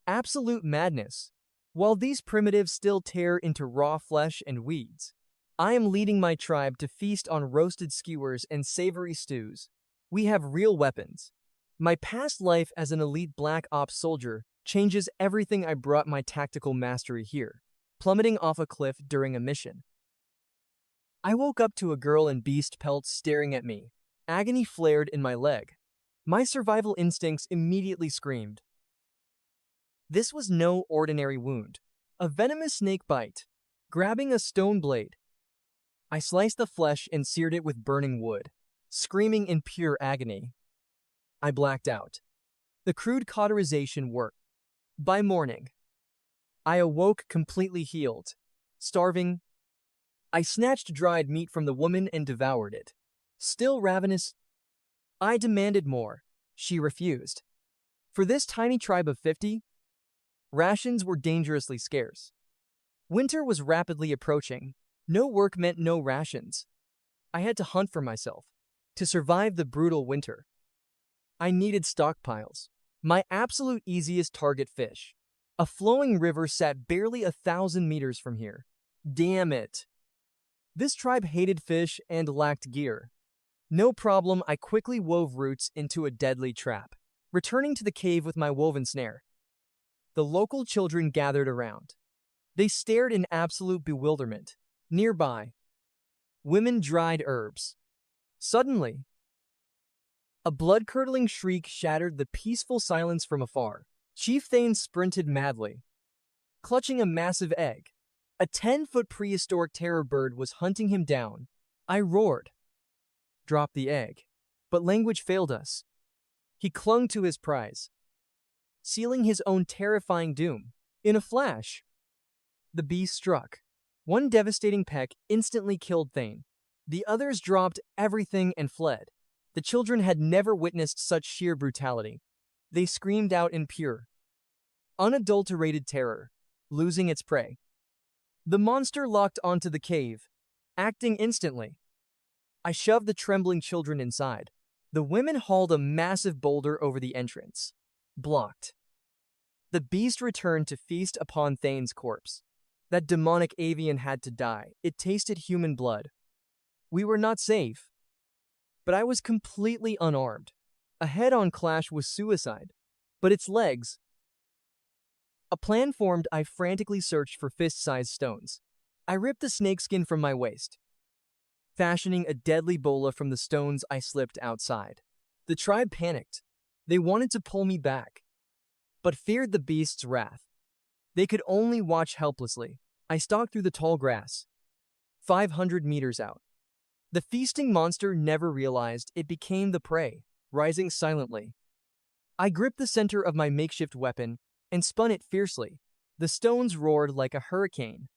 Absolute madness. While these primitives still tear into raw flesh and weeds, I am leading my tribe to feast on roasted skewers and savory stews. We have real weapons. My past life as an elite Black Ops soldier changes everything. I brought my tactical mastery here, plummeting off a cliff during a mission. I woke up to a girl in beast pelts staring at me. Agony flared in my leg. My survival instincts immediately screamed. This was no ordinary wound. A venomous snake bite. Grabbing a stone blade, I sliced the flesh and seared it with burning wood, screaming in pure agony. I blacked out. The crude cauterization worked. By morning, I awoke completely healed. Starving, I snatched dried meat from the woman and devoured it. Still ravenous, I demanded more. She refused. For this tiny tribe of 50, rations were dangerously scarce. Winter was rapidly approaching. No work meant no rations. I had to hunt for myself. To survive the brutal winter, I needed stockpiles. My absolute easiest target: fish. A flowing river sat barely 1,000 meters from here. Damn it. This tribe hated fish and lacked gear. No problem, I quickly wove roots into a deadly trap, returning to the cave with my woven snare. The local children gathered around. They stared in absolute bewilderment. Nearby, women dried herbs. Suddenly, a blood-curdling shriek shattered the peaceful silence from afar. Chief Thane sprinted madly, clutching a massive egg. A 10-foot prehistoric terror bird was hunting him down. I roared. Drop the egg. But language failed us. He clung to his prize, sealing his own terrifying doom. In a flash, the beast struck. One devastating peck instantly killed Thane. The others dropped everything and fled. The children had never witnessed such sheer brutality. They screamed out in pure, unadulterated terror, losing its prey. The monster locked onto the cave, acting instantly. I shoved the trembling children inside. The women hauled a massive boulder over the entrance. Blocked. The beast returned to feast upon Thane's corpse. That demonic avian had to die. It tasted human blood. We were not safe. But I was completely unarmed. A head-on clash was suicide. But its legs. A plan formed. I frantically searched for fist-sized stones. I ripped the snakeskin from my waist. Fashioning a deadly bola from the stones, I slipped outside. The tribe panicked. They wanted to pull me back, but feared the beast's wrath. They could only watch helplessly. I stalked through the tall grass, 500 meters out. The feasting monster never realized it became the prey, rising silently. I gripped the center of my makeshift weapon and spun it fiercely. The stones roared like a hurricane.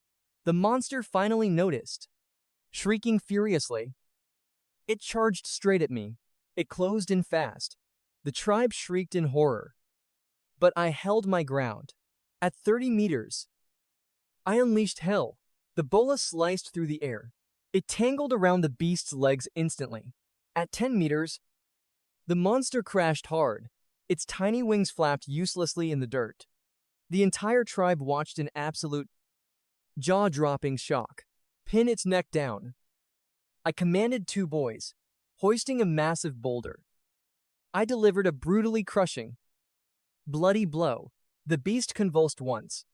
The monster finally noticed. Shrieking furiously, it charged straight at me. It closed in fast. The tribe shrieked in horror. But I held my ground. At 30 meters, I unleashed hell. The bola sliced through the air. It tangled around the beast's legs instantly. At 10 meters, the monster crashed hard. Its tiny wings flapped uselessly in the dirt. The entire tribe watched in absolute, jaw-dropping shock. Pin its neck down. I commanded 2 boys, hoisting a massive boulder. I delivered a brutally crushing, bloody blow. The beast convulsed once,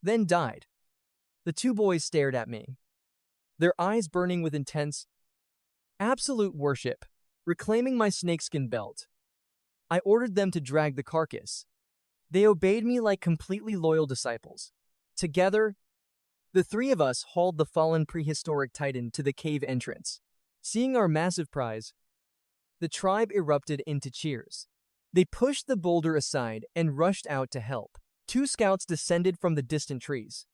then died. The 2 boys stared at me, their eyes burning with intense, absolute worship. Reclaiming my snakeskin belt, I ordered them to drag the carcass. They obeyed me like completely loyal disciples. Together, the 3 of us hauled the fallen prehistoric titan to the cave entrance. Seeing our massive prize, the tribe erupted into cheers. They pushed the boulder aside and rushed out to help. 2 scouts descended from the distant trees.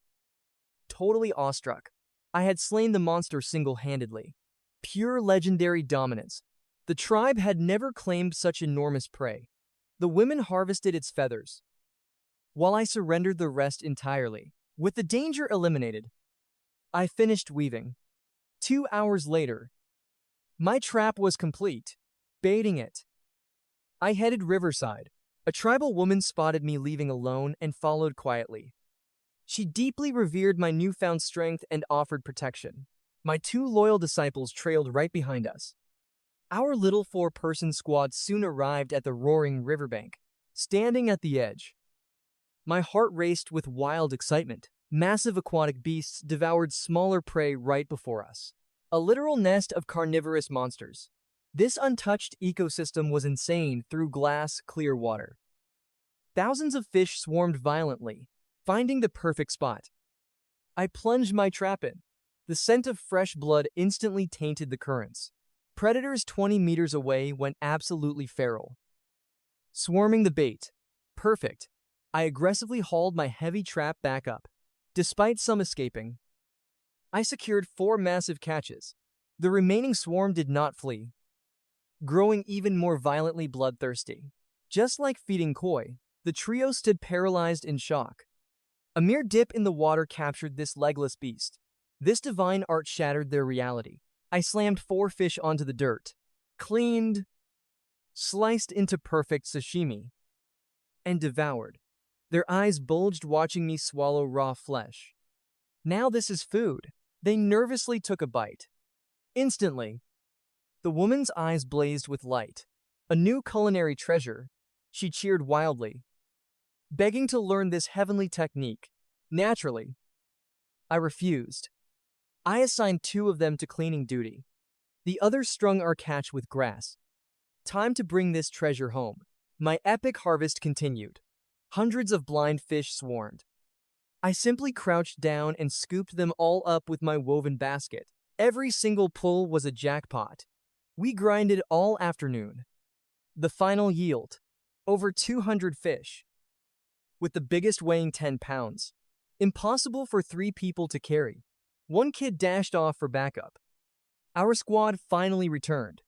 Totally awestruck, I had slain the monster single-handedly. Pure legendary dominance. The tribe had never claimed such enormous prey. The women harvested its feathers, while I surrendered the rest entirely. With the danger eliminated, I finished weaving. 2 hours later, my trap was complete. Baiting it, I headed riverside. A tribal woman spotted me leaving alone and followed quietly. She deeply revered my newfound strength and offered protection. My two loyal disciples trailed right behind us. Our little four-person squad soon arrived at the roaring riverbank. Standing at the edge, my heart raced with wild excitement. Massive aquatic beasts devoured smaller prey right before us. A literal nest of carnivorous monsters. This untouched ecosystem was insane through glass, clear water. Thousands of fish swarmed violently, finding the perfect spot. I plunged my trap in. The scent of fresh blood instantly tainted the currents. Predators 20 meters away went absolutely feral. Swarming the bait. Perfect. I aggressively hauled my heavy trap back up. Despite some escaping, I secured 4 massive catches. The remaining swarm did not flee, growing even more violently bloodthirsty. Just like feeding koi, the trio stood paralyzed in shock. A mere dip in the water captured this legless beast. This divine art shattered their reality. I slammed 4 fish onto the dirt, cleaned, sliced into perfect sashimi, and devoured. Their eyes bulged watching me swallow raw flesh. Now this is food. They nervously took a bite. Instantly, the woman's eyes blazed with light. A new culinary treasure. She cheered wildly, begging to learn this heavenly technique. Naturally, I refused. I assigned 2 of them to cleaning duty. The others strung our catch with grass. Time to bring this treasure home. My epic harvest continued. Hundreds of blind fish swarmed. I simply crouched down and scooped them all up with my woven basket. Every single pull was a jackpot. We grinded all afternoon. The final yield: over 200 fish, with the biggest weighing 10 pounds. Impossible for 3 people to carry. One kid dashed off for backup. Our squad finally returned,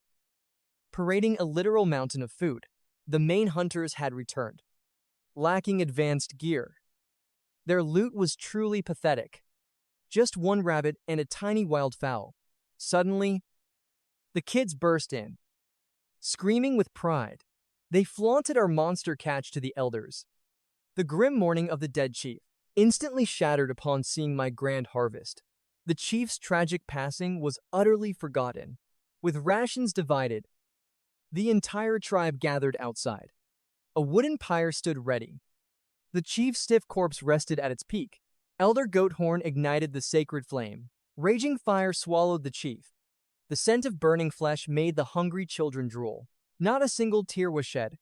parading a literal mountain of food. The main hunters had returned, lacking advanced gear. Their loot was truly pathetic. Just 1 rabbit and a tiny wildfowl. Suddenly, the kids burst in, screaming with pride. They flaunted our monster catch to the elders. The grim mourning of the dead chief instantly shattered upon seeing my grand harvest. The chief's tragic passing was utterly forgotten. With rations divided, the entire tribe gathered outside. A wooden pyre stood ready. The chief's stiff corpse rested at its peak. Elder Goathorn ignited the sacred flame. Raging fire swallowed the chief. The scent of burning flesh made the hungry children drool. Not a single tear was shed.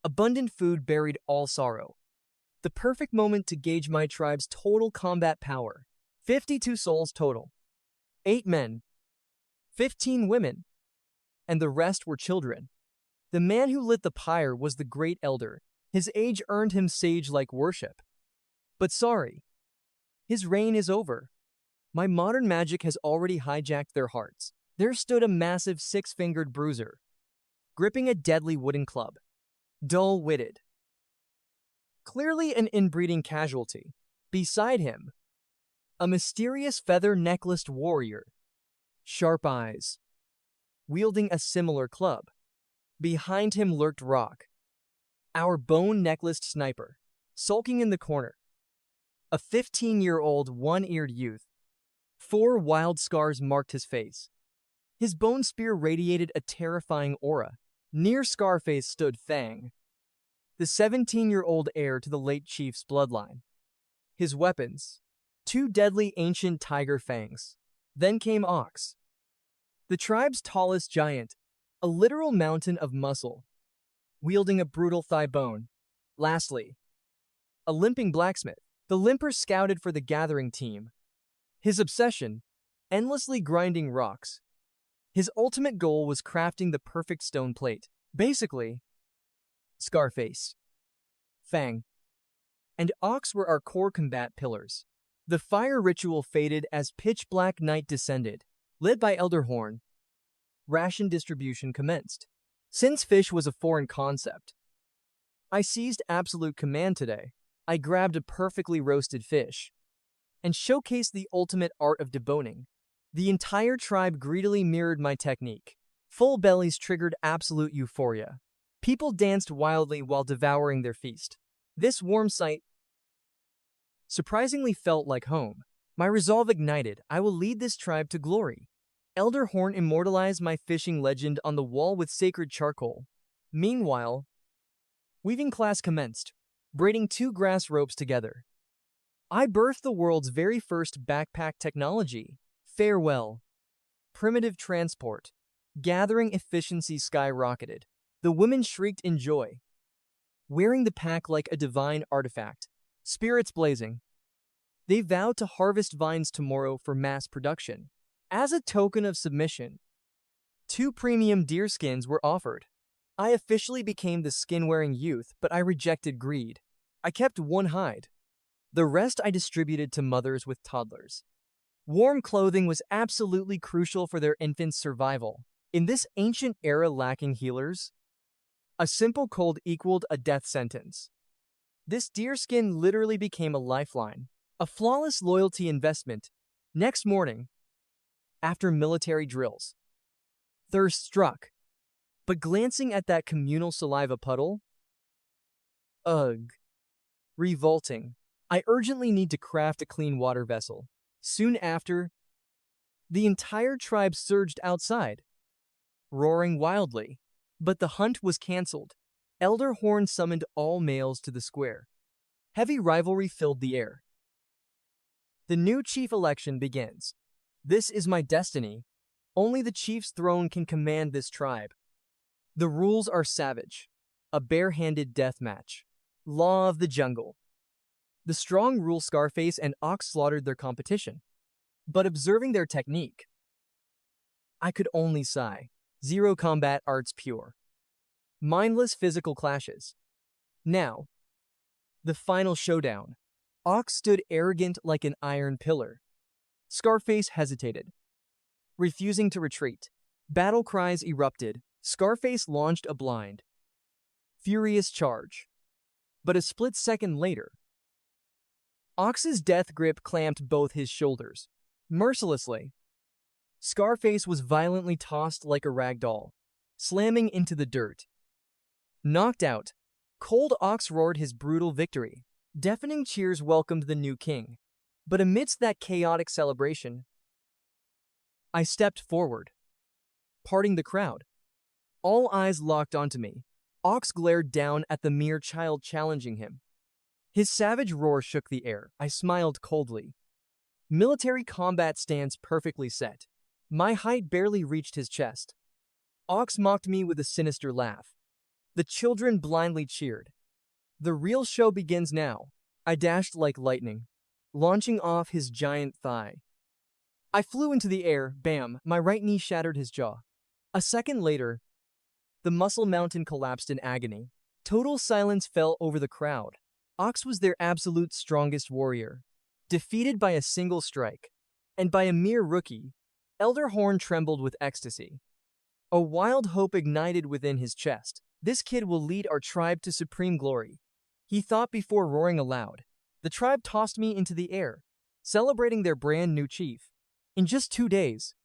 Abundant food buried all sorrow. The perfect moment to gauge my tribe's total combat power. 52 souls total. 8 men, 15 women, and the rest were children. The man who lit the pyre was the great elder. His age earned him sage-like worship. But sorry, his reign is over. My modern magic has already hijacked their hearts. There stood a massive 6-fingered bruiser, gripping a deadly wooden club. Dull-witted. Clearly an inbreeding casualty. Beside him, a mysterious feather-necklaced warrior. Sharp eyes, wielding a similar club. Behind him lurked Rock, our bone-necklaced sniper, sulking in the corner. A 15-year-old one-eared youth. 4 wild scars marked his face. His bone spear radiated a terrifying aura. Near Scarface stood Fang, the 17-year-old heir to the late chief's bloodline. His weapons: 2 deadly ancient tiger fangs. Then came Ox, the tribe's tallest giant, a literal mountain of muscle, wielding a brutal thigh bone. Lastly, a limping blacksmith. The limper scouted for the gathering team. His obsession: endlessly grinding rocks. His ultimate goal was crafting the perfect stone plate. Basically, Scarface, Fang, and Ox were our core combat pillars. The fire ritual faded as pitch-black night descended. Led by Elder Horn, ration distribution commenced. Since fish was a foreign concept, I seized absolute command today. I grabbed a perfectly roasted fish and showcased the ultimate art of deboning. The entire tribe greedily mirrored my technique. Full bellies triggered absolute euphoria. People danced wildly while devouring their feast. This warm sight surprisingly felt like home. My resolve ignited. I will lead this tribe to glory. Elder Horn immortalized my fishing legend on the wall with sacred charcoal. Meanwhile, weaving class commenced, braiding two grass ropes together. I birthed the world's very first backpack technology. Farewell. Primitive transport. Gathering efficiency skyrocketed. The women shrieked in joy, wearing the pack like a divine artifact. Spirits blazing. They vowed to harvest vines tomorrow for mass production. As a token of submission, 2 premium deerskins were offered. I officially became the skin-wearing youth, but I rejected greed. I kept 1 hide. The rest I distributed to mothers with toddlers. Warm clothing was absolutely crucial for their infants' survival. In this ancient era lacking healers, a simple cold equaled a death sentence. This deerskin literally became a lifeline, a flawless loyalty investment. Next morning, after military drills, thirst struck. But glancing at that communal saliva puddle, ugh, revolting. I urgently need to craft a clean water vessel. Soon after, the entire tribe surged outside, roaring wildly. But the hunt was cancelled. Elder Horn summoned all males to the square. Heavy rivalry filled the air. The new chief election begins. This is my destiny. Only the chief's throne can command this tribe. The rules are savage. A bare-handed death match. Law of the jungle. The strong rule Scarface and Ox slaughtered their competition. But observing their technique, I could only sigh. Zero combat arts pure. Mindless physical clashes. Now, the final showdown. Ox stood arrogant like an iron pillar. Scarface hesitated, refusing to retreat. Battle cries erupted. Scarface launched a blind, furious charge. But a split second later, Ox's death grip clamped both his shoulders. Mercilessly, Scarface was violently tossed like a rag doll, slamming into the dirt. Knocked out, Cold Ox roared his brutal victory. Deafening cheers welcomed the new king. But amidst that chaotic celebration, I stepped forward, parting the crowd. All eyes locked onto me. Ox glared down at the mere child challenging him. His savage roar shook the air. I smiled coldly. Military combat stance perfectly set. My height barely reached his chest. Ox mocked me with a sinister laugh. The children blindly cheered. The real show begins now. I dashed like lightning, launching off his giant thigh. I flew into the air, bam, my right knee shattered his jaw. A second later, the muscle mountain collapsed in agony. Total silence fell over the crowd. Ox was their absolute strongest warrior, defeated by a single strike, and by a mere rookie. Elder Horn trembled with ecstasy. A wild hope ignited within his chest. This kid will lead our tribe to supreme glory, he thought before roaring aloud. The tribe tossed me into the air, celebrating their brand new chief. In just 2 days,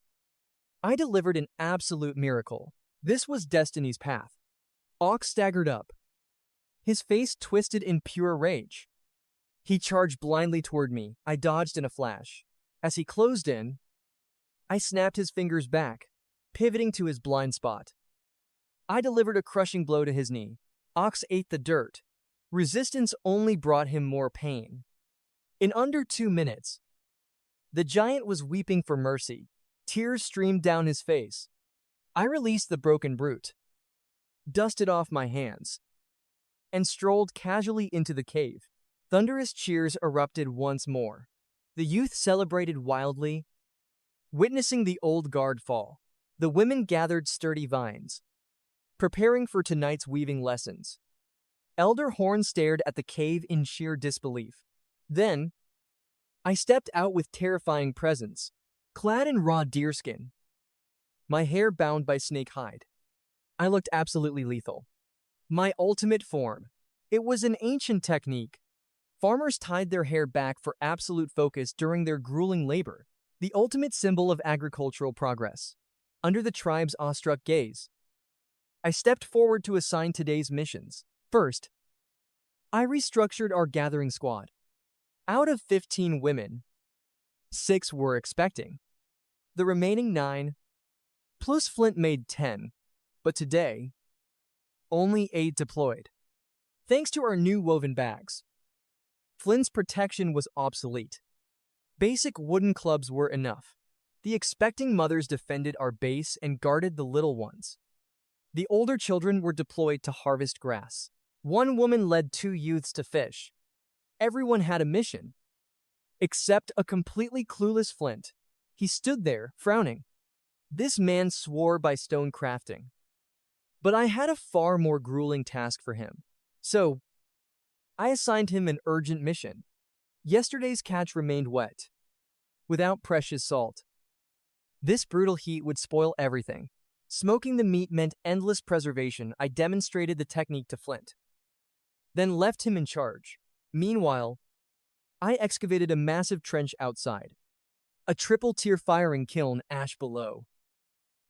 I delivered an absolute miracle. This was destiny's path. Ox staggered up, his face twisted in pure rage. He charged blindly toward me. I dodged in a flash. As he closed in, I snapped his fingers back, pivoting to his blind spot. I delivered a crushing blow to his knee. Ox ate the dirt. Resistance only brought him more pain. In under 2 minutes, the giant was weeping for mercy. Tears streamed down his face. I released the broken brute, dusted off my hands, and strolled casually into the cave. Thunderous cheers erupted once more. The youth celebrated wildly, witnessing the old guard fall. The women gathered sturdy vines, preparing for tonight's weaving lessons. Elder Horn stared at the cave in sheer disbelief. Then, I stepped out with terrifying presence, clad in raw deerskin, my hair bound by snake hide. I looked absolutely lethal. My ultimate form. It was an ancient technique. Farmers tied their hair back for absolute focus during their grueling labor, the ultimate symbol of agricultural progress. Under the tribe's awestruck gaze, I stepped forward to assign today's missions. First, I restructured our gathering squad. Out of 15 women, 6 were expecting. The remaining 9, plus Flint made 10, but today, only 8 deployed. Thanks to our new woven bags, Flint's protection was obsolete. Basic wooden clubs were enough. The expecting mothers defended our base and guarded the little ones. The older children were deployed to harvest grass. One woman led 2 youths to fish. Everyone had a mission, except a completely clueless Flint. He stood there, frowning. This man swore by stone crafting. But I had a far more grueling task for him. So, I assigned him an urgent mission. Yesterday's catch remained wet, without precious salt. This brutal heat would spoil everything. Smoking the meat meant endless preservation. I demonstrated the technique to Flint, then left him in charge. Meanwhile, I excavated a massive trench outside. A triple-tier firing kiln, ash below,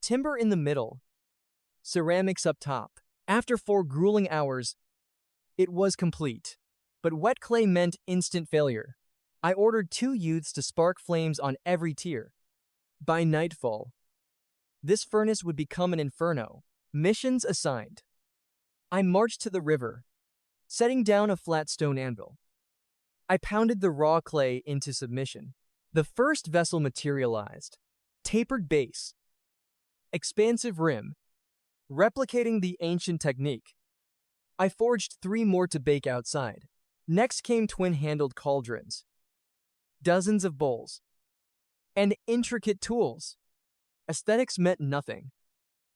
timber in the middle, ceramics up top. After 4 grueling hours, it was complete. But wet clay meant instant failure. I ordered 2 youths to spark flames on every tier. By nightfall, this furnace would become an inferno. Missions assigned. I marched to the river, setting down a flat stone anvil. I pounded the raw clay into submission. The first vessel materialized. Tapered base, expansive rim, replicating the ancient technique. I forged 3 more to bake outside. Next came twin-handled cauldrons, dozens of bowls, and intricate tools. Aesthetics meant nothing.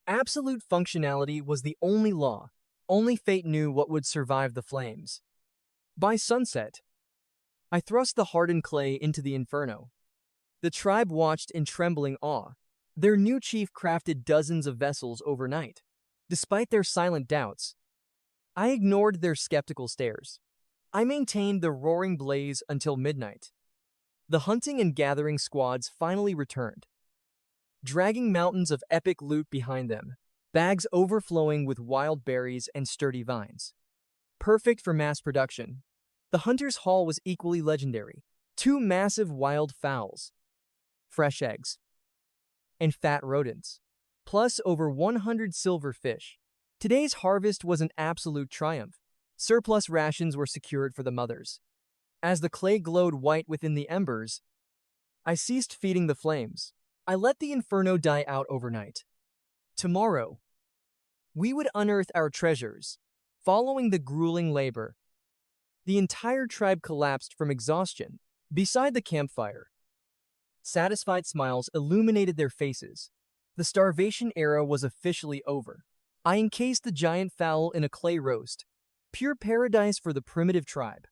Absolute functionality was the only law. Only fate knew what would survive the flames. By sunset, I thrust the hardened clay into the inferno. The tribe watched in trembling awe. Their new chief crafted dozens of vessels overnight. Despite their silent doubts, I ignored their skeptical stares. I maintained the roaring blaze until midnight. The hunting and gathering squads finally returned, dragging mountains of epic loot behind them, bags overflowing with wild berries and sturdy vines. Perfect for mass production. The hunter's haul was equally legendary. 2 massive wild fowls, fresh eggs, and fat rodents, plus over 100 silver fish. Today's harvest was an absolute triumph. Surplus rations were secured for the mothers. As the clay glowed white within the embers, I ceased feeding the flames. I let the inferno die out overnight. Tomorrow, we would unearth our treasures. Following the grueling labor, the entire tribe collapsed from exhaustion. Beside the campfire, satisfied smiles illuminated their faces. The starvation era was officially over. I encased the giant fowl in a clay roast, pure paradise for the primitive tribe.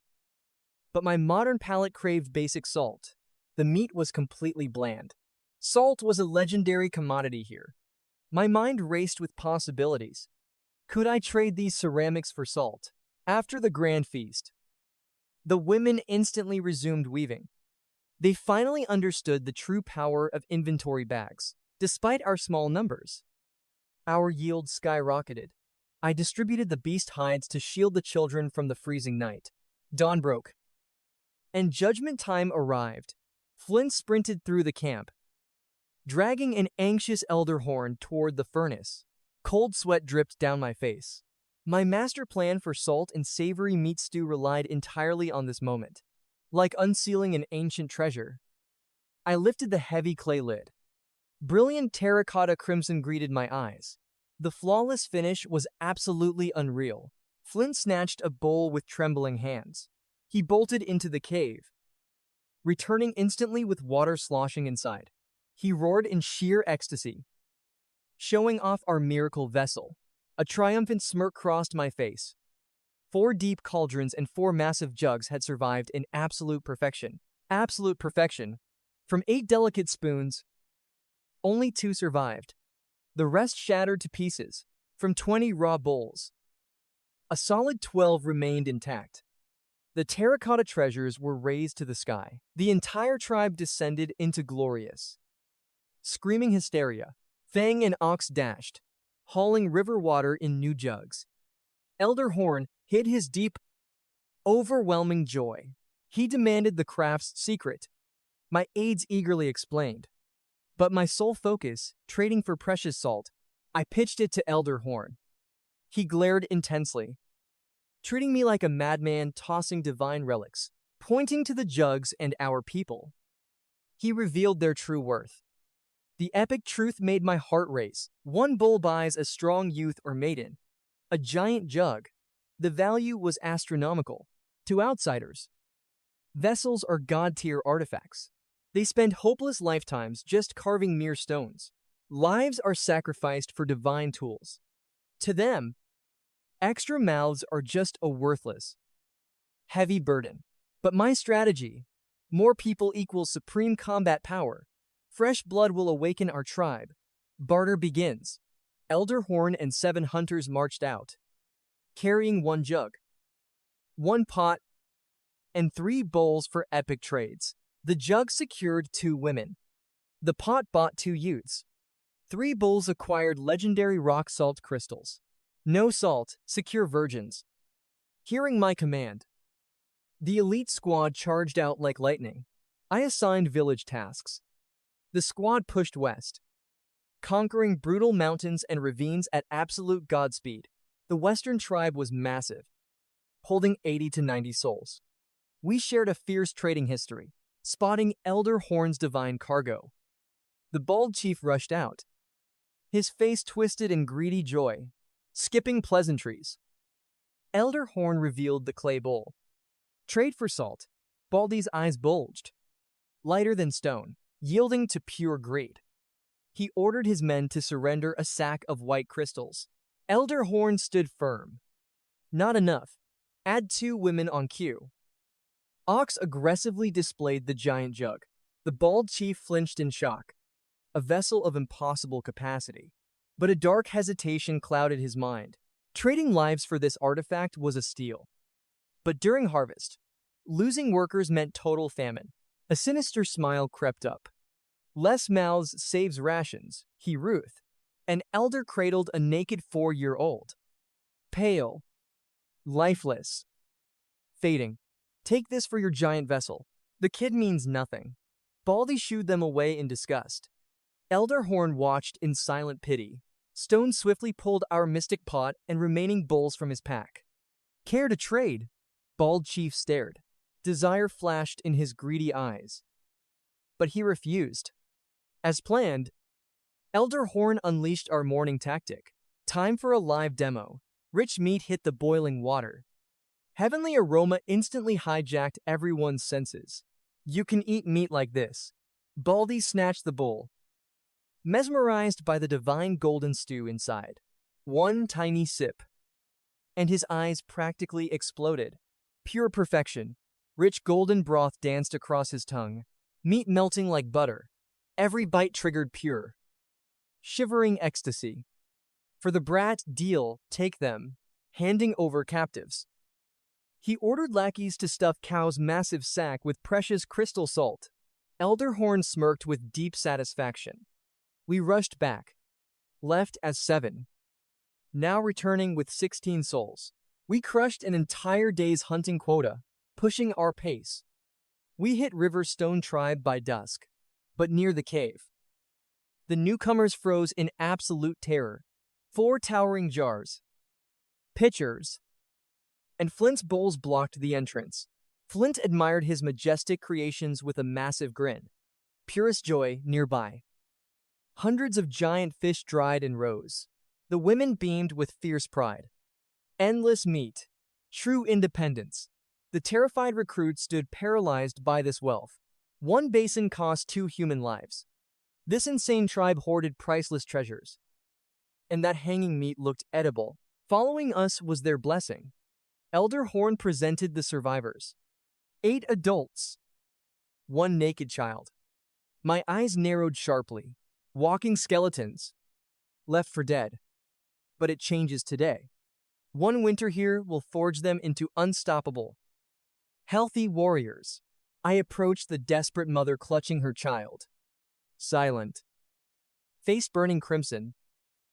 But my modern palate craved basic salt. The meat was completely bland. Salt was a legendary commodity here. My mind raced with possibilities. Could I trade these ceramics for salt? After the grand feast, the women instantly resumed weaving. They finally understood the true power of inventory bags. Despite our small numbers, our yield skyrocketed. I distributed the beast hides to shield the children from the freezing night. Dawn broke, and judgment time arrived. Flint sprinted through the camp, dragging an anxious elder horn toward the furnace. Cold sweat dripped down my face. My master plan for salt and savory meat stew relied entirely on this moment. Like unsealing an ancient treasure, I lifted the heavy clay lid. Brilliant terracotta crimson greeted my eyes. The flawless finish was absolutely unreal. Flint snatched a bowl with trembling hands. He bolted into the cave, returning instantly with water sloshing inside. He roared in sheer ecstasy, showing off our miracle vessel. A triumphant smirk crossed my face. 4 deep cauldrons and 4 massive jugs had survived in absolute perfection. Absolute perfection. From 8 delicate spoons, only 2 survived. The rest shattered to pieces. From 20 raw bowls, a solid 12 remained intact. The terracotta treasures were raised to the sky. The entire tribe descended into glorious, screaming hysteria. Fang and Ox dashed, hauling river water in new jugs. Elder Horn hid his deep, overwhelming joy. He demanded the craft's secret. My aides eagerly explained. But my sole focus, trading for precious salt, I pitched it to Elder Horn. He glared intensely, treating me like a madman tossing divine relics, pointing to the jugs and our people. He revealed their true worth. The epic truth made my heart race. One bull buys a strong youth or maiden. A giant jug. The value was astronomical. To outsiders, vessels are god-tier artifacts. They spend hopeless lifetimes just carving mere stones. Lives are sacrificed for divine tools. To them, extra mouths are just a worthless, heavy burden. But my strategy, more people equals supreme combat power. Fresh blood will awaken our tribe. Barter begins. Elder Horn and 7 hunters marched out, carrying 1 jug, 1 pot, and 3 bowls for epic trades. The jug secured 2 women. The pot bought 2 youths. 3 bowls acquired legendary rock salt crystals. No salt, secure virgins. Hearing my command, the elite squad charged out like lightning. I assigned village tasks. The squad pushed west, conquering brutal mountains and ravines at absolute godspeed. The western tribe was massive, holding 80 to 90 souls. We shared a fierce trading history, spotting Elder Horn's divine cargo. The bald chief rushed out, his face twisted in greedy joy, skipping pleasantries. Elder Horn revealed the clay bowl. Trade for salt. Baldy's eyes bulged, lighter than stone, yielding to pure greed. He ordered his men to surrender a sack of white crystals. Elder Horn stood firm. Not enough. Add 2 women on cue. Ox aggressively displayed the giant jug. The bald chief flinched in shock. A vessel of impossible capacity. But a dark hesitation clouded his mind. Trading lives for this artifact was a steal. But during harvest, losing workers meant total famine. A sinister smile crept up. Less mouths saves rations, he ruth. An elder cradled a naked 4-year-old. Pale. Lifeless. Fading. Take this for your giant vessel. The kid means nothing. Baldy shooed them away in disgust. Elder Horn watched in silent pity. Stone swiftly pulled our mystic pot and remaining bowls from his pack. Care to trade? Bald Chief stared. Desire flashed in his greedy eyes. But he refused. As planned, Elder Horn unleashed our morning tactic. Time for a live demo. Rich meat hit the boiling water. Heavenly aroma instantly hijacked everyone's senses. You can eat meat like this. Baldy snatched the bowl, mesmerized by the divine golden stew inside. 1 tiny sip, and his eyes practically exploded. Pure perfection. Rich golden broth danced across his tongue, meat melting like butter. Every bite triggered pure, shivering ecstasy. For the brat, deal, take them, handing over captives. He ordered lackeys to stuff Cow's massive sack with precious crystal salt. Elder Horn smirked with deep satisfaction. We rushed back, left as 7, now returning with 16 souls. We crushed an entire day's hunting quota, pushing our pace. We hit River Stone Tribe by dusk, but near the cave, the newcomers froze in absolute terror. 4 towering jars, pitchers, and Flint's bowls blocked the entrance. Flint admired his majestic creations with a massive grin. Purest joy nearby. Hundreds of giant fish dried in rows. The women beamed with fierce pride. Endless meat. True independence. The terrified recruit stood paralyzed by this wealth. 1 basin cost 2 human lives. This insane tribe hoarded priceless treasures. And that hanging meat looked edible. Following us was their blessing. Elder Horn presented the survivors. 8 adults. 1 naked child. My eyes narrowed sharply. Walking skeletons. Left for dead. But it changes today. 1 winter here will forge them into unstoppable, healthy warriors. I approached the desperate mother clutching her child. Silent. Face burning crimson.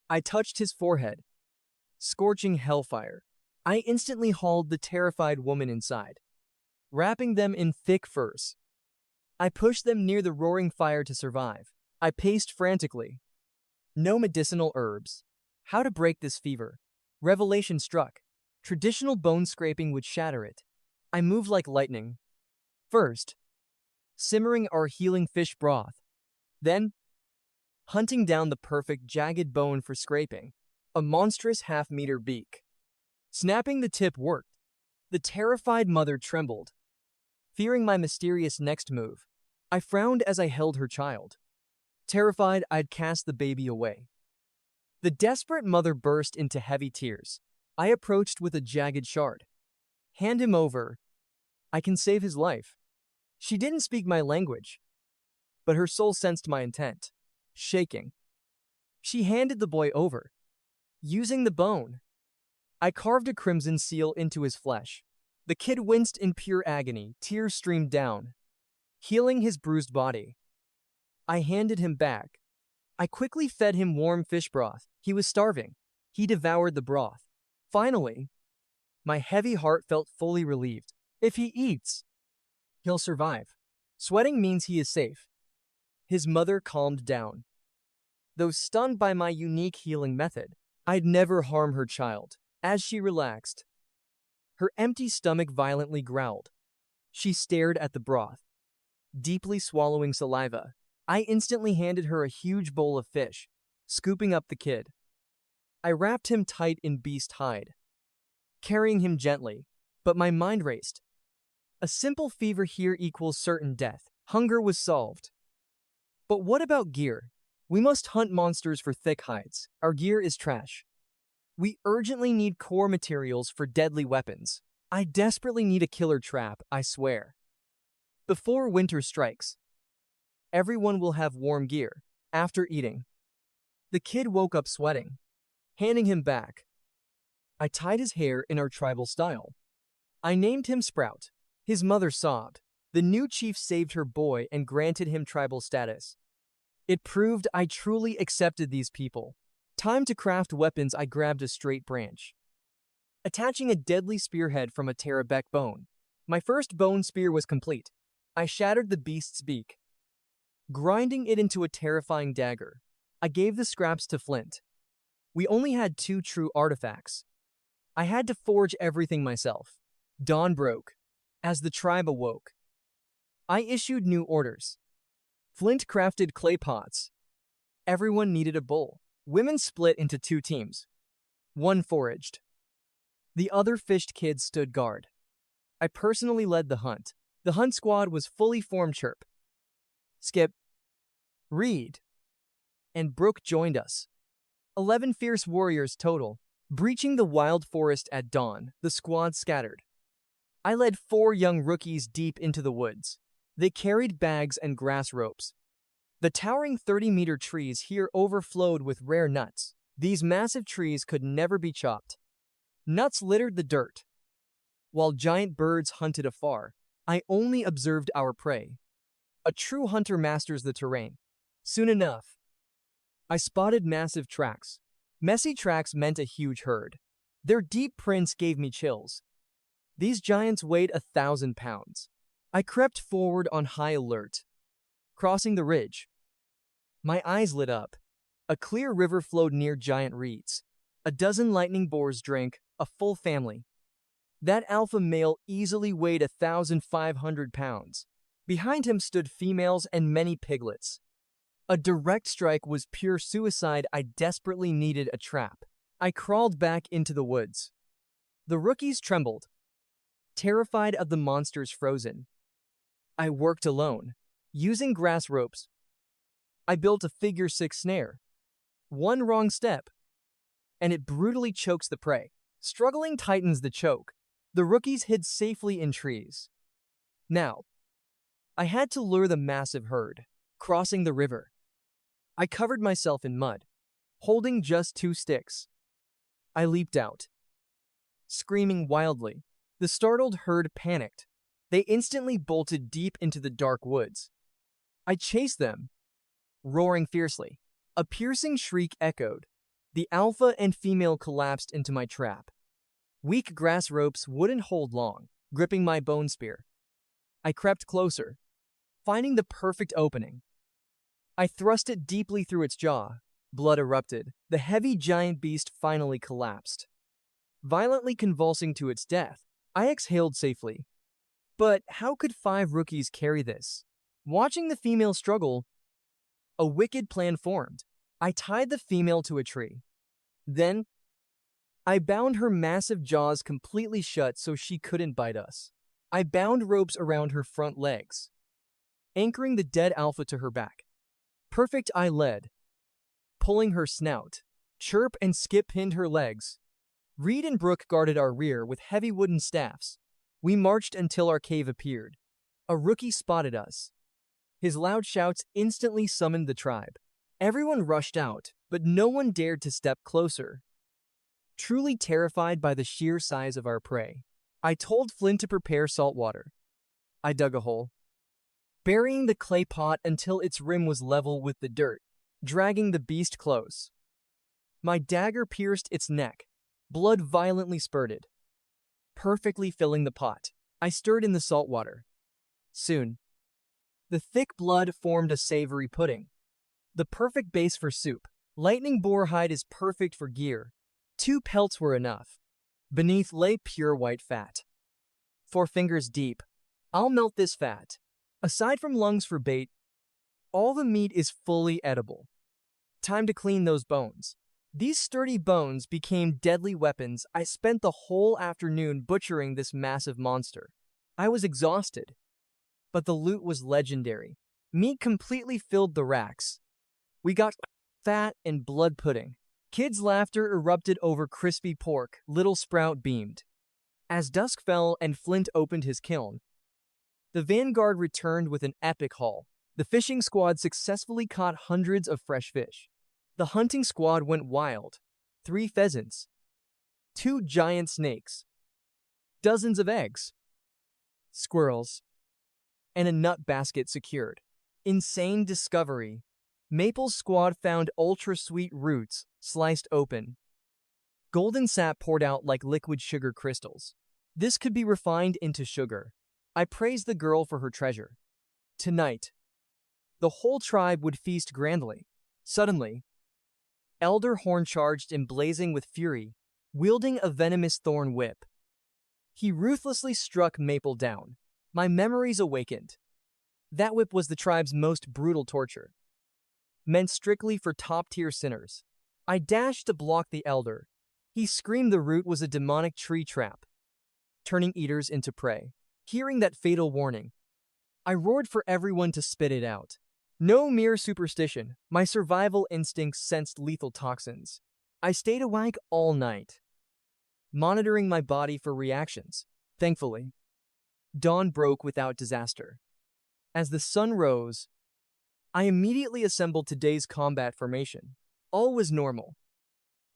I touched his forehead, scorching hellfire. I instantly hauled the terrified woman inside, wrapping them in thick furs. I pushed them near the roaring fire to survive. I paced frantically. No medicinal herbs. How to break this fever? Revelation struck. Traditional bone scraping would shatter it. I moved like lightning. First, simmering our healing fish broth. Then, hunting down the perfect jagged bone for scraping. A monstrous half-meter beak. Snapping the tip worked. The terrified mother trembled, fearing my mysterious next move. I frowned as I held her child. Terrified, I'd cast the baby away. The desperate mother burst into heavy tears. I approached with a jagged shard. Hand him over. I can save his life. She didn't speak my language, but her soul sensed my intent. Shaking, she handed the boy over. Using the bone, I carved a crimson seal into his flesh. The kid winced in pure agony, tears streamed down, healing his bruised body. I handed him back. I quickly fed him warm fish broth. He was starving. He devoured the broth. Finally, my heavy heart felt fully relieved. If he eats, he'll survive. Sweating means he is safe. His mother calmed down. Though stunned by my unique healing method, I'd never harm her child. As she relaxed, her empty stomach violently growled. She stared at the broth, deeply swallowing saliva. I instantly handed her a huge bowl of fish, scooping up the kid. I wrapped him tight in beast hide, carrying him gently, but my mind raced. A simple fever here equals certain death. Hunger was solved. But what about gear? We must hunt monsters for thick hides. Our gear is trash. We urgently need core materials for deadly weapons. I desperately need a killer trap, I swear. Before winter strikes, everyone will have warm gear. After eating, the kid woke up sweating. Handing him back, I tied his hair in our tribal style. I named him Sprout. His mother sobbed. The new chief saved her boy and granted him tribal status. It proved I truly accepted these people. Time to craft weapons. I grabbed a straight branch, attaching a deadly spearhead from a Terror Beak bone. My first bone spear was complete. I shattered the beast's beak, grinding it into a terrifying dagger. I gave the scraps to Flint. We only had 2 true artifacts. I had to forge everything myself. Dawn broke. As the tribe awoke, I issued new orders. Flint crafted clay pots. Everyone needed a bowl. Women split into 2 teams. One foraged. The other fished. Kids stood guard. I personally led the hunt. The hunt squad was fully formed. Chirp, Skip, Reed, and Brooke joined us. 11 fierce warriors total. Breaching the wild forest at dawn, the squad scattered. I led 4 young rookies deep into the woods. They carried bags and grass ropes. The towering 30-meter trees here overflowed with rare nuts. These massive trees could never be chopped. Nuts littered the dirt. While giant birds hunted afar, I only observed our prey. A true hunter masters the terrain. Soon enough, I spotted massive tracks. Messy tracks meant a huge herd. Their deep prints gave me chills. These giants weighed 1,000 pounds. I crept forward on high alert. Crossing the ridge, my eyes lit up. A clear river flowed near giant reeds. A dozen lightning boars drank, a full family. That alpha male easily weighed 1,500 pounds. Behind him stood females and many piglets. A direct strike was pure suicide. I desperately needed a trap. I crawled back into the woods. The rookies trembled, terrified of the monsters frozen. I worked alone, using grass ropes. I built a figure-6 snare. One wrong step, and it brutally chokes the prey. Struggling tightens the choke. The rookies hid safely in trees. Now, I had to lure the massive herd. Crossing the river, I covered myself in mud, holding just 2 sticks. I leaped out, screaming wildly. The startled herd panicked. They instantly bolted deep into the dark woods. I chased them, roaring fiercely. A piercing shriek echoed. The alpha and female collapsed into my trap. Weak grass ropes wouldn't hold long, gripping my bone spear. I crept closer, finding the perfect opening. I thrust it deeply through its jaw. Blood erupted. The heavy giant beast finally collapsed. Violently convulsing to its death, I exhaled safely. But how could 5 rookies carry this? Watching the female struggle, a wicked plan formed. I tied the female to a tree. Then, I bound her massive jaws completely shut so she couldn't bite us. I bound ropes around her front legs, anchoring the dead alpha to her back. Perfect, I led, pulling her snout. Chirp and Skip pinned her legs. Reed and Brooke guarded our rear with heavy wooden staffs. We marched until our cave appeared. A rookie spotted us. His loud shouts instantly summoned the tribe. Everyone rushed out, but no one dared to step closer. Truly terrified by the sheer size of our prey, I told Flynn to prepare salt water. I dug a hole, burying the clay pot until its rim was level with the dirt, dragging the beast close. My dagger pierced its neck. Blood violently spurted, perfectly filling the pot. I stirred in the salt water. Soon, the thick blood formed a savory pudding, the perfect base for soup. Lightning boar hide is perfect for gear. 2 pelts were enough. Beneath lay pure white fat. 4 fingers deep. I'll melt this fat. Aside from lungs for bait, all the meat is fully edible. Time to clean those bones. These sturdy bones became deadly weapons. I spent the whole afternoon butchering this massive monster. I was exhausted, but the loot was legendary. Meat completely filled the racks. We got fat and blood pudding. Kids' laughter erupted over crispy pork. Little Sprout beamed. As dusk fell and Flint opened his kiln, the vanguard returned with an epic haul. The fishing squad successfully caught hundreds of fresh fish. The hunting squad went wild. 3 pheasants, 2 giant snakes, dozens of eggs, squirrels, and a nut basket secured. Insane discovery. Maple's squad found ultra-sweet roots sliced open. Golden sap poured out like liquid sugar crystals. This could be refined into sugar. I praised the girl for her treasure. Tonight, the whole tribe would feast grandly. Suddenly, Elder Horn charged in, blazing with fury, wielding a venomous thorn whip. He ruthlessly struck Maple down. My memories awakened. That whip was the tribe's most brutal torture, meant strictly for top-tier sinners. I dashed to block the elder. He screamed the root was a demonic tree trap, turning eaters into prey. Hearing that fatal warning, I roared for everyone to spit it out. No mere superstition. My survival instincts sensed lethal toxins. I stayed awake all night, monitoring my body for reactions. Thankfully, dawn broke without disaster. As the sun rose, I immediately assembled today's combat formation. All was normal,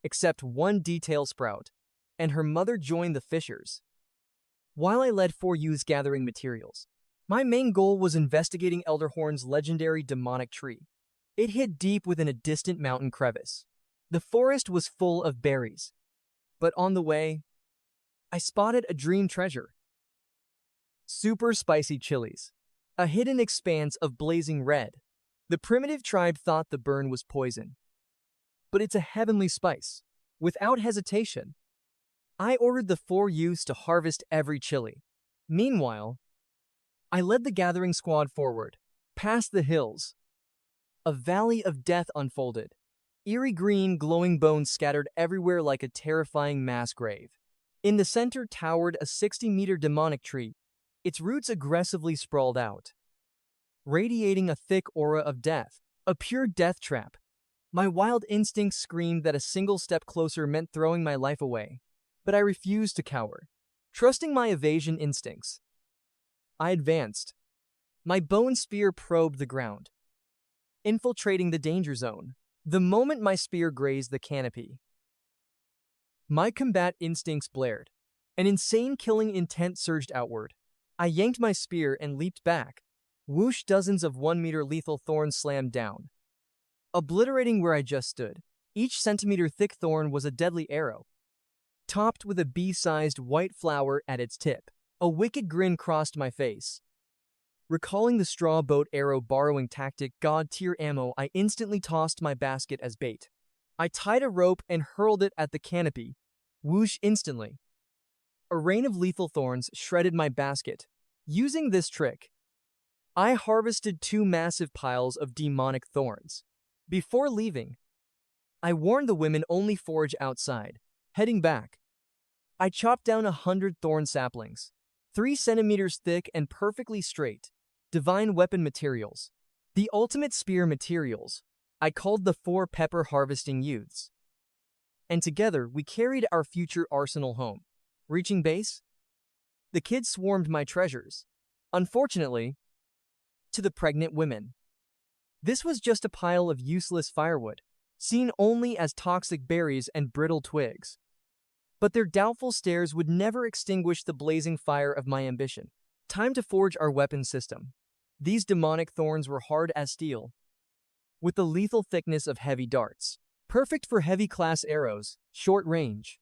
except one detail Sprout, and her mother joined the fishers, while I led 4 youths gathering materials. My main goal was investigating Elderhorn's legendary demonic tree. It hid deep within a distant mountain crevice. The forest was full of berries, but on the way, I spotted a dream treasure. Super spicy chilies, a hidden expanse of blazing red. The primitive tribe thought the burn was poison, but it's a heavenly spice. Without hesitation, I ordered the 4 youths to harvest every chili. Meanwhile, I led the gathering squad forward, past the hills. A valley of death unfolded. Eerie green, glowing bones scattered everywhere like a terrifying mass grave. In the center towered a 60-meter demonic tree, its roots aggressively sprawled out, radiating a thick aura of death, a pure death trap. My wild instincts screamed that a single step closer meant throwing my life away, but I refused to cower. Trusting my evasion instincts, I advanced. My bone spear probed the ground, infiltrating the danger zone. The moment my spear grazed the canopy, my combat instincts blared. An insane killing intent surged outward. I yanked my spear and leaped back. Whoosh, dozens of 1-meter lethal thorns slammed down, obliterating where I just stood. Each centimeter-thick thorn was a deadly arrow, topped with a bee-sized white flower at its tip. A wicked grin crossed my face. Recalling the straw boat arrow borrowing tactic god-tier ammo, I instantly tossed my basket as bait. I tied a rope and hurled it at the canopy. Whoosh instantly. A rain of lethal thorns shredded my basket. Using this trick, I harvested 2 massive piles of demonic thorns. Before leaving, I warned the women only forage outside. Heading back, I chopped down 100 thorn saplings, 3 centimeters thick and perfectly straight. Divine weapon materials. The ultimate spear materials. I called the 4 pepper harvesting youths. And together we carried our future arsenal home. Reaching base, the kids swarmed my treasures. Unfortunately, to the pregnant women, this was just a pile of useless firewood, seen only as toxic berries and brittle twigs. But their doubtful stares would never extinguish the blazing fire of my ambition. Time to forge our weapon system. These demonic thorns were hard as steel, with the lethal thickness of heavy darts. Perfect for heavy-class arrows, short range,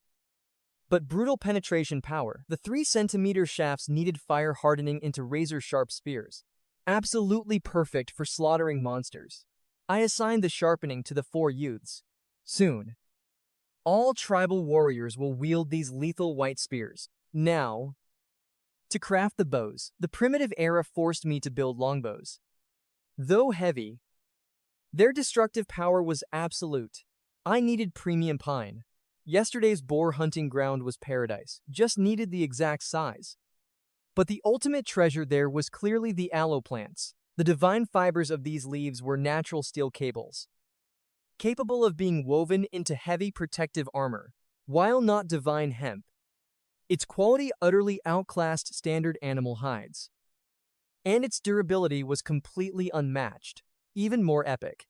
but brutal penetration power. The 3-centimeter shafts needed fire hardening into razor-sharp spears. Absolutely perfect for slaughtering monsters. I assigned the sharpening to the 4 youths. Soon, all tribal warriors will wield these lethal white spears. Now, to craft the bows, the primitive era forced me to build longbows. Though heavy, their destructive power was absolute. I needed premium pine. Yesterday's boar hunting ground was paradise, just needed the exact size. But the ultimate treasure there was clearly the aloe plants. The divine fibers of these leaves were natural steel cables, capable of being woven into heavy protective armor. While not divine hemp, its quality utterly outclassed standard animal hides. And its durability was completely unmatched, even more epic.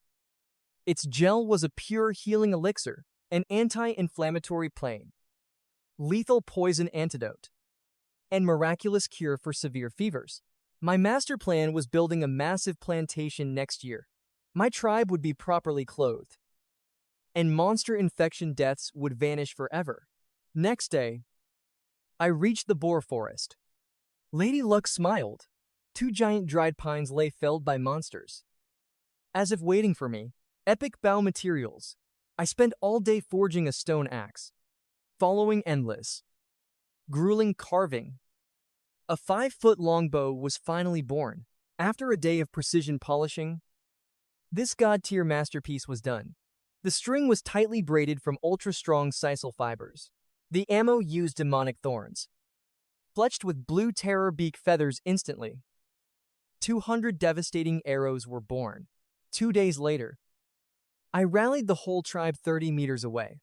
Its gel was a pure healing elixir, an anti-inflammatory plain, lethal poison antidote, and miraculous cure for severe fevers. My master plan was building a massive plantation next year. My tribe would be properly clothed, and monster infection deaths would vanish forever. Next day, I reached the boar forest. Lady Luck smiled. 2 giant dried pines lay felled by monsters, as if waiting for me. Epic bow materials. I spent all day forging a stone axe, following endless, grueling carving. A 5-foot long bow was finally born. After a day of precision polishing, this god-tier masterpiece was done. The string was tightly braided from ultra-strong sisal fibers. The ammo used demonic thorns, fletched with blue Terror Beak feathers instantly. 200 devastating arrows were born. 2 days later, I rallied the whole tribe 30 meters away.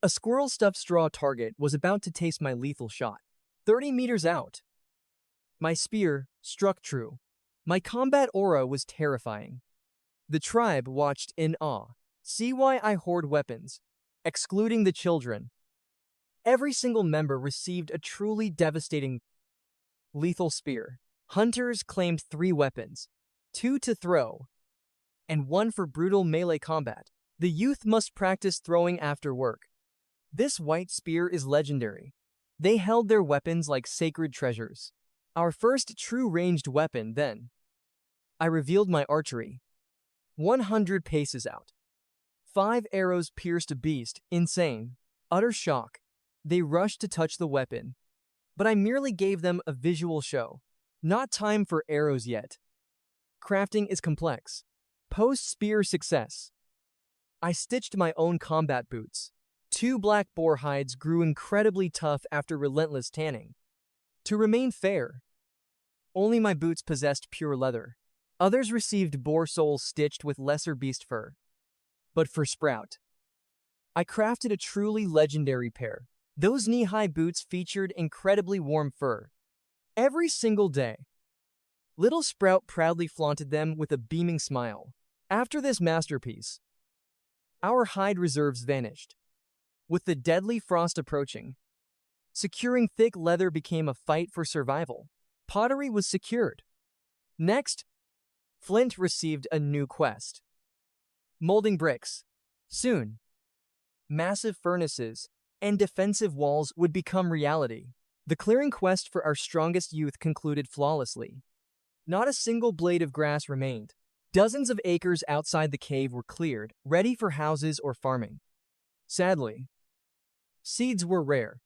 A squirrel-stuffed straw target was about to taste my lethal shot. 30 meters out, my spear struck true. My combat aura was terrifying. The tribe watched in awe. See why I hoard weapons, excluding the children. Every single member received a truly devastating, lethal spear. Hunters claimed 3 weapons, 2 to throw, and 1 for brutal melee combat. The youth must practice throwing after work. This white spear is legendary. They held their weapons like sacred treasures. Our first true ranged weapon, then. I revealed my archery. 100 paces out. 5 arrows pierced a beast. Insane. Utter shock. They rushed to touch the weapon, but I merely gave them a visual show. Not time for arrows yet. Crafting is complex. Post-spear success. I stitched my own combat boots. 2 black boar hides grew incredibly tough after relentless tanning. To remain fair, only my boots possessed pure leather. Others received boar soles stitched with lesser beast fur. But for Sprout, I crafted a truly legendary pair. Those knee-high boots featured incredibly warm fur. Every single day, little Sprout proudly flaunted them with a beaming smile. After this masterpiece, our hide reserves vanished. With the deadly frost approaching, securing thick leather became a fight for survival. Pottery was secured. Next, Flint received a new quest. Molding bricks. Soon, massive furnaces and defensive walls would become reality. The clearing quest for our strongest youth concluded flawlessly. Not a single blade of grass remained. Dozens of acres outside the cave were cleared, ready for houses or farming. Sadly, seeds were rare.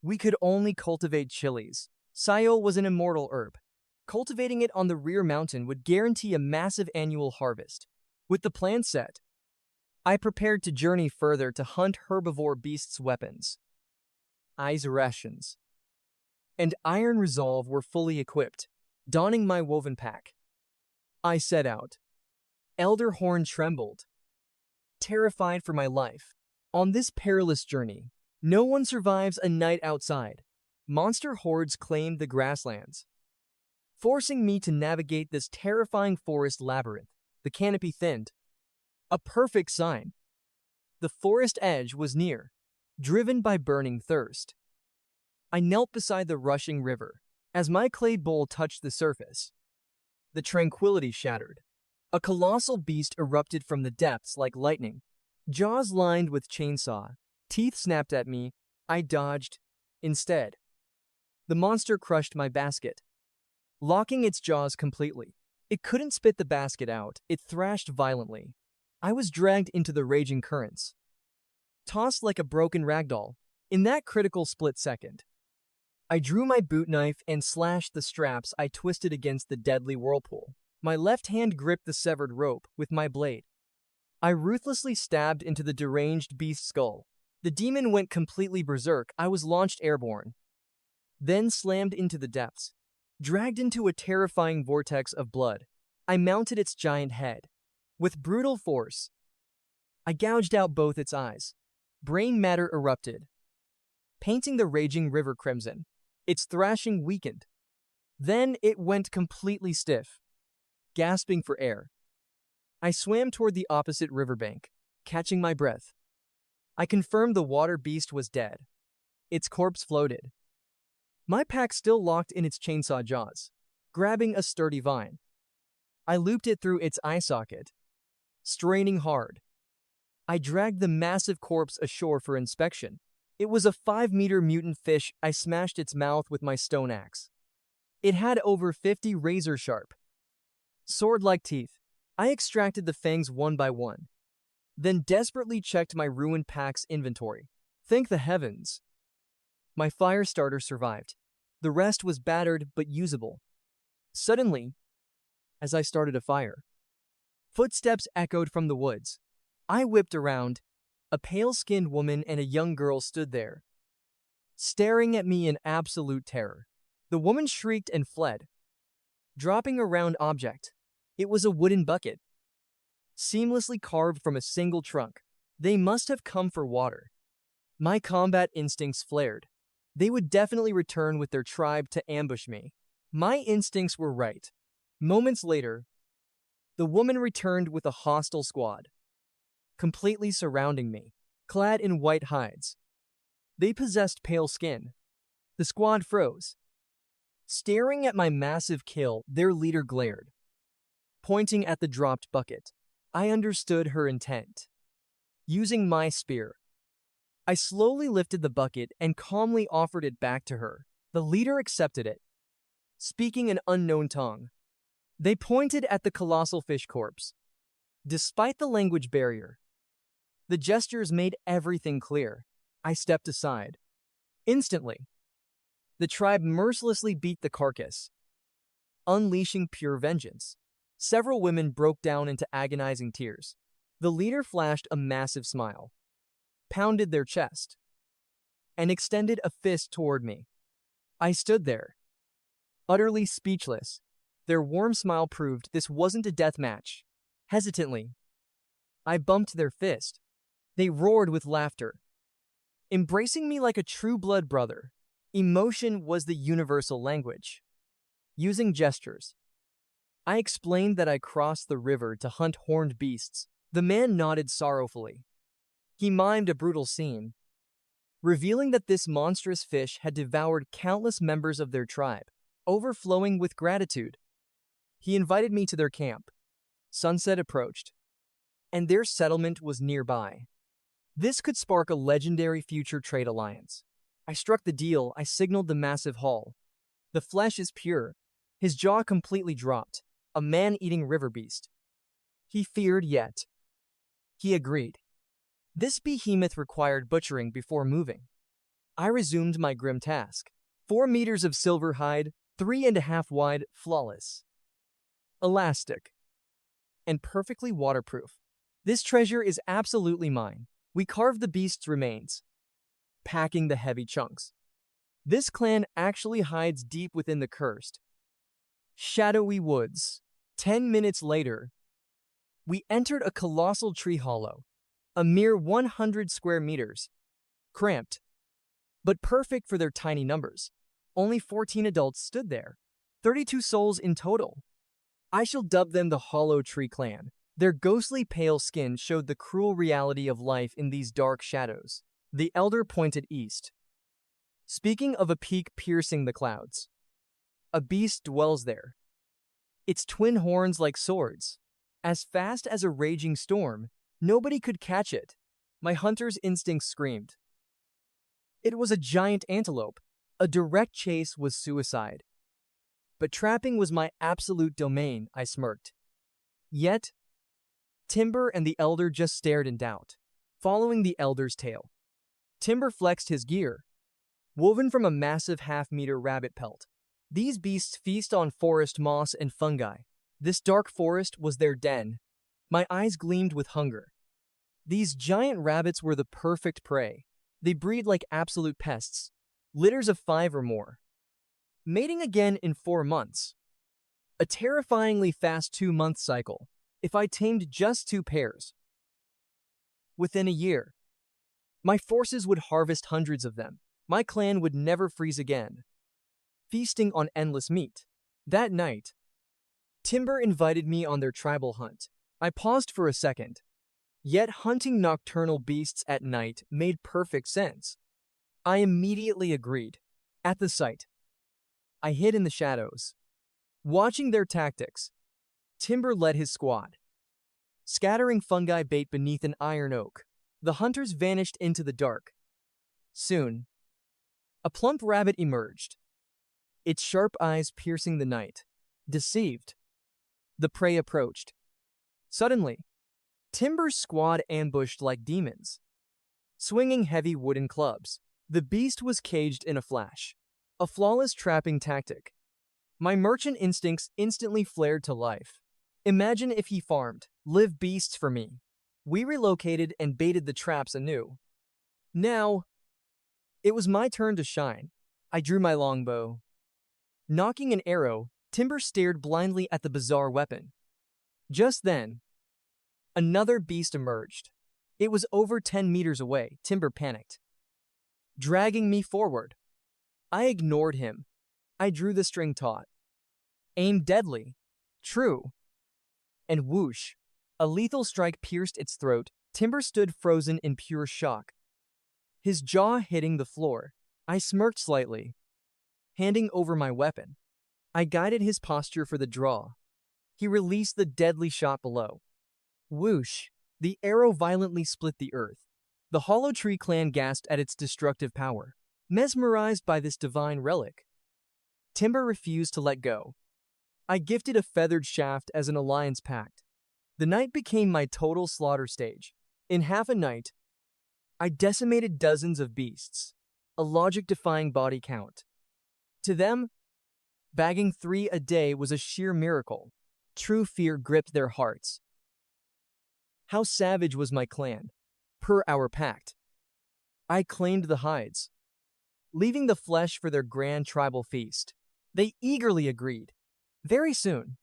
We could only cultivate chilies. Sayo was an immortal herb. Cultivating it on the rear mountain would guarantee a massive annual harvest. With the plan set, I prepared to journey further to hunt herbivore beasts' weapons. Ice rations and iron resolve were fully equipped. Donning my woven pack, I set out. Elder Horn trembled, terrified for my life. On this perilous journey, no one survives a night outside. Monster hordes claimed the grasslands, forcing me to navigate this terrifying forest labyrinth. The canopy thinned, a perfect sign. The forest edge was near, driven by burning thirst. I knelt beside the rushing river. As my clay bowl touched the surface, the tranquility shattered. A colossal beast erupted from the depths like lightning, jaws lined with chainsaw. Teeth snapped at me. I dodged. Instead, the monster crushed my basket, locking its jaws completely. It couldn't spit the basket out. It thrashed violently. I was dragged into the raging currents, tossed like a broken ragdoll. In that critical split second, I drew my boot knife and slashed the straps I twisted against the deadly whirlpool. My left hand gripped the severed rope with my blade. I ruthlessly stabbed into the deranged beast's skull. The demon went completely berserk. I was launched airborne, then slammed into the depths, dragged into a terrifying vortex of blood. I mounted its giant head. With brutal force, I gouged out both its eyes. Brain matter erupted, painting the raging river crimson. Its thrashing weakened. Then it went completely stiff, gasping for air. I swam toward the opposite riverbank, catching my breath. I confirmed the water beast was dead. Its corpse floated, my pack still locked in its chainsaw jaws. Grabbing a sturdy vine, I looped it through its eye socket. Straining hard, I dragged the massive corpse ashore for inspection. It was a 5-meter mutant fish. I smashed its mouth with my stone axe. It had over 50 razor-sharp, sword-like teeth. I extracted the fangs one by one, then desperately checked my ruined pack's inventory. Thank the heavens, my fire starter survived. The rest was battered but usable. Suddenly, as I started a fire, footsteps echoed from the woods. I whipped around. A pale-skinned woman and a young girl stood there, staring at me in absolute terror. The woman shrieked and fled, dropping a round object. It was a wooden bucket, seamlessly carved from a single trunk. They must have come for water. My combat instincts flared. They would definitely return with their tribe to ambush me. My instincts were right. Moments later, the woman returned with a hostile squad, completely surrounding me, clad in white hides. They possessed pale skin. The squad froze, staring at my massive kill. Their leader glared, pointing at the dropped bucket. I understood her intent. Using my spear, I slowly lifted the bucket and calmly offered it back to her. The leader accepted it, speaking an unknown tongue. They pointed at the colossal fish corpse. Despite the language barrier, the gestures made everything clear. I stepped aside. Instantly, the tribe mercilessly beat the carcass, unleashing pure vengeance. Several women broke down into agonizing tears. The leader flashed a massive smile, pounded their chest, and extended a fist toward me. I stood there, utterly speechless. Their warm smile proved this wasn't a death match. Hesitantly, I bumped their fist. They roared with laughter, embracing me like a true blood brother. Emotion was the universal language. Using gestures, I explained that I crossed the river to hunt horned beasts. The man nodded sorrowfully. He mimed a brutal scene, revealing that this monstrous fish had devoured countless members of their tribe. Overflowing with gratitude, he invited me to their camp. Sunset approached, and their settlement was nearby. This could spark a legendary future trade alliance. I struck the deal. I signaled the massive haul. The flesh is pure. His jaw completely dropped. A man-eating river beast. He feared yet. He agreed. This behemoth required butchering before moving. I resumed my grim task. 4 meters of silver hide, 3.5 wide, flawless, elastic, and perfectly waterproof. This treasure is absolutely mine. We carved the beast's remains, packing the heavy chunks. This clan actually hides deep within the cursed, shadowy woods. 10 minutes later, we entered a colossal tree hollow, a mere 100 square meters, cramped, but perfect for their tiny numbers. Only 14 adults stood there, 32 souls in total. I shall dub them the Hollow Tree Clan. Their ghostly pale skin showed the cruel reality of life in these dark shadows. The elder pointed east. Speaking of a peak piercing the clouds, a beast dwells there. Its twin horns like swords. As fast as a raging storm, nobody could catch it. My hunter's instincts screamed. It was a giant antelope. A direct chase was suicide. But trapping was my absolute domain, I smirked. Yet, Timber and the elder just stared in doubt, following the elder's tail. Timber flexed his gear, woven from a massive half-meter rabbit pelt. These beasts feast on forest moss and fungi. This dark forest was their den. My eyes gleamed with hunger. These giant rabbits were the perfect prey. They breed like absolute pests, litters of 5 or more, mating again in 4 months. A terrifyingly fast 2-month cycle, if I tamed just 2 pairs. Within a year, my forces would harvest hundreds of them. My clan would never freeze again, feasting on endless meat. That night, Timber invited me on their tribal hunt. I paused for a second. Yet hunting nocturnal beasts at night made perfect sense. I immediately agreed. At the sight, I hid in the shadows, watching their tactics. Timber led his squad, scattering fungi bait beneath an iron oak. The hunters vanished into the dark. Soon, a plump rabbit emerged, its sharp eyes piercing the night. Deceived, the prey approached. Suddenly, Timber's squad ambushed like demons, swinging heavy wooden clubs. The beast was caged in a flash, a flawless trapping tactic. My merchant instincts instantly flared to life. Imagine if he farmed live beasts for me. We relocated and baited the traps anew. Now, it was my turn to shine. I drew my longbow. Nocking an arrow, Timber stared blindly at the bizarre weapon. Just then, another beast emerged. It was over 10 meters away. Timber panicked, dragging me forward. I ignored him. I drew the string taut. Aim deadly. True. And whoosh. A lethal strike pierced its throat. Timber stood frozen in pure shock, his jaw hitting the floor. I smirked slightly, handing over my weapon. I guided his posture for the draw. He released the deadly shot below. Whoosh. The arrow violently split the earth. The Hollow Tree Clan gasped at its destructive power, mesmerized by this divine relic. Timber refused to let go. I gifted a feathered shaft as an alliance pact. The night became my total slaughter stage. In half a night, I decimated dozens of beasts, a logic-defying body count. To them, bagging 3 a day was a sheer miracle. True fear gripped their hearts. How savage was my clan? Per our pact, I claimed the hides, leaving the flesh for their grand tribal feast. They eagerly agreed. Very soon,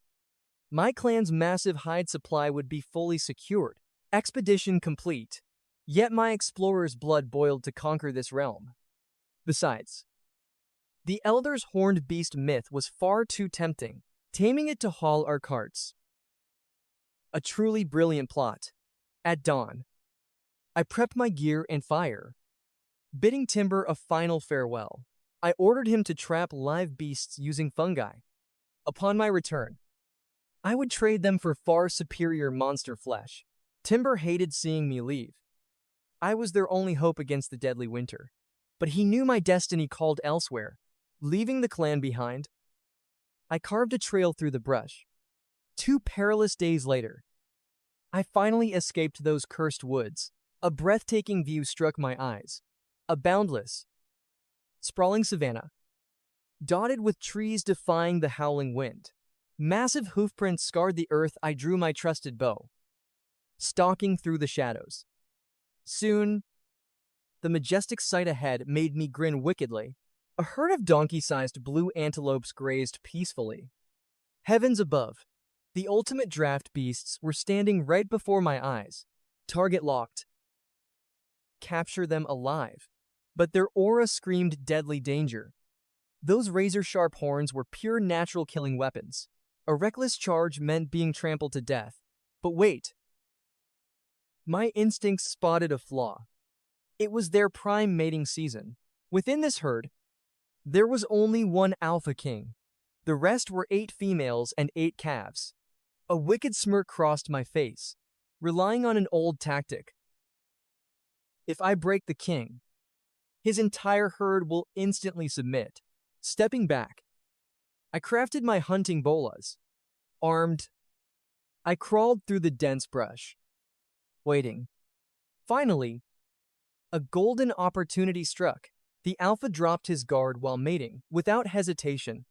my clan's massive hide supply would be fully secured. Expedition complete. Yet my explorer's blood boiled to conquer this realm. Besides, the Elder's horned beast myth was far too tempting, taming it to haul our carts. A truly brilliant plot. At dawn, I prepped my gear and fire, bidding Timber a final farewell. I ordered him to trap live beasts using fungi. Upon my return, I would trade them for far superior monster flesh. Timber hated seeing me leave. I was their only hope against the deadly winter. But he knew my destiny called elsewhere. Leaving the clan behind, I carved a trail through the brush. 2 perilous days later, I finally escaped those cursed woods. A breathtaking view struck my eyes. A boundless, sprawling savanna, dotted with trees defying the howling wind. Massive hoofprints scarred the earth. I drew my trusted bow, stalking through the shadows. Soon, the majestic sight ahead made me grin wickedly. A herd of donkey-sized blue antelopes grazed peacefully. Heavens above, the ultimate draft beasts were standing right before my eyes. Target locked. Capture them alive. But their aura screamed deadly danger. Those razor-sharp horns were pure natural killing weapons. A reckless charge meant being trampled to death. But wait. My instincts spotted a flaw. It was their prime mating season. Within this herd, there was only one alpha king. The rest were 8 females and 8 calves. A wicked smirk crossed my face, relying on an old tactic. If I break the king, his entire herd will instantly submit. Stepping back, I crafted my hunting bolas. Armed, I crawled through the dense brush, waiting. Finally, a golden opportunity struck. The alpha dropped his guard while mating. Without hesitation,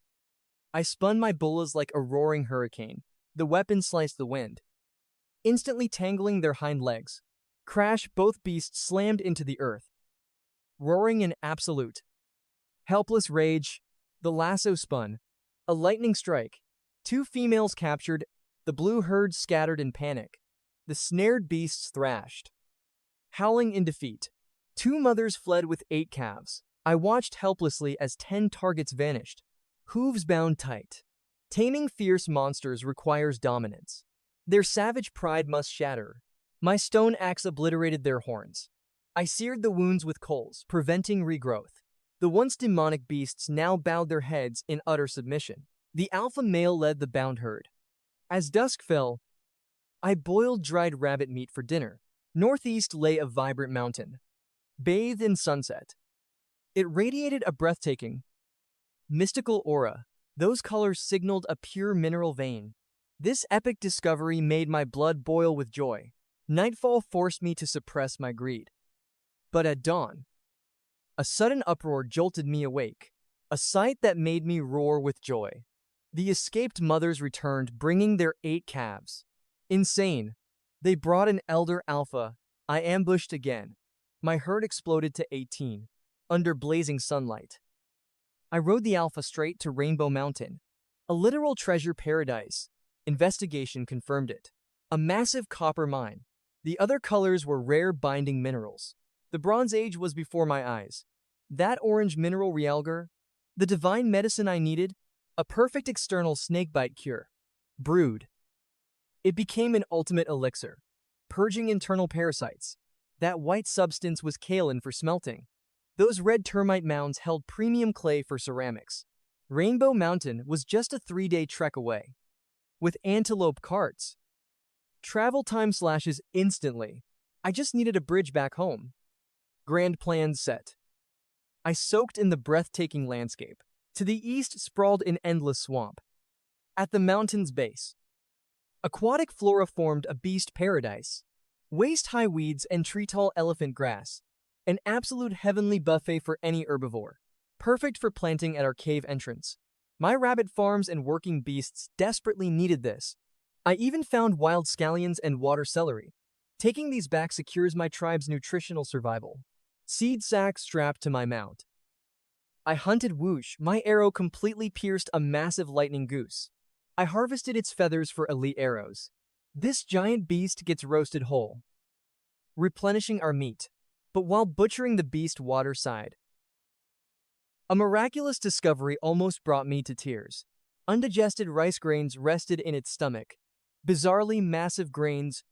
I spun my bolas like a roaring hurricane. The weapon sliced the wind, instantly tangling their hind legs. Crash, both beasts slammed into the earth, roaring in absolute, helpless rage. The lasso spun. A lightning strike. 2 females captured. The blue herd scattered in panic. The snared beasts thrashed, howling in defeat. 2 mothers fled with 8 calves. I watched helplessly as 10 targets vanished, hooves bound tight. Taming fierce monsters requires dominance. Their savage pride must shatter. My stone axe obliterated their horns. I seared the wounds with coals, preventing regrowth. The once demonic beasts now bowed their heads in utter submission. The alpha male led the bound herd. As dusk fell, I boiled dried rabbit meat for dinner. Northeast lay a vibrant mountain, bathed in sunset. It radiated a breathtaking, mystical aura. Those colors signaled a pure mineral vein. This epic discovery made my blood boil with joy. Nightfall forced me to suppress my greed. But at dawn, a sudden uproar jolted me awake, a sight that made me roar with joy. The escaped mothers returned, bringing their 8 calves. Insane, they brought an elder alpha. I ambushed again. My herd exploded to 18, under blazing sunlight. I rode the alpha straight to Rainbow Mountain, a literal treasure paradise. Investigation confirmed it. A massive copper mine. The other colors were rare binding minerals. The Bronze Age was before my eyes. That orange mineral realgar, the divine medicine I needed, a perfect external snakebite cure. Brewed. It became an ultimate elixir, purging internal parasites. That white substance was kaolin for smelting. Those red termite mounds held premium clay for ceramics. Rainbow Mountain was just a 3-day trek away. With antelope carts. Travel time slashes instantly. I just needed a bridge back home. Grand plans set. I soaked in the breathtaking landscape. To the east sprawled an endless swamp. At the mountain's base, aquatic flora formed a beast paradise. Waist-high weeds and tree-tall elephant grass. An absolute heavenly buffet for any herbivore. Perfect for planting at our cave entrance. My rabbit farms and working beasts desperately needed this. I even found wild scallions and water celery. Taking these back secures my tribe's nutritional survival. Seed sack strapped to my mount. I hunted whoosh. My arrow completely pierced a massive lightning goose. I harvested its feathers for elite arrows. This giant beast gets roasted whole, replenishing our meat. But while butchering the beast waterside, a miraculous discovery almost brought me to tears. Undigested rice grains rested in its stomach. Bizarrely massive grains,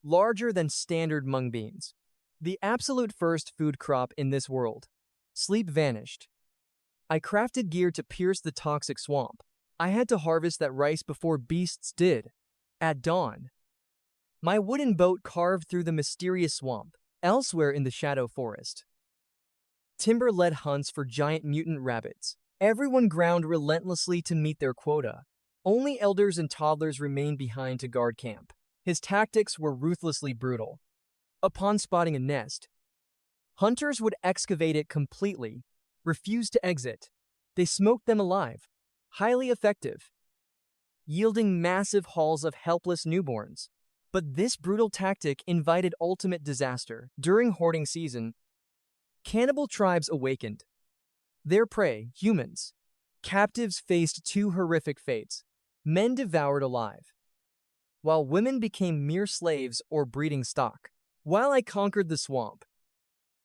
larger than standard mung beans. The absolute first food crop in this world. Sleep vanished. I crafted gear to pierce the toxic swamp. I had to harvest that rice before beasts did. At dawn, My wooden boat carved through the mysterious swamp, elsewhere in the shadow forest. Timber led hunts for giant mutant rabbits. Everyone ground relentlessly to meet their quota. Only elders and toddlers remained behind to guard camp. His tactics were ruthlessly brutal. Upon spotting a nest, hunters would excavate it completely, refuse to exit. They smoked them alive, highly effective, yielding massive hauls of helpless newborns. But this brutal tactic invited ultimate disaster. During hoarding season, cannibal tribes awakened. Their prey, humans, captives, faced two horrific fates: men devoured alive, while women became mere slaves or breeding stock. While I conquered the swamp,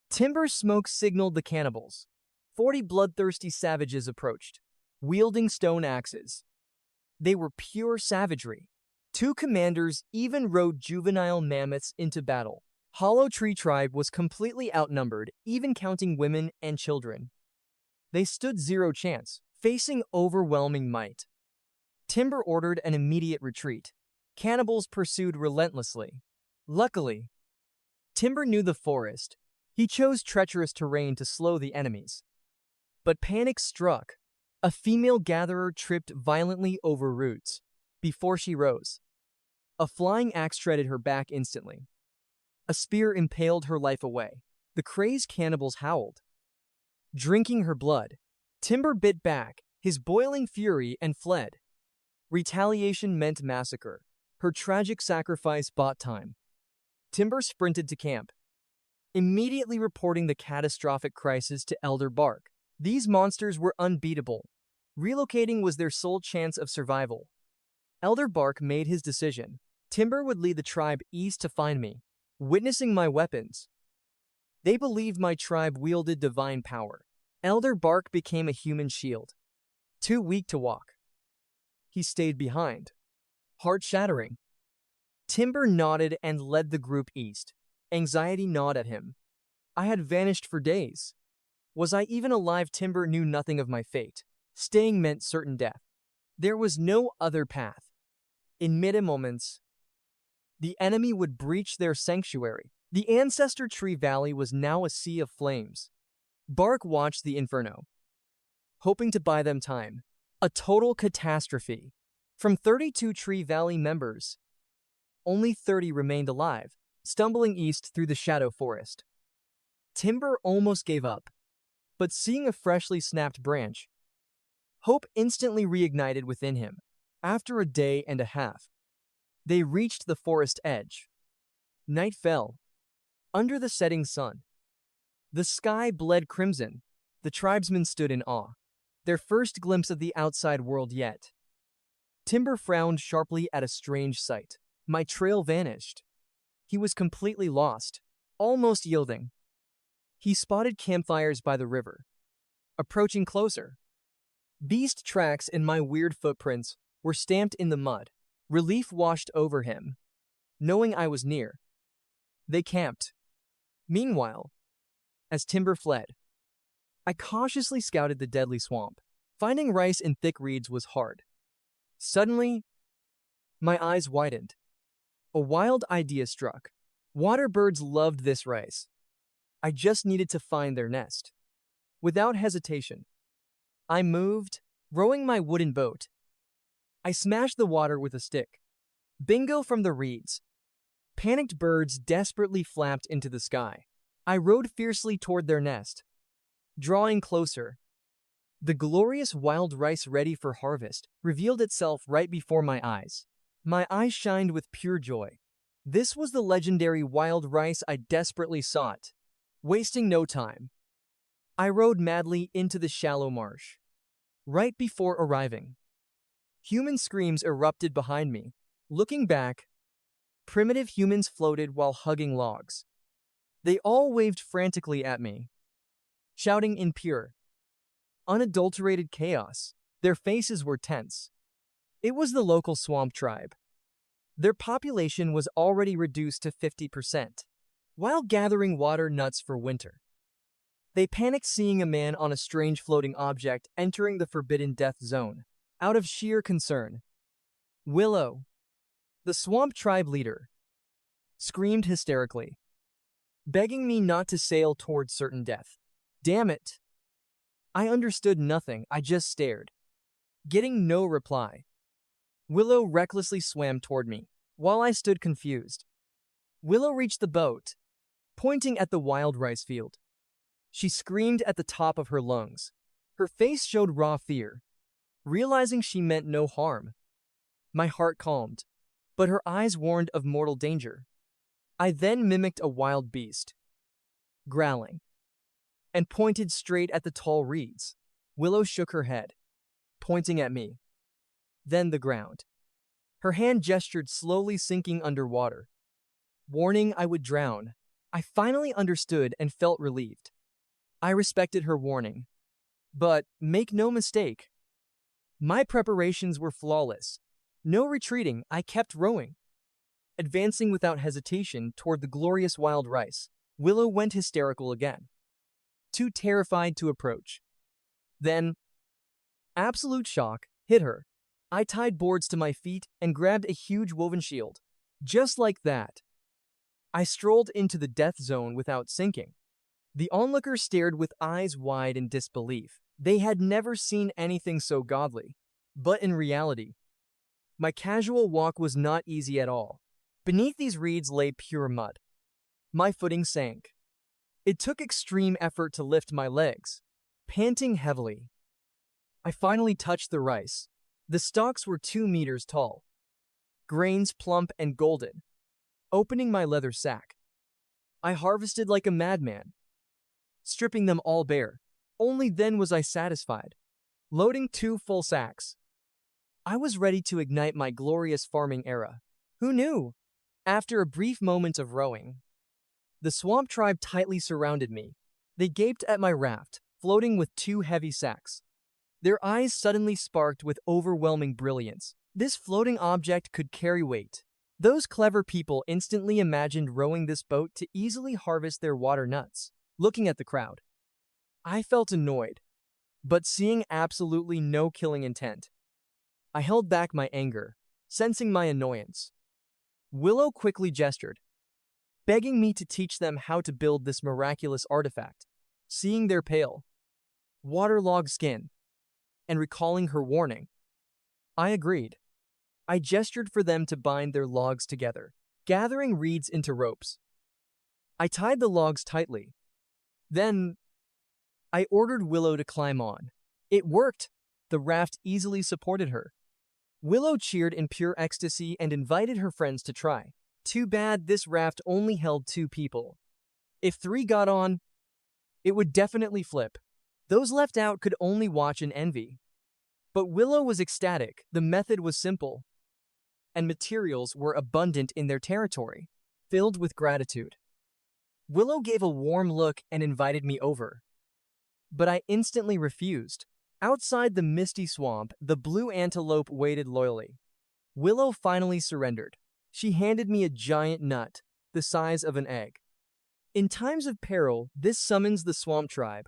timber smoke signaled the cannibals. 40 bloodthirsty savages approached, wielding stone axes. They were pure savagery. Two commanders even rode juvenile mammoths into battle. Hollow Tree Tribe was completely outnumbered, even counting women and children. They stood zero chance, facing overwhelming might. Timber ordered an immediate retreat. Cannibals pursued relentlessly. Luckily, Timber knew the forest. He chose treacherous terrain to slow the enemies. But panic struck. A female gatherer tripped violently over roots. Before she rose, a flying axe shredded her back instantly. A spear impaled her life away. The crazed cannibals howled, drinking her blood. Timber bit back, his boiling fury, and fled. Retaliation meant massacre. Her tragic sacrifice bought time. Timber sprinted to camp, immediately reporting the catastrophic crisis to Elder Bark. These monsters were unbeatable. Relocating was their sole chance of survival. Elder Bark made his decision. Timber would lead the tribe east to find me. Witnessing my weapons, they believed my tribe wielded divine power. Elder Bark became a human shield. Too weak to walk, he stayed behind, heart-shattering. Timber nodded and led the group east. Anxiety gnawed at him. I had vanished for days. Was I even alive? Timber knew nothing of my fate. Staying meant certain death. There was no other path. In moments, the enemy would breach their sanctuary. The Ancestor Tree Valley was now a sea of flames. Bark watched the inferno, hoping to buy them time. A total catastrophe. From 32 Tree Valley members, only 30 remained alive, stumbling east through the shadow forest. Timber almost gave up, but seeing a freshly snapped branch, hope instantly reignited within him. After a day and a half, they reached the forest edge. Night fell. Under the setting sun, the sky bled crimson. The tribesmen stood in awe, their first glimpse of the outside world yet. Timber frowned sharply at a strange sight. My trail vanished. He was completely lost, almost yielding. He spotted campfires by the river, approaching closer. Beast tracks and my weird footprints were stamped in the mud. Relief washed over him, knowing I was near. They camped. Meanwhile, as Timber fled, I cautiously scouted the deadly swamp. Finding rice in thick reeds was hard. Suddenly, my eyes widened. A wild idea struck. Water birds loved this rice. I just needed to find their nest. Without hesitation, I moved, rowing my wooden boat. I smashed the water with a stick. Bingo from the reeds. Panicked birds desperately flapped into the sky. I rowed fiercely toward their nest, drawing closer. The glorious wild rice ready for harvest revealed itself right before my eyes. My eyes shined with pure joy. This was the legendary wild rice I desperately sought. Wasting no time, I rowed madly into the shallow marsh. Right before arriving, human screams erupted behind me. Looking back, primitive humans floated while hugging logs. They all waved frantically at me, shouting in pure, unadulterated chaos. Their faces were tense. It was the local swamp tribe. Their population was already reduced to 50%. While gathering water nuts for winter, they panicked seeing a man on a strange floating object entering the forbidden death zone. Out of sheer concern, Willow, the swamp tribe leader, screamed hysterically, begging me not to sail towards certain death. Damn it! I understood nothing, I just stared. Getting no reply, Willow recklessly swam toward me, while I stood confused. Willow reached the boat, pointing at the wild rice field. She screamed at the top of her lungs. Her face showed raw fear, realizing she meant no harm. My heart calmed, but her eyes warned of mortal danger. I then mimicked a wild beast, growling, and pointed straight at the tall reeds. Willow shook her head, pointing at me, then the ground. Her hand gestured, slowly sinking underwater, warning I would drown. I finally understood and felt relieved. I respected her warning. But make no mistake, my preparations were flawless. No retreating, I kept rowing, advancing without hesitation toward the glorious wild rice. Willow went hysterical again, too terrified to approach. Then, absolute shock hit her. I tied boards to my feet and grabbed a huge woven shield. Just like that, I strolled into the death zone without sinking. The onlookers stared with eyes wide in disbelief. They had never seen anything so godly. But in reality, my casual walk was not easy at all. Beneath these reeds lay pure mud. My footing sank. It took extreme effort to lift my legs. Panting heavily, I finally touched the rice. The stalks were 2 meters tall, grains plump and golden. Opening my leather sack, I harvested like a madman, stripping them all bare. Only then was I satisfied. Loading 2 full sacks, I was ready to ignite my glorious farming era. Who knew? After a brief moment of rowing, the swamp tribe tightly surrounded me. They gaped at my raft, floating with 2 heavy sacks. Their eyes suddenly sparked with overwhelming brilliance. This floating object could carry weight. Those clever people instantly imagined rowing this boat to easily harvest their water nuts. Looking at the crowd, I felt annoyed, but seeing absolutely no killing intent, I held back my anger, sensing my annoyance. Willow quickly gestured, begging me to teach them how to build this miraculous artifact. Seeing their pale, waterlogged skin, and recalling her warning, I agreed. I gestured for them to bind their logs together, gathering reeds into ropes. I tied the logs tightly. Then, I ordered Willow to climb on. It worked. The raft easily supported her. Willow cheered in pure ecstasy and invited her friends to try. Too bad this raft only held 2 people. If 3 got on, it would definitely flip. Those left out could only watch and envy. But Willow was ecstatic. The method was simple, and materials were abundant in their territory. Filled with gratitude, Willow gave a warm look and invited me over. But I instantly refused. Outside the misty swamp, the blue antelope waited loyally. Willow finally surrendered. She handed me a giant nut, the size of an egg. In times of peril, this summons the swamp tribe.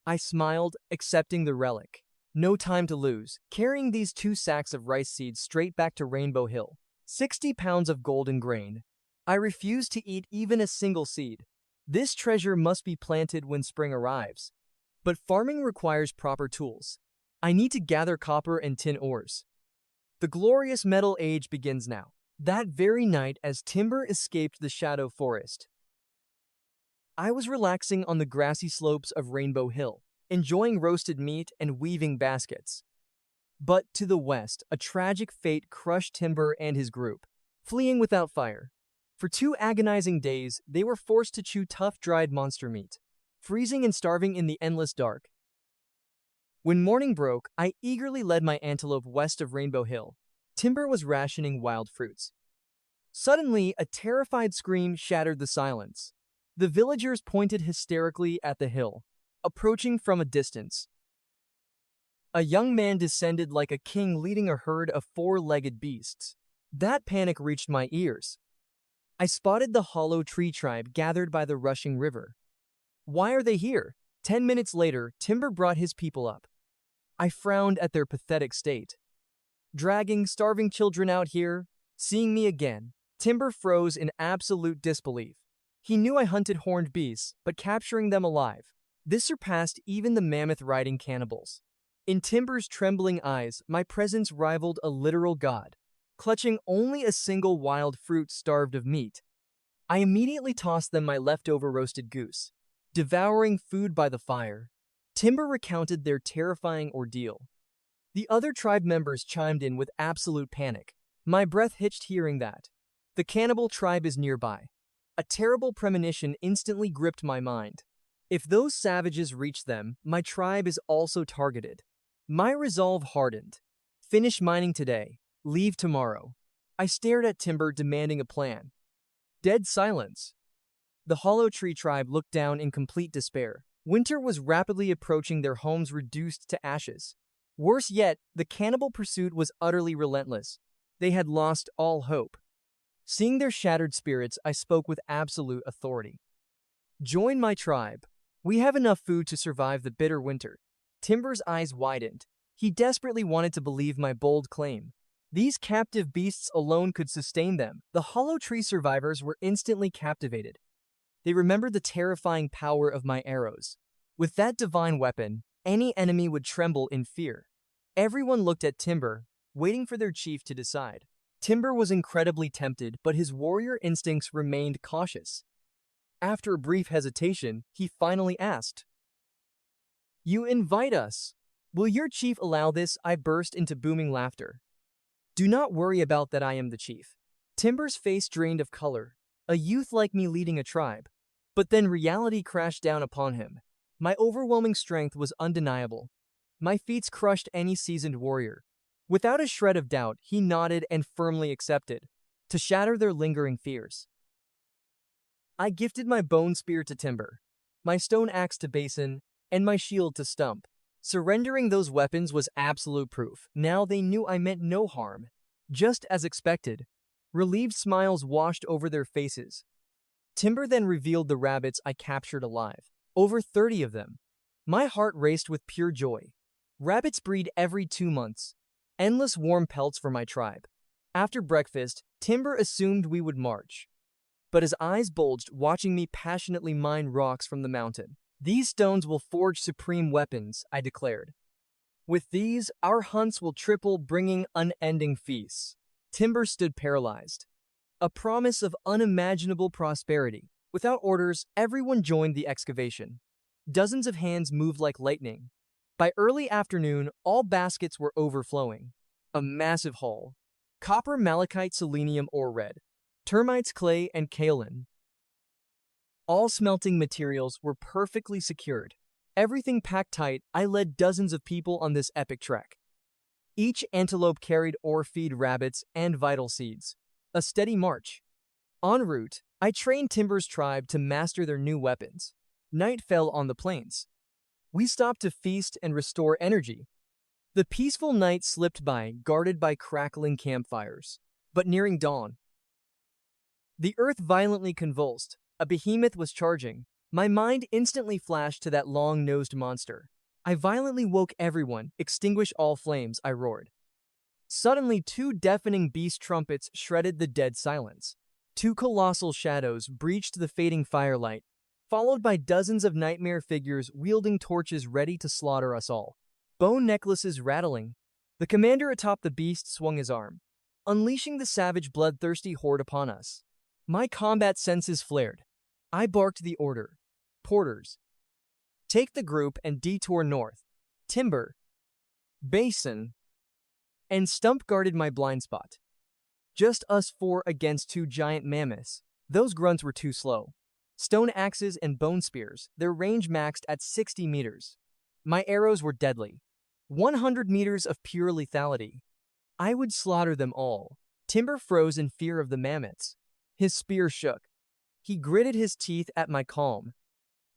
I smiled, accepting the relic. No time to lose. Carrying these 2 sacks of rice seeds straight back to Rainbow Hill. 60 pounds of golden grain. I refused to eat even a single seed. This treasure must be planted when spring arrives. But farming requires proper tools. I need to gather copper and tin ores. The glorious metal age begins now. That very night, as timber escaped the shadow forest, I was relaxing on the grassy slopes of Rainbow Hill, enjoying roasted meat and weaving baskets. But to the west, a tragic fate crushed Timber and his group, fleeing without fire. For 2 agonizing days, they were forced to chew tough, dried monster meat, freezing and starving in the endless dark. When morning broke, I eagerly led my antelope west of Rainbow Hill. Timber was rationing wild fruits. Suddenly, a terrified scream shattered the silence. The villagers pointed hysterically at the hill, approaching from a distance. A young man descended like a king leading a herd of 4-legged beasts. That panic reached my ears. I spotted the hollow tree tribe gathered by the rushing river. Why are they here? 10 minutes later, Timber brought his people up. I frowned at their pathetic state. Dragging starving children out here, seeing me again, Timber froze in absolute disbelief. He knew I hunted horned beasts, but capturing them alive. This surpassed even the mammoth-riding cannibals. In Timber's trembling eyes, my presence rivaled a literal god. Clutching only a single wild fruit starved of meat, I immediately tossed them my leftover roasted goose. Devouring food by the fire, Timber recounted their terrifying ordeal. The other tribe members chimed in with absolute panic. My breath hitched hearing that. The cannibal tribe is nearby. A terrible premonition instantly gripped my mind. If those savages reach them, my tribe is also targeted. My resolve hardened. Finish mining today. Leave tomorrow. I stared at Timber, demanding a plan. Dead silence. The Hollow Tree tribe looked down in complete despair. Winter was rapidly approaching, their homes reduced to ashes. Worse yet, the cannibal pursuit was utterly relentless. They had lost all hope. Seeing their shattered spirits, I spoke with absolute authority. Join my tribe. We have enough food to survive the bitter winter. Timber's eyes widened. He desperately wanted to believe my bold claim. These captive beasts alone could sustain them. The Hollow Tree survivors were instantly captivated. They remembered the terrifying power of my arrows. With that divine weapon, any enemy would tremble in fear. Everyone looked at Timber, waiting for their chief to decide. Timber was incredibly tempted, but his warrior instincts remained cautious. After a brief hesitation, he finally asked, "You invite us. Will your chief allow this?" I burst into booming laughter. "Do not worry about that, I am the chief." Timber's face drained of color, a youth like me leading a tribe. But then reality crashed down upon him. My overwhelming strength was undeniable. My feats crushed any seasoned warrior. Without a shred of doubt, he nodded and firmly accepted, to shatter their lingering fears. I gifted my bone spear to Timber, my stone axe to Basin, and my shield to Stump. Surrendering those weapons was absolute proof. Now they knew I meant no harm. Just as expected, relieved smiles washed over their faces. Timber then revealed the rabbits I captured alive. Over 30 of them. My heart raced with pure joy. Rabbits breed every 2 months. Endless warm pelts for my tribe. After breakfast, Timber assumed we would march. But his eyes bulged, watching me passionately mine rocks from the mountain. "These stones will forge supreme weapons," I declared. "With these, our hunts will triple, bringing unending feasts." Timber stood paralyzed. A promise of unimaginable prosperity. Without orders, everyone joined the excavation. Dozens of hands moved like lightning. By early afternoon, all baskets were overflowing. A massive haul. Copper, malachite, selenium, ore red. Termites, clay, and kaolin. All smelting materials were perfectly secured. Everything packed tight, I led dozens of people on this epic trek. Each antelope carried ore feed, rabbits, and vital seeds. A steady march. En route, I trained Timber's tribe to master their new weapons. Night fell on the plains. We stopped to feast and restore energy. The peaceful night slipped by, guarded by crackling campfires. But nearing dawn, the earth violently convulsed. A behemoth was charging. My mind instantly flashed to that long-nosed monster. I violently woke everyone. "Extinguish all flames," I roared. Suddenly, 2 deafening beast trumpets shredded the dead silence. 2 colossal shadows breached the fading firelight, followed by dozens of nightmare figures wielding torches ready to slaughter us all. Bone necklaces rattling. The commander atop the beast swung his arm, unleashing the savage, bloodthirsty horde upon us. My combat senses flared. I barked the order. "Porters, take the group and detour north." Timber, Basin, and Stump guarded my blind spot. Just us 4 against 2 giant mammoths. Those grunts were too slow. Stone axes and bone spears, their range maxed at 60 meters. My arrows were deadly. 100 meters of pure lethality. I would slaughter them all. Timber froze in fear of the mammoths. His spear shook. He gritted his teeth at my calm.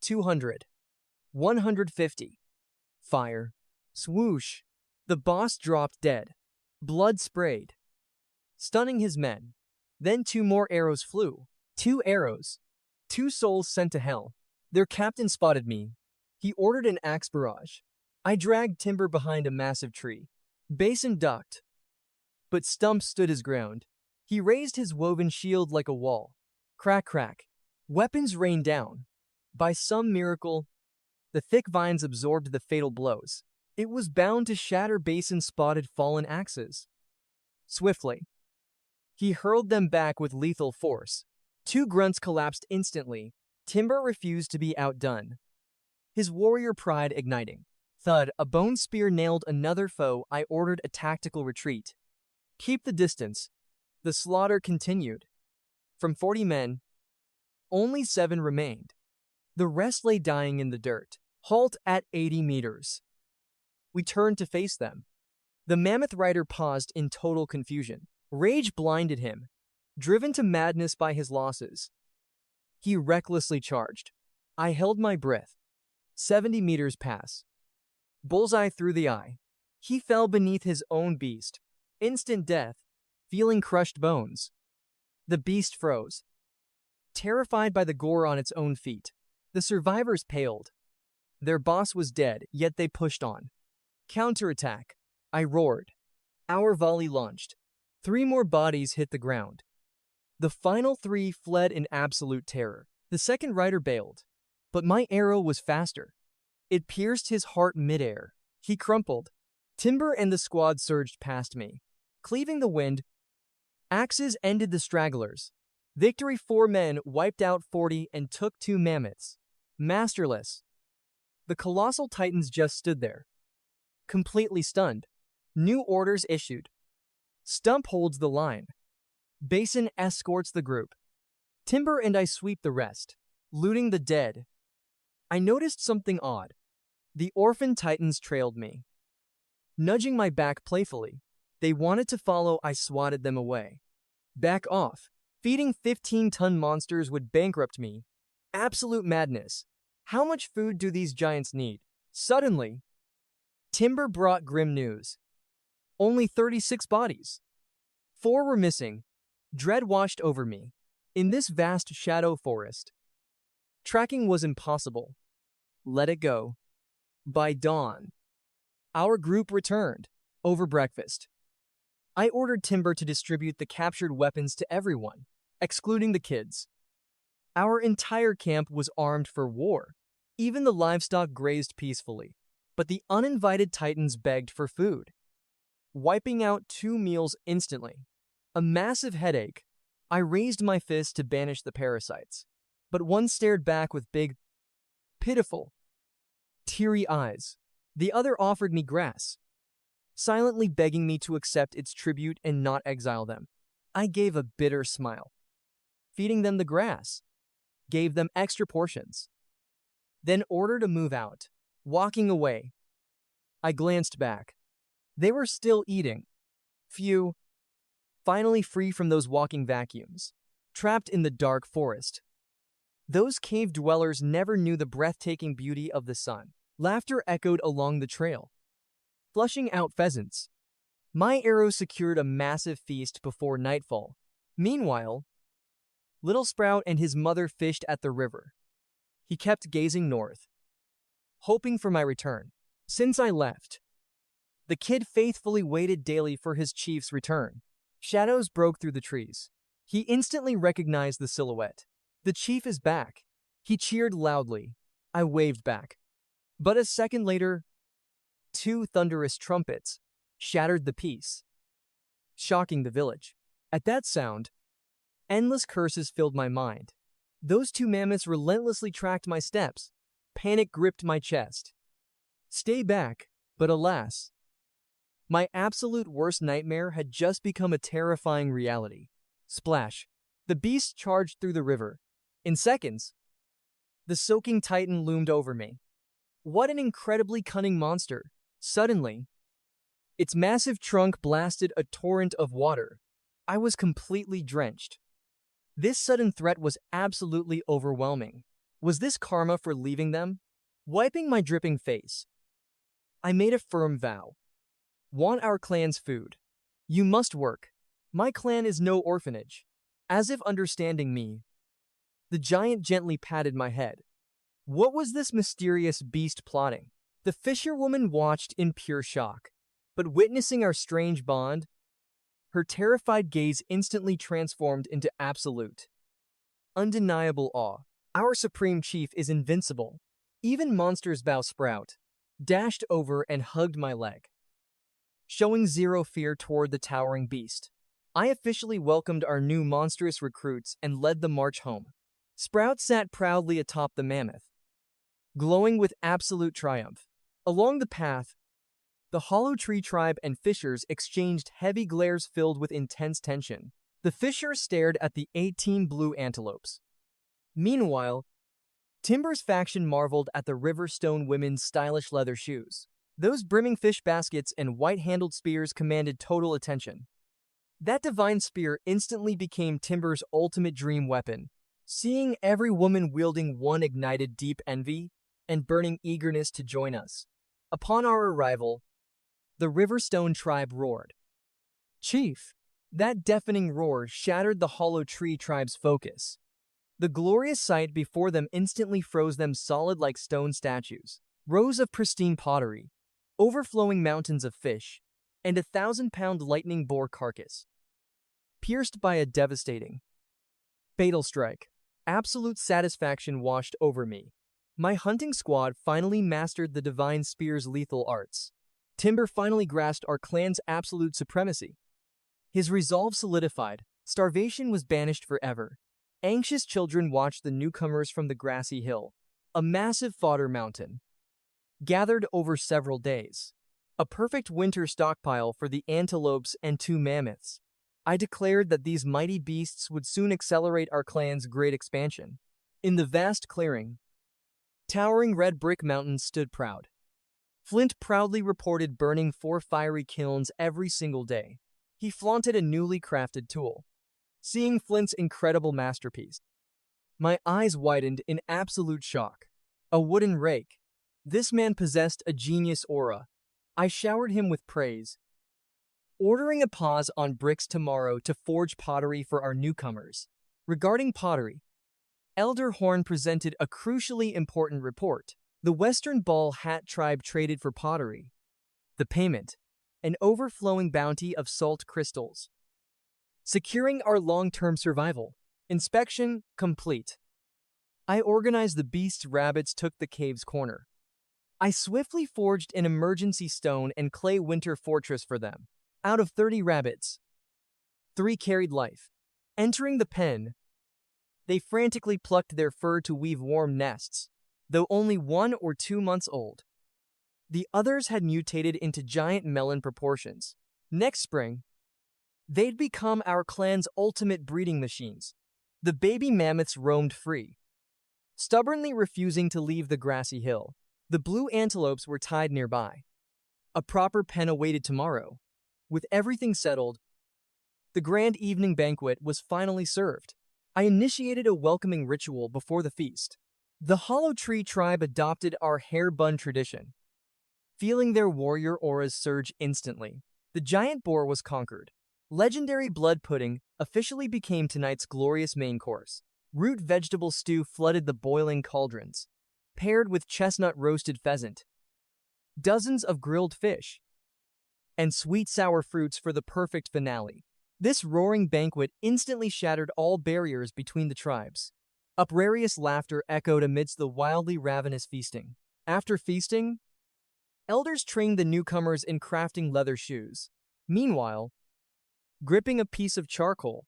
200. 150. Fire. Swoosh. The boss dropped dead. Blood sprayed, stunning his men. Then 2 more arrows flew. 2 arrows. 2 souls sent to hell. Their captain spotted me. He ordered an axe barrage. I dragged Timber behind a massive tree. Basin ducked, but Stump stood his ground. He raised his woven shield like a wall. Crack, crack. Weapons rained down. By some miracle, the thick vines absorbed the fatal blows. It was bound to shatter basin-spotted fallen axes. Swiftly, he hurled them back with lethal force. Two grunts collapsed instantly. Timber refused to be outdone, his warrior pride igniting. Thud, a bone spear nailed another foe. I ordered a tactical retreat. Keep the distance. The slaughter continued. From 40 men, only 7 remained. The rest lay dying in the dirt. Halt at 80 meters. We turned to face them. The mammoth rider paused in total confusion. Rage blinded him, driven to madness by his losses. He recklessly charged. I held my breath. 70 meters pass. Bullseye through the eye. He fell beneath his own beast. Instant death, feeling crushed bones. The beast froze, terrified by the gore on its own feet. The survivors paled. Their boss was dead, yet they pushed on. Counterattack. I roared. Our volley launched. 3 more bodies hit the ground. The final 3 fled in absolute terror. The second rider bailed, but my arrow was faster. It pierced his heart midair. He crumpled. Timber and the squad surged past me, cleaving the wind. Axes ended the stragglers. Victory. 4 men wiped out 40 and took 2 mammoths. Masterless. The colossal titans just stood there, completely stunned. New orders issued. Stump holds the line. Basin escorts the group. Timber and I sweep the rest, looting the dead. I noticed something odd. The orphan titans trailed me, nudging my back playfully. They wanted to follow. I swatted them away. Back off. Feeding 15-ton monsters would bankrupt me. Absolute madness. How much food do these giants need? Suddenly, Timber brought grim news. Only 36 bodies. 4 were missing. Dread washed over me. In this vast shadow forest, tracking was impossible. Let it go. By dawn, our group returned. Over breakfast, I ordered Timber to distribute the captured weapons to everyone, excluding the kids. Our entire camp was armed for war. Even the livestock grazed peacefully, but the uninvited titans begged for food, wiping out 2 meals instantly. A massive headache. I raised my fist to banish the parasites, but one stared back with big, pitiful, teary eyes. The other offered me grass, silently begging me to accept its tribute and not exile them. I gave a bitter smile, feeding them the grass, gave them extra portions, then ordered a move out. Walking away, I glanced back. They were still eating. Phew. Finally free from those walking vacuums, trapped in the dark forest. Those cave dwellers never knew the breathtaking beauty of the sun. Laughter echoed along the trail, flushing out pheasants. My arrow secured a massive feast before nightfall. Meanwhile, Little Sprout and his mother fished at the river. He kept gazing north, hoping for my return. Since I left, the kid faithfully waited daily for his chief's return. Shadows broke through the trees. He instantly recognized the silhouette. The chief is back. He cheered loudly. I waved back. But a second later, 2 thunderous trumpets shattered the peace, shocking the village. At that sound, endless curses filled my mind. Those 2 mammoths relentlessly tracked my steps. Panic gripped my chest. Stay back, but alas, my absolute worst nightmare had just become a terrifying reality. Splash. The beast charged through the river. In seconds, the soaking titan loomed over me. What an incredibly cunning monster. Suddenly, its massive trunk blasted a torrent of water. I was completely drenched. This sudden threat was absolutely overwhelming. Was this karma for leaving them? Wiping my dripping face, I made a firm vow. Want our clan's food? You must work. My clan is no orphanage. As if understanding me, the giant gently patted my head. What was this mysterious beast plotting? The fisherwoman watched in pure shock, but witnessing our strange bond, her terrified gaze instantly transformed into absolute, undeniable awe. Our supreme chief is invincible. Even monsters bow sprout, dashed over and hugged my leg, showing zero fear toward the towering beast. I officially welcomed our new monstrous recruits and led the march home. Sprout sat proudly atop the mammoth, glowing with absolute triumph. Along the path, the Hollow Tree tribe and fishers exchanged heavy glares filled with intense tension. The fishers stared at the 18 blue antelopes. Meanwhile, Timber's faction marveled at the Riverstone women's stylish leather shoes. Those brimming fish baskets and white-handled spears commanded total attention. That divine spear instantly became Timber's ultimate dream weapon. Seeing every woman wielding one ignited deep envy and burning eagerness to join us. Upon our arrival, the Riverstone tribe roared. Chief! That deafening roar shattered the Hollow Tree tribe's focus. The glorious sight before them instantly froze them solid like stone statues. Rows of pristine pottery, overflowing mountains of fish, and a 1,000-pound lightning boar carcass. Pierced by a devastating, fatal strike. Absolute satisfaction washed over me. My hunting squad finally mastered the divine spear's lethal arts. Timber finally grasped our clan's absolute supremacy. His resolve solidified. Starvation was banished forever. Anxious children watched the newcomers from the grassy hill, a massive fodder mountain, gathered over several days. A perfect winter stockpile for the antelopes and 2 mammoths. I declared that these mighty beasts would soon accelerate our clan's great expansion. In the vast clearing, towering red brick mountains stood proud. Flint proudly reported burning 4 fiery kilns every single day. He flaunted a newly crafted tool. Seeing Flint's incredible masterpiece, my eyes widened in absolute shock. A wooden rake. This man possessed a genius aura. I showered him with praise, ordering a pause on bricks tomorrow to forge pottery for our newcomers. Regarding pottery, Elder Horn presented a crucially important report. The Western Ball Hat tribe traded for pottery. The payment, an overflowing bounty of salt crystals, securing our long-term survival. Inspection complete. I organized the beasts. Rabbits took the cave's corner. I swiftly forged an emergency stone and clay winter fortress for them. Out of 30 rabbits, 3 carried life. Entering the pen, they frantically plucked their fur to weave warm nests, though only 1 or 2 months old. The others had mutated into giant melon proportions. Next spring, they'd become our clan's ultimate breeding machines. The baby mammoths roamed free, stubbornly refusing to leave the grassy hill. The blue antelopes were tied nearby. A proper pen awaited tomorrow. With everything settled, the grand evening banquet was finally served. I initiated a welcoming ritual before the feast. The Hollow Tree tribe adopted our hair bun tradition. Feeling their warrior auras surge instantly, the giant boar was conquered. Legendary blood pudding officially became tonight's glorious main course. Root vegetable stew flooded the boiling cauldrons, paired with chestnut roasted pheasant, dozens of grilled fish, and sweet sour fruits for the perfect finale. This roaring banquet instantly shattered all barriers between the tribes. Uproarious laughter echoed amidst the wildly ravenous feasting. After feasting, elders trained the newcomers in crafting leather shoes. Meanwhile, gripping a piece of charcoal,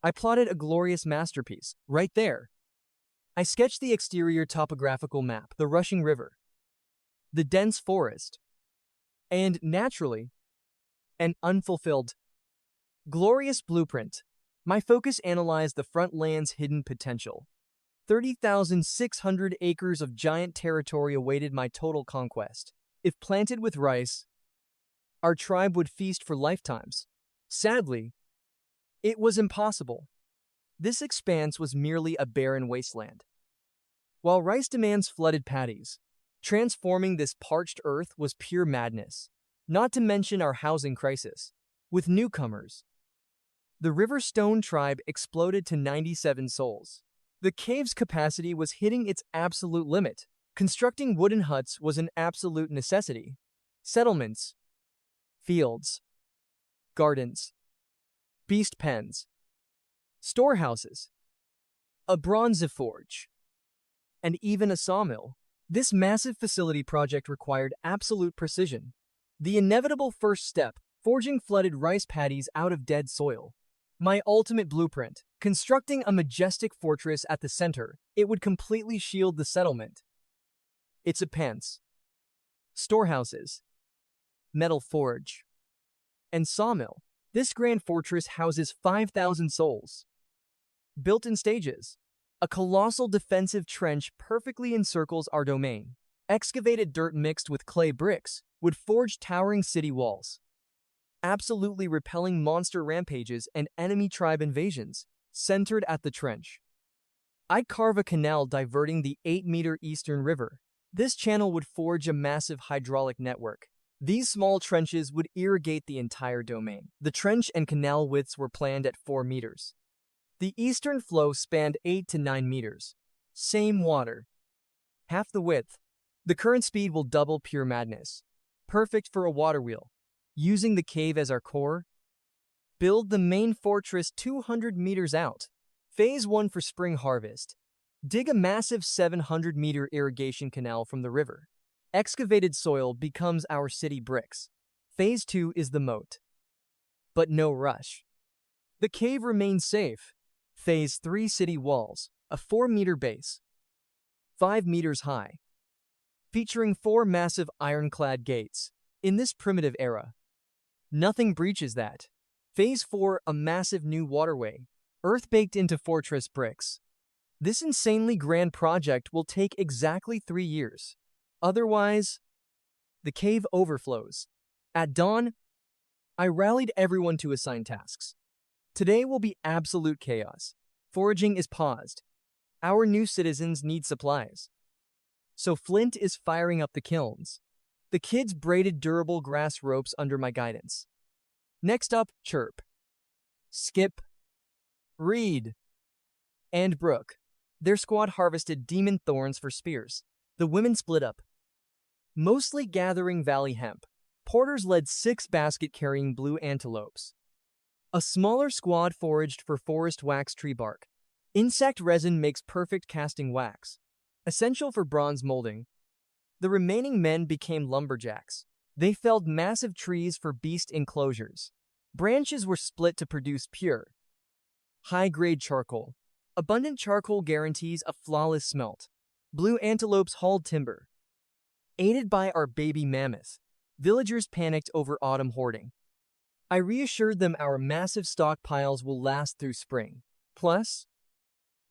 I plotted a glorious masterpiece. Right there, I sketched the exterior topographical map, the rushing river, the dense forest, and, naturally, an unfulfilled, glorious blueprint. My focus analyzed the front land's hidden potential. 30,600 acres of giant territory awaited my total conquest. If planted with rice, our tribe would feast for lifetimes. Sadly, it was impossible. This expanse was merely a barren wasteland. While rice demands flooded paddies, transforming this parched earth was pure madness. Not to mention our housing crisis. With newcomers, the Riverstone tribe exploded to 97 souls. The cave's capacity was hitting its absolute limit. Constructing wooden huts was an absolute necessity. Settlements, fields, gardens, beast pens, storehouses, a bronze forge, and even a sawmill. This massive facility project required absolute precision. The inevitable first step, forging flooded rice paddies out of dead soil. My ultimate blueprint, constructing a majestic fortress at the center, it would completely shield the settlement. It's a pens, storehouses, metal forge, and sawmill. This grand fortress houses 5,000 souls. Built in stages, a colossal defensive trench perfectly encircles our domain. Excavated dirt mixed with clay bricks would forge towering city walls, absolutely repelling monster rampages and enemy tribe invasions, centered at the trench. I'd carve a canal diverting the 8-meter eastern river. This channel would forge a massive hydraulic network. These small trenches would irrigate the entire domain. The trench and canal widths were planned at 4 meters. The eastern flow spanned 8 to 9 meters. Same water, half the width. The current speed will double pure madness. Perfect for a water wheel. Using the cave as our core, build the main fortress 200 meters out. Phase 1 for spring harvest. Dig a massive 700-meter irrigation canal from the river. Excavated soil becomes our city bricks. Phase 2 is the moat. But no rush. The cave remains safe. Phase 3 city walls, a 4-meter base, 5 meters high, featuring 4 massive ironclad gates. In this primitive era, nothing breaches that. Phase 4, a massive new waterway, earth-baked into fortress bricks. This insanely grand project will take exactly 3 years. Otherwise, the cave overflows. At dawn, I rallied everyone to assign tasks. Today will be absolute chaos. Foraging is paused. Our new citizens need supplies. So Flint is firing up the kilns. The kids braided durable grass ropes under my guidance. Next up, Chirp, Skip, Reed, and Brooke. Their squad harvested demon thorns for spears. The women split up, mostly gathering valley hemp. Porters led 6 basket-carrying blue antelopes. A smaller squad foraged for forest wax tree bark. Insect resin makes perfect casting wax, essential for bronze molding. The remaining men became lumberjacks. They felled massive trees for beast enclosures. Branches were split to produce pure, high-grade charcoal. Abundant charcoal guarantees a flawless smelt. Blue antelopes hauled timber. Aided by our baby mammoth, villagers panicked over autumn hoarding. I reassured them our massive stockpiles will last through spring. Plus,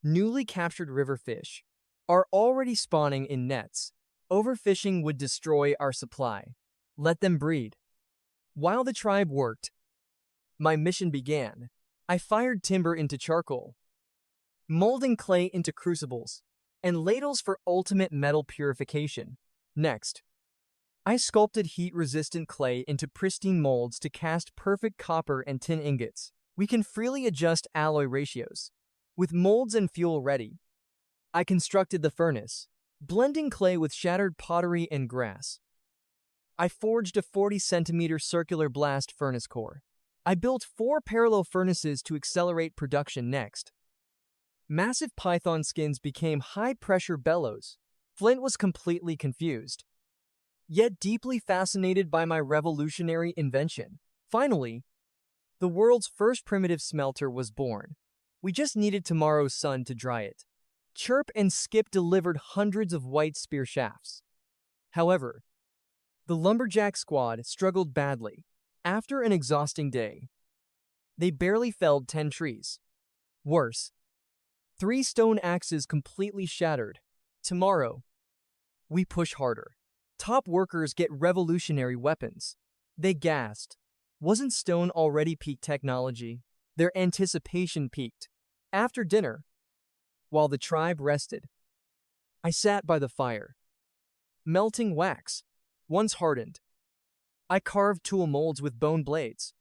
newly captured river fish are already spawning in nets. Overfishing would destroy our supply. Let them breed. While the tribe worked, my mission began. I fired timber into charcoal, molding clay into crucibles, and ladles for ultimate metal purification. Next, I sculpted heat-resistant clay into pristine molds to cast perfect copper and tin ingots. We can freely adjust alloy ratios. With molds and fuel ready, I constructed the furnace, blending clay with shattered pottery and grass. I forged a 40-centimeter circular blast furnace core. I built 4 parallel furnaces to accelerate production next. Massive python skins became high-pressure bellows. Flint was completely confused, yet deeply fascinated by my revolutionary invention. Finally, the world's first primitive smelter was born. We just needed tomorrow's sun to dry it. Chirp and Skip delivered hundreds of white spear shafts. However, the lumberjack squad struggled badly. After an exhausting day, they barely felled 10 trees. Worse, 3 stone axes completely shattered. Tomorrow, we push harder. Top workers get revolutionary weapons. They gasped. Wasn't stone already peak technology? Their anticipation peaked. After dinner, while the tribe rested, I sat by the fire, melting wax, once hardened. I carved tool molds with bone blades,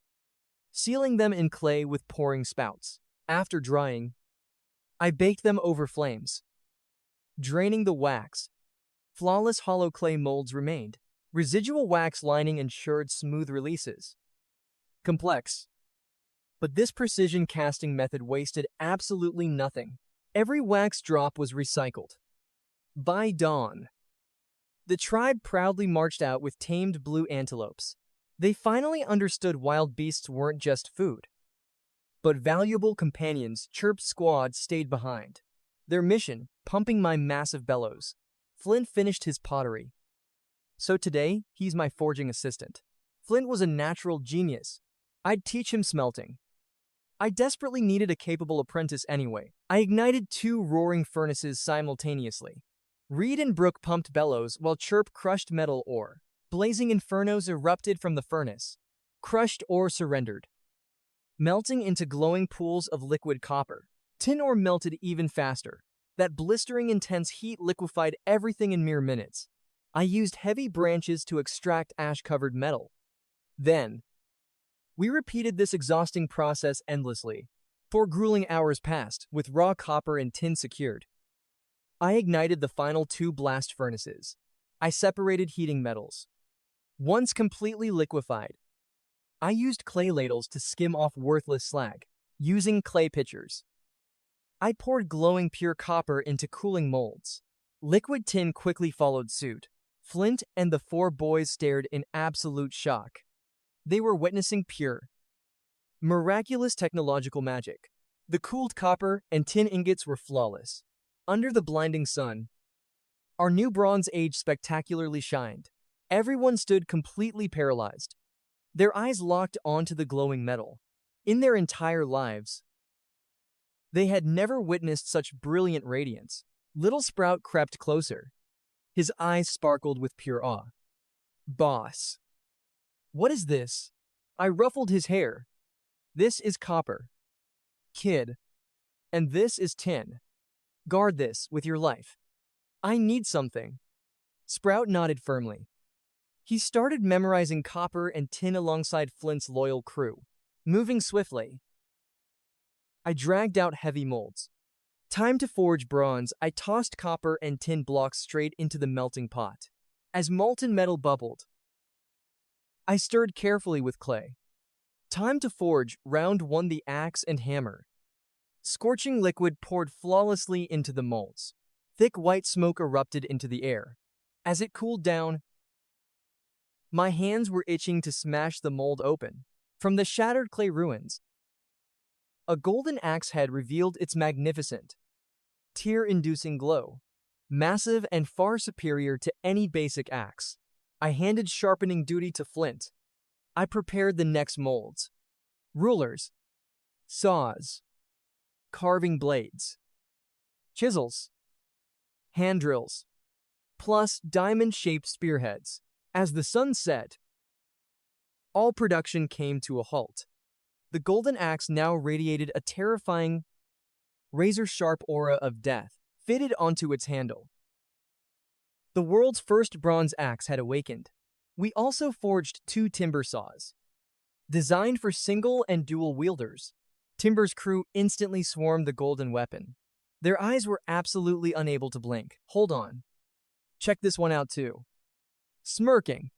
sealing them in clay with pouring spouts. After drying, I baked them over flames, draining the wax. Flawless hollow clay molds remained. Residual wax lining ensured smooth releases. Complex, But this precision casting method wasted absolutely nothing. Every wax drop was recycled. By dawn, the tribe proudly marched out with tamed blue antelopes. They finally understood wild beasts weren't just food, but valuable companions. Chirp's squad stayed behind. Their mission, pumping my massive bellows. Flint finished his pottery. So today, he's my forging assistant. Flint was a natural genius. I'd teach him smelting. I desperately needed a capable apprentice anyway. I ignited 2 roaring furnaces simultaneously. Reed and Brook pumped bellows while Chirp crushed metal ore. Blazing infernos erupted from the furnace. Crushed ore surrendered, melting into glowing pools of liquid copper. Tin ore melted even faster. That blistering intense heat liquefied everything in mere minutes. I used heavy branches to extract ash-covered metal. Then, we repeated this exhausting process endlessly. 4 grueling hours passed, with raw copper and tin secured. I ignited the final 2 blast furnaces. I separated heating metals. Once completely liquefied, I used clay ladles to skim off worthless slag. Using clay pitchers, I poured glowing pure copper into cooling molds. Liquid tin quickly followed suit. Flint and the 4 boys stared in absolute shock. They were witnessing pure, miraculous technological magic. The cooled copper and tin ingots were flawless. Under the blinding sun, our new Bronze Age spectacularly shined. Everyone stood completely paralyzed, their eyes locked onto the glowing metal. In their entire lives, they had never witnessed such brilliant radiance. Little Sprout crept closer. His eyes sparkled with pure awe. Boss, what is this? I ruffled his hair. This is copper, kid, and this is tin. Guard this with your life. I need something. Sprout nodded firmly. He started memorizing copper and tin alongside Flint's loyal crew. Moving swiftly, I dragged out heavy molds. Time to forge bronze. I tossed copper and tin blocks straight into the melting pot. As molten metal bubbled, I stirred carefully with clay. Time to forge. Round 1. The axe and hammer. Scorching liquid poured flawlessly into the molds. Thick white smoke erupted into the air. As it cooled down, my hands were itching to smash the mold open. From the shattered clay ruins, a golden axe head revealed its magnificent, tear-inducing glow. Massive and far superior to any basic axe. I handed sharpening duty to Flint. I prepared the next molds. Rulers, saws, carving blades, chisels, hand drills, plus diamond-shaped spearheads. As the sun set, all production came to a halt. The golden axe now radiated a terrifying, razor-sharp aura of death fitted onto its handle. The world's first bronze axe had awakened. We also forged 2 timber saws, designed for single and dual wielders. Timber's crew instantly swarmed the golden weapon. Their eyes were absolutely unable to blink. Hold on. Check this one out too. Smirking,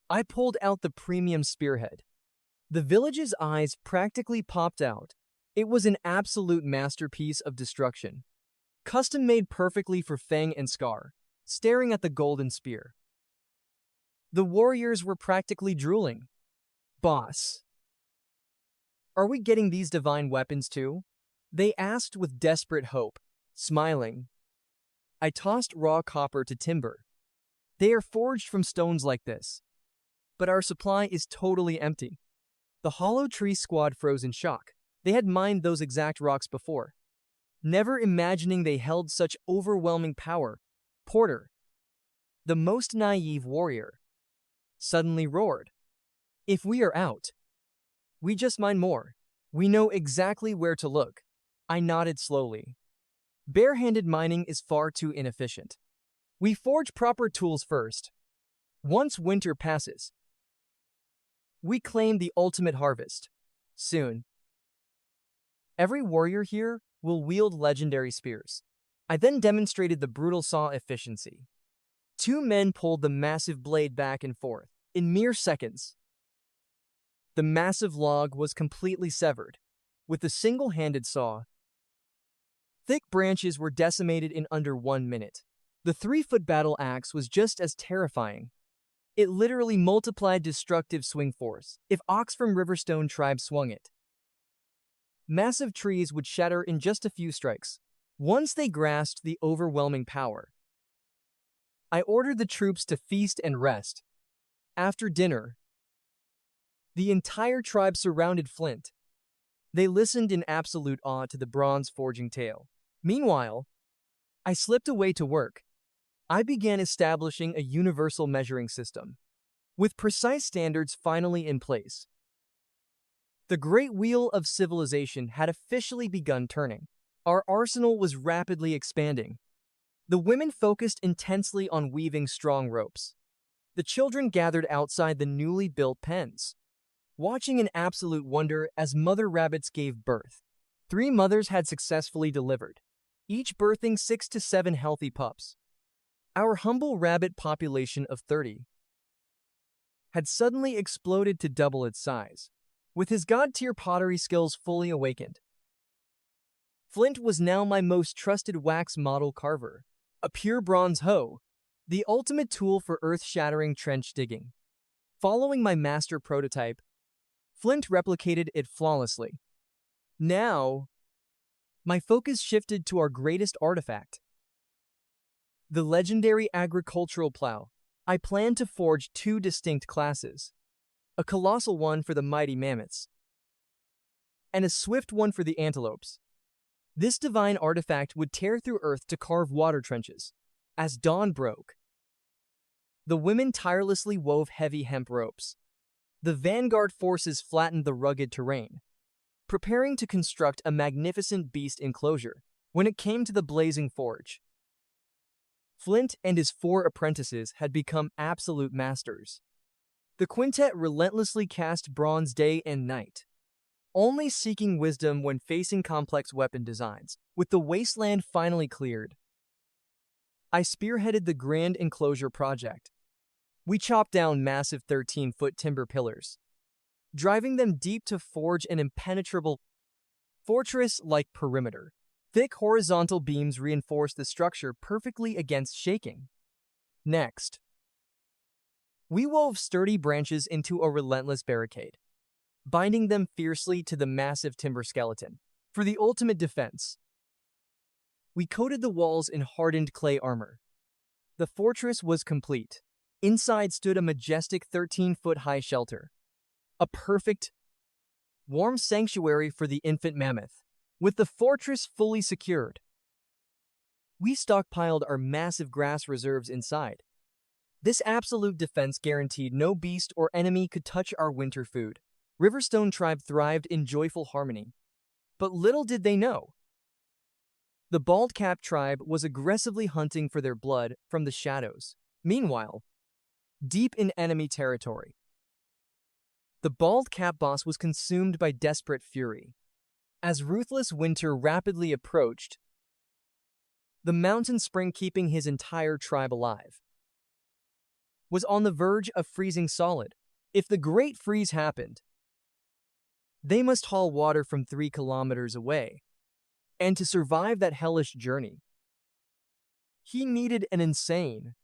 I pulled out the premium spearhead. The village's eyes practically popped out. It was an absolute masterpiece of destruction. Custom made perfectly for Fang and Scar, staring at the golden spear. The warriors were practically drooling. Boss, are we getting these divine weapons too? They asked with desperate hope. Smiling, I tossed raw copper to Timber. They are forged from stones like this. But our supply is totally empty. The Hollow Tree squad froze in shock. They had mined those exact rocks before, never imagining they held such overwhelming power. Porter, the most naive warrior, suddenly roared. If we are out, we just mine more. We know exactly where to look. I nodded slowly. Bare-handed mining is far too inefficient. We forge proper tools first. Once winter passes, we claim the ultimate harvest. Soon, every warrior here will wield legendary spears. I then demonstrated the brutal saw efficiency. 2 men pulled the massive blade back and forth. In mere seconds, The massive log was completely severed. With a single-handed saw, thick branches were decimated in under 1 minute. The 3-foot battle axe was just as terrifying. It literally multiplied destructive swing force. If ox from Riverstone tribe swung it, massive trees would shatter in just a few strikes. Once they grasped the overwhelming power, I ordered the troops to feast and rest. After dinner, the entire tribe surrounded Flint. They listened in absolute awe to the bronze forging tale. Meanwhile, I slipped away to work. I began establishing a universal measuring system. With precise standards finally in place, the great wheel of civilization had officially begun turning. Our arsenal was rapidly expanding. The women focused intensely on weaving strong ropes. The children gathered outside the newly built pens, watching in absolute wonder as mother rabbits gave birth. 3 mothers had successfully delivered, each birthing 6 to 7 healthy pups. Our humble rabbit population of 30 had suddenly exploded to double its size. With his god-tier pottery skills fully awakened, Flint was now my most trusted wax model carver. A pure bronze hoe, the ultimate tool for earth-shattering trench digging. Following my master prototype, Flint replicated it flawlessly. Now, my focus shifted to our greatest artifact, the legendary agricultural plow. I planned to forge 2 distinct classes, a colossal one for the mighty mammoths, and a swift one for the antelopes. This divine artifact would tear through earth to carve water trenches. As dawn broke, the women tirelessly wove heavy hemp ropes. The vanguard forces flattened the rugged terrain, preparing to construct a magnificent beast enclosure. When it came to the blazing forge, Flint and his 4 apprentices had become absolute masters. The quintet relentlessly cast bronze day and night, only seeking wisdom when facing complex weapon designs. With the wasteland finally cleared, I spearheaded the grand enclosure project. We chopped down massive 13-foot timber pillars, driving them deep to forge an impenetrable fortress-like perimeter. Thick horizontal beams reinforced the structure perfectly against shaking. Next, we wove sturdy branches into a relentless barricade, binding them fiercely to the massive timber skeleton. For the ultimate defense, we coated the walls in hardened clay armor. The fortress was complete. Inside stood a majestic 13-foot-high shelter, a perfect, warm sanctuary for the infant mammoth. With the fortress fully secured, we stockpiled our massive grass reserves inside. This absolute defense guaranteed no beast or enemy could touch our winter food. Riverstone tribe thrived in joyful harmony. But little did they know, the bald-cap tribe was aggressively hunting for their blood from the shadows. Meanwhile, deep in enemy territory, the bald-cap boss was consumed by desperate fury. As ruthless winter rapidly approached, the mountain spring keeping his entire tribe alive was on the verge of freezing solid. If the Great Freeze happened, they must haul water from 3 kilometers away. And to survive that hellish journey, he needed an insane,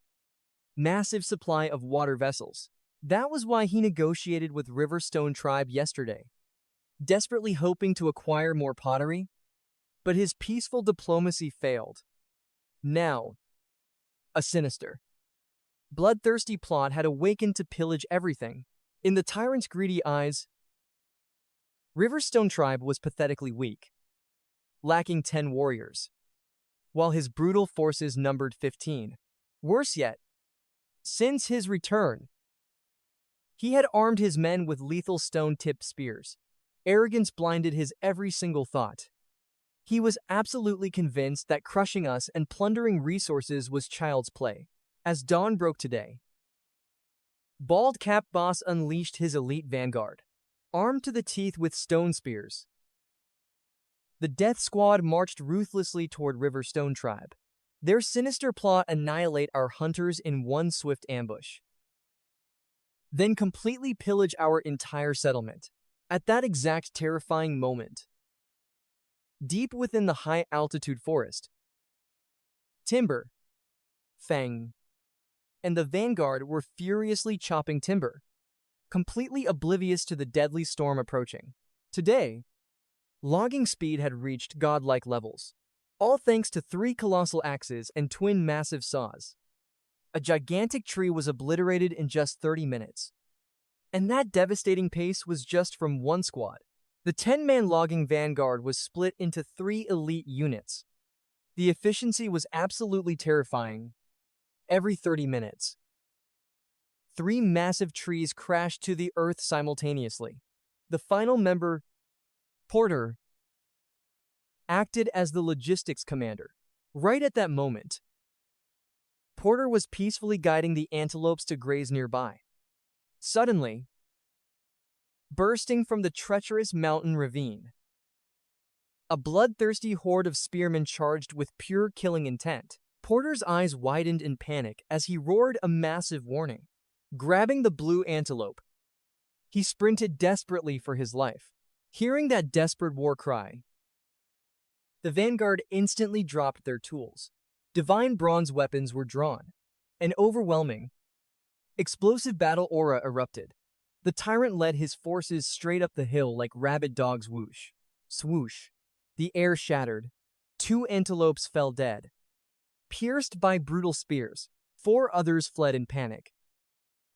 massive supply of water vessels. That was why he negotiated with Riverstone tribe yesterday, desperately hoping to acquire more pottery, but his peaceful diplomacy failed. Now, a sinister, bloodthirsty plot had awakened to pillage everything. In the tyrant's greedy eyes, Riverstone tribe was pathetically weak, lacking 10 warriors, while his brutal forces numbered 15. Worse yet, since his return, he had armed his men with lethal stone-tipped spears. Arrogance blinded his every single thought. He was absolutely convinced that crushing us and plundering resources was child's play. As dawn broke today, Bald Cap Boss unleashed his elite vanguard, armed to the teeth with stone spears. The Death Squad marched ruthlessly toward Riverstone tribe. Their sinister plot annihilate our hunters in one swift ambush. then completely pillage our entire settlement. At that exact terrifying moment, deep within the high-altitude forest, Timber, Fang, and the vanguard were furiously chopping timber, completely oblivious to the deadly storm approaching. Today, logging speed had reached godlike levels, all thanks to 3 colossal axes and twin massive saws. A gigantic tree was obliterated in just 30 minutes. And that devastating pace was just from one squad. The 10-man logging vanguard was split into 3 elite units. The efficiency was absolutely terrifying. Every 30 minutes, 3 massive trees crashed to the earth simultaneously. The final member, Porter, acted as the logistics commander. Right at that moment, Porter was peacefully guiding the antelopes to graze nearby. Suddenly, bursting from the treacherous mountain ravine, a bloodthirsty horde of spearmen charged with pure killing intent. Porter's eyes widened in panic as he roared a massive warning. Grabbing the blue antelope, he sprinted desperately for his life. Hearing that desperate war cry, the vanguard instantly dropped their tools. Divine bronze weapons were drawn. An overwhelming, explosive battle aura erupted. The tyrant led his forces straight up the hill like rabid dogs. Whoosh. Swoosh. The air shattered. 2 antelopes fell dead, pierced by brutal spears. 4 others fled in panic,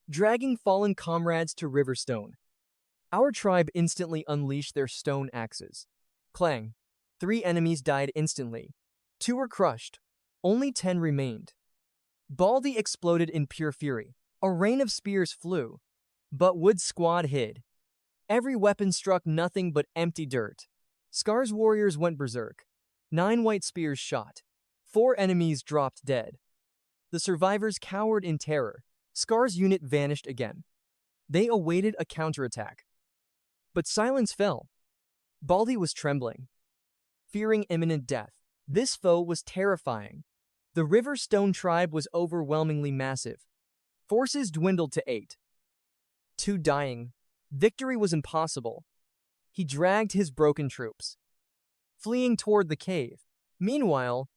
dragging fallen comrades to Riverstone. Our tribe instantly unleashed their stone axes. Clang. 3 enemies died instantly. 2 were crushed. Only 10 remained. Baldy exploded in pure fury. A rain of spears flew, but Wood's squad hid. Every weapon struck nothing but empty dirt. Scar's warriors went berserk. 9 white spears shot. 4 enemies dropped dead. The survivors cowered in terror. Scar's unit vanished again. They awaited a counterattack. But silence fell. Baldy was trembling, fearing imminent death. This foe was terrifying. The Riverstone tribe was overwhelmingly massive. Forces dwindled to 8. 2 dying. Victory was impossible. He dragged his broken troops, fleeing toward the cave. Meanwhile,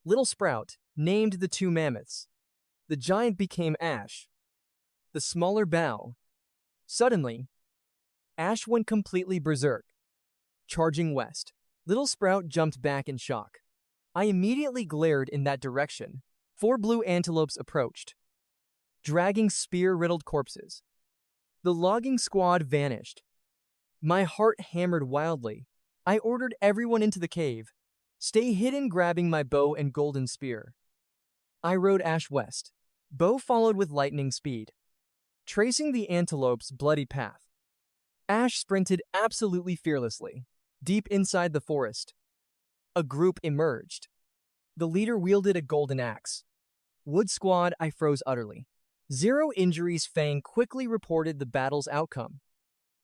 Little Sprout named the 2 mammoths. The giant became Ash, the smaller Bow. Suddenly, Ash went completely berserk, charging west. Little Sprout jumped back in shock. I immediately glared in that direction. 4 blue antelopes approached, dragging spear-riddled corpses. The logging squad vanished. My heart hammered wildly. I ordered everyone into the cave. Stay hidden, grabbing my bow and golden spear. I rode Ash west. Bow followed with lightning speed, tracing the antelope's bloody path. Ash sprinted absolutely fearlessly. Deep inside the forest, a group emerged. The leader wielded a golden axe. Wood squad, I froze utterly. 0 injuries. Fang quickly reported the battle's outcome.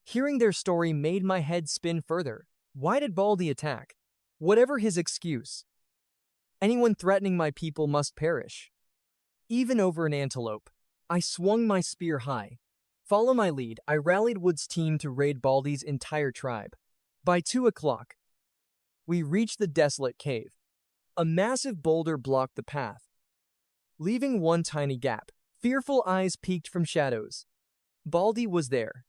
Hearing their story made my head spin further. Why did Baldy attack? Whatever his excuse, anyone threatening my people must perish. Even over an antelope, I swung my spear high. Follow my lead. I rallied Wood's team to raid Baldy's entire tribe. By 2 o'clock, we reached the desolate cave. A massive boulder blocked the path, leaving one tiny gap. Fearful eyes peeked from shadows. Baldy was there.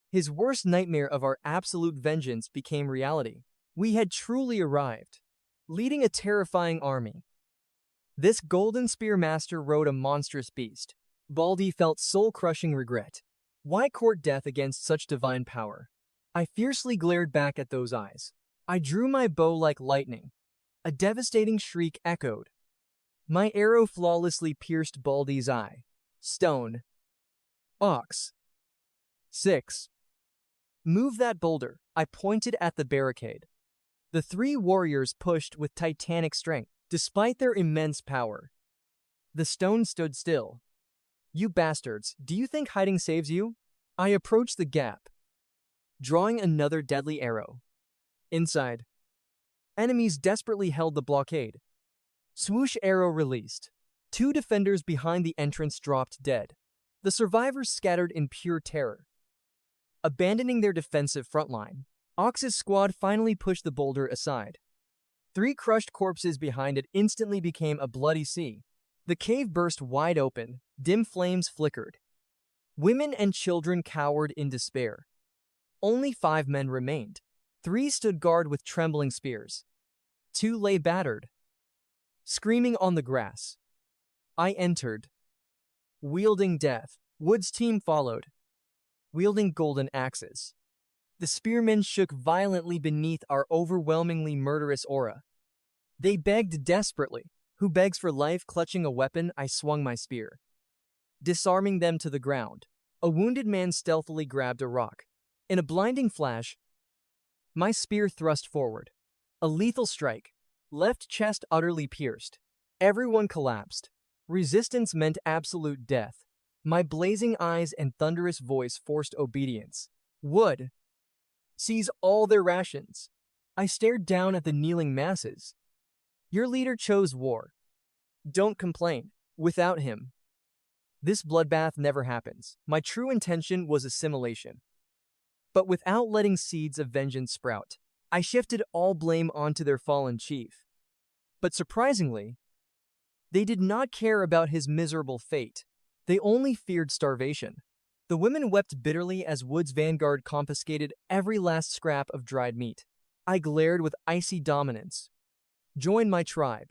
His worst nightmare of our absolute vengeance became reality. We had truly arrived, leading a terrifying army. This golden spear master rode a monstrous beast. Baldy felt soul-crushing regret. Why court death against such divine power? I fiercely glared back at those eyes. I drew my bow like lightning. A devastating shriek echoed. My arrow flawlessly pierced Baldy's eye. Stone. Ox. 6. Move that boulder. I pointed at the barricade. The 3 warriors pushed with titanic strength. Despite their immense power, the stone stood still. You bastards, do you think hiding saves you? I approached the gap, drawing another deadly arrow. Inside, enemies desperately held the blockade. Swoosh, arrow released. 2 defenders behind the entrance dropped dead. The survivors scattered in pure terror. Abandoning their defensive front line, Ox's squad finally pushed the boulder aside. 3 crushed corpses behind it instantly became a bloody sea. The cave burst wide open, dim flames flickered. Women and children cowered in despair. Only 5 men remained. 3 stood guard with trembling spears. 2 lay battered, screaming on the grass. I entered, wielding death. Wood's team followed, wielding golden axes. The spearmen shook violently beneath our overwhelmingly murderous aura. They begged desperately. Who begs for life? Clutching a weapon, I swung my spear, disarming them to the ground. A wounded man stealthily grabbed a rock. In a blinding flash, my spear thrust forward. A lethal strike, left chest utterly pierced. Everyone collapsed. Resistance meant absolute death. My blazing eyes and thunderous voice forced obedience. Wood, seize all their rations. I stared down at the kneeling masses. Your leader chose war. Don't complain. Without him, this bloodbath never happens. My true intention was assimilation. But without letting seeds of vengeance sprout, I shifted all blame onto their fallen chief. But surprisingly, they did not care about his miserable fate. They only feared starvation. The women wept bitterly as Wood's vanguard confiscated every last scrap of dried meat. I glared with icy dominance. Join my tribe.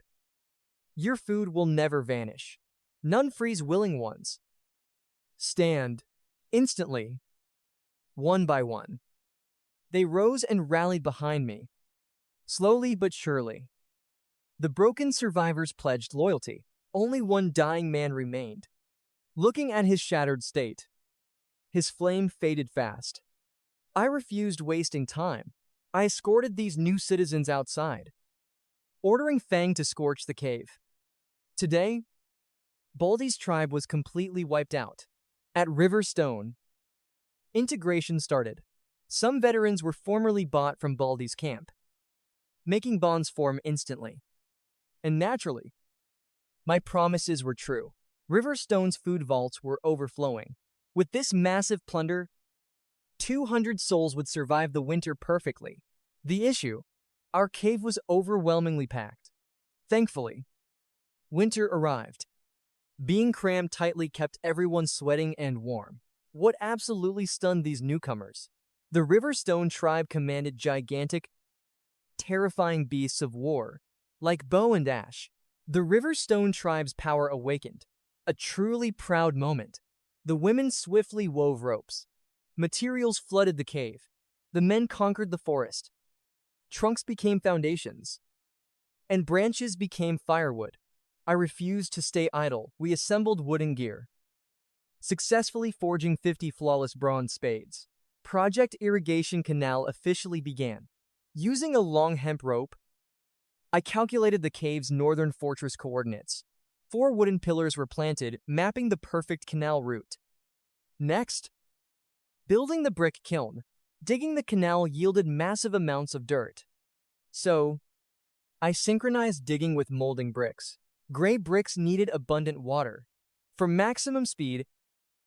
Your food will never vanish. None frees willing ones. Stand. Instantly. One by one. They rose and rallied behind me. Slowly but surely. The broken survivors pledged loyalty. Only one dying man remained. Looking at his shattered state, his flame faded fast. I refused wasting time. I escorted these new citizens outside, ordering Fang to scorch the cave. Today, Baldy's tribe was completely wiped out. At River Stone, integration started. Some veterans were formerly bought from Baldy's camp, making bonds form instantly. And naturally, my promises were true. River Stone's food vaults were overflowing. With this massive plunder, 200 souls would survive the winter perfectly. The issue, our cave was overwhelmingly packed. Thankfully, winter arrived. Being crammed tightly kept everyone sweating and warm. What absolutely stunned these newcomers? The Riverstone tribe commanded gigantic, terrifying beasts of war, like bow and ash. The Riverstone tribe's power awakened. A truly proud moment. The women swiftly wove ropes. Materials flooded the cave. The men conquered the forest. Trunks became foundations, and branches became firewood. I refused to stay idle. We assembled wooden gear, successfully forging 50 flawless bronze spades. Project Irrigation Canal officially began. Using a long hemp rope, I calculated the cave's northern fortress coordinates. 4 wooden pillars were planted, mapping the perfect canal route. Next, building the brick kiln. Digging the canal yielded massive amounts of dirt. So, I synchronized digging with molding bricks. Gray bricks needed abundant water. For maximum speed,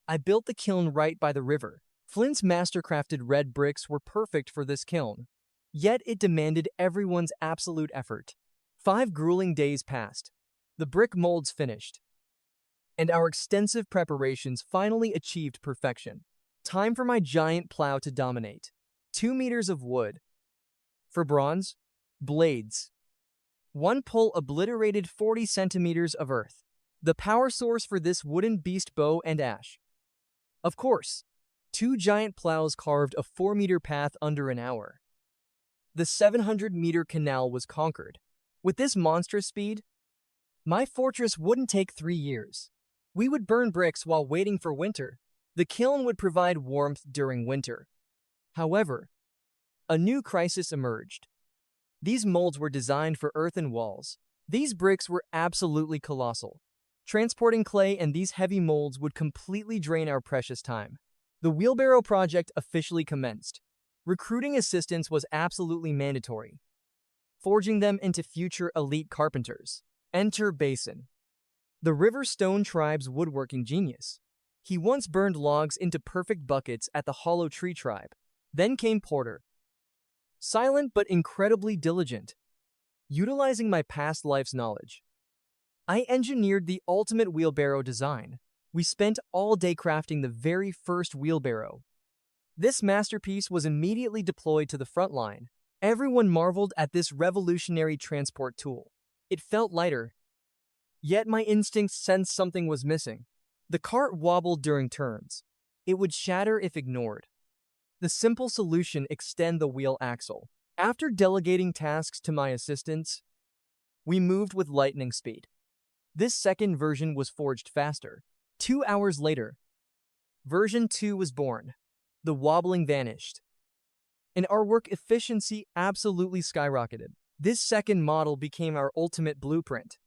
I built the kiln right by the river. Flint's mastercrafted red bricks were perfect for this kiln. Yet it demanded everyone's absolute effort. 5 grueling days passed. The brick molds finished, and our extensive preparations finally achieved perfection. Time for my giant plow to dominate. 2 meters of wood. For bronze, blades. 1 pull obliterated 40 centimeters of earth. The power source for this wooden beast bow and ash. Of course, 2 giant plows carved a 4-meter path under an hour. The 700-meter canal was conquered. With this monstrous speed, my fortress wouldn't take 3 years. We would burn bricks while waiting for winter. The kiln would provide warmth during winter. However, a new crisis emerged. These molds were designed for earthen walls. These bricks were absolutely colossal. Transporting clay and these heavy molds would completely drain our precious time. The wheelbarrow project officially commenced. Recruiting assistants was absolutely mandatory, forging them into future elite carpenters. Enter Basin, the Riverstone tribe's woodworking genius. He once burned logs into perfect buckets at the Hollow Tree tribe. Then came Porter. Silent but incredibly diligent. Utilizing my past life's knowledge, I engineered the ultimate wheelbarrow design. We spent all day crafting the very first wheelbarrow. This masterpiece was immediately deployed to the front line. Everyone marveled at this revolutionary transport tool. It felt lighter, yet my instincts sensed something was missing. The cart wobbled during turns. It would shatter if ignored. The simple solution: extend the wheel axle. After delegating tasks to my assistants, we moved with lightning speed. This second version was forged faster. 2 hours later, version 2 was born. The wobbling vanished, and our work efficiency absolutely skyrocketed. This second model became our ultimate blueprint.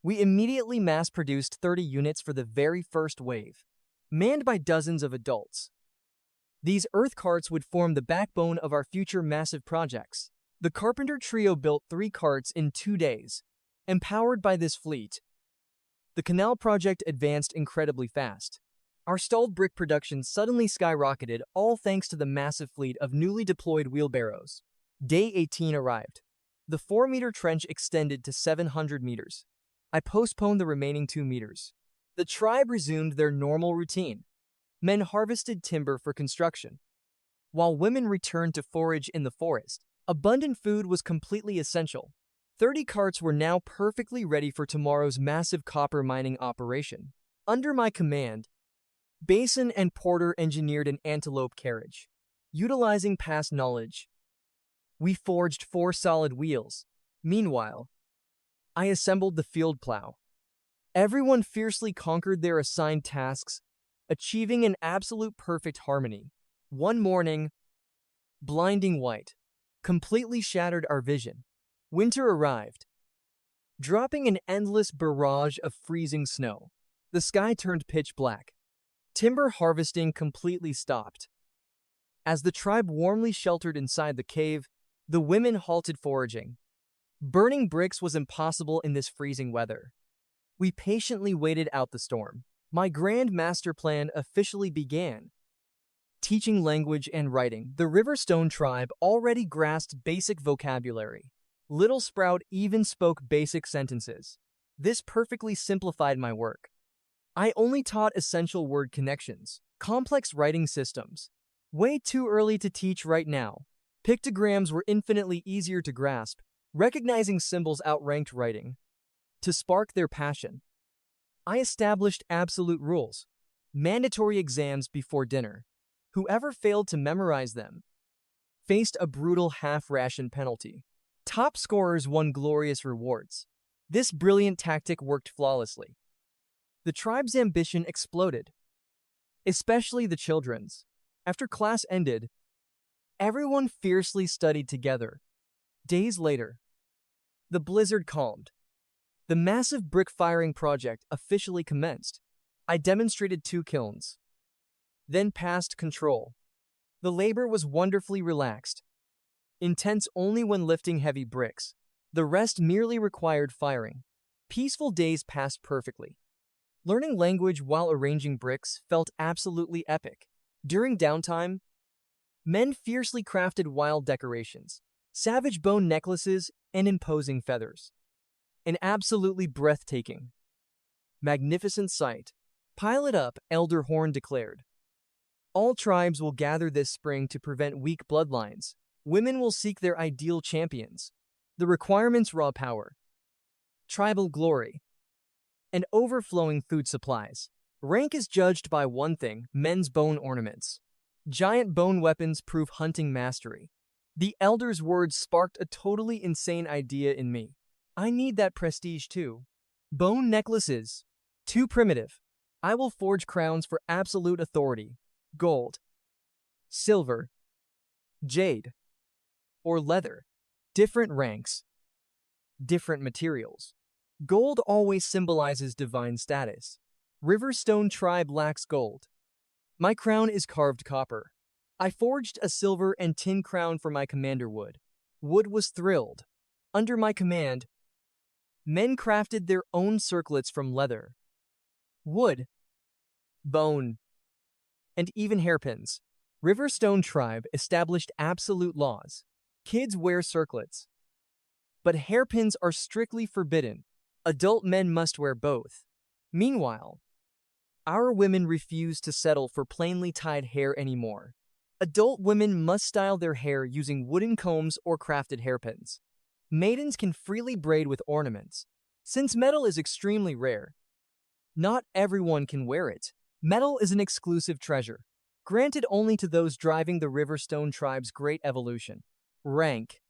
We immediately mass-produced 30 units for the very first wave, manned by dozens of adults. These earth carts would form the backbone of our future massive projects. The Carpenter trio built 3 carts in 2 days. Empowered by this fleet, the canal project advanced incredibly fast. Our stalled brick production suddenly skyrocketed, all thanks to the massive fleet of newly deployed wheelbarrows. Day 18 arrived. The 4-meter trench extended to 700 meters. I postponed the remaining 2 meters. The tribe resumed their normal routine. Men harvested timber for construction, while women returned to forage in the forest. Abundant food was completely essential. 30 carts were now perfectly ready for tomorrow's massive copper mining operation. Under my command, Basin and Porter engineered an antelope carriage. Utilizing past knowledge, we forged 4 solid wheels. Meanwhile, I assembled the field plow. Everyone fiercely conquered their assigned tasks, achieving an absolute perfect harmony. One morning, blinding white completely shattered our vision. Winter arrived, dropping an endless barrage of freezing snow. The sky turned pitch black. Timber harvesting completely stopped. As the tribe warmly sheltered inside the cave, the women halted foraging. Burning bricks was impossible in this freezing weather. We patiently waited out the storm. My grand master plan officially began. Teaching language and writing. The Riverstone tribe already grasped basic vocabulary. Little Sprout even spoke basic sentences. This perfectly simplified my work. I only taught essential word connections, complex writing systems. Way too early to teach right now. Pictograms were infinitely easier to grasp. Recognizing symbols outranked writing. To spark their passion, I established absolute rules. Mandatory exams before dinner. Whoever failed to memorize them faced a brutal half-ration penalty. Top scorers won glorious rewards. This brilliant tactic worked flawlessly. The tribe's ambition exploded, especially the children's. After class ended, everyone fiercely studied together. Days later, the blizzard calmed. The massive brick firing project officially commenced. I demonstrated 2 kilns, then passed control. The labor was wonderfully relaxed, intense only when lifting heavy bricks. The rest merely required firing. Peaceful days passed perfectly. Learning language while arranging bricks felt absolutely epic. During downtime, men fiercely crafted wild decorations, savage bone necklaces, and imposing feathers. An absolutely breathtaking, magnificent sight. Pile it up, Elder Horn declared. All tribes will gather this spring to prevent weak bloodlines. Women will seek their ideal champions. The requirements: raw power, tribal glory, and overflowing food supplies. Rank is judged by one thing: men's bone ornaments. Giant bone weapons prove hunting mastery. The elder's words sparked a totally insane idea in me. I need that prestige too. Bone necklaces. Too primitive. I will forge crowns for absolute authority. Gold, silver, jade, or leather. Different ranks, different materials. Gold always symbolizes divine status. Riverstone tribe lacks gold. My crown is carved copper. I forged a silver and tin crown for my commander Wood. Wood was thrilled. Under my command, men crafted their own circlets from leather, wood, bone, and even hairpins. Riverstone tribe established absolute laws. Kids wear circlets, but hairpins are strictly forbidden. Adult men must wear both. Meanwhile, our women refuse to settle for plainly tied hair anymore. Adult women must style their hair using wooden combs or crafted hairpins. Maidens can freely braid with ornaments. Since metal is extremely rare, not everyone can wear it. Metal is an exclusive treasure, granted only to those driving the Riverstone tribe's great evolution. Rank,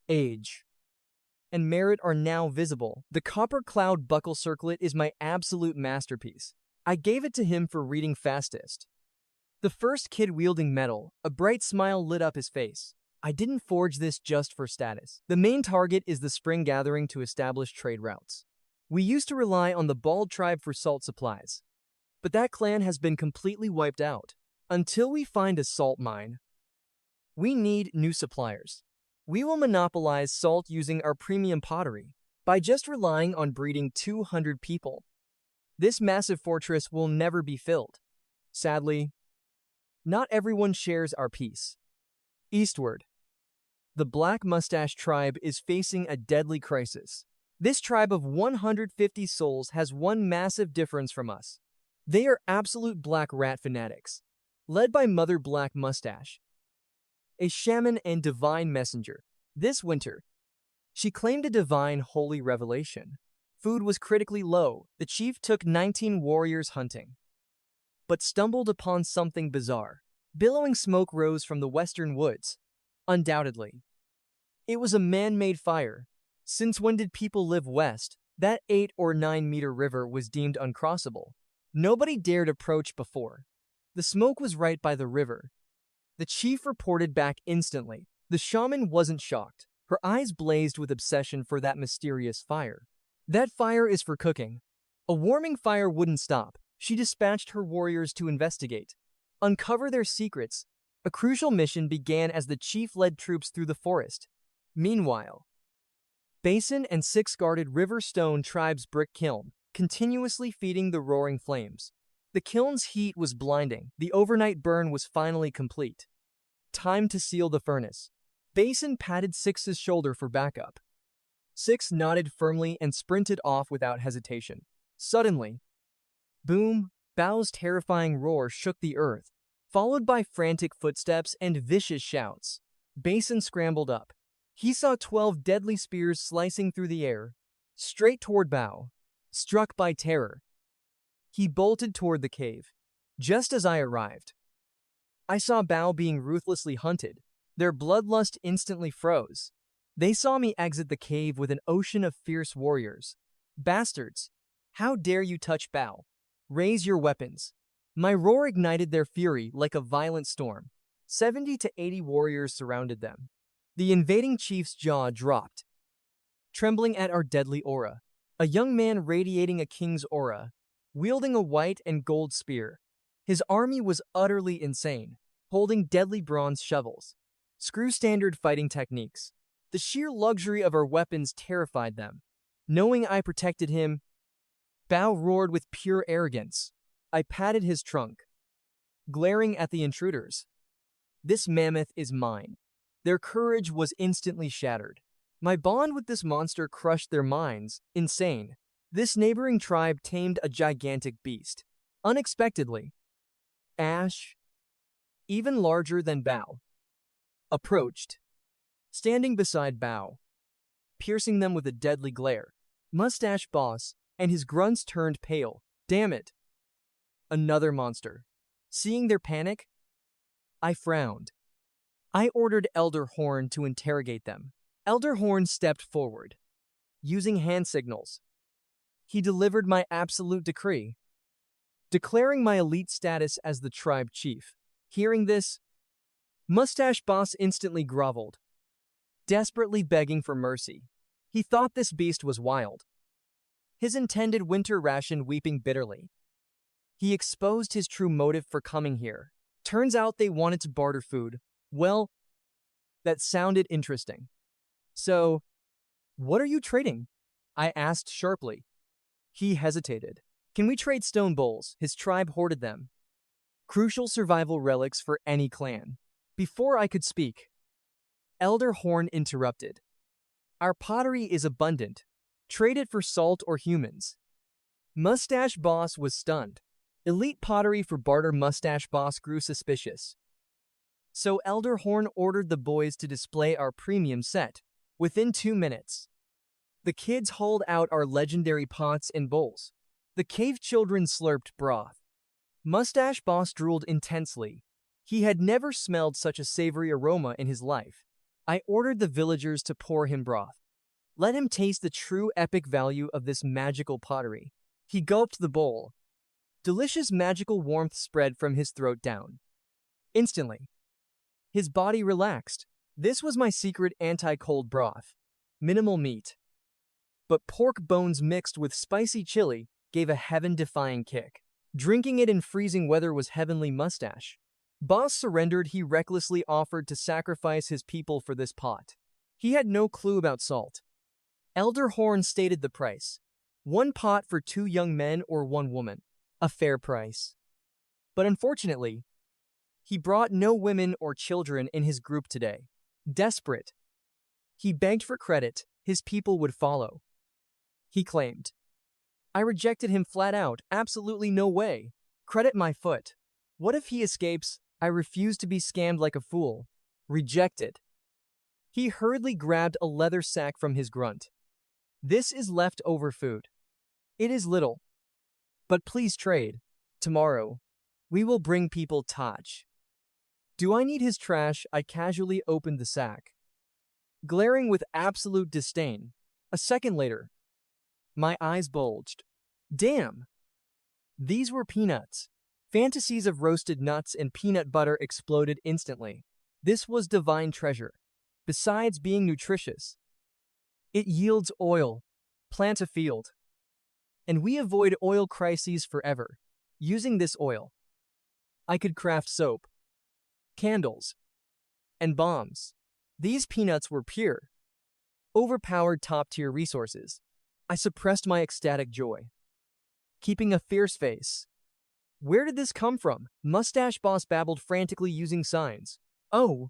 age, and merit are now visible. The copper cloud buckle circlet is my absolute masterpiece. I gave it to him for reading fastest. The first kid wielding metal, a bright smile lit up his face. I didn't forge this just for status. The main target is the spring gathering to establish trade routes. We used to rely on the Bald tribe for salt supplies, but that clan has been completely wiped out. Until we find a salt mine, we need new suppliers. We will monopolize salt using our premium pottery by just relying on breeding 200 people. This massive fortress will never be filled. Sadly, not everyone shares our peace. Eastward, the Black Mustache tribe is facing a deadly crisis. This tribe of 150 souls has one massive difference from us. They are absolute black rat fanatics, led by Mother Black Mustache, a shaman and divine messenger. This winter, she claimed a divine holy revelation. Food was critically low. The chief took 19 warriors hunting, but stumbled upon something bizarre. Billowing smoke rose from the western woods. Undoubtedly, it was a man-made fire. Since when did people live west? That 8 or 9 meter river was deemed uncrossable. Nobody dared approach before. The smoke was right by the river. The chief reported back instantly. The shaman wasn't shocked. Her eyes blazed with obsession for that mysterious fire. That fire is for cooking. A warming fire wouldn't stop. She dispatched her warriors to investigate, uncover their secrets. A crucial mission began as the chief led troops through the forest. Meanwhile, Basin and 6 guarded Riverstone tribe's brick kiln, continuously feeding the roaring flames. The kiln's heat was blinding. The overnight burn was finally complete. Time to seal the furnace. Basin patted Six's shoulder for backup. Six nodded firmly and sprinted off without hesitation. Suddenly, boom, Bao's terrifying roar shook the earth, followed by frantic footsteps and vicious shouts. Basin scrambled up. He saw 12 deadly spears slicing through the air, straight toward Bao. Struck by terror, he bolted toward the cave. Just as I arrived, I saw Bao being ruthlessly hunted. Their bloodlust instantly froze. They saw me exit the cave with an ocean of fierce warriors. Bastards! How dare you touch Bao? Raise your weapons. My roar ignited their fury like a violent storm. 70 to 80 warriors surrounded them. The invading chief's jaw dropped, trembling at our deadly aura. A young man radiating a king's aura, wielding a white and gold spear. His army was utterly insane, holding deadly bronze shovels. Screw standard fighting techniques. The sheer luxury of our weapons terrified them. Knowing I protected him, Bao roared with pure arrogance. I patted his trunk, glaring at the intruders. This mammoth is mine. Their courage was instantly shattered. My bond with this monster crushed their minds. Insane. This neighboring tribe tamed a gigantic beast. Unexpectedly, Ash, even larger than Bao, approached, standing beside Bao, piercing them with a deadly glare. Mustache Boss and his grunts turned pale. Damn it. Another monster. Seeing their panic, I frowned. I ordered Elder Horn to interrogate them. Elder Horn stepped forward, using hand signals. He delivered my absolute decree, declaring my elite status as the tribe chief. Hearing this, Mustache Boss instantly groveled, desperately begging for mercy. He thought this beast was wild, his intended winter ration weeping bitterly. He exposed his true motive for coming here. Turns out they wanted to barter food. Well, that sounded interesting. So, what are you trading? I asked sharply. He hesitated. Can we trade stone bowls? His tribe hoarded them. Crucial survival relics for any clan. Before I could speak, Elder Horn interrupted. Our pottery is abundant. Trade it for salt or humans. Mustache Boss was stunned. Elite pottery for barter. Mustache Boss grew suspicious. So Elder Horn ordered the boys to display our premium set. Within 2 minutes, the kids hauled out our legendary pots and bowls. The cave children slurped broth. Mustache Boss drooled intensely. He had never smelled such a savory aroma in his life. I ordered the villagers to pour him broth. Let him taste the true epic value of this magical pottery. He gulped the bowl. Delicious magical warmth spread from his throat down. Instantly, his body relaxed. This was my secret anti-cold broth. Minimal meat. But pork bones mixed with spicy chili gave a heaven-defying kick. Drinking it in freezing weather was heavenly. Mustache Boss surrendered. He recklessly offered to sacrifice his people for this pot. He had no clue about salt. Elder Horn stated the price. 1 pot for 2 young men or 1 woman. A fair price. But unfortunately, he brought no women or children in his group today. Desperate, he begged for credit. His people would follow. He claimed. I rejected him flat out. Absolutely no way. Credit my foot. What if he escapes? I refuse to be scammed like a fool. Rejected. He hurriedly grabbed a leather sack from his grunt. This is leftover food. It is little. But please trade. Tomorrow, we will bring people Taj. Do I need his trash? I casually opened the sack, glaring with absolute disdain. A second later, my eyes bulged. Damn! These were peanuts. Fantasies of roasted nuts and peanut butter exploded instantly. This was divine treasure. Besides being nutritious, it yields oil. Plant a field. And we avoid oil crises forever. Using this oil, I could craft soap, candles, and bombs. These peanuts were pure, overpowered top-tier resources. I suppressed my ecstatic joy, keeping a fierce face. Where did this come from? Mustache Boss babbled frantically using signs. Oh,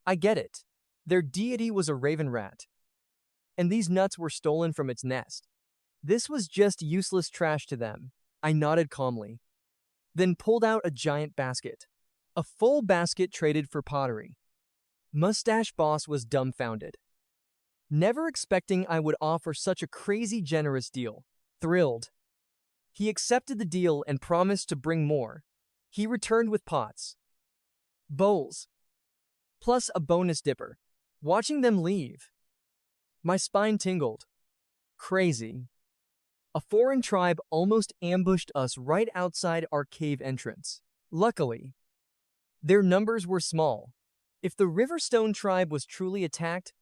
I get it. Their deity was a raven rat, and these nuts were stolen from its nest. This was just useless trash to them. I nodded calmly, then pulled out a giant basket. A full basket traded for pottery. Mustache Boss was dumbfounded, never expecting I would offer such a crazy generous deal. Thrilled, he accepted the deal and promised to bring more. He returned with pots, bowls, plus a bonus dipper. Watching them leave, my spine tingled. Crazy. A foreign tribe almost ambushed us right outside our cave entrance. Luckily, their numbers were small. If the Riverstone tribe was truly attacked,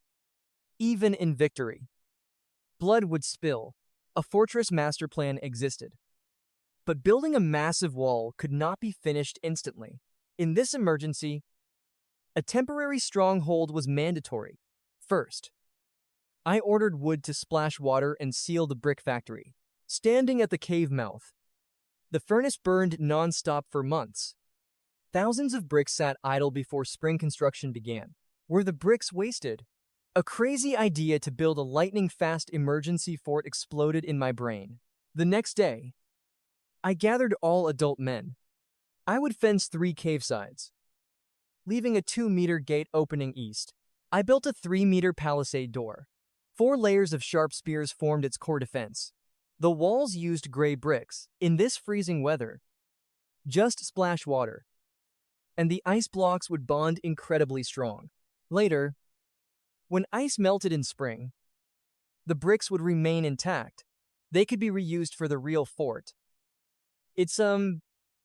even in victory, blood would spill. A fortress master plan existed. But building a massive wall could not be finished instantly. In this emergency, a temporary stronghold was mandatory. First, I ordered wood to splash water and seal the brick factory. Standing at the cave mouth, the furnace burned non-stop for months. Thousands of bricks sat idle before spring construction began. Were the bricks wasted? A crazy idea to build a lightning-fast emergency fort exploded in my brain. The next day, I gathered all adult men. I would fence 3 cave sides, leaving a 2-meter gate opening east. I built a 3-meter palisade door. 4 layers of sharp spears formed its core defense. The walls used gray bricks. In this freezing weather, just splash water, and the ice blocks would bond incredibly strong. Later, when ice melted in spring, the bricks would remain intact. They could be reused for the real fort. It's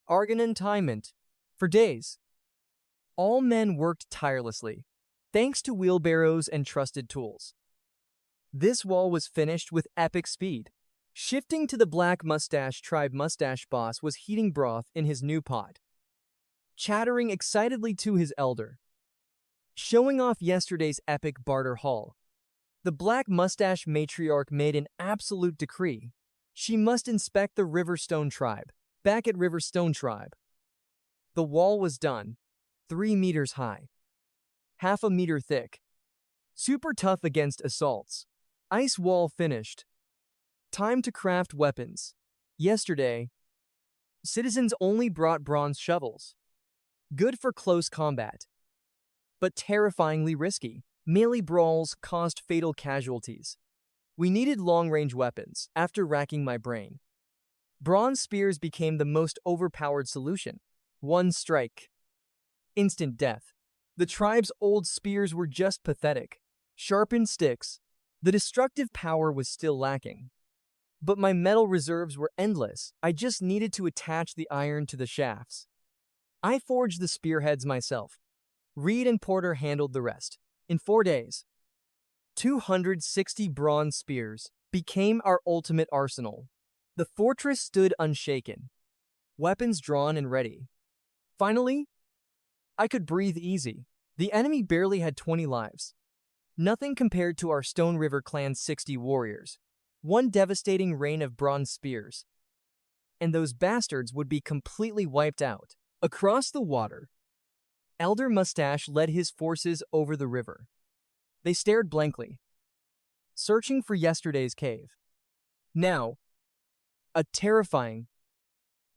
argonentiment. For days, all men worked tirelessly, thanks to wheelbarrows and trusted tools. This wall was finished with epic speed. Shifting to the Black Mustache tribe, Mustache Boss was heating broth in his new pot, chattering excitedly to his elder, showing off yesterday's epic barter haul. The Black Mustache matriarch made an absolute decree. She must inspect the Riverstone tribe. Back at Riverstone tribe, the wall was done, 3 meters high, half a meter thick, super tough against assaults. Ice wall finished. Time to craft weapons. Yesterday, citizens only brought bronze shovels. Good for close combat, but terrifyingly risky. Melee brawls caused fatal casualties. We needed long-range weapons. After racking my brain, bronze spears became the most overpowered solution. One strike, instant death. The tribe's old spears were just pathetic. Sharpened sticks. The destructive power was still lacking. But my metal reserves were endless. I just needed to attach the iron to the shafts. I forged the spearheads myself. Reed and Porter handled the rest. In 4 days, 260 bronze spears became our ultimate arsenal. The fortress stood unshaken, weapons drawn and ready. Finally, I could breathe easy. The enemy barely had 20 lives. Nothing compared to our Stone River clan's 60 warriors. One devastating rain of bronze spears, and those bastards would be completely wiped out. Across the water, Elder Mustache led his forces over the river. They stared blankly, searching for yesterday's cave. Now, a terrifying,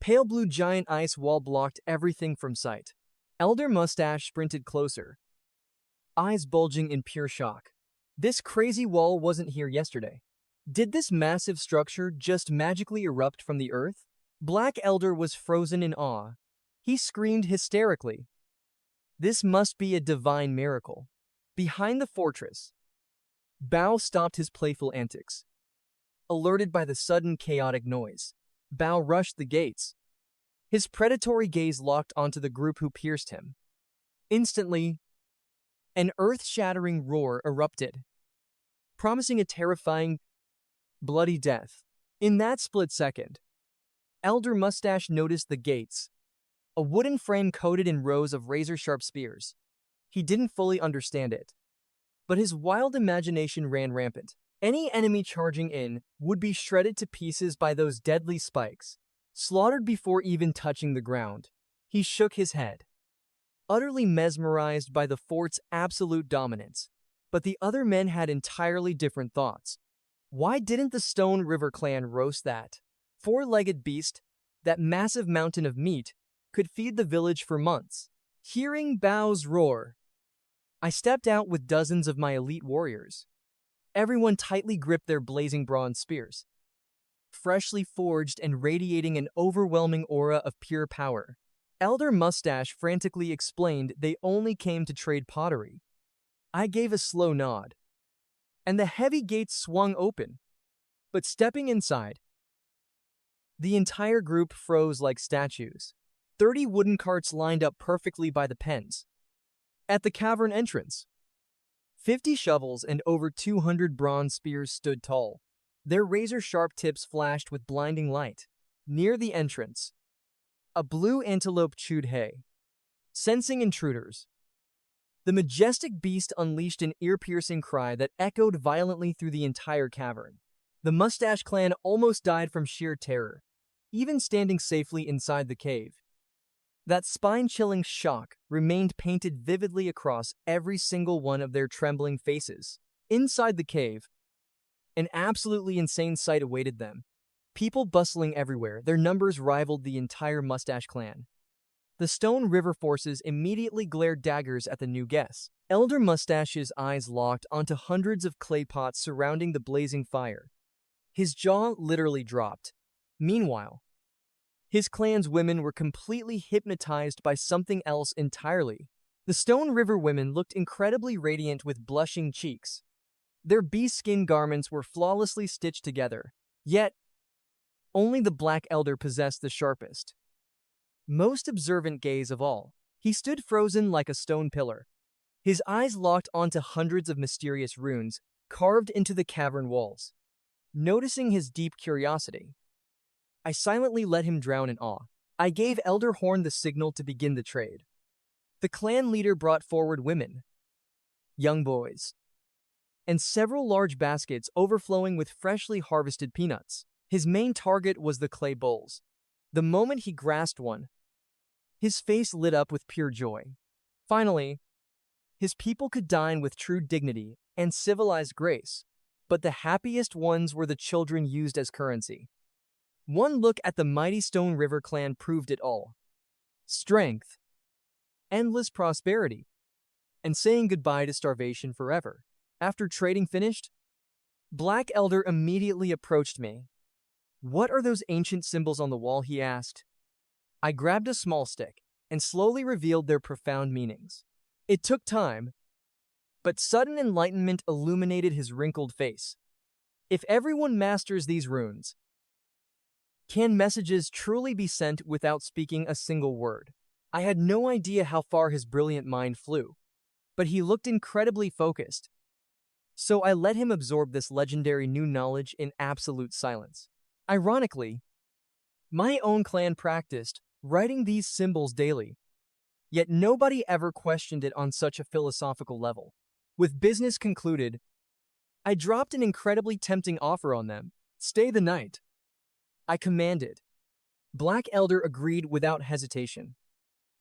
pale blue giant ice wall blocked everything from sight. Elder Mustache sprinted closer, eyes bulging in pure shock. This crazy wall wasn't here yesterday. Did this massive structure just magically erupt from the earth? Black Elder was frozen in awe. He screamed hysterically. This must be a divine miracle. Behind the fortress, Bao stopped his playful antics. Alerted by the sudden chaotic noise, Bao rushed the gates. His predatory gaze locked onto the group who pierced him. Instantly, an earth-shattering roar erupted, promising a terrifying, bloody death. In that split second, Elder Mustache noticed the gates, a wooden frame coated in rows of razor-sharp spears. He didn't fully understand it, but his wild imagination ran rampant. Any enemy charging in would be shredded to pieces by those deadly spikes, slaughtered before even touching the ground. He shook his head, utterly mesmerized by the fort's absolute dominance. But the other men had entirely different thoughts. Why didn't the Stone River clan roast that four-legged beast? That massive mountain of meat could feed the village for months. Hearing Bao's roar, I stepped out with dozens of my elite warriors. Everyone tightly gripped their blazing bronze spears, freshly forged and radiating an overwhelming aura of pure power. Elder Mustache frantically explained they only came to trade pottery. I gave a slow nod, and the heavy gates swung open. But stepping inside, the entire group froze like statues. 30 wooden carts lined up perfectly by the pens. At the cavern entrance, 50 shovels and over 200 bronze spears stood tall. Their razor-sharp tips flashed with blinding light. Near the entrance, a blue antelope chewed hay, sensing intruders. The majestic beast unleashed an ear-piercing cry that echoed violently through the entire cavern. The Mustache clan almost died from sheer terror, even standing safely inside the cave. That spine-chilling shock remained painted vividly across every single one of their trembling faces. Inside the cave, an absolutely insane sight awaited them. People bustling everywhere, their numbers rivaled the entire Mustache clan. The Stone River forces immediately glared daggers at the new guests. Elder Mustache's eyes locked onto hundreds of clay pots surrounding the blazing fire. His jaw literally dropped. Meanwhile, his clan's women were completely hypnotized by something else entirely. The Stone River women looked incredibly radiant with blushing cheeks. Their bee-skin garments were flawlessly stitched together. Yet, only the Black Elder possessed the sharpest, most observant gaze of all. He stood frozen like a stone pillar, his eyes locked onto hundreds of mysterious runes carved into the cavern walls. Noticing his deep curiosity, I silently let him drown in awe. I gave Elder Horn the signal to begin the trade. The clan leader brought forward women, young boys, and several large baskets overflowing with freshly harvested peanuts. His main target was the clay bowls. The moment he grasped one, his face lit up with pure joy. Finally, his people could dine with true dignity and civilized grace, but the happiest ones were the children used as currency. One look at the mighty Stone River clan proved it all. Strength, endless prosperity, and saying goodbye to starvation forever. After trading finished, Black Elder immediately approached me. "What are those ancient symbols on the wall?" he asked. I grabbed a small stick and slowly revealed their profound meanings. It took time, but sudden enlightenment illuminated his wrinkled face. If everyone masters these runes, can messages truly be sent without speaking a single word? I had no idea how far his brilliant mind flew, but he looked incredibly focused. So I let him absorb this legendary new knowledge in absolute silence. Ironically, my own clan practiced writing these symbols daily, yet nobody ever questioned it on such a philosophical level. With business concluded, I dropped an incredibly tempting offer on them. "Stay the night," I commanded. Black Elder agreed without hesitation.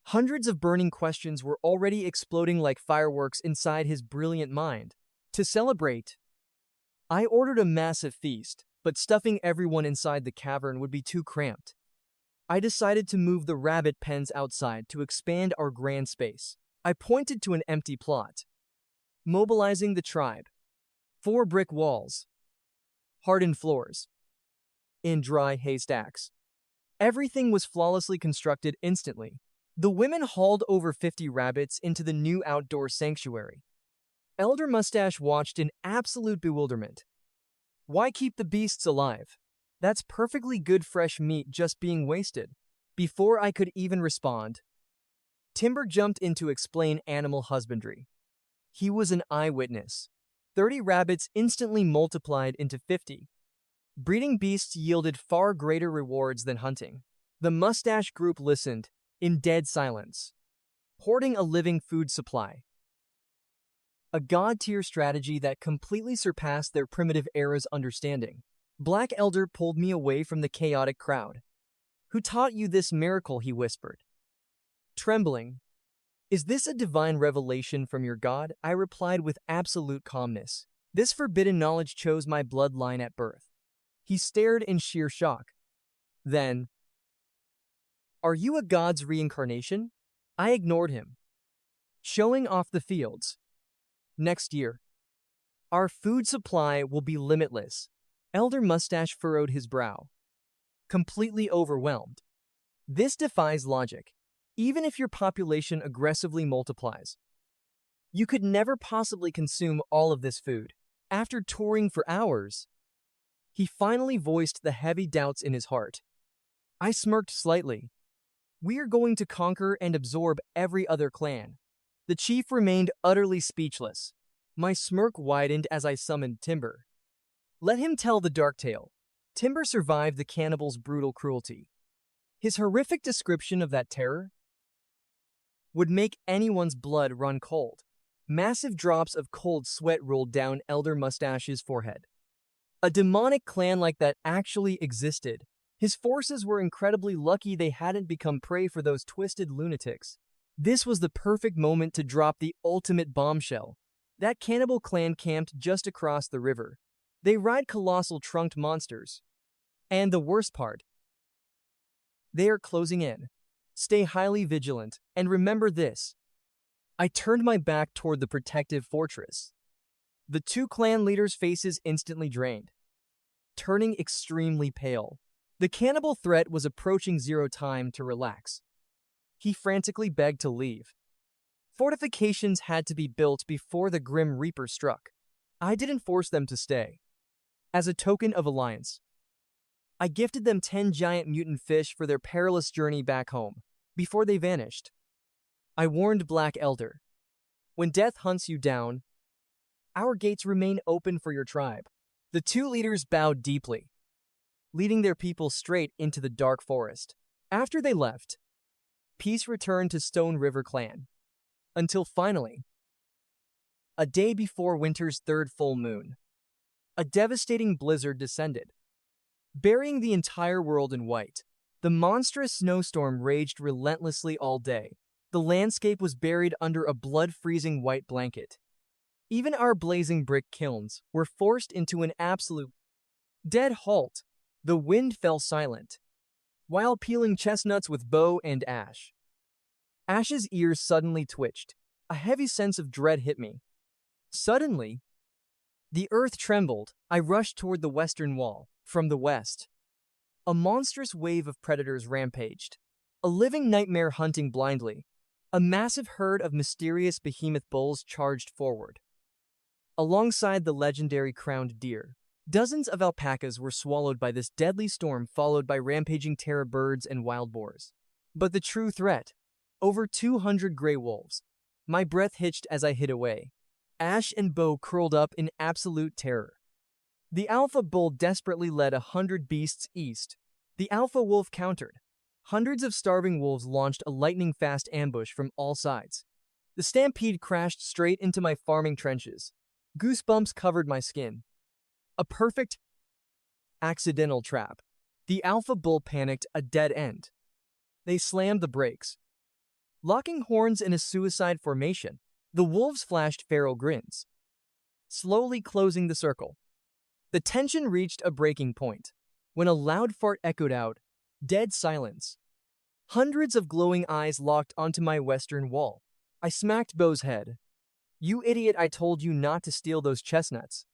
Hundreds of burning questions were already exploding like fireworks inside his brilliant mind. To celebrate, I ordered a massive feast, but stuffing everyone inside the cavern would be too cramped. I decided to move the rabbit pens outside to expand our grand space. I pointed to an empty plot, mobilizing the tribe. 4 brick walls, hardened floors, and dry haystacks. Everything was flawlessly constructed instantly. The women hauled over 50 rabbits into the new outdoor sanctuary. Elder Mustache watched in absolute bewilderment. "Why keep the beasts alive? That's perfectly good fresh meat just being wasted." Before I could even respond, Timber jumped in to explain animal husbandry. He was an eyewitness. 30 rabbits instantly multiplied into 50. Breeding beasts yielded far greater rewards than hunting. The mustache group listened, in dead silence, hoarding a living food supply. A god-tier strategy that completely surpassed their primitive era's understanding. Black Elder pulled me away from the chaotic crowd. "Who taught you this miracle?" he whispered. Trembling, "Is this a divine revelation from your god?" I replied with absolute calmness. "This forbidden knowledge chose my bloodline at birth." He stared in sheer shock. Then, "Are you a god's reincarnation?" I ignored him. "Showing off the fields. Next year, our food supply will be limitless." Elder Mustache furrowed his brow, completely overwhelmed. "This defies logic. Even if your population aggressively multiplies, you could never possibly consume all of this food." After touring for hours, he finally voiced the heavy doubts in his heart. I smirked slightly. "We are going to conquer and absorb every other clan." The chief remained utterly speechless. My smirk widened as I summoned Timber. Let him tell the dark tale. Timber survived the cannibals' brutal cruelty. His horrific description of that terror would make anyone's blood run cold. Massive drops of cold sweat rolled down Elder Mustache's forehead. A demonic clan like that actually existed. His forces were incredibly lucky they hadn't become prey for those twisted lunatics. This was the perfect moment to drop the ultimate bombshell. That cannibal clan camped just across the river. They ride colossal trunked monsters. And the worst part, they are closing in. Stay highly vigilant, and remember this. I turned my back toward the protective fortress. The 2 clan leaders' faces instantly drained, turning extremely pale. The cannibal threat was approaching zero time to relax. He frantically begged to leave. Fortifications had to be built before the Grim Reaper struck. I didn't force them to stay. As a token of alliance, I gifted them 10 giant mutant fish for their perilous journey back home. Before they vanished, I warned Black Elder. "When death hunts you down, our gates remain open for your tribe." The 2 leaders bowed deeply, leading their people straight into the dark forest. After they left, peace returned to Stone River Clan. Until finally, a day before winter's 3rd full moon, a devastating blizzard descended. burying the entire world in white. The monstrous snowstorm raged relentlessly all day. The landscape was buried under a blood-freezing white blanket. Even our blazing brick kilns were forced into an absolute dead halt. The wind fell silent, while peeling chestnuts with bow and ash. Ash's ears suddenly twitched. A heavy sense of dread hit me. Suddenly, the earth trembled. I rushed toward the western wall. From the west, a monstrous wave of predators rampaged, a living nightmare hunting blindly. A massive herd of mysterious behemoth bulls charged forward. Alongside the legendary crowned deer, dozens of alpacas were swallowed by this deadly storm, followed by rampaging terror birds and wild boars. But the true threat, over 200 gray wolves. My breath hitched as I hid away. Ash and Bo curled up in absolute terror. The alpha bull desperately led 100 beasts east. The alpha wolf countered. Hundreds of starving wolves launched a lightning-fast ambush from all sides. The stampede crashed straight into my farming trenches. Goosebumps covered my skin. A perfect accidental trap. The alpha bull panicked, a dead end. They slammed the brakes, locking horns in a suicide formation. The wolves flashed feral grins, slowly closing the circle. The tension reached a breaking point when a loud fart echoed out. Dead silence. Hundreds of glowing eyes locked onto my western wall. I smacked Bo's head. "You idiot, I told you not to steal those chestnuts."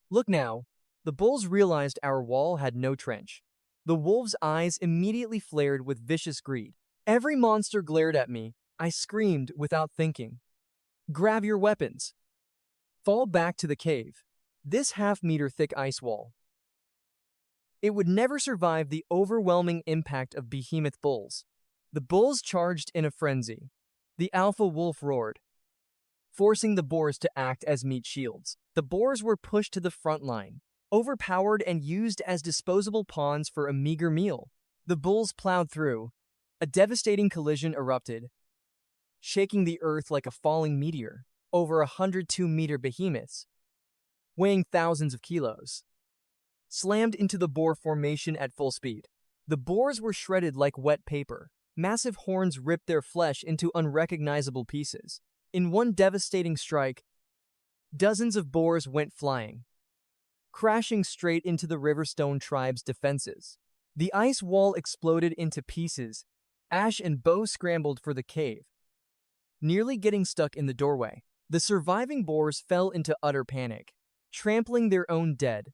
Look now. The bulls realized our wall had no trench. The wolves' eyes immediately flared with vicious greed. Every monster glared at me. I screamed without thinking. "Grab your weapons. Fall back to the cave." This half-meter thick ice wall, it would never survive the overwhelming impact of behemoth bulls. The bulls charged in a frenzy. The alpha wolf roared, forcing the boars to act as meat shields. The boars were pushed to the front line, overpowered and used as disposable pawns for a meager meal. The bulls plowed through. A devastating collision erupted, shaking the earth like a falling meteor. Over 102-meter behemoths, weighing thousands of kilos, slammed into the boar formation at full speed. The boars were shredded like wet paper. Massive horns ripped their flesh into unrecognizable pieces. In one devastating strike, dozens of boars went flying, crashing straight into the Riverstone tribe's defenses. The ice wall exploded into pieces. Ash and Bo scrambled for the cave, nearly getting stuck in the doorway. The surviving boars fell into utter panic, trampling their own dead.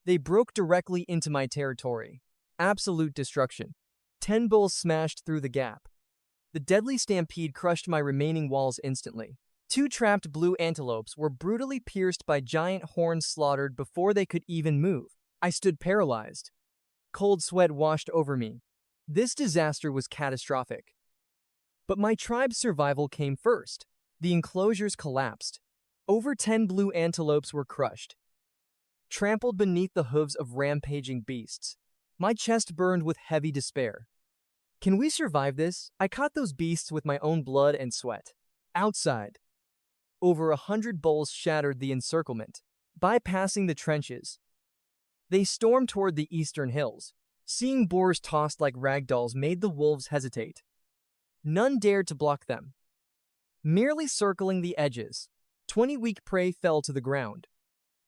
They broke directly into my territory. Absolute destruction. 10 bulls smashed through the gap. The deadly stampede crushed my remaining walls instantly. 2 trapped blue antelopes were brutally pierced by giant horns, slaughtered before they could even move. I stood paralyzed. Cold sweat washed over me. This disaster was catastrophic. But my tribe's survival came first. The enclosures collapsed. Over 10 blue antelopes were crushed, trampled beneath the hooves of rampaging beasts. My chest burned with heavy despair. Can we survive this? I caught those beasts with my own blood and sweat. Outside, over 100 bulls shattered the encirclement, bypassing the trenches. They stormed toward the eastern hills. Seeing boars tossed like ragdolls made the wolves hesitate. None dared to block them, merely circling the edges. 20 weak prey fell to the ground.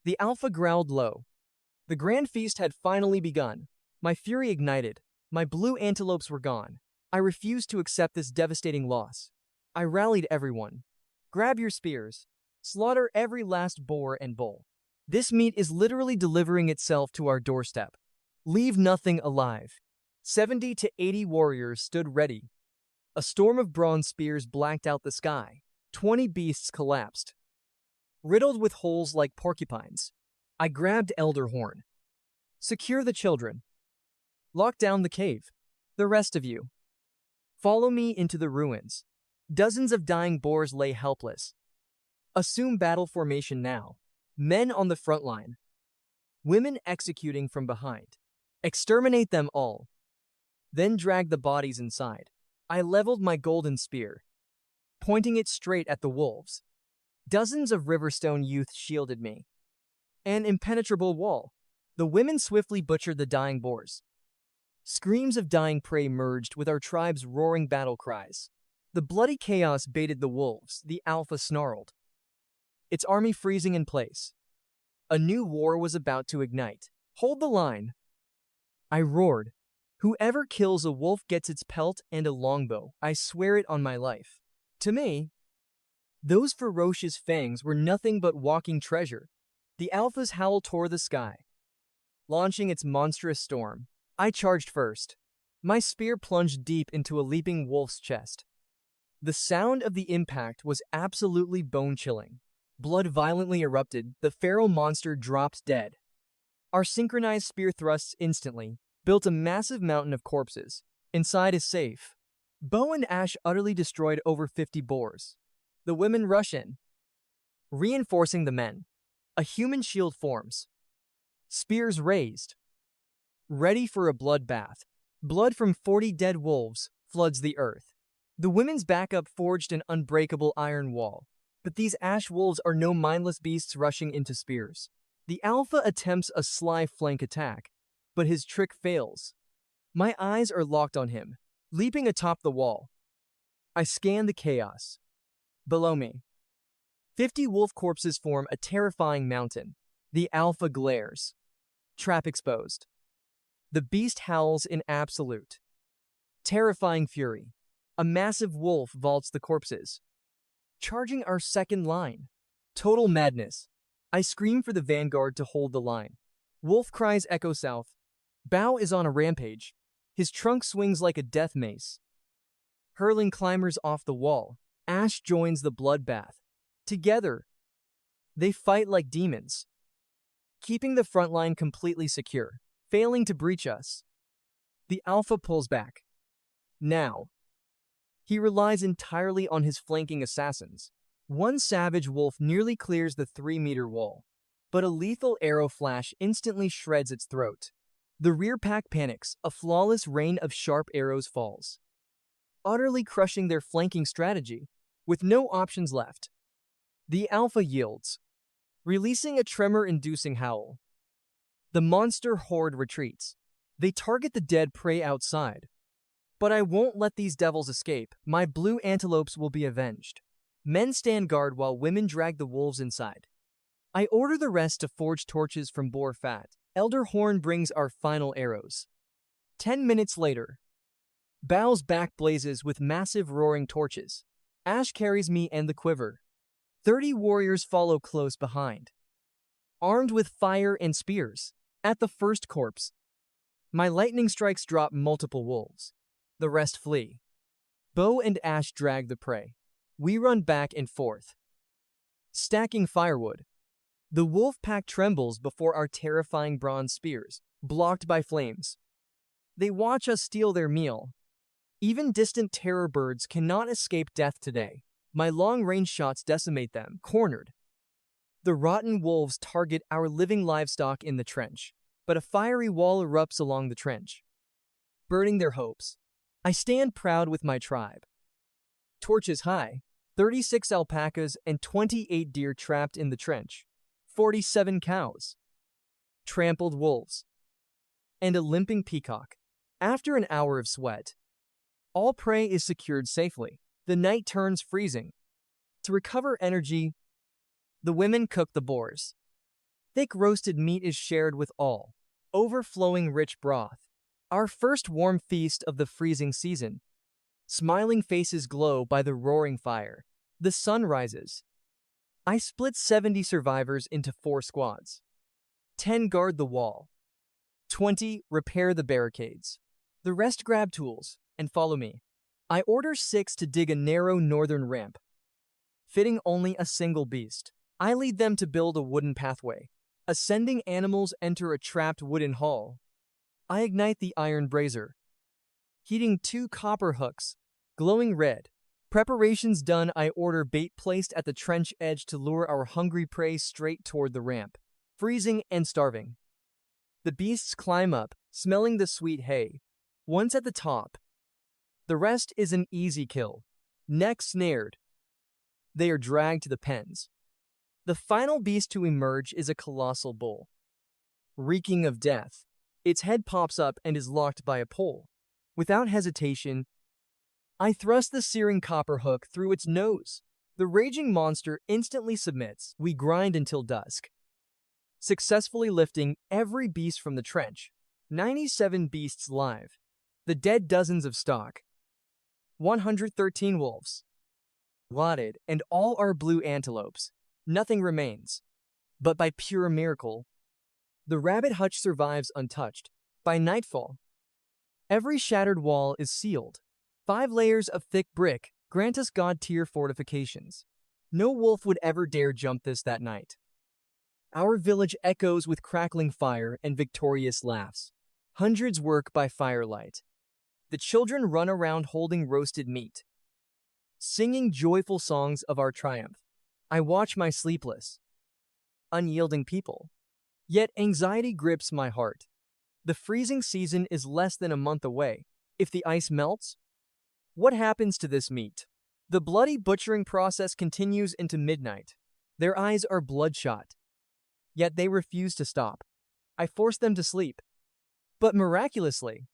The alpha growled low. The grand feast had finally begun. My fury ignited. My blue antelopes were gone. I refused to accept this devastating loss. I rallied everyone. Grab your spears. Slaughter every last boar and bull. This meat is literally delivering itself to our doorstep. Leave nothing alive. 70 to 80 warriors stood ready. A storm of bronze spears blacked out the sky. 20 beasts collapsed, riddled with holes like porcupines. I grabbed Elder Horn. Secure the children. Lock down the cave. The rest of you, follow me into the ruins. Dozens of dying boars lay helpless. Assume battle formation now. Men on the front line. Women executing from behind. Exterminate them all. Then drag the bodies inside. I leveled my golden spear, pointing it straight at the wolves. Dozens of Riverstone youth shielded me. An impenetrable wall. The women swiftly butchered the dying boars. Screams of dying prey merged with our tribe's roaring battle cries. The bloody chaos baited the wolves, the alpha snarled, its army freezing in place. A new war was about to ignite. Hold the line, I roared. Whoever kills a wolf gets its pelt and a longbow, I swear it on my life. To me, those ferocious fangs were nothing but walking treasure. The alpha's howl tore the sky, launching its monstrous storm. I charged first. My spear plunged deep into a leaping wolf's chest. The sound of the impact was absolutely bone-chilling. Blood violently erupted, the feral monster dropped dead. Our synchronized spear thrusts instantly built a massive mountain of corpses. Inside is safe. Bow and Ash utterly destroyed over 50 boars. The women rush in, reinforcing the men. A human shield forms. Spears raised, ready for a bloodbath. Blood from 40 dead wolves floods the earth. The women's backup forged an unbreakable iron wall. But these ash wolves are no mindless beasts rushing into spears. The alpha attempts a sly flank attack, but his trick fails. My eyes are locked on him, leaping atop the wall. I scan the chaos. Below me, 50 wolf corpses form a terrifying mountain. The alpha glares. Trap exposed. The beast howls in absolute, terrifying fury. A massive wolf vaults the corpses, charging our second line. Total madness. I scream for the vanguard to hold the line. Wolf cries echo south. Bao is on a rampage. His trunk swings like a death mace, hurling climbers off the wall. Ash joins the bloodbath. Together, they fight like demons, keeping the front line completely secure, failing to breach us. The alpha pulls back. Now, he relies entirely on his flanking assassins. One savage wolf nearly clears the 3-meter wall, but a lethal arrow flash instantly shreds its throat. The rear pack panics, a flawless rain of sharp arrows falls, utterly crushing their flanking strategy. With no options left, the alpha yields, releasing a tremor-inducing howl. The monster horde retreats. They target the dead prey outside. But I won't let these devils escape. My blue antelopes will be avenged. Men stand guard while women drag the wolves inside. I order the rest to forge torches from boar fat. Elder Horn brings our final arrows. 10 minutes later, Bao's back blazes with massive roaring torches. Ash carries me and the quiver. 30 warriors follow close behind, armed with fire and spears. At the first corpse, my lightning strikes drop multiple wolves. The rest flee. Bo and Ash drag the prey. We run back and forth, stacking firewood. The wolf pack trembles before our terrifying bronze spears, blocked by flames. They watch us steal their meal. Even distant terror birds cannot escape death today. My long-range shots decimate them, cornered. The rotten wolves target our living livestock in the trench, but a fiery wall erupts along the trench, burning their hopes. I stand proud with my tribe. Torches high, 36 alpacas and 28 deer trapped in the trench, 47 cows, trampled wolves, and a limping peacock. After an hour of sweat, all prey is secured safely. The night turns freezing. To recover energy, the women cook the boars. Thick roasted meat is shared with all, overflowing rich broth. Our first warm feast of the freezing season. Smiling faces glow by the roaring fire. The sun rises. I split 70 survivors into 4 squads. 10 guard the wall. 20 repair the barricades. The rest grab tools and follow me. I order 6 to dig a narrow northern ramp, fitting only a single beast. I lead them to build a wooden pathway. Ascending animals enter a trapped wooden hall. I ignite the iron brazier, heating 2 copper hooks, glowing red. Preparations done, I order bait placed at the trench edge to lure our hungry prey straight toward the ramp. Freezing and starving, the beasts climb up, smelling the sweet hay. Once at the top, the rest is an easy kill. Neck snared, they are dragged to the pens. The final beast to emerge is a colossal bull. reeking of death. Its head pops up and is locked by a pole. Without hesitation, I thrust the searing copper hook through its nose. The raging monster instantly submits. We grind until dusk, successfully lifting every beast from the trench. 97 beasts live. The dead dozens of stock. 113 wolves. Blotted, and all are blue antelopes. Nothing remains. But by pure miracle, the rabbit hutch survives untouched. By nightfall, every shattered wall is sealed. 5 layers of thick brick grant us god-tier fortifications. No wolf would ever dare jump this that night. Our village echoes with crackling fire and victorious laughs. Hundreds work by firelight. The children run around holding roasted meat, singing joyful songs of our triumph. I watch my sleepless, unyielding people. Yet anxiety grips my heart. The freezing season is less than a month away. If the ice melts, what happens to this meat? The bloody butchering process continues into midnight. Their eyes are bloodshot, yet they refuse to stop. I force them to sleep. But miraculously,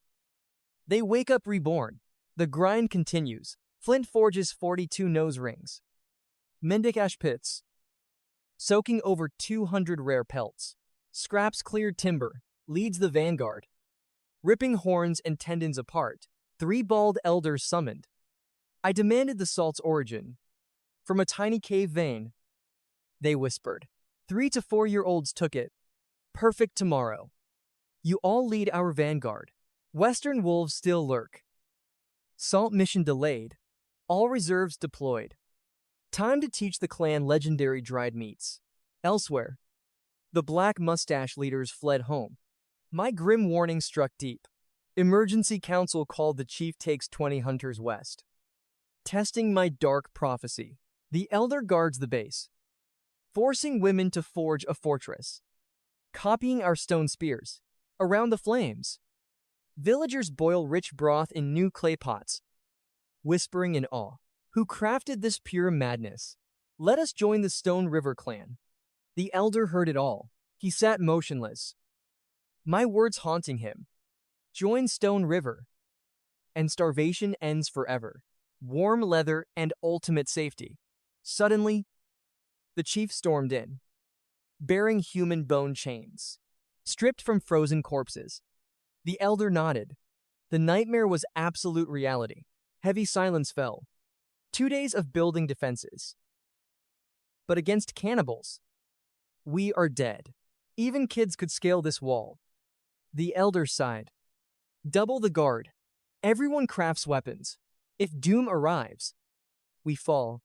they wake up reborn. The grind continues. Flint forges 42 nose rings. Mendic ash pits, soaking over 200 rare pelts. Scraps cleared timber, leads the vanguard. Ripping horns and tendons apart. 3 bald elders summoned. I demanded the salt's origin. From a tiny cave vein, they whispered. 3 to 4-year-olds took it. Perfect tomorrow. You all lead our vanguard. Western wolves still lurk. Salt mission delayed. All reserves deployed. Time to teach the clan legendary dried meats. Elsewhere, the black mustache leaders fled home. My grim warning struck deep. Emergency council called the chief takes 20 hunters west. Testing my dark prophecy. The elder guards the base, forcing women to forge a fortress. Copying our stone spears. Around the flames, villagers boil rich broth in new clay pots, whispering in awe. Who crafted this pure madness? Let us join the Stone River clan. The elder heard it all. He sat motionless, my words haunting him. Join Stone River, and starvation ends forever. Warm leather and ultimate safety. Suddenly, the chief stormed in, bearing human bone chains, stripped from frozen corpses. The elder nodded. The nightmare was absolute reality. Heavy silence fell. 2 days of building defenses. But against cannibals, we are dead. Even kids could scale this wall. The elder sighed. Double the guard. Everyone crafts weapons. If doom arrives, we fall.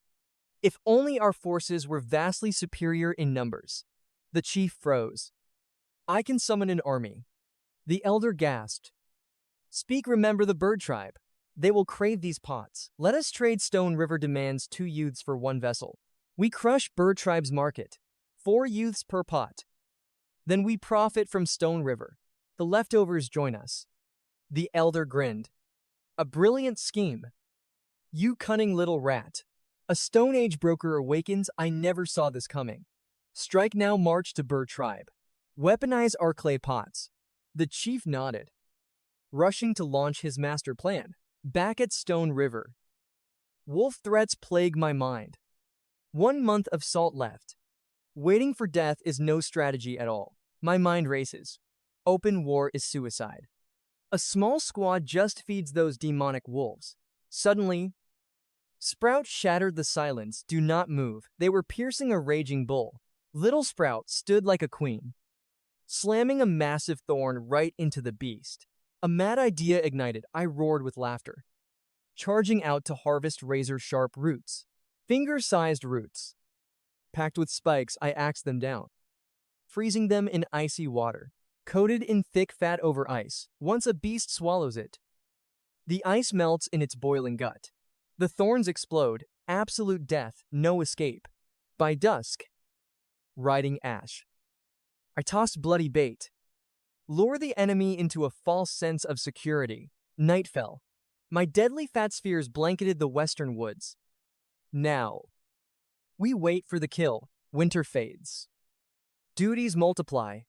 If only our forces were vastly superior in numbers. The chief froze. I can summon an army. The elder gasped. Speak, remember the bird tribe. They will crave these pots. Let us trade. Stone River demands 2 youths for 1 vessel. We crush bird tribe's market. 4 youths per pot. Then we profit from Stone River. The leftovers join us. The elder grinned. A brilliant scheme. You cunning little rat. A Stone Age broker awakens. I never saw this coming. Strike now, march to bird tribe. Weaponize our clay pots. The chief nodded, rushing to launch his master plan. Back at Stone River, wolf threats plague my mind. 1 month of salt left. Waiting for death is no strategy at all. My mind races. Open war is suicide. A small squad just feeds those demonic wolves. Suddenly, Sprout shattered the silence. Do not move. They were piercing a raging bull. Little Sprout stood like a queen, slamming a massive thorn right into the beast. A mad idea ignited. I roared with laughter, charging out to harvest razor-sharp roots. Finger-sized roots. Packed with spikes, I axed them down, freezing them in icy water, coated in thick fat over ice. Once a beast swallows it, the ice melts in its boiling gut. The thorns explode. Absolute death, no escape. By dusk, riding ash, I tossed bloody bait. Lure the enemy into a false sense of security. Night fell. My deadly fat spheres blanketed the western woods. Now, we wait for the kill. Winter fades. Duties multiply.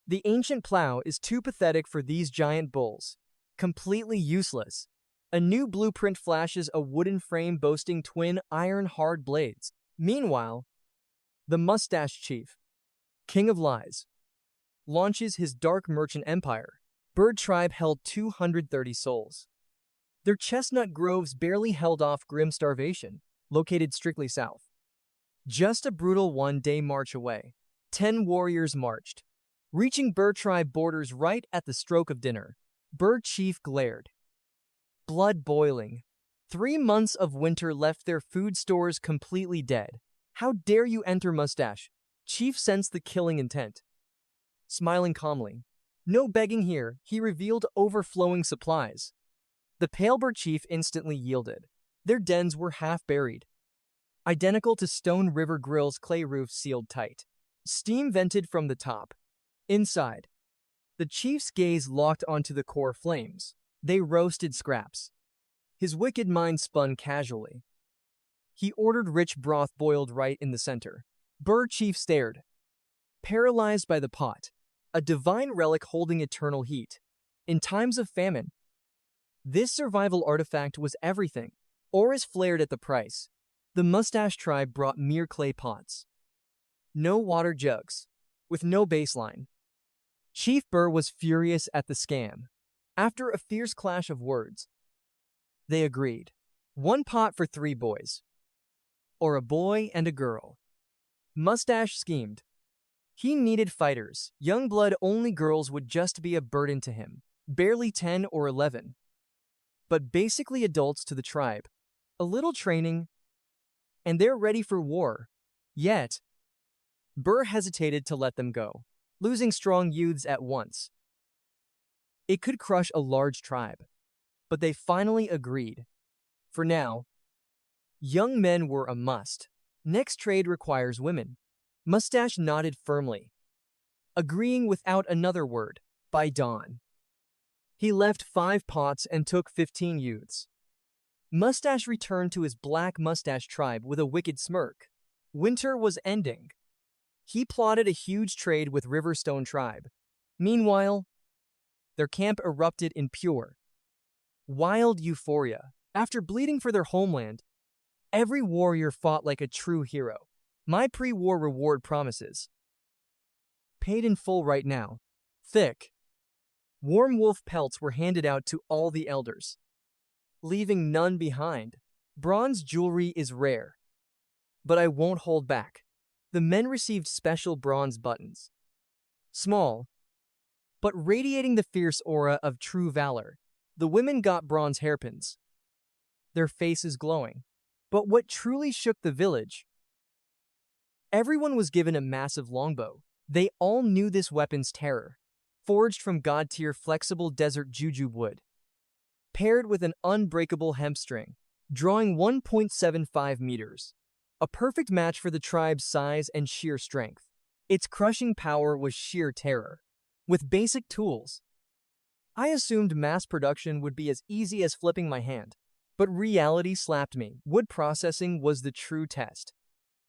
The ancient plow is too pathetic for these giant bulls. Completely useless. A new blueprint flashes a wooden frame boasting twin iron-hard blades. Meanwhile, the mustache chief, king of lies, launches his dark merchant empire. Bird tribe held 230 souls. Their chestnut groves barely held off grim starvation, located strictly south. Just a brutal one-day march away. 10 warriors marched. Reaching Bird tribe borders right at the stroke of dinner, Bird chief glared. Blood boiling. 3 months of winter left their food stores completely dead. How dare you enter, mustache? Chief sensed the killing intent. Smiling calmly. No begging here, he revealed overflowing supplies. The pale bird chief instantly yielded. Their dens were half buried. Identical to Stone River Grill's clay roof sealed tight. Steam vented from the top. Inside, the chief's gaze locked onto the core flames. They roasted scraps. His wicked mind spun casually. He ordered rich broth boiled right in the center. Bird chief stared, paralyzed by the pot, a divine relic holding eternal heat. In times of famine, this survival artifact was everything. Auras flared at the price. The mustache tribe brought mere clay pots. No water jugs, with no baseline. Chief Burr was furious at the scam. After a fierce clash of words, they agreed. 1 pot for 3 boys. Or a boy and a girl. Mustache schemed. He needed fighters. Young blood only girls would just be a burden to him. Barely 10 or 11. But basically adults to the tribe. A little training, and they're ready for war. Yet, Burr hesitated to let them go, losing strong youths at once. It could crush a large tribe. But they finally agreed. For now, young men were a must. Next trade requires women. Mustache nodded firmly, agreeing without another word. By dawn, he left 5 pots and took 15 youths. Mustache returned to his black mustache tribe with a wicked smirk. Winter was ending. He plotted a huge trade with Riverstone tribe. Meanwhile, their camp erupted in pure, wild euphoria. After bleeding for their homeland, every warrior fought like a true hero. My pre-war reward promises. Paid in full right now. Thick, warm wolf pelts were handed out to all the elders, leaving none behind. Bronze jewelry is rare, but I won't hold back. The men received special bronze buttons. Small, but radiating the fierce aura of true valor. The women got bronze hairpins, their faces glowing. But what truly shook the village? Everyone was given a massive longbow. They all knew this weapon's terror. Forged from god-tier flexible desert jujube wood, paired with an unbreakable hemp string, drawing 1.75 meters. A perfect match for the tribe's size and sheer strength. Its crushing power was sheer terror. With basic tools, I assumed mass production would be as easy as flipping my hand. But reality slapped me. Wood processing was the true test.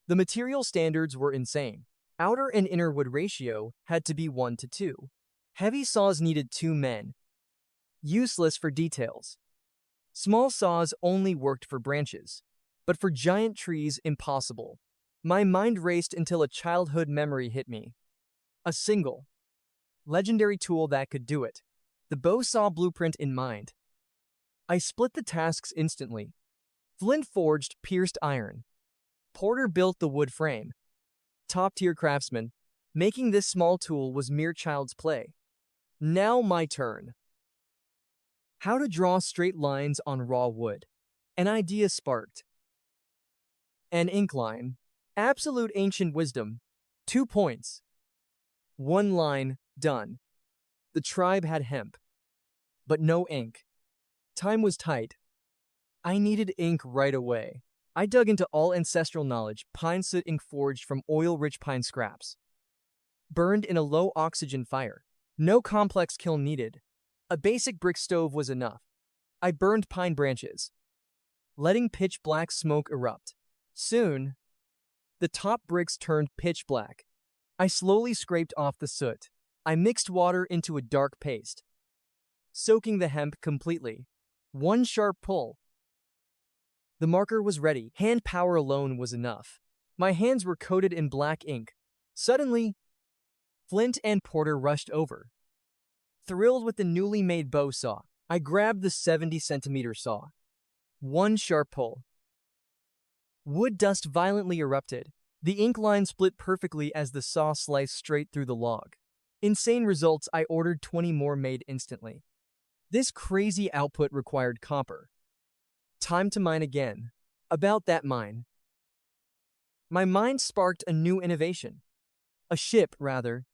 The material standards were insane. Outer and inner wood ratio had to be 1:2. Heavy saws needed 2 men. Useless for details. Small saws only worked for branches. But for giant trees, impossible. My mind raced until a childhood memory hit me. A single, legendary tool that could do it. The bow saw blueprint in mind. I split the tasks instantly. Flint forged pierced iron. Porter built the wood frame. Top-tier craftsman. Making this small tool was mere child's play. Now my turn. How to draw straight lines on raw wood. An idea sparked. An ink line. Absolute ancient wisdom. 2 points. 1 line, done. The tribe had hemp, but no ink. Time was tight. I needed ink right away. I dug into all ancestral knowledge, pine soot ink forged from oil-rich pine scraps. Burned in a low-oxygen fire. No complex kiln needed. A basic brick stove was enough. I burned pine branches, letting pitch-black smoke erupt. Soon, the top bricks turned pitch black. I slowly scraped off the soot. I mixed water into a dark paste, soaking the hemp completely. One sharp pull. The marker was ready. Hand power alone was enough. My hands were coated in black ink. Suddenly, Flint and Porter rushed over. Thrilled with the newly made bow saw, I grabbed the 70-centimeter saw. One sharp pull. Wood dust violently erupted. The ink line split perfectly as the saw sliced straight through the log. Insane results. I ordered 20 more made instantly. This crazy output required copper. Time to mine again. About that mine. My mind sparked a new innovation. A ship, rather.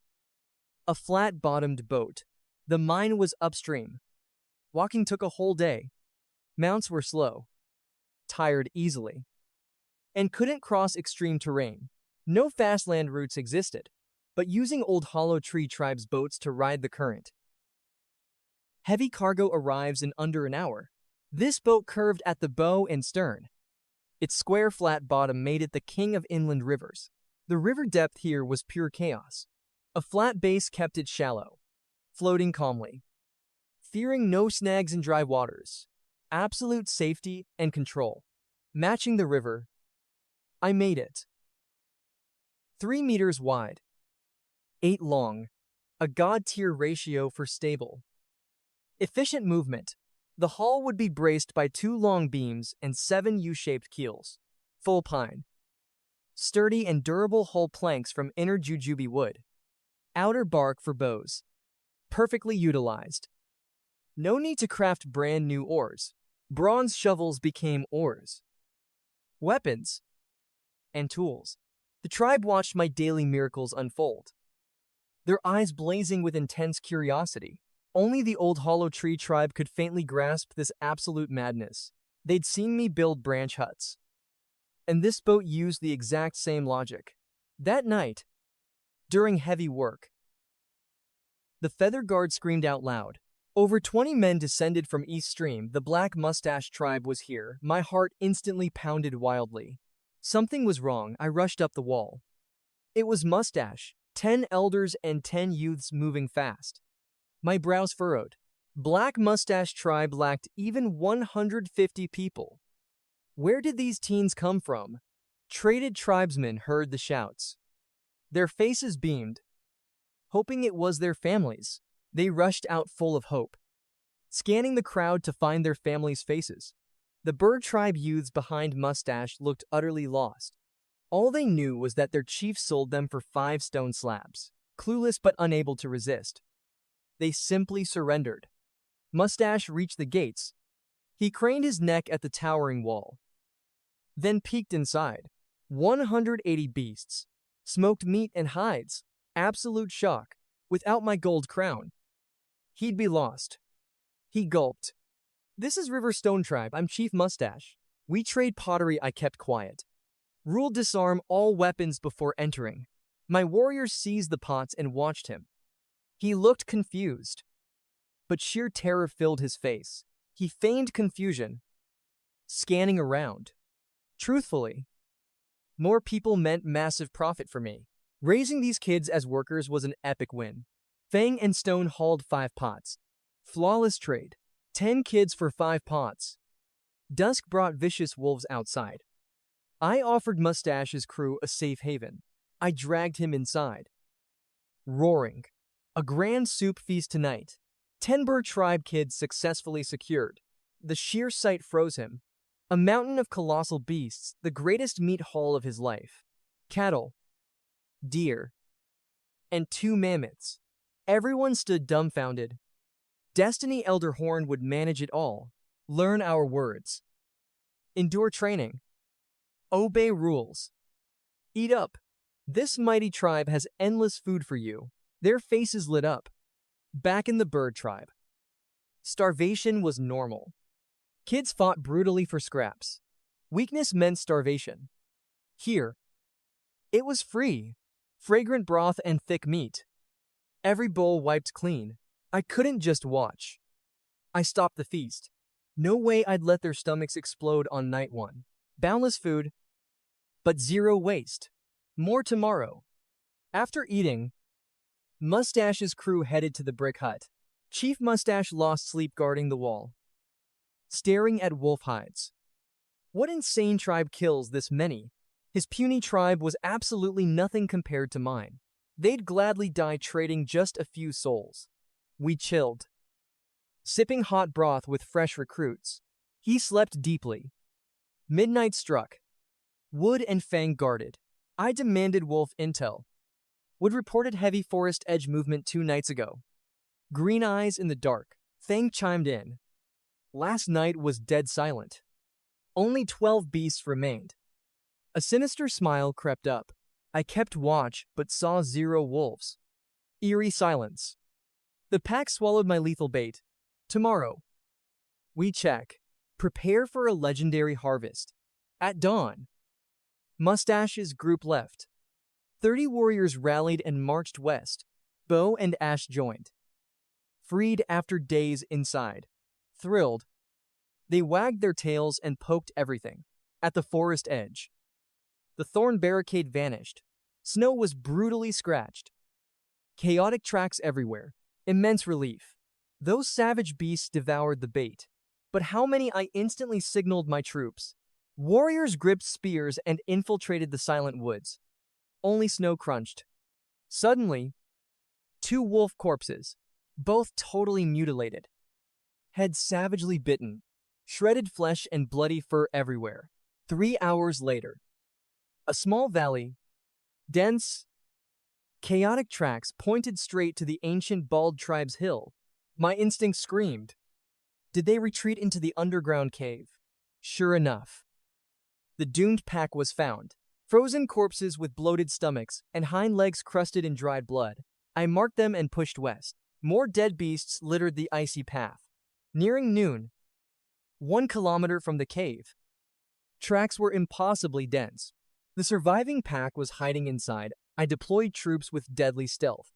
A flat-bottomed boat. The mine was upstream. Walking took a whole day. Mounts were slow, tired easily, and couldn't cross extreme terrain. No fast land routes existed, but using old Hollow Tree Tribe's boats to ride the current. Heavy cargo arrives in under an hour. This boat curved at the bow and stern. Its square flat bottom made it the king of inland rivers. The river depth here was pure chaos. A flat base kept it shallow, floating calmly, fearing no snags in dry waters. Absolute safety and control. Matching the river. I made it. 3 meters wide, 8 long, a god-tier ratio for stable, efficient movement. The hull would be braced by 2 long beams and 7 U-shaped keels. Full pine. Sturdy and durable hull planks from inner jujube wood. Outer bark for bows. Perfectly utilized. No need to craft brand new oars. Bronze shovels became oars. Weapons and tools. The tribe watched my daily miracles unfold, their eyes blazing with intense curiosity. Only the old Hollow Tree Tribe could faintly grasp this absolute madness. They'd seen me build branch huts, and this boat used the exact same logic. That night, during heavy work, the feather guard screamed out loud. Over 20 men descended from East Stream. The Black Mustache Tribe was here. My heart instantly pounded wildly. Something was wrong. I rushed up the wall. It was Mustache, 10 elders and 10 youths moving fast. My brows furrowed. Black Mustache Tribe lacked even 150 people. Where did these teens come from? Traded tribesmen heard the shouts. Their faces beamed, hoping it was their families. They rushed out full of hope, scanning the crowd to find their families' faces. The Bird Tribe youths behind Mustache looked utterly lost. All they knew was that their chief sold them for 5 stone slabs. Clueless but unable to resist, they simply surrendered. Mustache reached the gates. He craned his neck at the towering wall, then peeked inside. 180 beasts, smoked meat and hides. Absolute shock. Without my gold crown, he'd be lost. He gulped. This is River Stone Tribe. I'm Chief Mustache. We trade pottery. I kept quiet. Rule disarm all weapons before entering. My warriors seized the pots and watched him. He looked confused, but sheer terror filled his face. He feigned confusion, scanning around. Truthfully, more people meant massive profit for me. Raising these kids as workers was an epic win. Fang and Stone hauled 5 pots. Flawless trade. 10 kids for 5 pots. Dusk brought vicious wolves outside. I offered Mustache's crew a safe haven. I dragged him inside, roaring. A grand soup feast tonight. 10 Bird Tribe kids successfully secured. The sheer sight froze him. A mountain of colossal beasts, the greatest meat haul of his life. Cattle, deer, and 2 mammoths. Everyone stood dumbfounded. Destiny Elder Horn would manage it all. Learn our words. Endure training. Obey rules. Eat up. This mighty tribe has endless food for you. Their faces lit up. Back in the Bird Tribe, starvation was normal. Kids fought brutally for scraps. Weakness meant starvation. Here, it was free. Fragrant broth and thick meat. Every bowl wiped clean. I couldn't just watch. I stopped the feast. No way I'd let their stomachs explode on night 1. Boundless food, but zero waste. More tomorrow. After eating, Mustache's crew headed to the brick hut. Chief Mustache lost sleep guarding the wall, staring at wolf hides. What insane tribe kills this many? His puny tribe was absolutely nothing compared to mine. They'd gladly die trading just a few souls. We chilled, sipping hot broth with fresh recruits. He slept deeply. Midnight struck. Wood and Fang guarded. I demanded wolf intel. Wood reported heavy forest edge movement 2 nights ago. Green eyes in the dark. Fang chimed in. Last night was dead silent. Only 12 beasts remained. A sinister smile crept up. I kept watch, but saw 0 wolves. Eerie silence. The pack swallowed my lethal bait. Tomorrow. We check. Prepare for a legendary harvest. At dawn. Mustache's group left. 30 warriors rallied and marched west. Bo and Ash joined. Freed after days inside. Thrilled. They wagged their tails and poked everything. At the forest edge. The thorn barricade vanished. Snow was brutally scratched. Chaotic tracks everywhere. Immense relief. Those savage beasts devoured the bait. But how many? I instantly signaled my troops. Warriors gripped spears and infiltrated the silent woods. Only snow crunched. Suddenly, 2 wolf corpses, both totally mutilated. Heads savagely bitten. Shredded flesh and bloody fur everywhere. 3 hours later. A small valley. Dense, chaotic tracks pointed straight to the ancient Bald tribe's hill. My instinct screamed. Did they retreat into the underground cave? Sure enough. The doomed pack was found. Frozen corpses with bloated stomachs and hind legs crusted in dried blood. I marked them and pushed west. More dead beasts littered the icy path. Nearing noon. 1 kilometer from the cave. Tracks were impossibly dense. The surviving pack was hiding inside. I deployed troops with deadly stealth.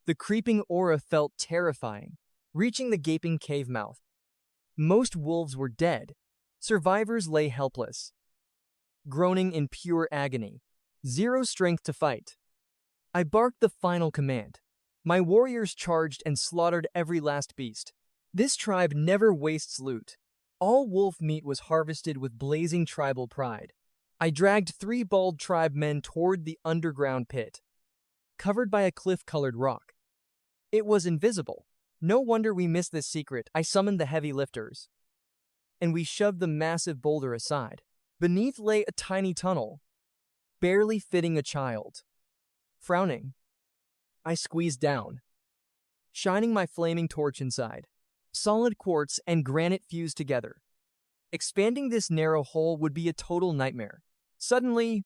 The creeping aura felt terrifying, reaching the gaping cave mouth. Most wolves were dead. Survivors lay helpless, groaning in pure agony. 0 strength to fight. I barked the final command. My warriors charged and slaughtered every last beast. This tribe never wastes loot. All wolf meat was harvested with blazing tribal pride. I dragged 3 Bald tribe men toward the underground pit, covered by a cliff-colored rock. It was invisible. No wonder we missed this secret. I summoned the heavy lifters, and we shoved the massive boulder aside. Beneath lay a tiny tunnel, barely fitting a child. Frowning, I squeezed down, shining my flaming torch inside. Solid quartz and granite fused together. Expanding this narrow hole would be a total nightmare. Suddenly,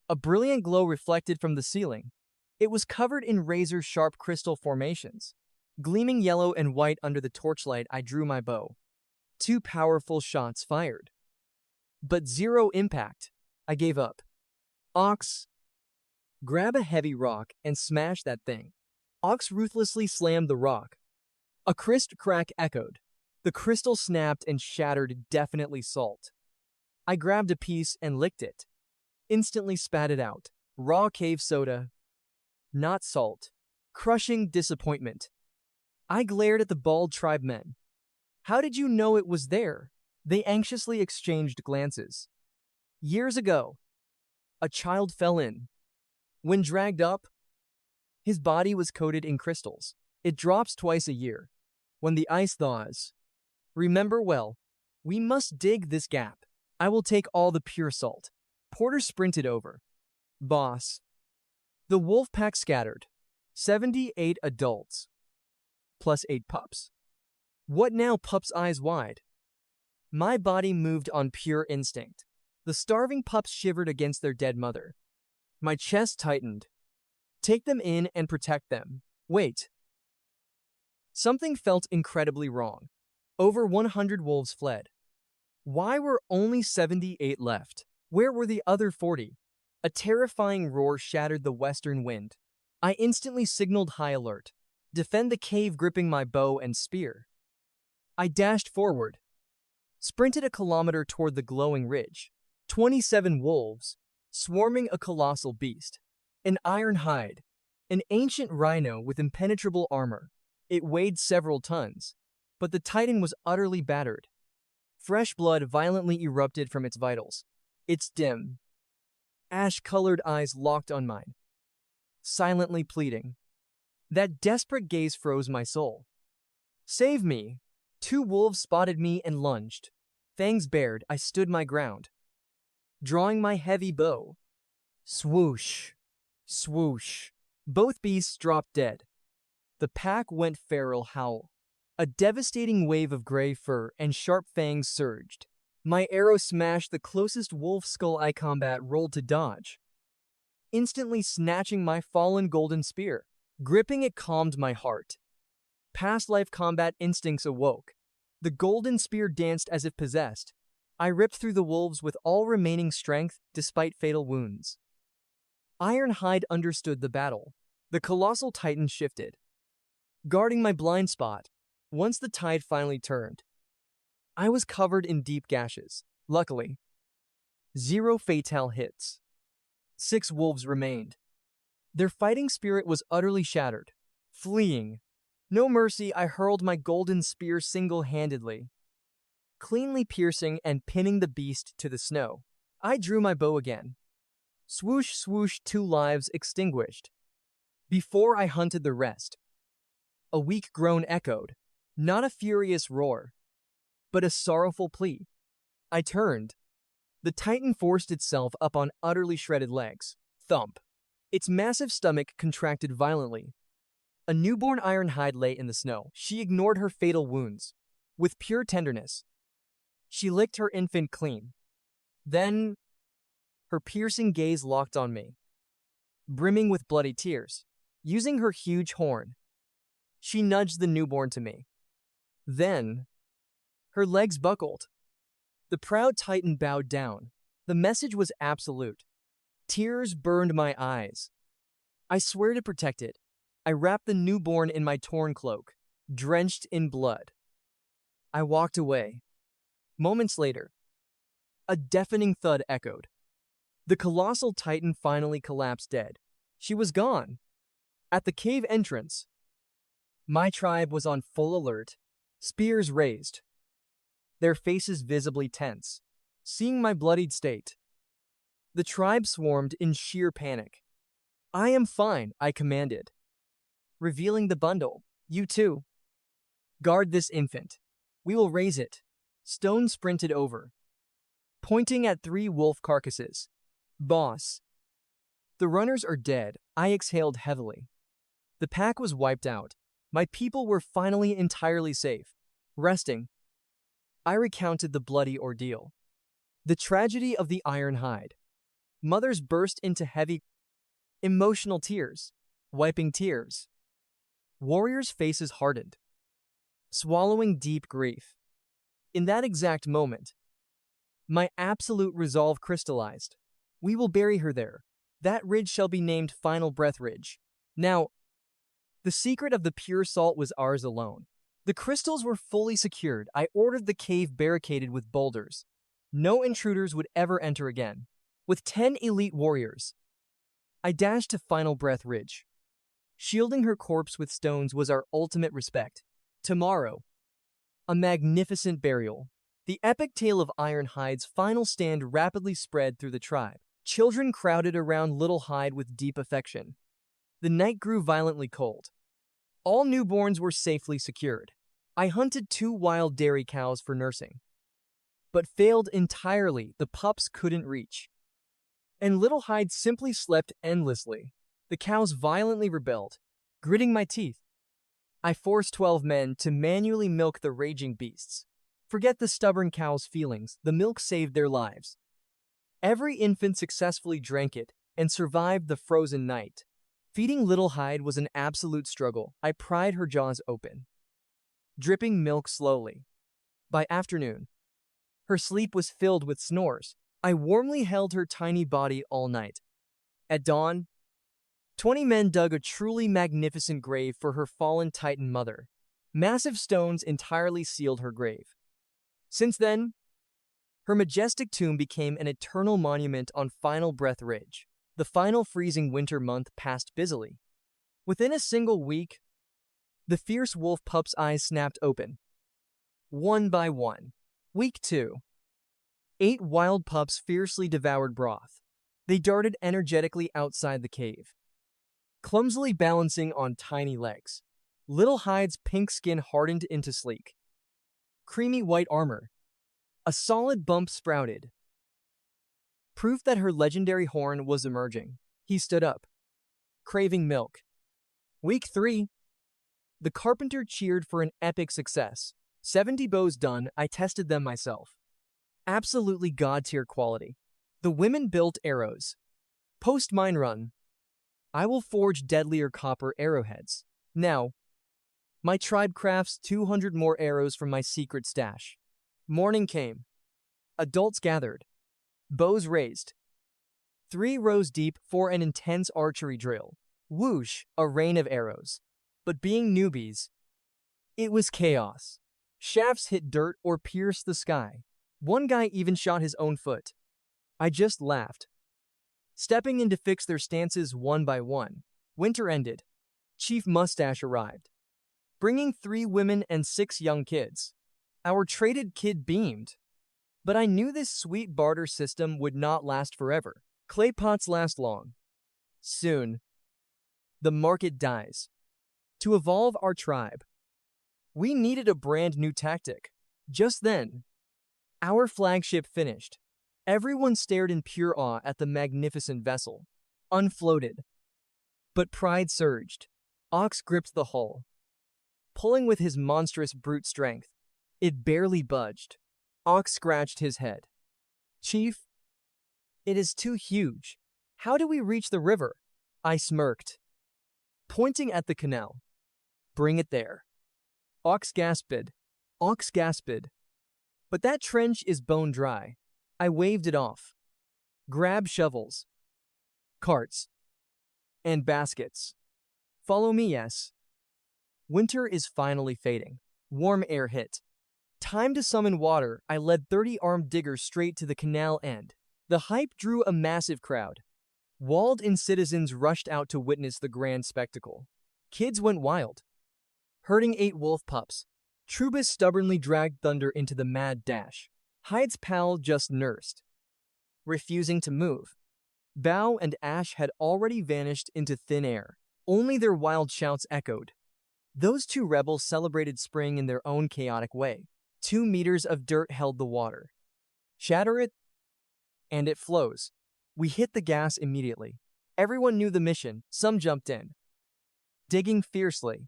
a brilliant glow reflected from the ceiling. It was covered in razor-sharp crystal formations. Gleaming yellow and white under the torchlight, I drew my bow. 2 powerful shots fired. But 0 impact. I gave up. Ox, grab a heavy rock and smash that thing. Ox ruthlessly slammed the rock. A crisp crack echoed. The crystal snapped and shattered, definitely salt. I grabbed a piece and licked it. Instantly spat it out. Raw cave soda. Not salt. Crushing disappointment. I glared at the Bald tribe men. How did you know it was there? They anxiously exchanged glances. Years ago, a child fell in. When dragged up, his body was coated in crystals. It drops twice a year. When the ice thaws. Remember well, we must dig this gap. I will take all the pure salt. Porter sprinted over. Boss. The wolf pack scattered. 78 adults. Plus 8 pups. What now? Pups' eyes wide. My body moved on pure instinct. The starving pups shivered against their dead mother. My chest tightened. Take them in and protect them. Wait. Something felt incredibly wrong. Over 100 wolves fled. Why were only 78 left? Where were the other 40? A terrifying roar shattered the western wind. I instantly signaled high alert. Defend the cave, gripping my bow and spear. I dashed forward. Sprinted a kilometer toward the glowing ridge. 27 wolves, swarming a colossal beast. An iron hide. An ancient rhino with impenetrable armor. It weighed several tons, but the titan was utterly battered. Fresh blood violently erupted from its vitals. Its dim, ash-colored eyes locked on mine, silently pleading. That desperate gaze froze my soul. Save me! Two wolves spotted me and lunged. Fangs bared, I stood my ground, drawing my heavy bow. Swoosh! Swoosh! Both beasts dropped dead. The pack went feral howl. A devastating wave of gray fur and sharp fangs surged. My arrow smashed the closest wolf skull I combat rolled to dodge, instantly snatching my fallen golden spear. Gripping it calmed my heart. Past life combat instincts awoke. The golden spear danced as if possessed. I ripped through the wolves with all remaining strength despite fatal wounds. Ironhide understood the battle. The colossal titan shifted, guarding my blind spot. Once the tide finally turned, I was covered in deep gashes. Luckily, 0 fatal hits. 6 wolves remained. Their fighting spirit was utterly shattered. Fleeing, no mercy, I hurled my golden spear single-handedly, cleanly piercing and pinning the beast to the snow. I drew my bow again. Swoosh, swoosh, 2 lives extinguished. Before I hunted the rest, a weak groan echoed, not a furious roar, but a sorrowful plea. I turned. The titan forced itself up on utterly shredded legs. Thump. Its massive stomach contracted violently. A newborn Ironhide lay in the snow. She ignored her fatal wounds. With pure tenderness, she licked her infant clean. Then, her piercing gaze locked on me, brimming with bloody tears. Using her huge horn, she nudged the newborn to me. Then, her legs buckled. The proud titan bowed down. The message was absolute. Tears burned my eyes. I swear to protect it. I wrapped the newborn in my torn cloak, drenched in blood. I walked away. Moments later, a deafening thud echoed. The colossal titan finally collapsed dead. She was gone. At the cave entrance, my tribe was on full alert, spears raised, their faces visibly tense. Seeing my bloodied state, the tribe swarmed in sheer panic. "I am fine," I commanded, revealing the bundle. "You too. Guard this infant. We will raise it." Stone sprinted over, pointing at 3 wolf carcasses. "Boss, the runners are dead." I exhaled heavily. The pack was wiped out. My people were finally entirely safe. Resting, I recounted the bloody ordeal. The tragedy of the Ironhide. Mothers burst into heavy, emotional tears, wiping tears. Warriors' faces hardened, swallowing deep grief. In that exact moment, my absolute resolve crystallized. We will bury her there. That ridge shall be named Final Breath Ridge. Now, the secret of the pure salt was ours alone. The crystals were fully secured. I ordered the cave barricaded with boulders. No intruders would ever enter again. With 10 elite warriors, I dashed to Final Breath Ridge. Shielding her corpse with stones was our ultimate respect. Tomorrow, a magnificent burial. The epic tale of Ironhide's final stand rapidly spread through the tribe. Children crowded around Little Hide with deep affection. The night grew violently cold. All newborns were safely secured. I hunted 2 wild dairy cows for nursing, but failed entirely. The pups couldn't reach, and Little Hide simply slept endlessly. The cows violently rebelled. Gritting my teeth, I forced 12 men to manually milk the raging beasts. Forget the stubborn cows' feelings, the milk saved their lives. Every infant successfully drank it and survived the frozen night. Feeding Little Hide was an absolute struggle. I pried her jaws open, dripping milk slowly. By afternoon, her sleep was filled with snores. I warmly held her tiny body all night. At dawn, 20 men dug a truly magnificent grave for her fallen titan mother. Massive stones entirely sealed her grave. Since then, her majestic tomb became an eternal monument on Final Breath Ridge. The final freezing winter month passed busily. Within a single week, the fierce wolf pup's eyes snapped open, one by one. Week 2. 8 wild pups fiercely devoured broth. They darted energetically outside the cave, clumsily balancing on tiny legs. Little hides' pink skin hardened into sleek, creamy white armor. A solid bump sprouted, proof that her legendary horn was emerging. He stood up, craving milk. Week 3. The carpenter cheered for an epic success. 70 bows done, I tested them myself. Absolutely god-tier quality. The women built arrows. Post-mine run, I will forge deadlier copper arrowheads. Now, my tribe crafts 200 more arrows from my secret stash. Morning came. Adults gathered. Bows raised. 3 rows deep for an intense archery drill. Whoosh, a rain of arrows. But being newbies, it was chaos. Shafts hit dirt or pierced the sky. One guy even shot his own foot. I just laughed. Stepping in to fix their stances one by one. Winter ended. Chief Mustache arrived, bringing 3 women and 6 young kids. Our traded kid beamed. But I knew this sweet barter system would not last forever. Clay pots last long. Soon, the market dies. To evolve our tribe, we needed a brand new tactic. Just then, our flagship finished. Everyone stared in pure awe at the magnificent vessel, unfloated. But pride surged. Ox gripped the hull, pulling with his monstrous brute strength. It barely budged. Ox scratched his head. Chief, it is too huge. How do we reach the river? I smirked, pointing at the canal. Bring it there. Ox gasped. Ox gasped. But that trench is bone dry. I waved it off. Grab shovels, carts, and baskets. Follow me, yes. Winter is finally fading. Warm air hit. Time to summon water. I led 30 armed diggers straight to the canal end. The hype drew a massive crowd. Walled-in citizens rushed out to witness the grand spectacle. Kids went wild, herding 8 wolf pups. Trubus stubbornly dragged Thunder into the mad dash. Hyde's pal just nursed, refusing to move. Bow and Ash had already vanished into thin air. Only their wild shouts echoed. Those 2 rebels celebrated spring in their own chaotic way. 2 meters of dirt held the water. Shatter it, and it flows. We hit the gas immediately. Everyone knew the mission. Some jumped in, digging fiercely.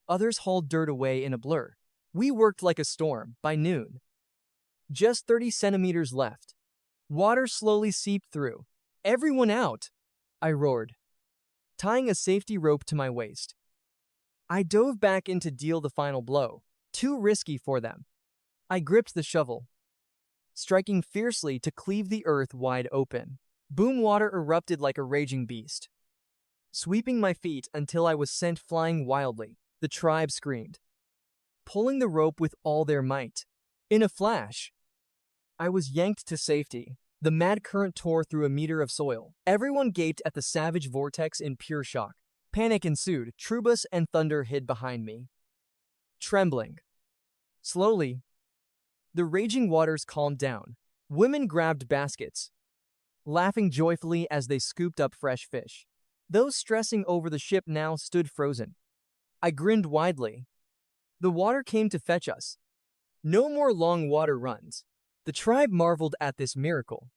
Others hauled dirt away in a blur. We worked like a storm. By noon, just 30 centimeters left. Water slowly seeped through. Everyone out! I roared, tying a safety rope to my waist. I dove back in to deal the final blow. Too risky for them. I gripped the shovel, striking fiercely to cleave the earth wide open. Boom water erupted like a raging beast, sweeping my feet until I was sent flying wildly. The tribe screamed, pulling the rope with all their might. In a flash, I was yanked to safety. The mad current tore through a meter of soil. Everyone gaped at the savage vortex in pure shock. Panic ensued. Trubus and Thunder hid behind me, trembling. Slowly, the raging waters calmed down. Women grabbed baskets, laughing joyfully as they scooped up fresh fish. Those stressing over the ship now stood frozen. I grinned widely. The water came to fetch us. No more long water runs. The tribe marveled at this miracle.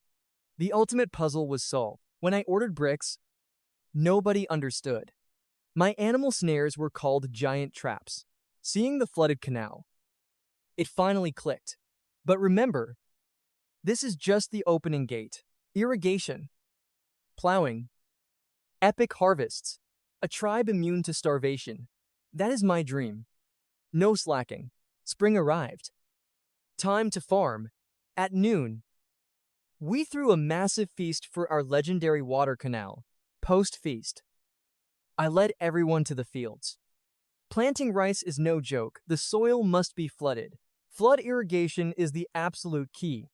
The ultimate puzzle was solved. When I ordered bricks, nobody understood. My animal snares were called giant traps. Seeing the flooded canal, it finally clicked. But remember, this is just the opening gate. Irrigation, plowing, epic harvests, a tribe immune to starvation. That is my dream. No slacking. Spring arrived. Time to farm. At noon, we threw a massive feast for our legendary water canal. Post-feast, I led everyone to the fields. Planting rice is no joke. The soil must be flooded. Flood irrigation is the absolute key.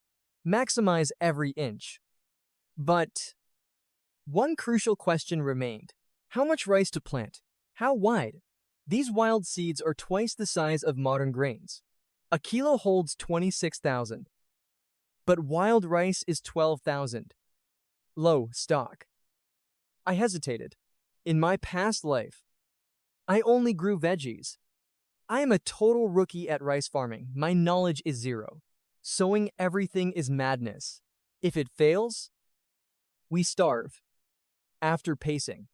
Maximize every inch. But one crucial question remained. How much rice to plant? How wide? These wild seeds are twice the size of modern grains. A kilo holds 26,000. But wild rice is 12,000. Low stock. I hesitated. In my past life, I only grew veggies. I am a total rookie at rice farming. My knowledge is zero. Sowing everything is madness. If it fails, we starve. After pacing,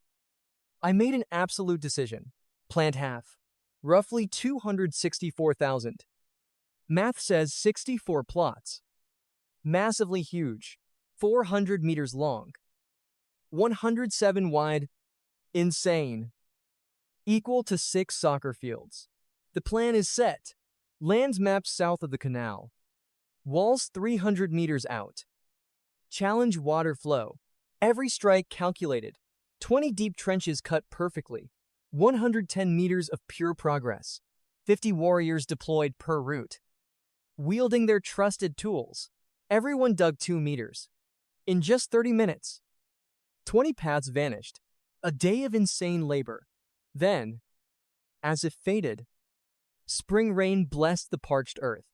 I made an absolute decision. Plant half. Roughly 264,000. Math says 64 plots. Massively huge. 400 meters long. 107 wide. Insane. Equal to 6 soccer fields. The plan is set. Lands mapped south of the canal. Walls 300 meters out. Challenge water flow. Every strike calculated. 20 deep trenches cut perfectly. 110 meters of pure progress. 50 warriors deployed per route. Wielding their trusted tools. Everyone dug 2 meters. In just 30 minutes, 20 paths vanished. A day of insane labor. Then, as if fated, spring rain blessed the parched earth.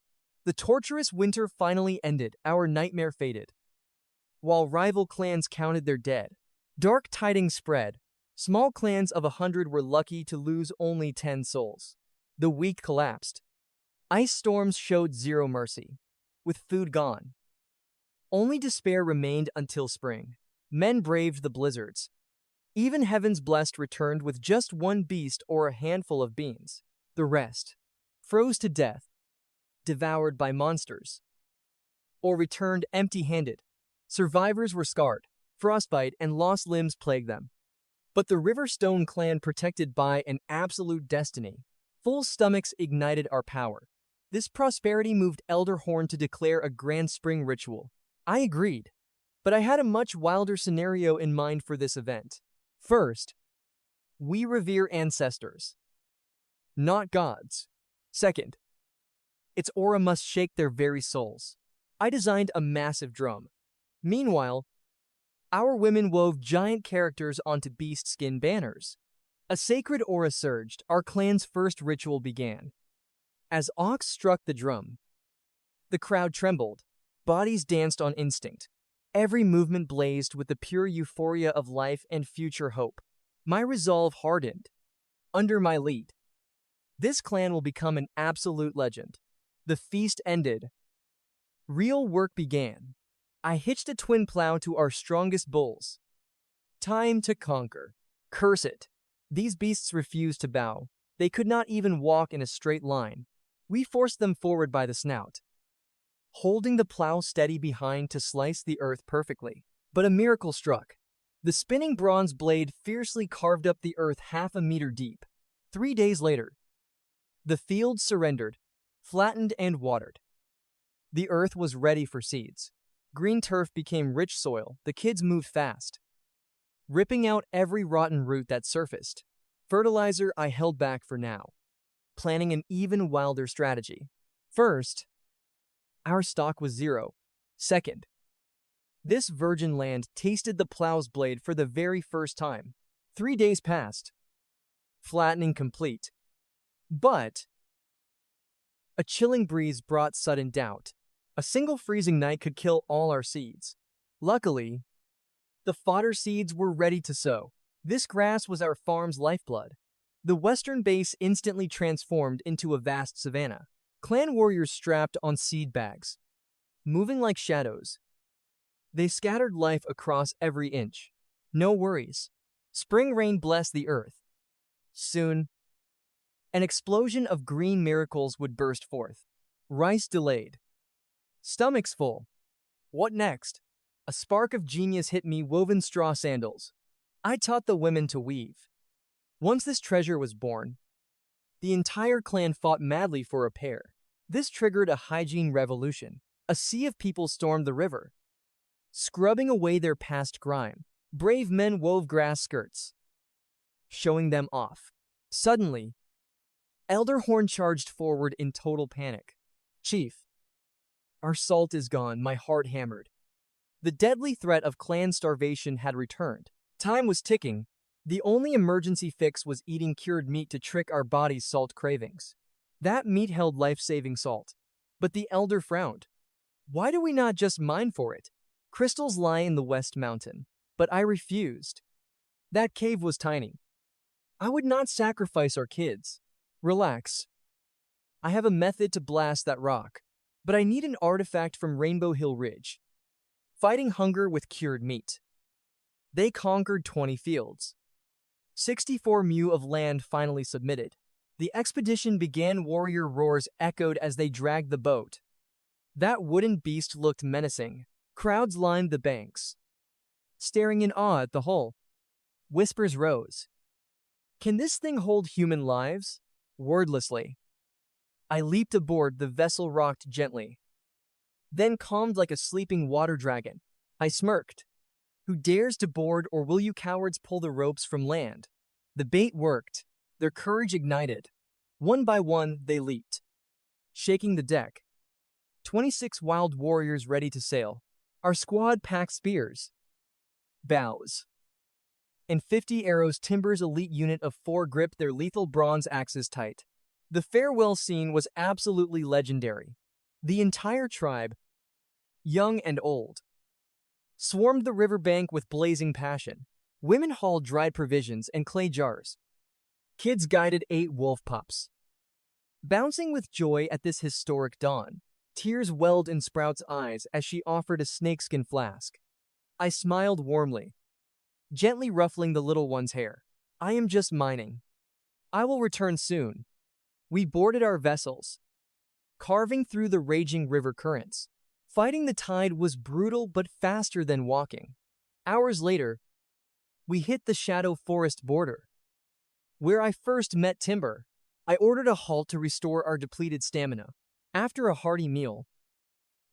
The torturous winter finally ended, our nightmare faded. While rival clans counted their dead, dark tidings spread. Small clans of 100 were lucky to lose only 10 souls. The week collapsed. Ice storms showed zero mercy. With food gone, only despair remained until spring. Men braved the blizzards. Even heaven's blessed returned with just one beast or a handful of beans. The rest froze to death, devoured by monsters, or returned empty-handed. Survivors were scarred. Frostbite and lost limbs plagued them. But the Riverstone clan, protected by an absolute destiny, full stomachs ignited our power. This prosperity moved Elder Horn to declare a grand spring ritual. I agreed, but I had a much wilder scenario in mind for this event. First, we revere ancestors, not gods. Second, its aura must shake their very souls. I designed a massive drum. Meanwhile, our women wove giant characters onto beast skin banners. A sacred aura surged. Our clan's first ritual began. As Ox struck the drum, the crowd trembled. Bodies danced on instinct. Every movement blazed with the pure euphoria of life and future hope. My resolve hardened. Under my lead, this clan will become an absolute legend. The feast ended. Real work began. I hitched a twin plow to our strongest bulls. Time to conquer. Curse it. These beasts refused to bow. They could not even walk in a straight line. We forced them forward by the snout, holding the plow steady behind to slice the earth perfectly. But a miracle struck. The spinning bronze blade fiercely carved up the earth half a meter deep. 3 days later, the field surrendered, flattened and watered. The earth was ready for seeds. Green turf became rich soil. The kids moved fast, ripping out every rotten root that surfaced. Fertilizer I held back for now, planning an even wilder strategy. First, our stock was zero. Second, this virgin land tasted the plow's blade for the very first time. 3 days passed, flattening complete. But a chilling breeze brought sudden doubt. A single freezing night could kill all our seeds. Luckily, the fodder seeds were ready to sow. This grass was our farm's lifeblood. The western base instantly transformed into a vast savanna. Clan warriors strapped on seed bags, moving like shadows. They scattered life across every inch. No worries. Spring rain blessed the earth. Soon, an explosion of green miracles would burst forth. Rice delayed. Stomachs full. What next? A spark of genius hit me. Woven straw sandals. I taught the women to weave. Once this treasure was born, the entire clan fought madly for a pair. This triggered a hygiene revolution. A sea of people stormed the river, scrubbing away their past grime. Brave men wove grass skirts, showing them off. Suddenly, Elder Horn charged forward in total panic. Chief, our salt is gone. My heart hammered. The deadly threat of clan starvation had returned. Time was ticking. The only emergency fix was eating cured meat to trick our body's salt cravings. That meat held life-saving salt. But the elder frowned. Why do we not just mine for it? Crystals lie in the West Mountain. But I refused. That cave was tiny. I would not sacrifice our kids. Relax. I have a method to blast that rock. But I need an artifact from Rainbow Hill Ridge. Fighting hunger with cured meat. They conquered 20 fields. 64 mu of land finally submitted. The expedition began. Warrior roars echoed as they dragged the boat. That wooden beast looked menacing. Crowds lined the banks, staring in awe at the hull. Whispers rose. Can this thing hold human lives? Wordlessly. I leaped aboard. The vessel rocked gently, then calmed like a sleeping water dragon. I smirked. Who dares to board, or will you cowards pull the ropes from land? The bait worked. Their courage ignited. One by one, they leaped, shaking the deck. 26 wild warriors ready to sail. Our squad packed spears, bows, and 50 arrows. Timber's elite unit of 4 gripped their lethal bronze axes tight. The farewell scene was absolutely legendary. The entire tribe, young and old, swarmed the riverbank with blazing passion. Women hauled dried provisions and clay jars. Kids guided 8 wolf pups. Bouncing with joy at this historic dawn, tears welled in Sprout's eyes as she offered a snakeskin flask. I smiled warmly, gently ruffling the little one's hair. I am just mining. I will return soon. We boarded our vessels, carving through the raging river currents. Fighting the tide was brutal but faster than walking. Hours later, we hit the Shadow Forest border, where I first met Timber. I ordered a halt to restore our depleted stamina. After a hearty meal,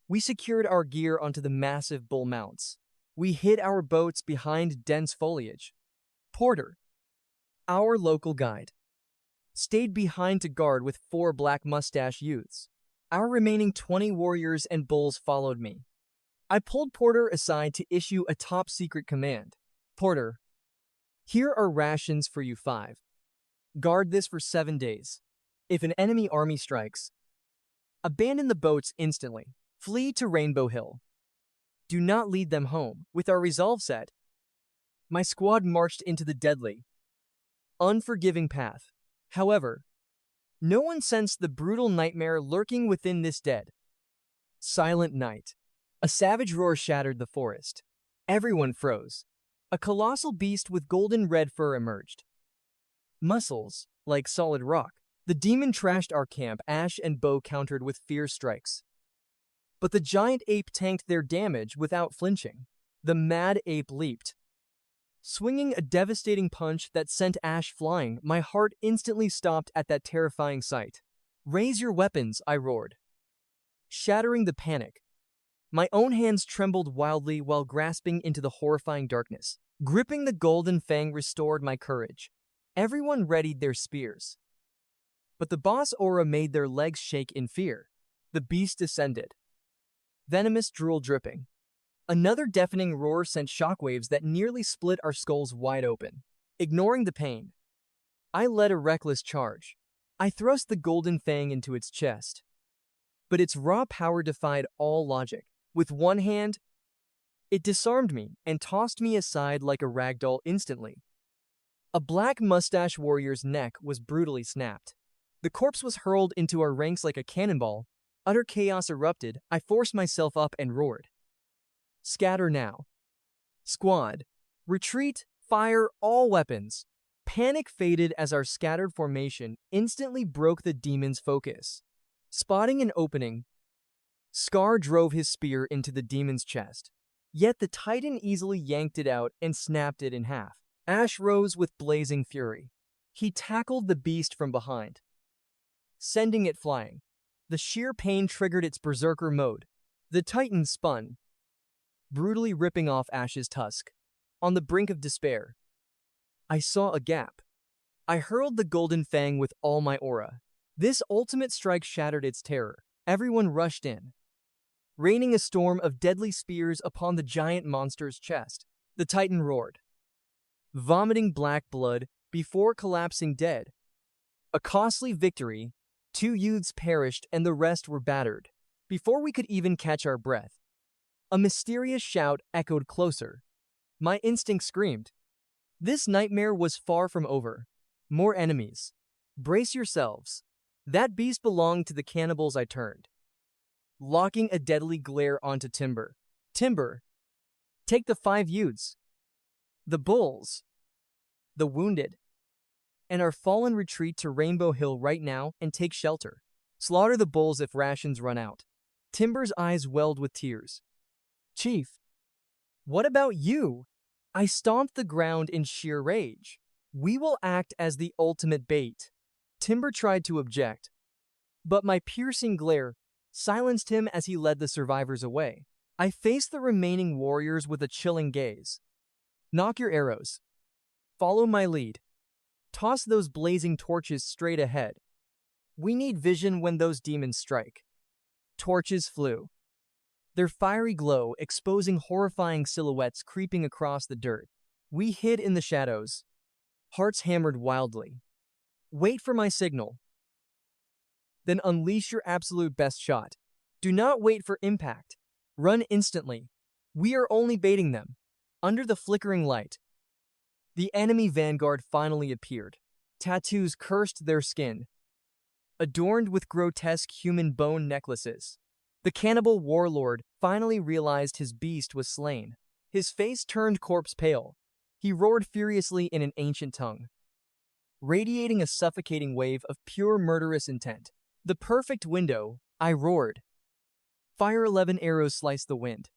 we secured our gear onto the massive bull mounts. We hid our boats behind dense foliage. Porter, our local guide, stayed behind to guard with 4 black mustache youths. Our remaining 20 warriors and bulls followed me. I pulled Porter aside to issue a top-secret command. Porter, here are rations for you 5. Guard this for 7 days. If an enemy army strikes, abandon the boats instantly. Flee to Rainbow Hill. Do not lead them home. With our resolve set, my squad marched into the deadly, unforgiving path. However, no one sensed the brutal nightmare lurking within this dead, silent night. A savage roar shattered the forest. Everyone froze. A colossal beast with golden red fur emerged. Muscles, like solid rock. The demon trashed our camp. Ash and Bow countered with fierce strikes. But the giant ape tanked their damage without flinching. The mad ape leaped, swinging a devastating punch that sent Ash flying. My heart instantly stopped at that terrifying sight. Raise your weapons, I roared, shattering the panic. My own hands trembled wildly while grasping into the horrifying darkness. Gripping the golden fang restored my courage. Everyone readied their spears. But the boss aura made their legs shake in fear. The beast descended, venomous drool dripping. Another deafening roar sent shockwaves that nearly split our skulls wide open. Ignoring the pain, I led a reckless charge. I thrust the golden fang into its chest, but its raw power defied all logic. With one hand, it disarmed me and tossed me aside like a ragdoll instantly. A black mustache warrior's neck was brutally snapped. The corpse was hurled into our ranks like a cannonball. Utter chaos erupted. I forced myself up and roared. Scatter now. Squad, retreat, fire all weapons. Panic faded as our scattered formation instantly broke the demon's focus. Spotting an opening, Scar drove his spear into the demon's chest. Yet the titan easily yanked it out and snapped it in half. Ash rose with blazing fury. He tackled the beast from behind, sending it flying. The sheer pain triggered its berserker mode. The titan spun, brutally ripping off Ash's tusk. On the brink of despair, I saw a gap. I hurled the golden fang with all my aura. This ultimate strike shattered its terror. Everyone rushed in, raining a storm of deadly spears upon the giant monster's chest. The titan roared, vomiting black blood before collapsing dead. A costly victory, 2 youths perished and the rest were battered. Before we could even catch our breath, a mysterious shout echoed closer. My instinct screamed. This nightmare was far from over. More enemies. Brace yourselves. That beast belonged to the cannibals. I turned, locking a deadly glare onto Timber. Timber, take the 5 youths, the bulls, the wounded, and our fallen retreat to Rainbow Hill right now and take shelter. Slaughter the bulls if rations run out. Timber's eyes welled with tears. Chief, what about you? I stomped the ground in sheer rage. We will act as the ultimate bait. Timber tried to object, but my piercing glare silenced him as he led the survivors away. I faced the remaining warriors with a chilling gaze. Knock your arrows. Follow my lead. Toss those blazing torches straight ahead. We need vision when those demons strike. Torches flew, their fiery glow exposing horrifying silhouettes creeping across the dirt. We hid in the shadows. Hearts hammered wildly. Wait for my signal. Then unleash your absolute best shot. Do not wait for impact. Run instantly. We are only baiting them. Under the flickering light, the enemy vanguard finally appeared. Tattoos cursed their skin, adorned with grotesque human bone necklaces. The cannibal warlord finally realized his beast was slain. His face turned corpse pale. He roared furiously in an ancient tongue, radiating a suffocating wave of pure murderous intent. The perfect window, I roared. Fire 11 arrows sliced the wind,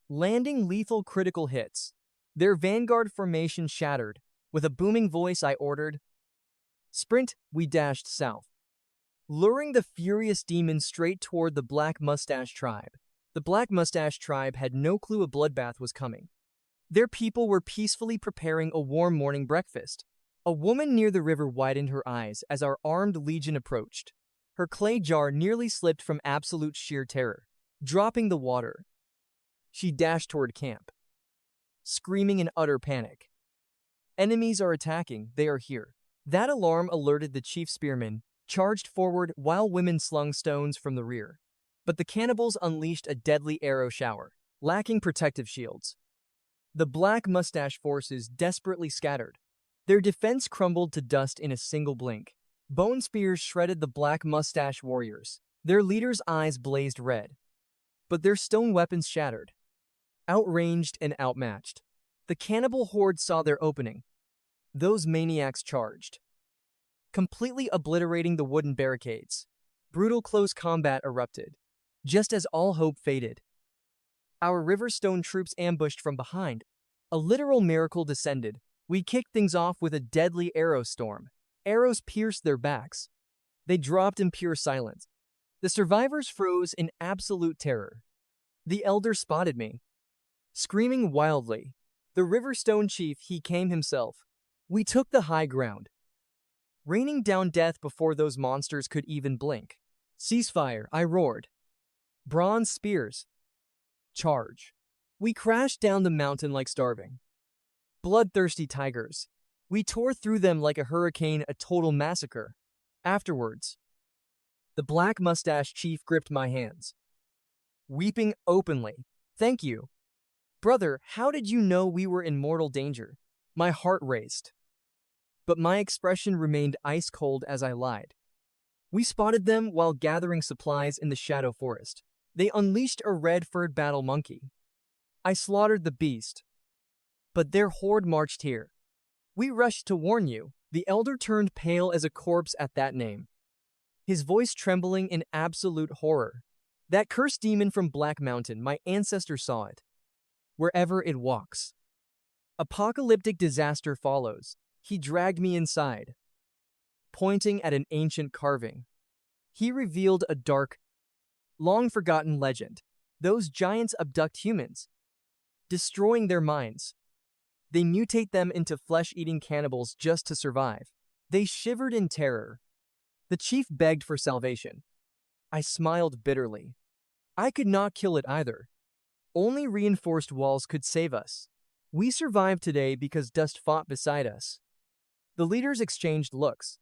landing lethal critical hits. Their vanguard formation shattered. With a booming voice I ordered, sprint. We dashed south, luring the furious demons straight toward the Black Mustache tribe. The Black Mustache tribe had no clue a bloodbath was coming. Their people were peacefully preparing a warm morning breakfast. A woman near the river widened her eyes as our armed legion approached. Her clay jar nearly slipped from absolute sheer terror. Dropping the water, she dashed toward camp, screaming in utter panic. Enemies are attacking, they are here. That alarm alerted the chief spearman, charged forward while women slung stones from the rear. But the cannibals unleashed a deadly arrow shower, lacking protective shields. The Black Mustache forces desperately scattered. Their defense crumbled to dust in a single blink. Bone spears shredded the Black Mustache warriors. Their leaders' eyes blazed red, but their stone weapons shattered. Outranged and outmatched, the cannibal horde saw their opening. Those maniacs charged, completely obliterating the wooden barricades. Brutal close combat erupted, just as all hope faded. Our Riverstone troops ambushed from behind. A literal miracle descended. We kicked things off with a deadly arrow storm. Arrows pierced their backs. They dropped in pure silence. The survivors froze in absolute terror. The elder spotted me, screaming wildly. The Riverstone chief, he came himself. We took the high ground, raining down death before those monsters could even blink. Ceasefire, I roared. Bronze spears. Charge. We crashed down the mountain like starving, bloodthirsty tigers. We tore through them like a hurricane, a total massacre. Afterwards, the Black Mustache chief gripped my hands, weeping openly. Thank you. Brother, how did you know we were in mortal danger? My heart raced, but my expression remained ice cold as I lied. We spotted them while gathering supplies in the Shadow Forest. They unleashed a red-furred battle monkey. I slaughtered the beast, but their horde marched here. We rushed to warn you. The elder turned pale as a corpse at that name, his voice trembling in absolute horror. That cursed demon from Black Mountain, my ancestor saw it. Wherever it walks, apocalyptic disaster follows. He dragged me inside, pointing at an ancient carving. He revealed a dark, long-forgotten legend. Those giants abduct humans, destroying their minds. They mutate them into flesh-eating cannibals just to survive. They shivered in terror. The chief begged for salvation. I smiled bitterly. I could not kill it either. Only reinforced walls could save us. We survived today because dust fought beside us. The leaders exchanged looks,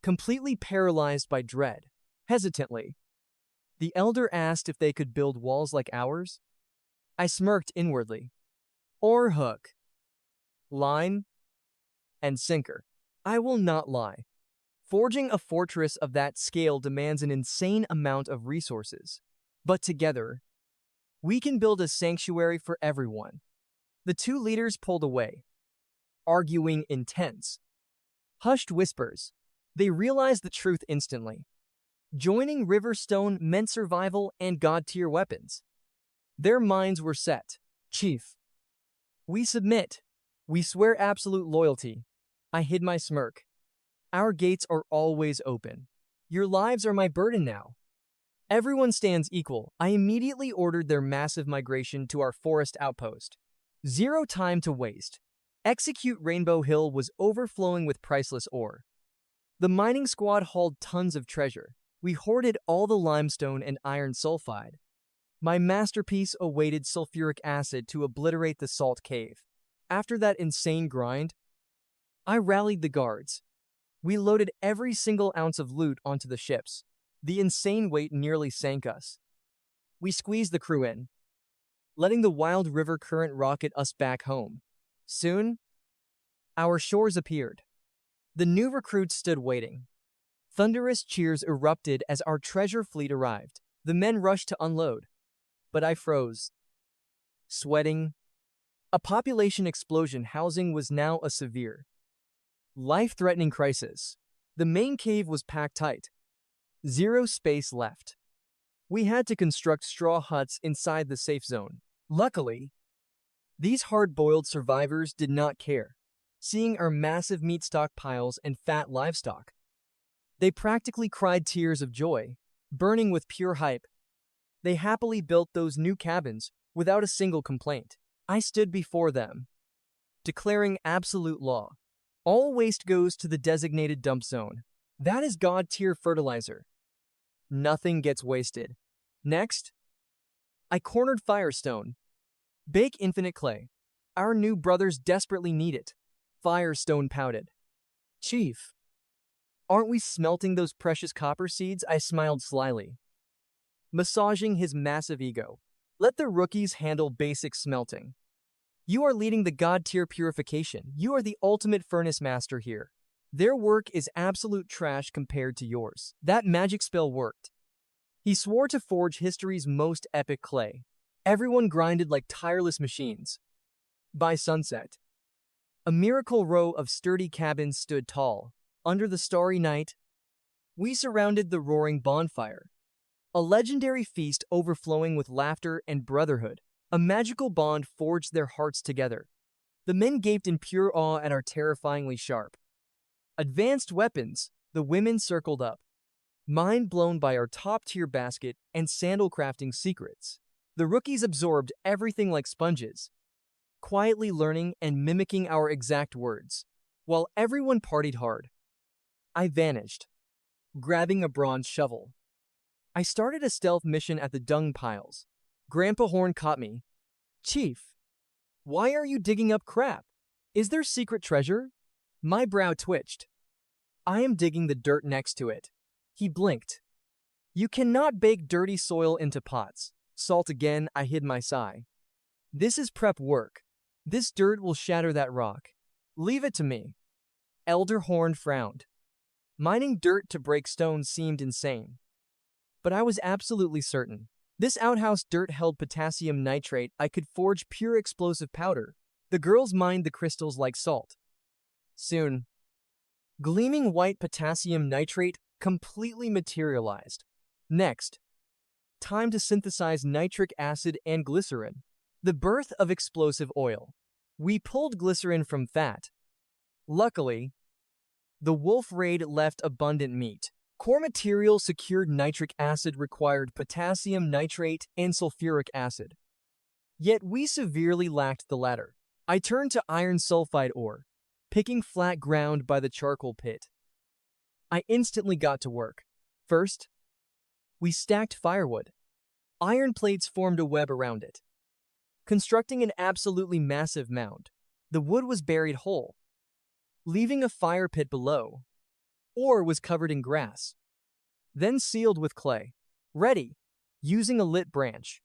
completely paralyzed by dread. Hesitantly, the elder asked if they could build walls like ours. I smirked inwardly. Or hook, line, and sinker. I will not lie. Forging a fortress of that scale demands an insane amount of resources. But together, we can build a sanctuary for everyone. The two leaders pulled away, arguing in tense, hushed whispers. They realized the truth instantly. Joining Riverstone meant survival and god-tier weapons. Their minds were set. Chief, we submit. We swear absolute loyalty. I hid my smirk. Our gates are always open. Your lives are my burden now. Everyone stands equal. I immediately ordered their massive migration to our forest outpost. Zero time to waste. Execute Rainbow Hill was overflowing with priceless ore. The mining squad hauled tons of treasure. We hoarded all the limestone and iron sulfide. My masterpiece awaited sulfuric acid to obliterate the salt cave. After that insane grind, I rallied the guards. We loaded every single ounce of loot onto the ships. The insane weight nearly sank us. We squeezed the crew in, letting the wild river current rocket us back home. Soon, our shores appeared. The new recruits stood waiting. Thunderous cheers erupted as our treasure fleet arrived. The men rushed to unload, but I froze, sweating. A population explosion housing was now a severe, life-threatening crisis. The main cave was packed tight. Zero space left. We had to construct straw huts inside the safe zone. Luckily, these hard-boiled survivors did not care, seeing our massive meat stockpiles and fat livestock. They practically cried tears of joy, burning with pure hype. They happily built those new cabins without a single complaint. I stood before them, declaring absolute law. All waste goes to the designated dump zone. That is god-tier fertilizer. Nothing gets wasted. Next, I cornered Firestone. Bake infinite clay. Our new brothers desperately need it. Firestone pouted. Chief, aren't we smelting those precious copper seeds? I smiled slyly, massaging his massive ego. Let the rookies handle basic smelting. You are leading the god-tier purification. You are the ultimate furnace master here. Their work is absolute trash compared to yours. That magic spell worked. He swore to forge history's most epic clay. Everyone grinded like tireless machines. By sunset, a miracle row of sturdy cabins stood tall. Under the starry night, we surrounded the roaring bonfire. A legendary feast overflowing with laughter and brotherhood. A magical bond forged their hearts together. The men gaped in pure awe at our terrifyingly sharp, advanced weapons. The women circled up, mind blown by our top-tier basket and sandal crafting secrets. The rookies absorbed everything like sponges, quietly learning and mimicking our exact words. While everyone partied hard, I vanished, grabbing a bronze shovel. I started a stealth mission at the dung piles. Grandpa Horn caught me. Chief, why are you digging up crap? Is there secret treasure? My brow twitched. I am digging the dirt next to it. He blinked. You cannot bake dirty soil into pots. Salt again. I hid my sigh. This is prep work. This dirt will shatter that rock. Leave it to me. Elder Horn frowned. Mining dirt to break stone seemed insane. But I was absolutely certain. This outhouse dirt held potassium nitrate. I could forge pure explosive powder. The girls mined the crystals like salt. Soon, gleaming white potassium nitrate completely materialized. Next, time to synthesize nitric acid and glycerin. The birth of explosive oil. We pulled glycerin from fat. Luckily, the wolf raid left abundant meat. Core material secured nitric acid required potassium nitrate and sulfuric acid. Yet we severely lacked the latter. I turned to iron sulfide ore, picking flat ground by the charcoal pit. I instantly got to work. First, we stacked firewood. Iron plates formed a web around it. constructing an absolutely massive mound. The wood was buried whole, leaving a fire pit below, or was covered in grass, then sealed with clay. Ready, using a lit branch.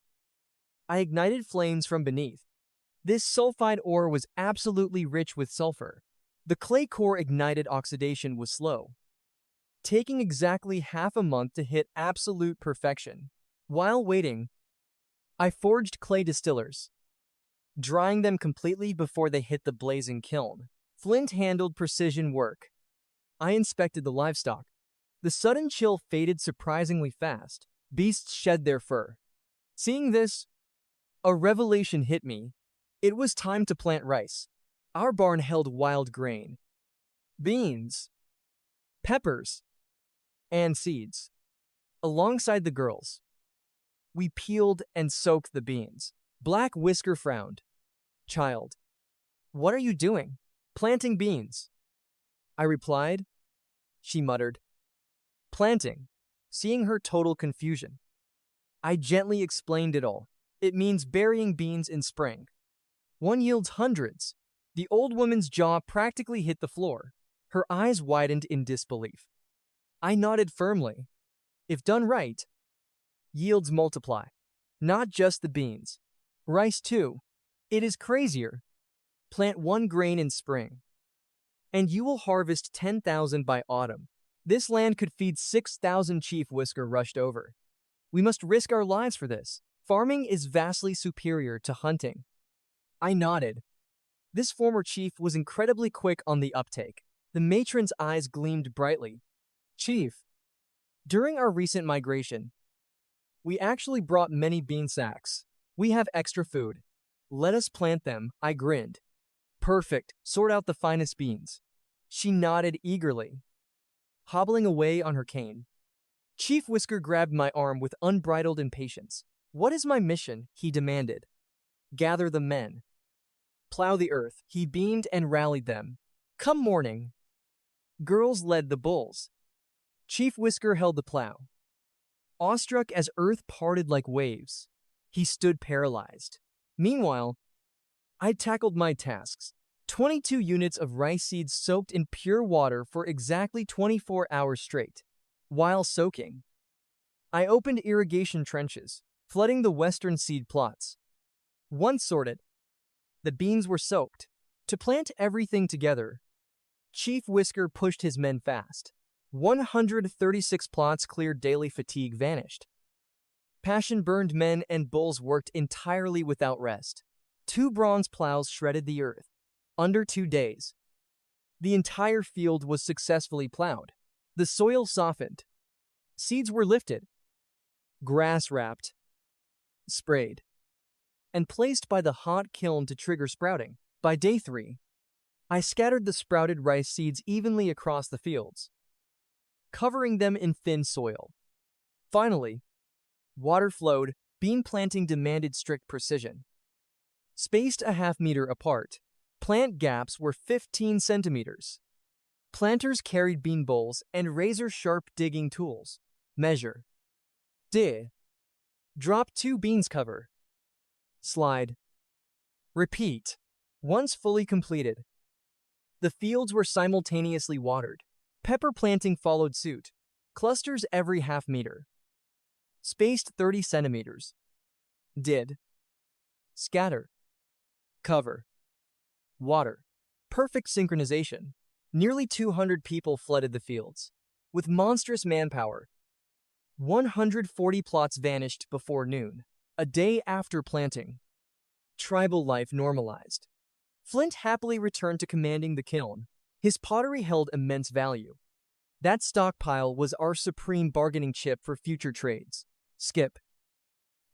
I ignited flames from beneath. This sulfide ore was absolutely rich with sulfur. The clay core ignited oxidation was slow, taking exactly half a month to hit absolute perfection. While waiting, I forged clay distillers, drying them completely before they hit the blazing kiln. Flint handled precision work. I inspected the livestock. The sudden chill faded surprisingly fast. Beasts shed their fur. Seeing this, a revelation hit me. It was time to plant rice. Our barn held wild grain, beans, peppers, and seeds. Alongside the girls, we peeled and soaked the beans. Black Whisker frowned. Child, what are you doing? Planting beans. I replied. She muttered. Planting. Seeing her total confusion, I gently explained it all. It means burying beans in spring. One yields hundreds. The old woman's jaw practically hit the floor. Her eyes widened in disbelief. I nodded firmly. If done right, yields multiply. Not just the beans. Rice too. It is crazier. Plant one grain in spring, and you will harvest 10,000 by autumn. This land could feed 6,000. Chief Whisker rushed over. We must risk our lives for this. Farming is vastly superior to hunting. I nodded. This former chief was incredibly quick on the uptake. The matron's eyes gleamed brightly. Chief, during our recent migration, we actually brought many bean sacks. We have extra food. Let us plant them, I grinned. Perfect, sort out the finest beans. She nodded eagerly, hobbling away on her cane. Chief Whisker grabbed my arm with unbridled impatience. What is my mission? He demanded. Gather the men. Plow the earth. He beamed and rallied them. Come morning. Girls led the bulls. Chief Whisker held the plow. Awestruck as earth parted like waves, he stood paralyzed. Meanwhile, I tackled my tasks. 22 units of rice seeds soaked in pure water for exactly 24 hours straight. While soaking, I opened irrigation trenches, flooding the western seed plots. Once sorted, the beans were soaked. To plant everything together, Chief Whisker pushed his men fast. 136 plots cleared, daily fatigue vanished. Passion-burned men and bulls worked entirely without rest. 2 bronze plows shredded the earth. Under 2 days, the entire field was successfully plowed. The soil softened. Seeds were lifted, grass wrapped, sprayed, and placed by the hot kiln to trigger sprouting. By day 3, I scattered the sprouted rice seeds evenly across the fields, covering them in thin soil. Finally, water flowed. Bean planting demanded strict precision. Spaced a half-meter apart, plant gaps were 15 centimeters. Planters carried bean bowls and razor-sharp digging tools. Measure. Dig. Drop 2 beans, cover. Slide. Repeat. Once fully completed, the fields were simultaneously watered. Pepper planting followed suit. Clusters every half-meter. Spaced 30 centimeters. Did. Scatter. Cover. Water. Perfect synchronization. Nearly 200 people flooded the fields. With monstrous manpower, 140 plots vanished before noon. A day after planting, tribal life normalized. Flint happily returned to commanding the kiln. His pottery held immense value. That stockpile was our supreme bargaining chip for future trades. Skip,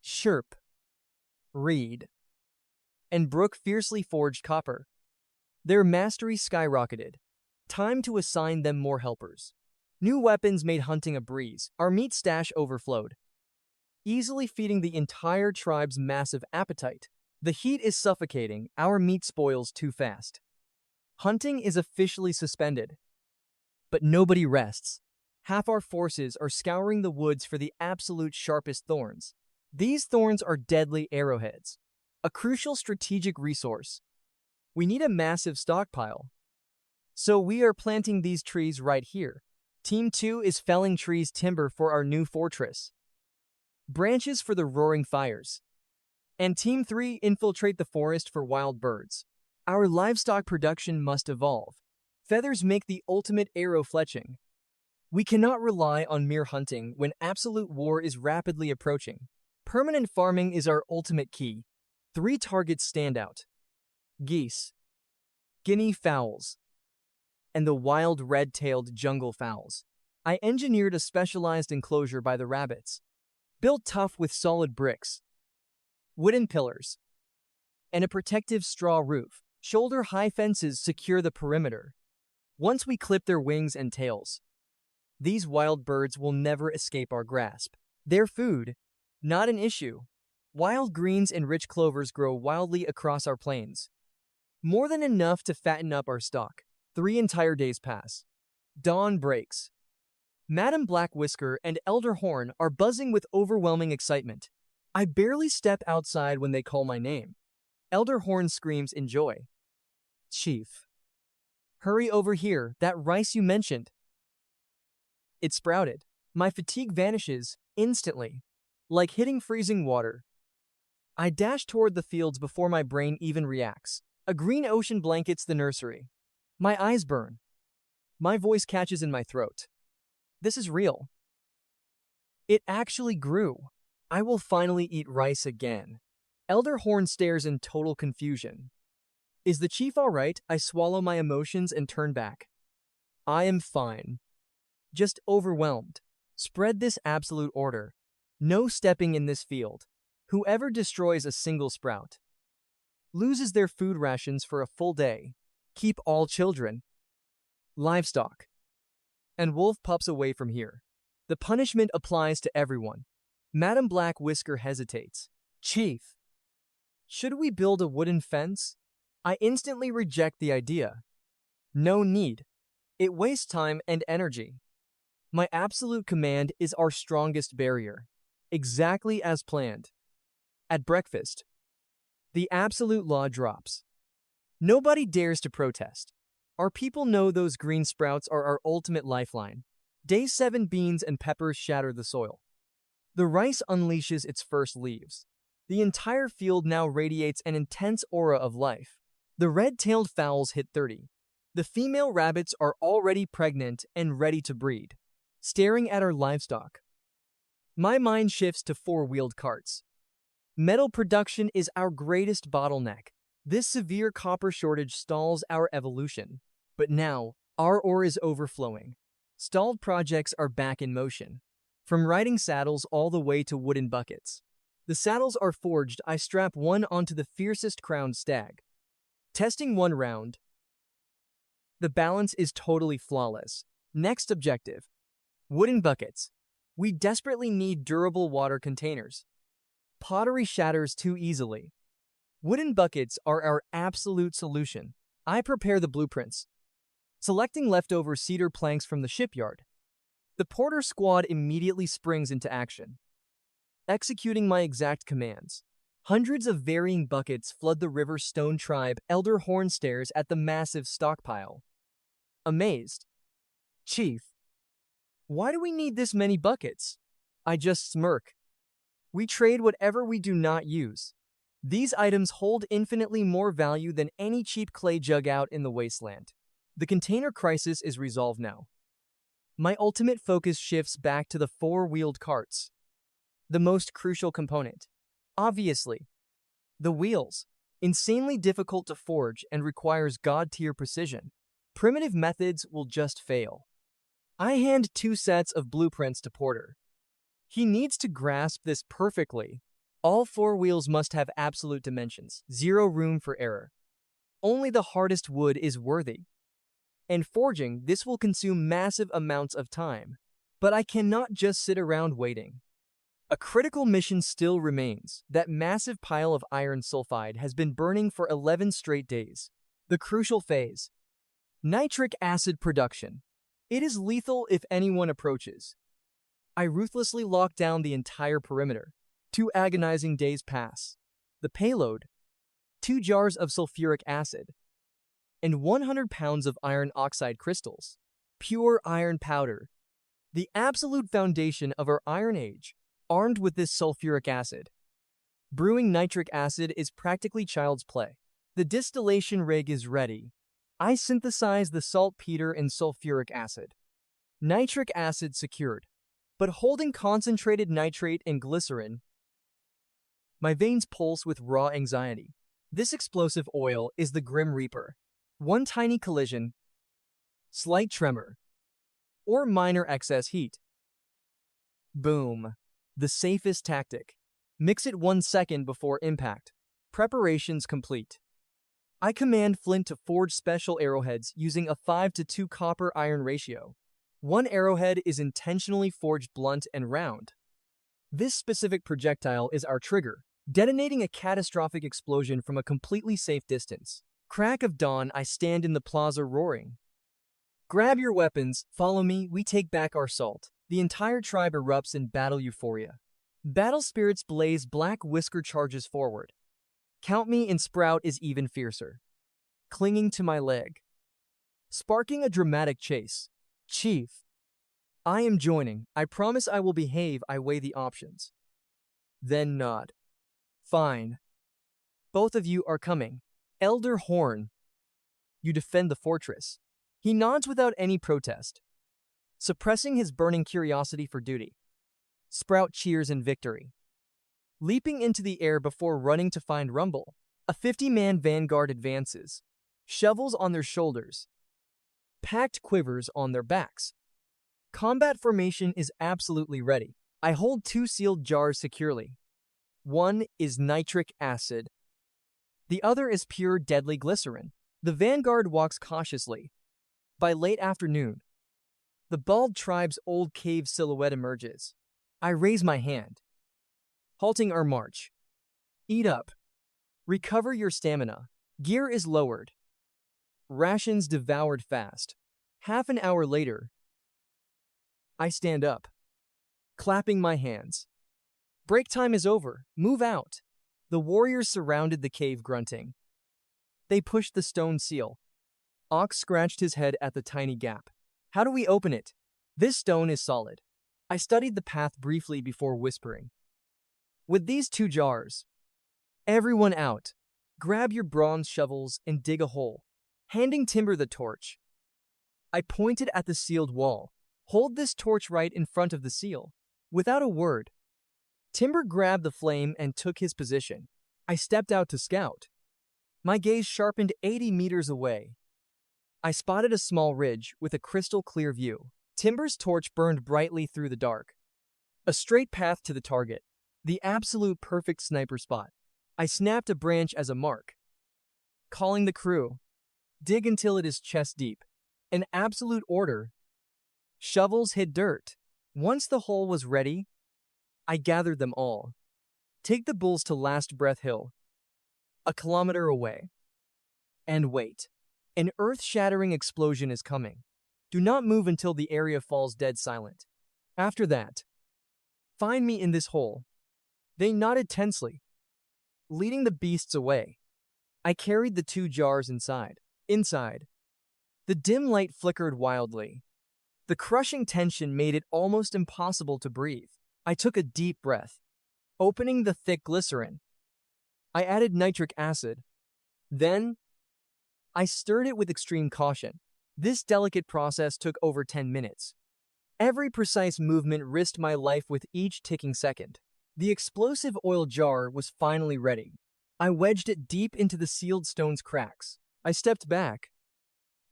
Sherp, Reed, and Brooke fiercely forged copper. Their mastery skyrocketed. Time to assign them more helpers. New weapons made hunting a breeze. Our meat stash overflowed, easily feeding the entire tribe's massive appetite. The heat is suffocating. Our meat spoils too fast. Hunting is officially suspended. But nobody rests. Half our forces are scouring the woods for the absolute sharpest thorns. These thorns are deadly arrowheads, a crucial strategic resource. We need a massive stockpile. So we are planting these trees right here. Team 2 is felling trees timber for our new fortress. Branches for the roaring fires. And Team 3 infiltrate the forest for wild birds. Our livestock production must evolve. Feathers make the ultimate arrow fletching. We cannot rely on mere hunting when absolute war is rapidly approaching. Permanent farming is our ultimate key. 3 targets stand out: geese, guinea fowls, and the wild red-tailed jungle fowls. I engineered a specialized enclosure by the rabbits, built tough with solid bricks, wooden pillars, and a protective straw roof. Shoulder-high fences secure the perimeter. Once we clip their wings and tails, these wild birds will never escape our grasp. Their food, not an issue. Wild greens and rich clovers grow wildly across our plains. More than enough to fatten up our stock. 3 entire days pass. Dawn breaks. Madam Black Whisker and Elder Horn are buzzing with overwhelming excitement. I barely step outside when they call my name. Elder Horn screams in joy. Chief, hurry over here, that rice you mentioned. It sprouted. My fatigue vanishes instantly, like hitting freezing water. I dash toward the fields before my brain even reacts. A green ocean blankets the nursery. My eyes burn. My voice catches in my throat. This is real. It actually grew. I will finally eat rice again. Elder Horn stares in total confusion. Is the chief all right? I swallow my emotions and turn back. I am fine. Just overwhelmed. Spread this absolute order. No stepping in this field. Whoever destroys a single sprout loses their food rations for a full day. Keep all children, livestock, and wolf pups away from here. The punishment applies to everyone. Madam Black Whisker hesitates. Chief, should we build a wooden fence? I instantly reject the idea. No need. It wastes time and energy. My absolute command is our strongest barrier. Exactly as planned. At breakfast, the absolute law drops. Nobody dares to protest. Our people know those green sprouts are our ultimate lifeline. Day 7, beans and peppers shatter the soil. The rice unleashes its first leaves. The entire field now radiates an intense aura of life. The red-tailed fowls hit 30. The female rabbits are already pregnant and ready to breed. Staring at our livestock, my mind shifts to 4-wheeled carts. Metal production is our greatest bottleneck. This severe copper shortage stalls our evolution. But now, our ore is overflowing. Stalled projects are back in motion. From riding saddles all the way to wooden buckets. The saddles are forged. I strap one onto the fiercest crowned stag. Testing one round. The balance is totally flawless. Next objective. Wooden buckets. We desperately need durable water containers. Pottery shatters too easily. Wooden buckets are our absolute solution. I prepare the blueprints, selecting leftover cedar planks from the shipyard. The porter squad immediately springs into action, executing my exact commands. Hundreds of varying buckets flood the river. Stone tribe. Elder Horn stares at the massive stockpile, amazed. Chief, why do we need this many buckets? I just smirk. We trade whatever we do not use. These items hold infinitely more value than any cheap clay jug out in the wasteland. The container crisis is resolved now. My ultimate focus shifts back to the 4-wheeled carts. The most crucial component. Obviously, the wheels. Insanely difficult to forge and requires god-tier precision. Primitive methods will just fail. I hand 2 sets of blueprints to Porter. He needs to grasp this perfectly. All 4 wheels must have absolute dimensions, 0 room for error. Only the hardest wood is worthy. And forging, this will consume massive amounts of time. But I cannot just sit around waiting. A critical mission still remains. That massive pile of iron sulfide has been burning for 11 straight days. The crucial phase. Nitric acid production. It is lethal if anyone approaches. I ruthlessly lock down the entire perimeter. 2 agonizing days pass. The payload, 2 jars of sulfuric acid, and 100 pounds of iron oxide crystals. Pure iron powder, the absolute foundation of our Iron Age. Armed with this sulfuric acid, brewing nitric acid is practically child's play. The distillation rig is ready. I synthesize the saltpeter and sulfuric acid. Nitric acid secured, but holding concentrated nitrate and glycerin. My veins pulse with raw anxiety. This explosive oil is the Grim Reaper. One tiny collision, slight tremor, or minor excess heat. Boom. The safest tactic. Mix it 1 second before impact. Preparations complete. I command Flint to forge special arrowheads using a 5:2 copper-iron ratio. One arrowhead is intentionally forged blunt and round. This specific projectile is our trigger, detonating a catastrophic explosion from a completely safe distance. Crack of dawn, I stand in the plaza roaring. Grab your weapons, follow me, we take back our salt. The entire tribe erupts in battle euphoria. Battle spirits blaze, Black Whisker charges forward. Count me, and Sprout is even fiercer, clinging to my leg, sparking a dramatic chase. Chief, I am joining. I promise I will behave. I weigh the options. Then nod. Fine. Both of you are coming. Elder Horn, you defend the fortress. He nods without any protest, suppressing his burning curiosity for duty. Sprout cheers in victory, leaping into the air before running to find Rumble. A 50-man vanguard advances, shovels on their shoulders, packed quivers on their backs. Combat formation is absolutely ready. I hold 2 sealed jars securely. One is nitric acid. The other is pure deadly glycerin. The vanguard walks cautiously. By late afternoon, the bald tribe's old cave silhouette emerges. I raise my hand, halting our march. Eat up. Recover your stamina. Gear is lowered. Rations devoured fast. Half an hour later, I stand up, clapping my hands. Break time is over. Move out. The warriors surrounded the cave grunting. They pushed the stone seal. Ox scratched his head at the tiny gap. How do we open it? This stone is solid. I studied the path briefly before whispering. With these 2 jars. Everyone out. Grab your bronze shovels and dig a hole. Handing Timber the torch, I pointed at the sealed wall. Hold this torch right in front of the seal. Without a word, Timber grabbed the flame and took his position. I stepped out to scout. My gaze sharpened 80 meters away. I spotted a small ridge with a crystal clear view. Timber's torch burned brightly through the dark. A straight path to the target. The absolute perfect sniper spot. I snapped a branch as a mark, calling the crew. Dig until it is chest deep. An absolute order. Shovels hid dirt. Once the hole was ready, I gathered them all. Take the bulls to Last Breath Hill, a kilometer away. And wait. An earth-shattering explosion is coming. Do not move until the area falls dead silent. After that, find me in this hole. They nodded tensely, leading the beasts away. I carried the 2 jars inside. Inside, the dim light flickered wildly. The crushing tension made it almost impossible to breathe. I took a deep breath, opening the thick glycerin. I added nitric acid. Then, I stirred it with extreme caution. This delicate process took over 10 minutes. Every precise movement risked my life with each ticking second. The explosive oil jar was finally ready. I wedged it deep into the sealed stone's cracks. I stepped back,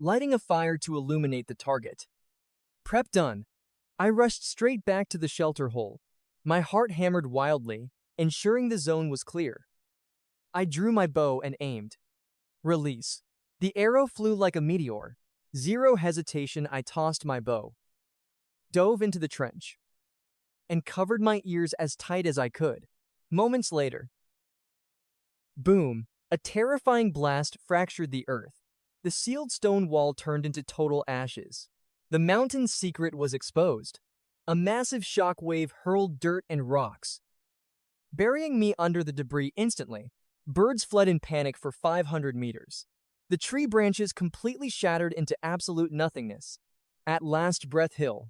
lighting a fire to illuminate the target. Prep done, I rushed straight back to the shelter hole. My heart hammered wildly, ensuring the zone was clear. I drew my bow and aimed. Release. The arrow flew like a meteor. Zero hesitation, I tossed my bow, dove into the trench, and covered my ears as tight as I could. Moments later, boom, a terrifying blast fractured the earth. The sealed stone wall turned into total ashes. The mountain's secret was exposed. A massive shock wave hurled dirt and rocks, burying me under the debris instantly. Birds fled in panic for 500 meters. The tree branches completely shattered into absolute nothingness. At last, Breath Hill.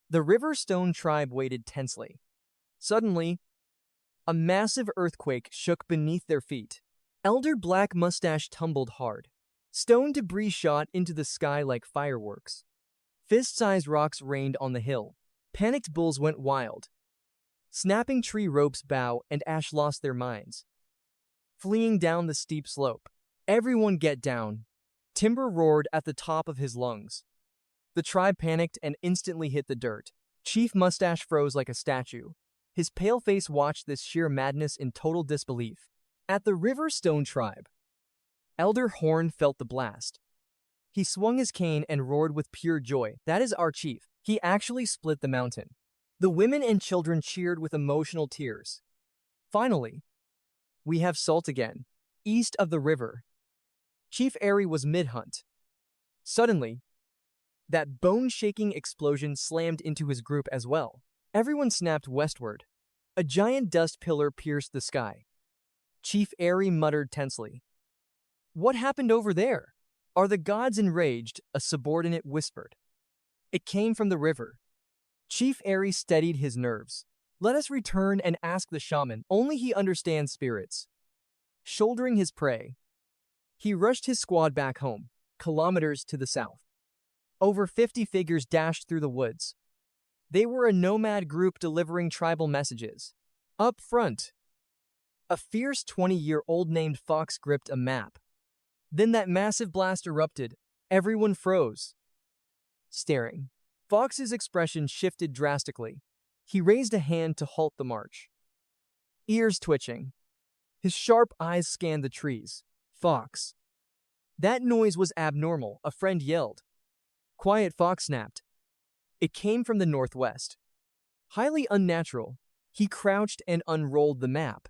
The River Stone tribe waited tensely. Suddenly, a massive earthquake shook beneath their feet. Elder Black Mustache tumbled hard. Stone debris shot into the sky like fireworks. Fist-sized rocks rained on the hill. Panicked bulls went wild. Snapping tree ropes, Bow and Ash lost their minds, fleeing down the steep slope. Everyone get down. Timber roared at the top of his lungs. The tribe panicked and instantly hit the dirt. Chief Mustache froze like a statue. His pale face watched this sheer madness in total disbelief. At the River Stone tribe, Elder Horn felt the blast. He swung his cane and roared with pure joy. That is our chief. He actually split the mountain. The women and children cheered with emotional tears. Finally, we have Salt again, east of the river. Chief Airy was mid-hunt. Suddenly, that bone-shaking explosion slammed into his group as well. Everyone snapped westward. A giant dust pillar pierced the sky. Chief Airy muttered tensely. What happened over there? Are the gods enraged? A subordinate whispered. It came from the river. Chief Airy steadied his nerves. Let us return and ask the shaman. Only he understands spirits. Shouldering his prey, he rushed his squad back home, kilometers to the south. Over 50 figures dashed through the woods. They were a nomad group delivering tribal messages. Up front, a fierce 20-year-old named Fox gripped a map. Then that massive blast erupted. Everyone froze, staring. Fox's expression shifted drastically. He raised a hand to halt the march. Ears twitching. His sharp eyes scanned the trees. Fox. That noise was abnormal, a friend yelled. Quiet, Fox snapped. It came from the northwest. Highly unnatural. He crouched and unrolled the map,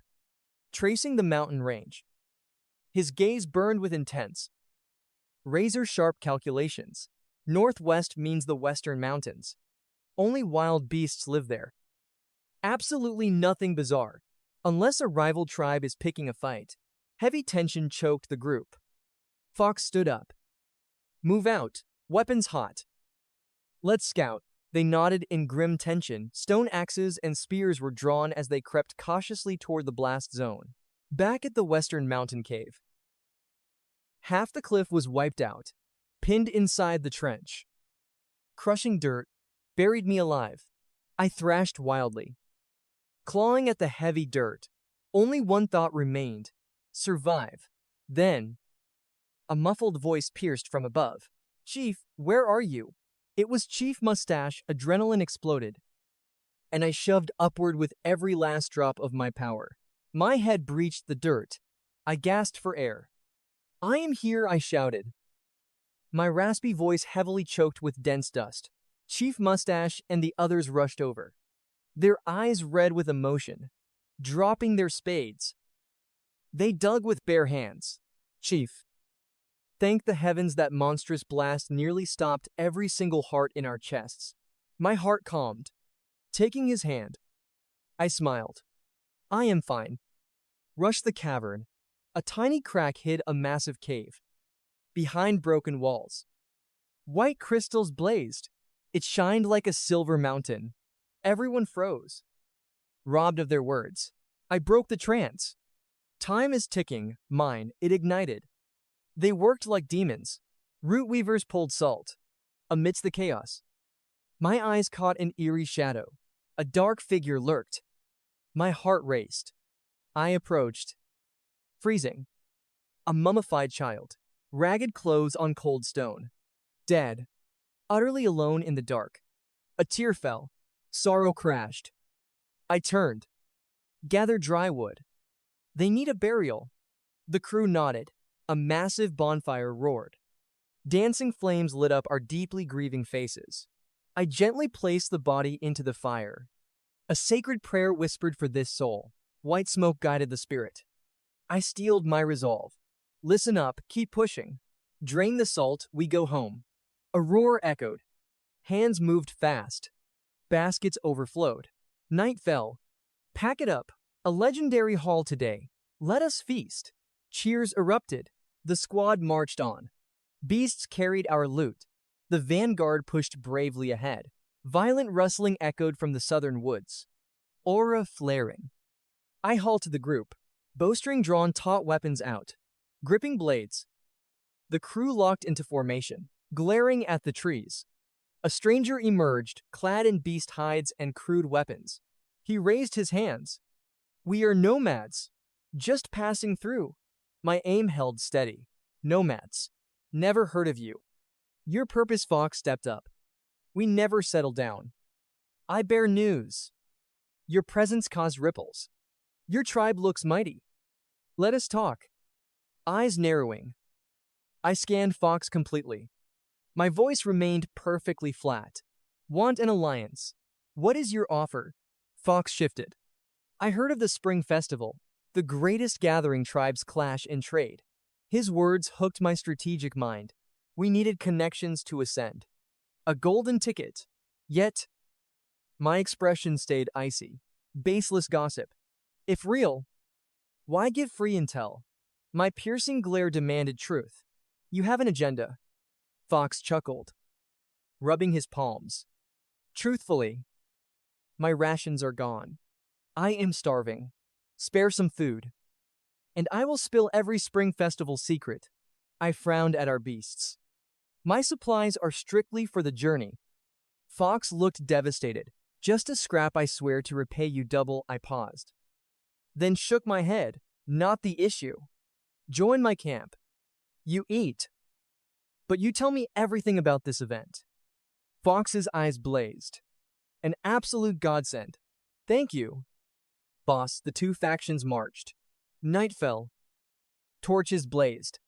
tracing the mountain range. His gaze burned with intense, razor-sharp calculations. Northwest means the western mountains. Only wild beasts live there. Absolutely nothing bizarre, unless a rival tribe is picking a fight. Heavy tension choked the group. Fox stood up. Move out. Weapons hot. Let's scout. They nodded in grim tension. Stone axes and spears were drawn as they crept cautiously toward the blast zone. Back at the western mountain cave, half the cliff was wiped out, pinned inside the trench. Crushing dirt buried me alive. I thrashed wildly, clawing at the heavy dirt. Only one thought remained: survive. Then, a muffled voice pierced from above. Chief, where are you? It was Chief Mustache. Adrenaline exploded, and I shoved upward with every last drop of my power. My head breached the dirt. I gasped for air. I am here, I shouted, my raspy voice heavily choked with dense dust. Chief Mustache and the others rushed over, their eyes red with emotion, dropping their spades. They dug with bare hands. Chief, thank the heavens that monstrous blast nearly stopped every single heart in our chests. My heart calmed. Taking his hand, I smiled. I am fine. Rush the cavern. A tiny crack hid a massive cave. Behind broken walls, white crystals blazed. It shined like a silver mountain. Everyone froze, robbed of their words. I broke the trance. Time is ticking. Mine. It ignited. They worked like demons. Root weavers pulled salt. Amidst the chaos, my eyes caught an eerie shadow. A dark figure lurked. My heart raced. I approached, freezing. A mummified child, ragged clothes on cold stone. Dead, utterly alone in the dark. A tear fell. Sorrow crashed. I turned, gathered dry wood. They need a burial. The crew nodded. A massive bonfire roared. Dancing flames lit up our deeply grieving faces. I gently placed the body into the fire. A sacred prayer whispered for this soul. White smoke guided the spirit. I steeled my resolve. Listen up, keep pushing. Drain the salt, we go home. A roar echoed. Hands moved fast. Baskets overflowed. Night fell. Pack it up. A legendary haul today. Let us feast. Cheers erupted. The squad marched on. Beasts carried our loot. The vanguard pushed bravely ahead. Violent rustling echoed from the southern woods. Aura flaring. I halted the group. Bowstring drawn taut weapons out. Gripping blades. The crew locked into formation, glaring at the trees. A stranger emerged, clad in beast hides and crude weapons. He raised his hands. We are nomads. Just passing through. My aim held steady. Nomads. Never heard of you. Your purpose, Fox stepped up. We never settle down. I bear news. Your presence caused ripples. Your tribe looks mighty. Let us talk. Eyes narrowing. I scanned Fox completely. My voice remained perfectly flat. Want an alliance. What is your offer? Fox shifted. I heard of the Spring Festival, the greatest gathering tribes clash in trade. His words hooked my strategic mind. We needed connections to ascend. A golden ticket. Yet, my expression stayed icy. Baseless gossip. If real, why give free intel? My piercing glare demanded truth. You have an agenda. Fox chuckled, rubbing his palms. Truthfully, my rations are gone. I am starving. Spare some food. And I will spill every Spring Festival secret. I frowned at our beasts. My supplies are strictly for the journey. Fox looked devastated. Just a scrap, I swear to repay you double. I paused. Then shook my head. Not the issue. Join my camp. You eat. But you tell me everything about this event. Fox's eyes blazed. An absolute godsend. Thank you. Boss, the two factions marched. Night fell. Torches blazed.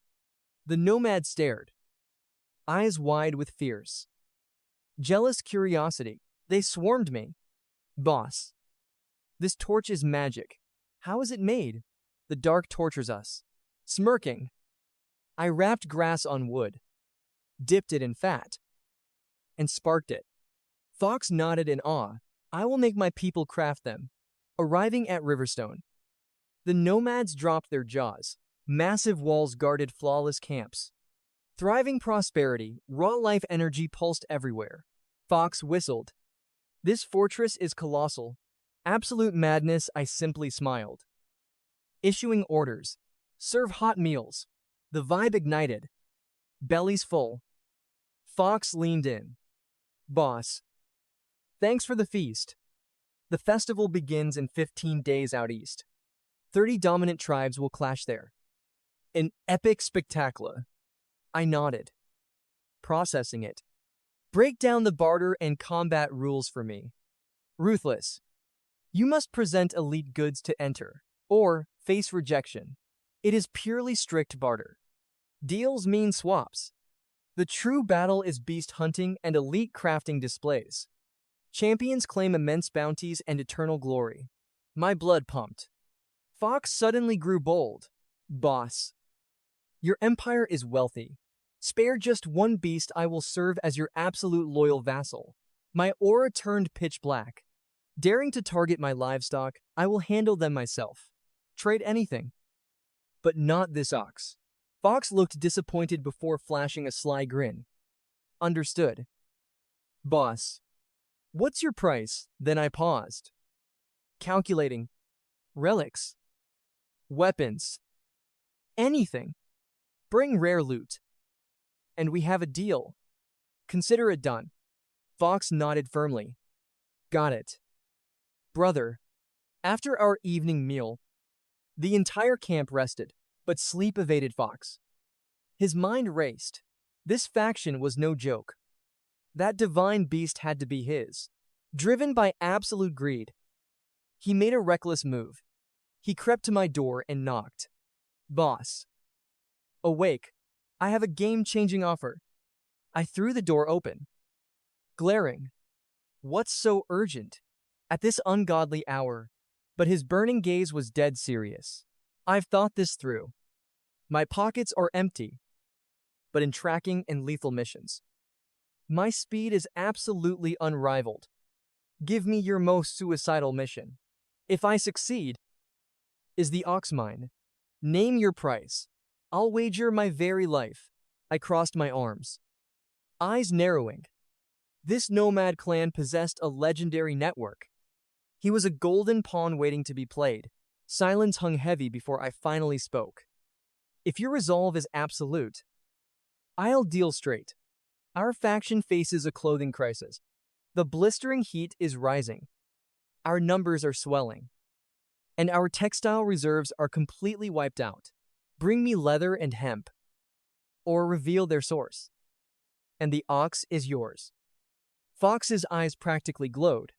The nomad stared. Eyes wide with fierce, jealous curiosity. They swarmed me. Boss, this torch is magic. How is it made? The dark tortures us. Smirking, I wrapped grass on wood, dipped it in fat, and sparked it. Fox nodded in awe. I will make my people craft them. Arriving at Riverstone, the nomads dropped their jaws. Massive walls guarded flawless camps. Thriving prosperity, raw life energy pulsed everywhere. Fox whistled. This fortress is colossal. Absolute madness, I simply smiled. Issuing orders. Serve hot meals. The vibe ignited. Bellies full. Fox leaned in. Boss, thanks for the feast. The festival begins in 15 days out east. 30 dominant tribes will clash there. An epic spectacular. I nodded, processing it. Break down the barter and combat rules for me. Ruthless. You must present elite goods to enter, or face rejection. It is purely strict barter. Deals mean swaps. The true battle is beast hunting and elite crafting displays. Champions claim immense bounties and eternal glory. My blood pumped. Fox suddenly grew bold. Boss, your empire is wealthy. Spare just one beast, I will serve as your absolute loyal vassal. My aura turned pitch black. Daring to target my livestock, I will handle them myself. Trade anything. But not this ox. Fox looked disappointed before flashing a sly grin. Understood. Boss, what's your price? Then I paused. Calculating. Relics. Weapons. Anything. Bring rare loot. And we have a deal. Consider it done. Fox nodded firmly. Got it. Brother. After our evening meal, the entire camp rested, but sleep evaded Fox. His mind raced. This faction was no joke. That divine beast had to be his. Driven by absolute greed, he made a reckless move. He crept to my door and knocked. Boss. Awake. I have a game-changing offer. I threw the door open. Glaring. What's so urgent? At this ungodly hour. But his burning gaze was dead serious. I've thought this through. My pockets are empty. But in tracking and lethal missions, my speed is absolutely unrivaled. Give me your most suicidal mission. If I succeed, is the ox mine? Name your price. I'll wager my very life. I crossed my arms, eyes narrowing. This nomad clan possessed a legendary network. He was a golden pawn waiting to be played. Silence hung heavy before I finally spoke. If your resolve is absolute, I'll deal straight. Our faction faces a clothing crisis. The blistering heat is rising. Our numbers are swelling. And our textile reserves are completely wiped out. Bring me leather and hemp, or reveal their source. And the ox is yours. Fox's eyes practically glowed.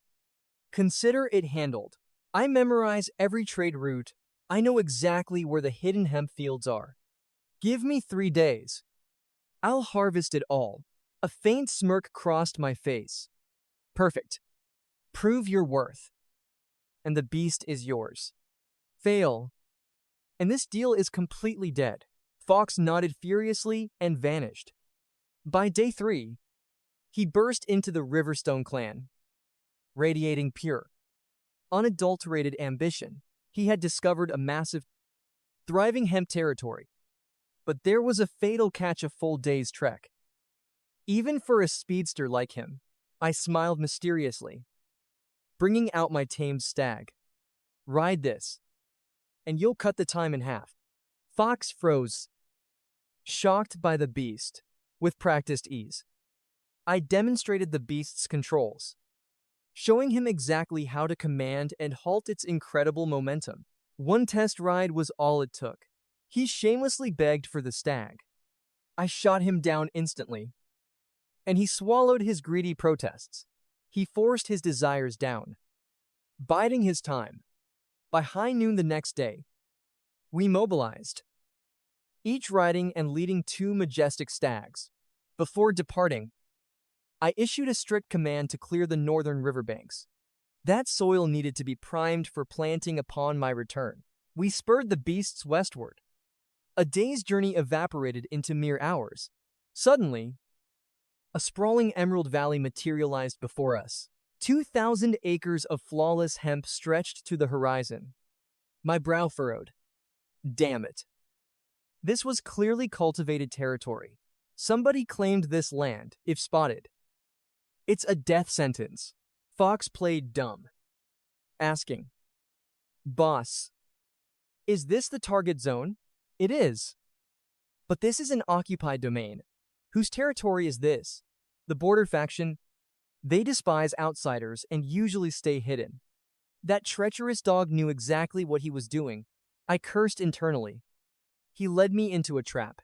Consider it handled. I memorize every trade route. I know exactly where the hidden hemp fields are. Give me 3 days. I'll harvest it all. A faint smirk crossed my face. Perfect. Prove your worth. And the beast is yours. Fail. And this deal is completely dead. Fox nodded furiously and vanished. By day 3, he burst into the Riverstone clan, radiating pure, unadulterated ambition. He had discovered a massive, thriving hemp territory. But there was a fatal catch: a full day's trek. Even for a speedster like him, I smiled mysteriously, bringing out my tamed stag. Ride this, and you'll cut the time in half. Fox froze, shocked by the beast. With practiced ease, I demonstrated the beast's controls, showing him exactly how to command and halt its incredible momentum. One test ride was all it took. He shamelessly begged for the stag. I shot him down instantly, and he swallowed his greedy protests. He forced his desires down, biding his time. By high noon the next day, we mobilized, each riding and leading 2 majestic stags. Before departing, I issued a strict command to clear the northern riverbanks. That soil needed to be primed for planting upon my return. We spurred the beasts westward. A day's journey evaporated into mere hours. Suddenly, a sprawling emerald valley materialized before us. 2,000 acres of flawless hemp stretched to the horizon. My brow furrowed. Damn it. This was clearly cultivated territory. Somebody claimed this land, if spotted. It's a death sentence. Fox played dumb, asking, "Boss, is this the target zone?" It is. But this is an occupied domain. Whose territory is this? The border faction? They despise outsiders and usually stay hidden. That treacherous dog knew exactly what he was doing. I cursed internally. He led me into a trap.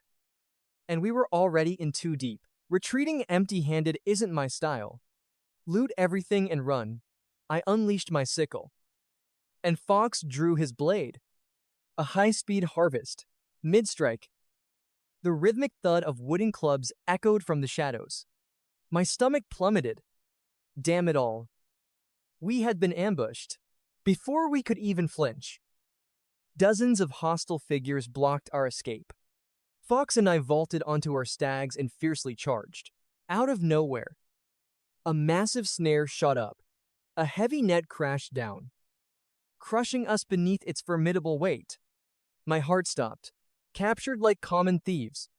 And we were already in too deep. Retreating empty-handed isn't my style. Loot everything and run. I unleashed my sickle. And Fox drew his blade. A high-speed harvest. Mid-strike. The rhythmic thud of wooden clubs echoed from the shadows. My stomach plummeted. Damn it all. We had been ambushed. Before we could even flinch, dozens of hostile figures blocked our escape. Fox and I vaulted onto our stags and fiercely charged. Out of nowhere, a massive snare shot up. A heavy net crashed down, crushing us beneath its formidable weight. My heart stopped. Captured like common thieves.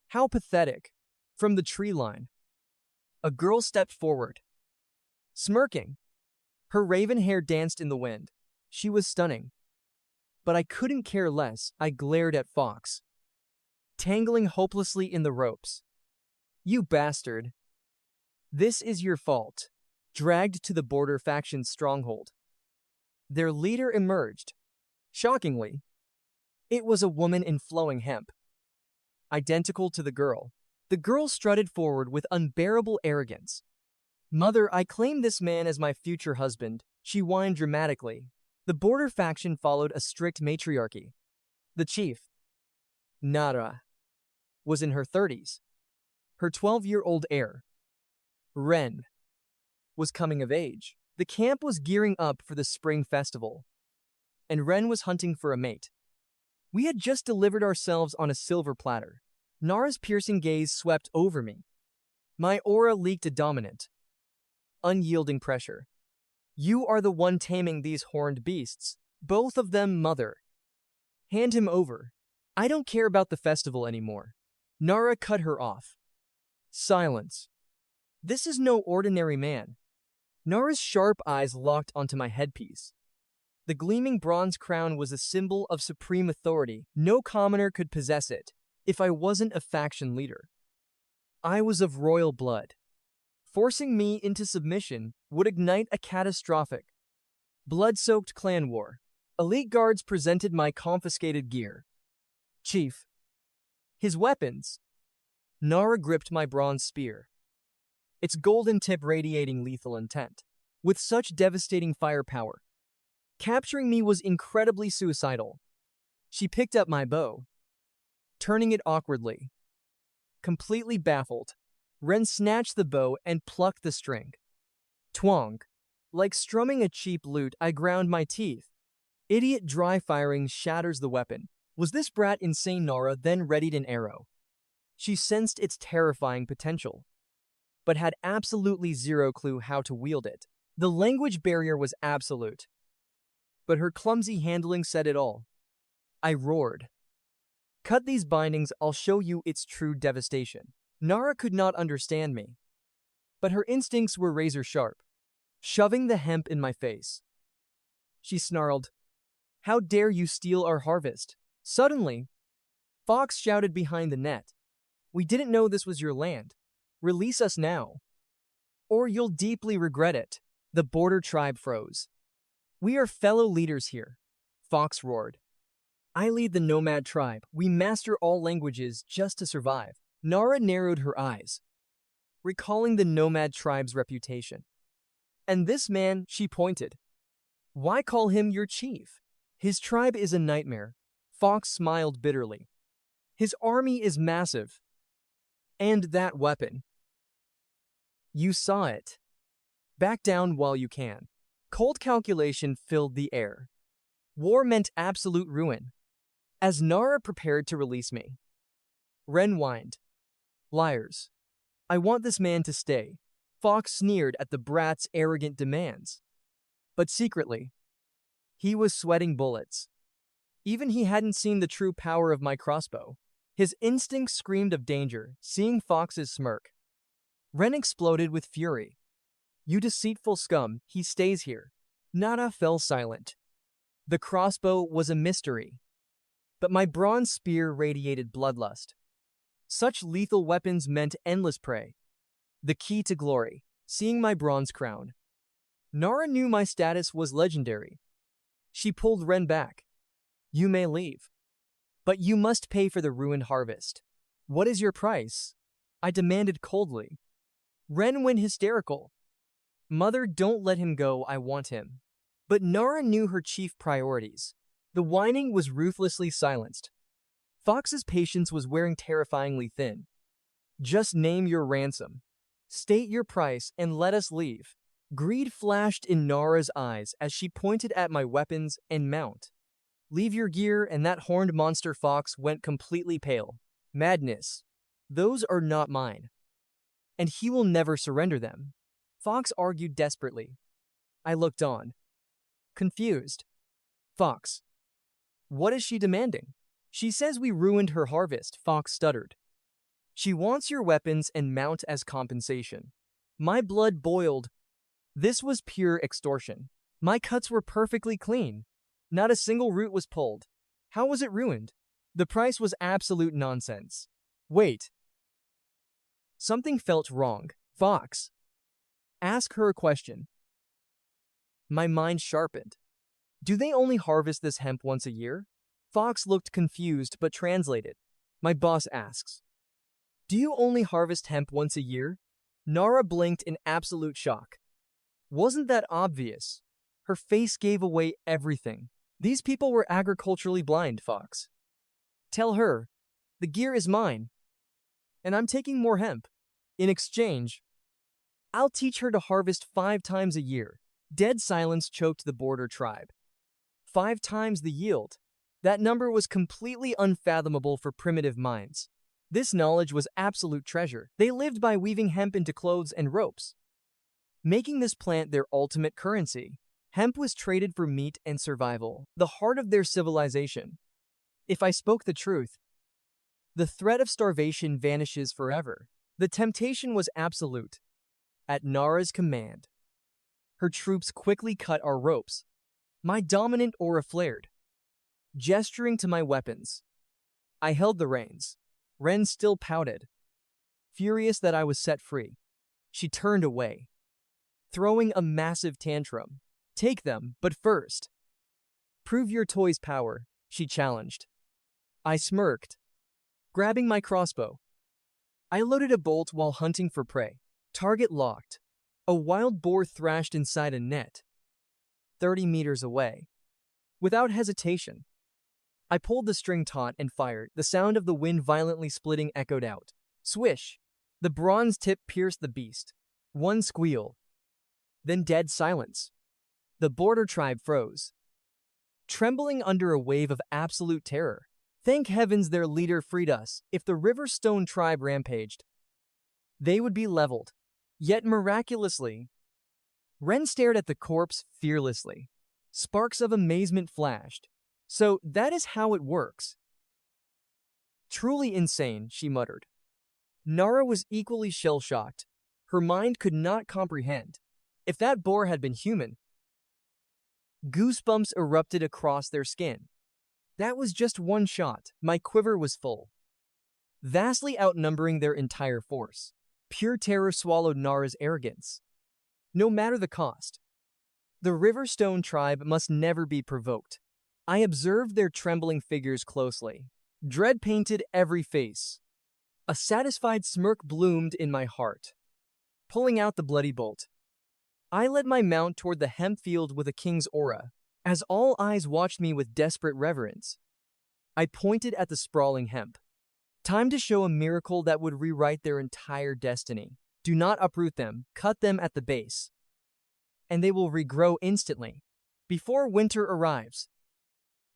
How pathetic. From the tree line, a girl stepped forward, smirking. Her raven hair danced in the wind. She was stunning. But I couldn't care less. I glared at Fox, tangling hopelessly in the ropes. You bastard. This is your fault. Dragged to the border faction's stronghold, their leader emerged. Shockingly, it was a woman in flowing hemp, identical to the girl. The girl strutted forward with unbearable arrogance. Mother, I claim this man as my future husband, she whined dramatically. The border faction followed a strict matriarchy. The chief, Nara, was in her 30s. Her 12-year-old heir, Ren, was coming of age. The camp was gearing up for the spring festival, and Ren was hunting for a mate. We had just delivered ourselves on a silver platter. Nara's piercing gaze swept over me. My aura leaked a dominant, unyielding pressure. You are the one taming these horned beasts, both of them, mother. Hand him over. I don't care about the festival anymore. Nara cut her off. Silence. This is no ordinary man. Nara's sharp eyes locked onto my headpiece. The gleaming bronze crown was a symbol of supreme authority. No commoner could possess it, if I wasn't a faction leader. I was of royal blood. Forcing me into submission would ignite a catastrophic, blood-soaked clan war. Elite guards presented my confiscated gear. Chief. His weapons. Nara gripped my bronze spear, its golden tip radiating lethal intent. With such devastating firepower, capturing me was incredibly suicidal. She picked up my bow, turning it awkwardly. Completely baffled, Ren snatched the bow and plucked the string. Twang. Like strumming a cheap lute, I ground my teeth. Idiot dry firing shatters the weapon. Was this brat insane? Nara then readied an arrow. She sensed its terrifying potential, but had absolutely zero clue how to wield it. The language barrier was absolute, but her clumsy handling said it all. I roared. Cut these bindings, I'll show you its true devastation. Nara could not understand me, but her instincts were razor sharp. Shoving the hemp in my face, she snarled, "How dare you steal our harvest?" Suddenly, Fox shouted behind the net, "We didn't know this was your land. Release us now, or you'll deeply regret it." The border tribe froze. "We are fellow leaders here," Fox roared. "I lead the nomad tribe. We master all languages just to survive." Nara narrowed her eyes, recalling the nomad tribe's reputation. "And this man," she pointed. "Why call him your chief? His tribe is a nightmare." Fox smiled bitterly. "His army is massive. And that weapon. You saw it. Back down while you can." Cold calculation filled the air. War meant absolute ruin. As Nara prepared to release me, Ren whined, "Liars. I want this man to stay." Fox sneered at the brat's arrogant demands. But secretly, he was sweating bullets. Even he hadn't seen the true power of my crossbow. His instincts screamed of danger, seeing Fox's smirk. Ren exploded with fury. "You deceitful scum, he stays here." Nara fell silent. The crossbow was a mystery, but my bronze spear radiated bloodlust. Such lethal weapons meant endless prey. The key to glory. Seeing my bronze crown, Nara knew my status was legendary. She pulled Ren back. "You may leave, but you must pay for the ruined harvest." "What is your price?" I demanded coldly. Ren went hysterical. "Mother, don't let him go, I want him." But Nara knew her chief priorities. The whining was ruthlessly silenced. Fox's patience was wearing terrifyingly thin. "Just name your ransom. State your price and let us leave." Greed flashed in Nara's eyes as she pointed at my weapons and mount. "Leave your gear," and that horned monster Fox went completely pale. "Madness. Those are not mine. And he will never surrender them," Fox argued desperately. I looked on, confused. "Fox, what is she demanding?" "She says we ruined her harvest," Fox stuttered. "She wants your weapons and mount as compensation." My blood boiled. This was pure extortion. My cuts were perfectly clean. Not a single root was pulled. How was it ruined? The price was absolute nonsense. Wait. Something felt wrong. "Fox, ask her a question." My mind sharpened. "Do they only harvest this hemp once a year?" Fox looked confused but translated. "My boss asks, do you only harvest hemp once a year?" Nara blinked in absolute shock. Wasn't that obvious? Her face gave away everything. "These people were agriculturally blind, Fox. Tell her, the gear is mine, and I'm taking more hemp. In exchange, I'll teach her to harvest 5 times a year." Dead silence choked the border tribe. 5 times the yield. That number was completely unfathomable for primitive minds. This knowledge was absolute treasure. They lived by weaving hemp into clothes and ropes, making this plant their ultimate currency. Hemp was traded for meat and survival, the heart of their civilization. If I spoke the truth, the threat of starvation vanishes forever. The temptation was absolute. At Nara's command, her troops quickly cut our ropes. My dominant aura flared. Gesturing to my weapons, I held the reins. Ren still pouted, furious that I was set free. She turned away, throwing a massive tantrum. Take them, but first, prove your toy's power, she challenged. I smirked, grabbing my crossbow. I loaded a bolt while hunting for prey. Target locked. A wild boar thrashed inside a net, 30 meters away. Without hesitation, I pulled the string taut and fired. The sound of the wind violently splitting echoed out. Swish! The bronze tip pierced the beast. One squeal. Then dead silence. The border tribe froze, trembling under a wave of absolute terror. Thank heavens their leader freed us. If the Riverstone tribe rampaged, they would be leveled. Yet miraculously, Ren stared at the corpse fearlessly. Sparks of amazement flashed. So that is how it works. Truly insane, she muttered. Nara was equally shell-shocked. Her mind could not comprehend. If that boar had been human, goosebumps erupted across their skin. That was just one shot. My quiver was full, vastly outnumbering their entire force. Pure terror swallowed Nara's arrogance. No matter the cost, the Riverstone tribe must never be provoked. I observed their trembling figures closely. Dread painted every face. A satisfied smirk bloomed in my heart. Pulling out the bloody bolt, I led my mount toward the hemp field with a king's aura. As all eyes watched me with desperate reverence, I pointed at the sprawling hemp. Time to show a miracle that would rewrite their entire destiny. Do not uproot them, cut them at the base, and they will regrow instantly. Before winter arrives,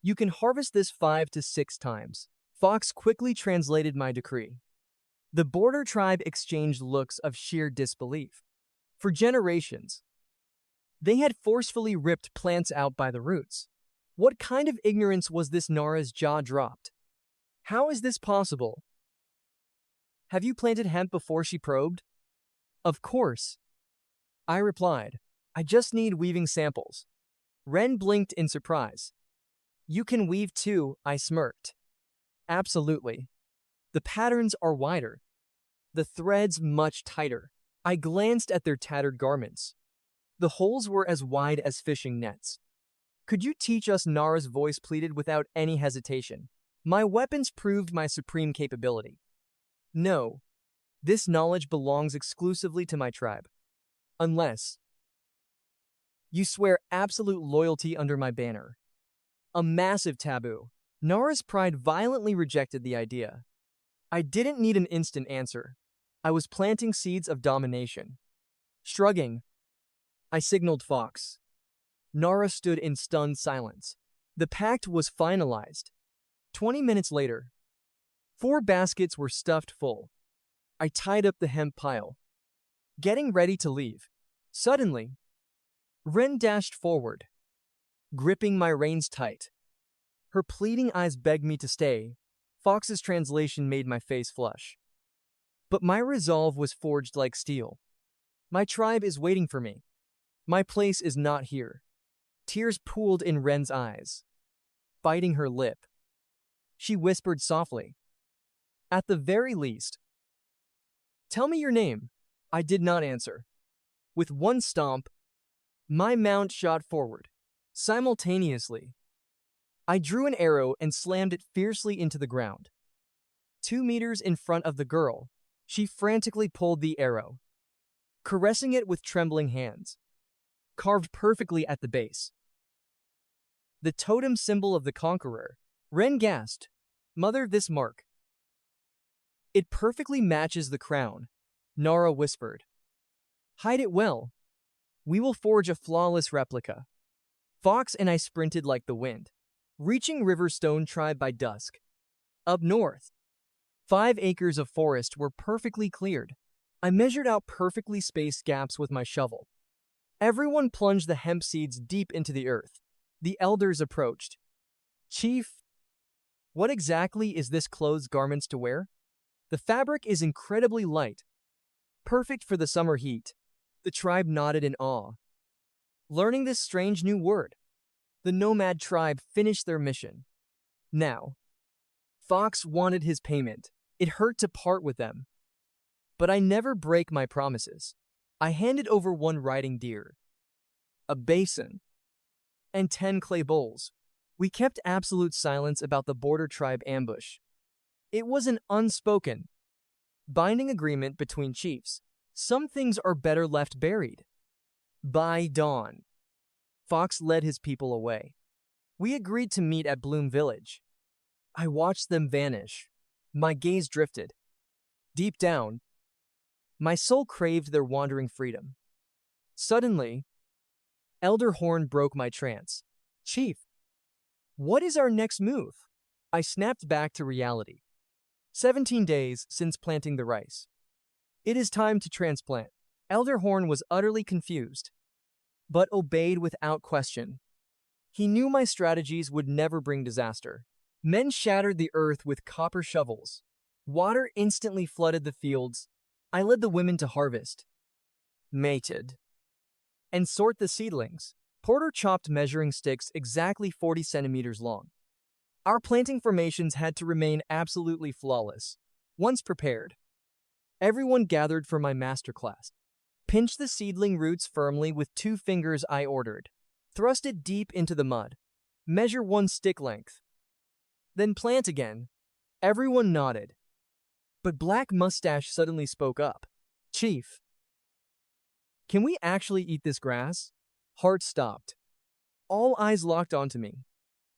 you can harvest this 5 to 6 times. Fox quickly translated my decree. The border tribe exchanged looks of sheer disbelief. For generations, they had forcefully ripped plants out by the roots. What kind of ignorance was this? Nara's jaw dropped. How is this possible? Have you planted hemp before? She probed. Of course, I replied. I just need weaving samples. Ren blinked in surprise. You can weave too, I smirked. Absolutely. The patterns are wider, the threads much tighter. I glanced at their tattered garments. The holes were as wide as fishing nets. Could you teach us? Nara's voice pleaded without any hesitation. My weapons proved my supreme capability. No, this knowledge belongs exclusively to my tribe. Unless you swear absolute loyalty under my banner. A massive taboo. Nara's pride violently rejected the idea. I didn't need an instant answer. I was planting seeds of domination. Shrugging, I signaled Fox. Nara stood in stunned silence. The pact was finalized. 20 minutes later, 4 baskets were stuffed full. I tied up the hemp pile, getting ready to leave. Suddenly, Ren dashed forward, gripping my reins tight. Her pleading eyes begged me to stay. Fox's translation made my face flush. But my resolve was forged like steel. My tribe is waiting for me. My place is not here. Tears pooled in Ren's eyes. Biting her lip, she whispered softly. At the very least, tell me your name. I did not answer. With one stomp, my mount shot forward. Simultaneously, I drew an arrow and slammed it fiercely into the ground. 2 meters in front of the girl, she frantically pulled the arrow, caressing it with trembling hands. Carved perfectly at the base, the totem symbol of the conqueror. Ren gasped. Mother, this mark. It perfectly matches the crown, Nara whispered. Hide it well. We will forge a flawless replica. Fox and I sprinted like the wind, reaching Riverstone tribe by dusk. Up north, 5 acres of forest were perfectly cleared. I measured out perfectly spaced gaps with my shovel. Everyone plunged the hemp seeds deep into the earth. The elders approached. Chief, What exactly is this clothes garments to wear? The fabric is incredibly light, perfect for the summer heat. The tribe nodded in awe. Learning this strange new word, the nomad tribe finished their mission. Now, Fox wanted his payment. It hurt to part with them. But I never break my promises. I handed over one riding deer, a basin, and 10 clay bowls. We kept absolute silence about the border tribe ambush. It was an unspoken, binding agreement between chiefs. Some things are better left buried. By dawn, Fox led his people away. We agreed to meet at Bloom Village. I watched them vanish. My gaze drifted. Deep down, my soul craved their wandering freedom. Suddenly, Elder Horn broke my trance. Chief, what is our next move? I snapped back to reality. 17 days since planting the rice. It is time to transplant. Elder Horn was utterly confused, but obeyed without question. He knew my strategies would never bring disaster. Men shattered the earth with copper shovels. Water instantly flooded the fields. I led the women to harvest, mated, and sort the seedlings. Porter chopped measuring sticks exactly 40 centimeters long. Our planting formations had to remain absolutely flawless. Once prepared, everyone gathered for my masterclass. Pinch the seedling roots firmly with 2 fingers, I ordered. Thrust it deep into the mud. Measure 1 stick length. Then plant again. Everyone nodded. But Black Mustache suddenly spoke up. Chief, can we actually eat this grass? Heart stopped. All eyes locked onto me.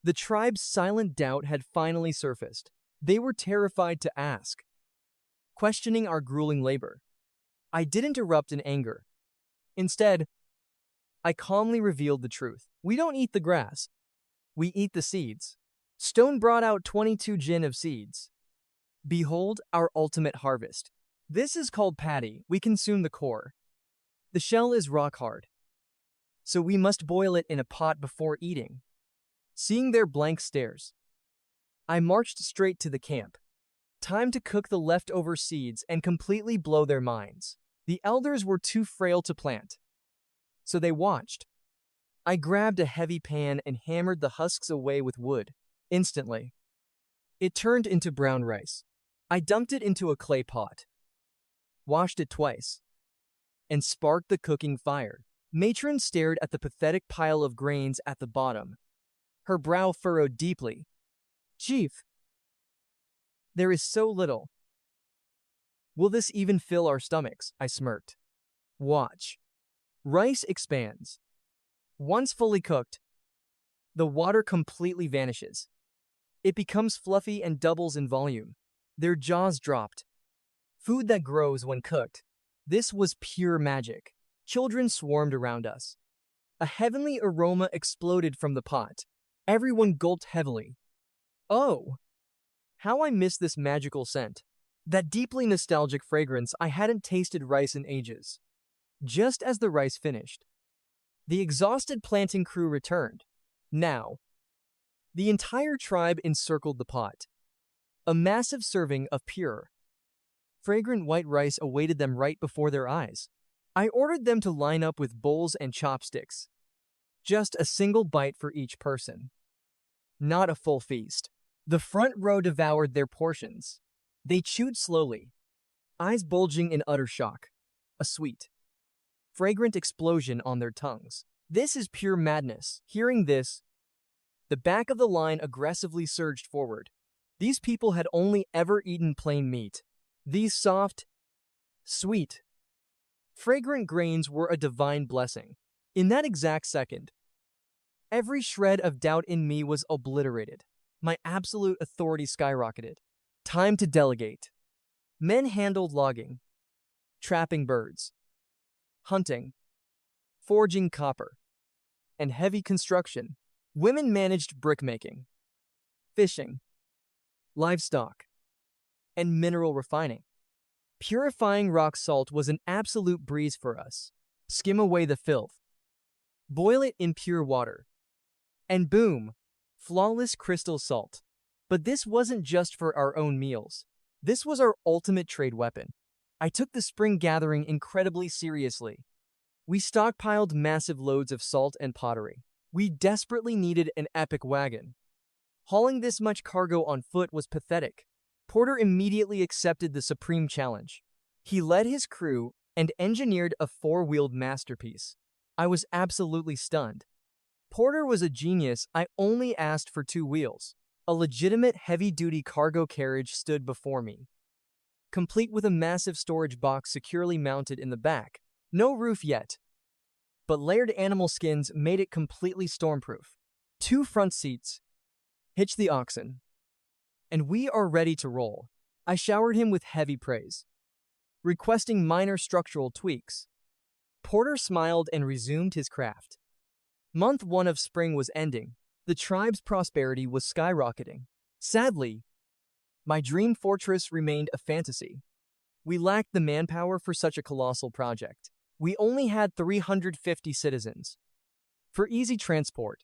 The tribe's silent doubt had finally surfaced. They were terrified to ask, questioning our grueling labor. I didn't erupt in anger. Instead, I calmly revealed the truth. We don't eat the grass. We eat the seeds. Stone brought out 22 gin of seeds. Behold our ultimate harvest. This is called patty. We consume the core. The shell is rock hard, so we must boil it in a pot before eating. Seeing their blank stares, I marched straight to the camp. Time to cook the leftover seeds and completely blow their minds. The elders were too frail to plant, so they watched. I grabbed a heavy pan and hammered the husks away with wood. Instantly, it turned into brown rice. I dumped it into a clay pot, washed it twice, and sparked the cooking fire. Matron stared at the pathetic pile of grains at the bottom. Her brow furrowed deeply. Chief, there is so little. Will this even fill our stomachs? I smirked. Watch. Rice expands. Once fully cooked, the water completely vanishes. It becomes fluffy and doubles in volume. Their jaws dropped. Food that grows when cooked. This was pure magic. Children swarmed around us. A heavenly aroma exploded from the pot. Everyone gulped heavily. Oh, how I miss this magical scent. That deeply nostalgic fragrance. I hadn't tasted rice in ages. Just as the rice finished, the exhausted planting crew returned. Now, the entire tribe encircled the pot. A massive serving of pure, fragrant white rice awaited them right before their eyes. I ordered them to line up with bowls and chopsticks. Just a single bite for each person. Not a full feast. The front row devoured their portions. They chewed slowly, eyes bulging in utter shock. A sweet, fragrant explosion on their tongues. This is pure madness. Hearing this, the back of the line aggressively surged forward. These people had only ever eaten plain meat. These soft, sweet, fragrant grains were a divine blessing. In that exact second, every shred of doubt in me was obliterated. My absolute authority skyrocketed. Time to delegate. Men handled logging, trapping birds, hunting, forging copper, and heavy construction. Women managed brickmaking, fishing, livestock, and mineral refining. Purifying rock salt was an absolute breeze for us. Skim away the filth, boil it in pure water, and boom, flawless crystal salt. But this wasn't just for our own meals. This was our ultimate trade weapon. I took the spring gathering incredibly seriously. We stockpiled massive loads of salt and pottery. We desperately needed an epic wagon. Hauling this much cargo on foot was pathetic. Porter immediately accepted the supreme challenge. He led his crew and engineered a four-wheeled masterpiece. I was absolutely stunned. Porter was a genius. I only asked for 2 wheels. A legitimate heavy-duty cargo carriage stood before me, complete with a massive storage box securely mounted in the back. No roof yet, but layered animal skins made it completely stormproof. 2 front seats. Hitch the oxen. And we are ready to roll. I showered him with heavy praise, requesting minor structural tweaks. Porter smiled and resumed his craft. Month 1 of spring was ending. The tribe's prosperity was skyrocketing. Sadly, my dream fortress remained a fantasy. We lacked the manpower for such a colossal project. We only had 350 citizens. For easy transport,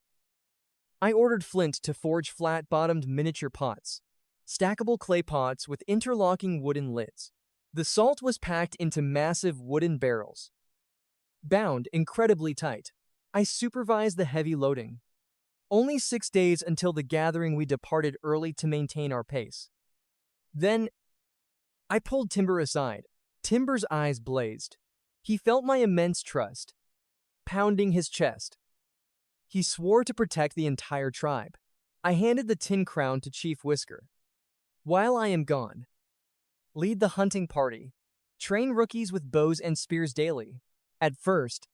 I ordered flint to forge flat-bottomed miniature pots, stackable clay pots with interlocking wooden lids. The salt was packed into massive wooden barrels, bound incredibly tight. I supervised the heavy loading. Only 6 days until the gathering, we departed early to maintain our pace. Then, I pulled Timber aside. Timber's eyes blazed. He felt my immense trust, pounding his chest. He swore to protect the entire tribe. I handed the tin crown to Chief Whisker. While I am gone, lead the hunting party. Train rookies with bows and spears daily. At first,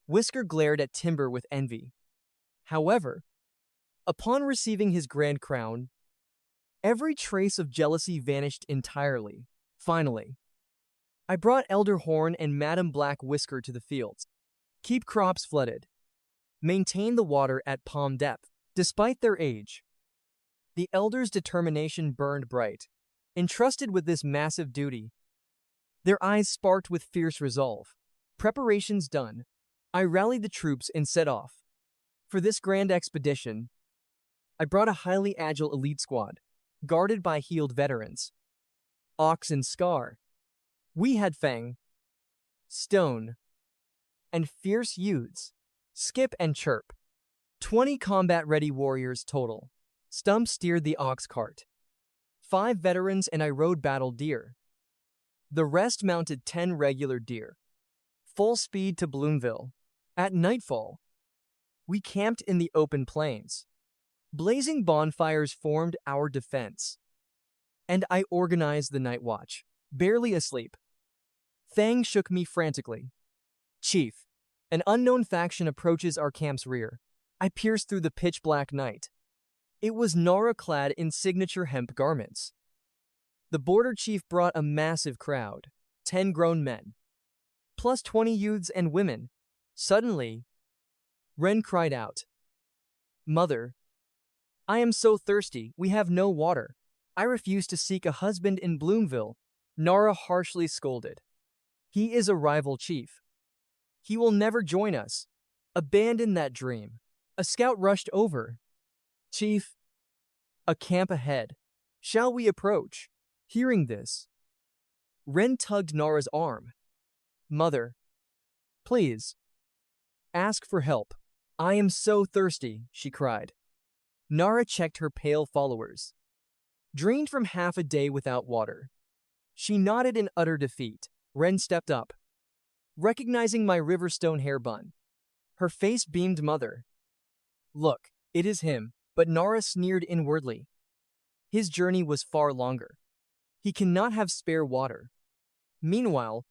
Whisker glared at Timber with envy. However, upon receiving his grand crown, every trace of jealousy vanished entirely. Finally, I brought Elder Horn and Madam Black Whisker to the fields. Keep crops flooded. Maintain the water at palm depth. Despite their age, the elders' determination burned bright. Entrusted with this massive duty, their eyes sparked with fierce resolve. Preparations done, I rallied the troops and set off. For this grand expedition, I brought a highly agile elite squad, guarded by healed veterans. Ox and Scar. We had Fang, Stone, and fierce youths. Skip and Chirp. 20 combat-ready warriors total. Stump steered the ox cart. 5 veterans and I rode battle deer. The rest mounted 10 regular deer. Full speed to Bloomville. At nightfall, we camped in the open plains. Blazing bonfires formed our defense. And I organized the night watch. Barely asleep, Fang shook me frantically. Chief, an unknown faction approaches our camp's rear. I pierced through the pitch-black night. It was Nara clad in signature hemp garments. The border chief brought a massive crowd, 10 grown men, plus 20 youths and women. Suddenly, Ren cried out, "Mother, I am so thirsty, we have no water. I refuse to seek a husband in Bloomville." Nara harshly scolded. "He is a rival chief. He will never join us. Abandon that dream." A scout rushed over. "Chief, a camp ahead. Shall we approach?" Hearing this, Ren tugged Nara's arm. "Mother, please, ask for help. I am so thirsty," she cried. Nara checked her pale followers, drained from half a day without water. She nodded in utter defeat. Ren stepped up, recognizing my Riverstone hair bun. Her face beamed. "Mother, look, it is him." But Nara sneered inwardly. His journey was far longer. He cannot have spare water. Meanwhile,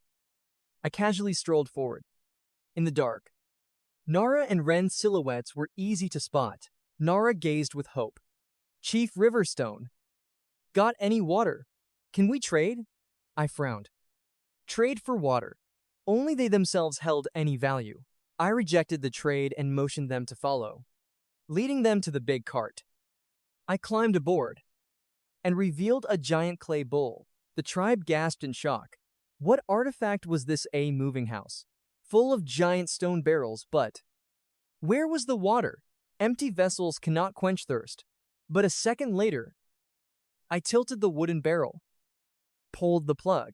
I casually strolled forward. In the dark, Nara and Ren's silhouettes were easy to spot. Nara gazed with hope. "Chief Riverstone, got any water? Can we trade?" I frowned. Trade for water? Only they themselves held any value. I rejected the trade and motioned them to follow, leading them to the big cart. I climbed aboard and revealed a giant clay bowl. The tribe gasped in shock. What artifact was this? A moving house, full of giant stone barrels, but where was the water? Empty vessels cannot quench thirst. But a second later, I tilted the wooden barrel, pulled the plug,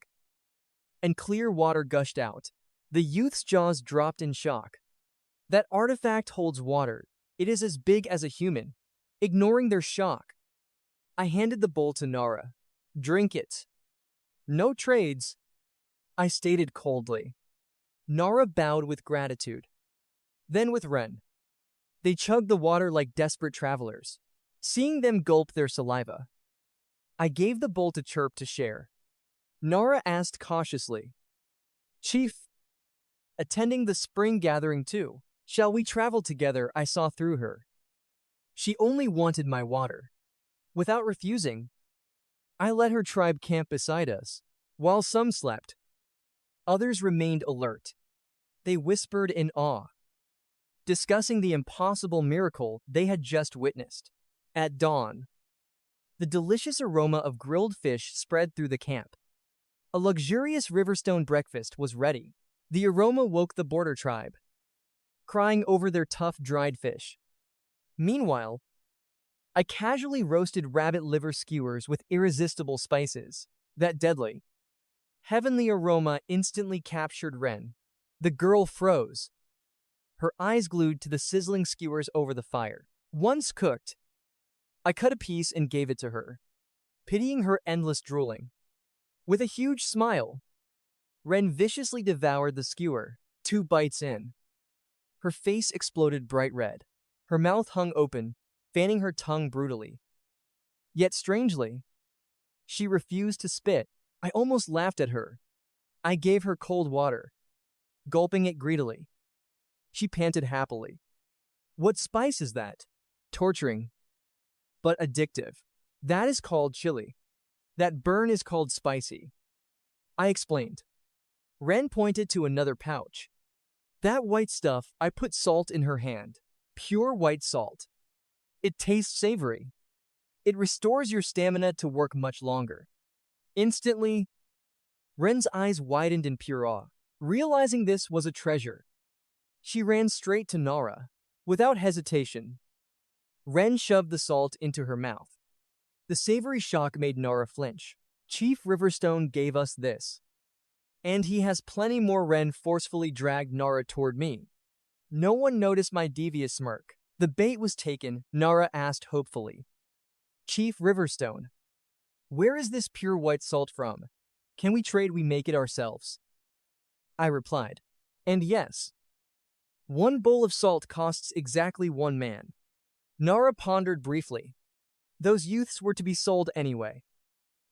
and clear water gushed out. The youth's jaws dropped in shock. That artifact holds water. It is as big as a human. Ignoring their shock, I handed the bowl to Nara. Drink it. No trades, I stated coldly. Nara bowed with gratitude. Then with Ren. They chugged the water like desperate travelers. Seeing them gulp their saliva, I gave the bowl to Chirp to share. Nara asked cautiously, Chief, attending the spring gathering too, shall we travel together? I saw through her. She only wanted my water. Without refusing, I let her tribe camp beside us. While some slept, others remained alert. They whispered in awe, discussing the impossible miracle they had just witnessed. At dawn, the delicious aroma of grilled fish spread through the camp. A luxurious Riverstone breakfast was ready. The aroma woke the border tribe, crying over their tough dried fish. Meanwhile, I casually roasted rabbit liver skewers with irresistible spices. That deadly, heavenly aroma instantly captured Ren. The girl froze, her eyes glued to the sizzling skewers over the fire. Once cooked, I cut a piece and gave it to her, pitying her endless drooling. With a huge smile, Ren viciously devoured the skewer. 2 bites in, her face exploded bright red. Her mouth hung open, fanning her tongue brutally. Yet strangely, she refused to spit. I almost laughed at her. I gave her cold water, gulping it greedily. She panted happily. What spice is that? Torturing, but addictive. That is called chili. That burn is called spicy, I explained. Ren pointed to another pouch. That white stuff, I put salt in her hand. Pure white salt. It tastes savory. It restores your stamina to work much longer. Instantly, Ren's eyes widened in pure awe. Realizing this was a treasure, she ran straight to Nara. Without hesitation, Ren shoved the salt into her mouth. The savory shock made Nara flinch. Chief Riverstone gave us this. And he has plenty more. Ren forcefully dragged Nara toward me. No one noticed my devious smirk. The bait was taken, Nara asked hopefully. Chief Riverstone, where is this pure white salt from? Can we trade? We make it ourselves, I replied. And yes, 1 bowl of salt costs exactly 1 man. Nara pondered briefly. Those youths were to be sold anyway.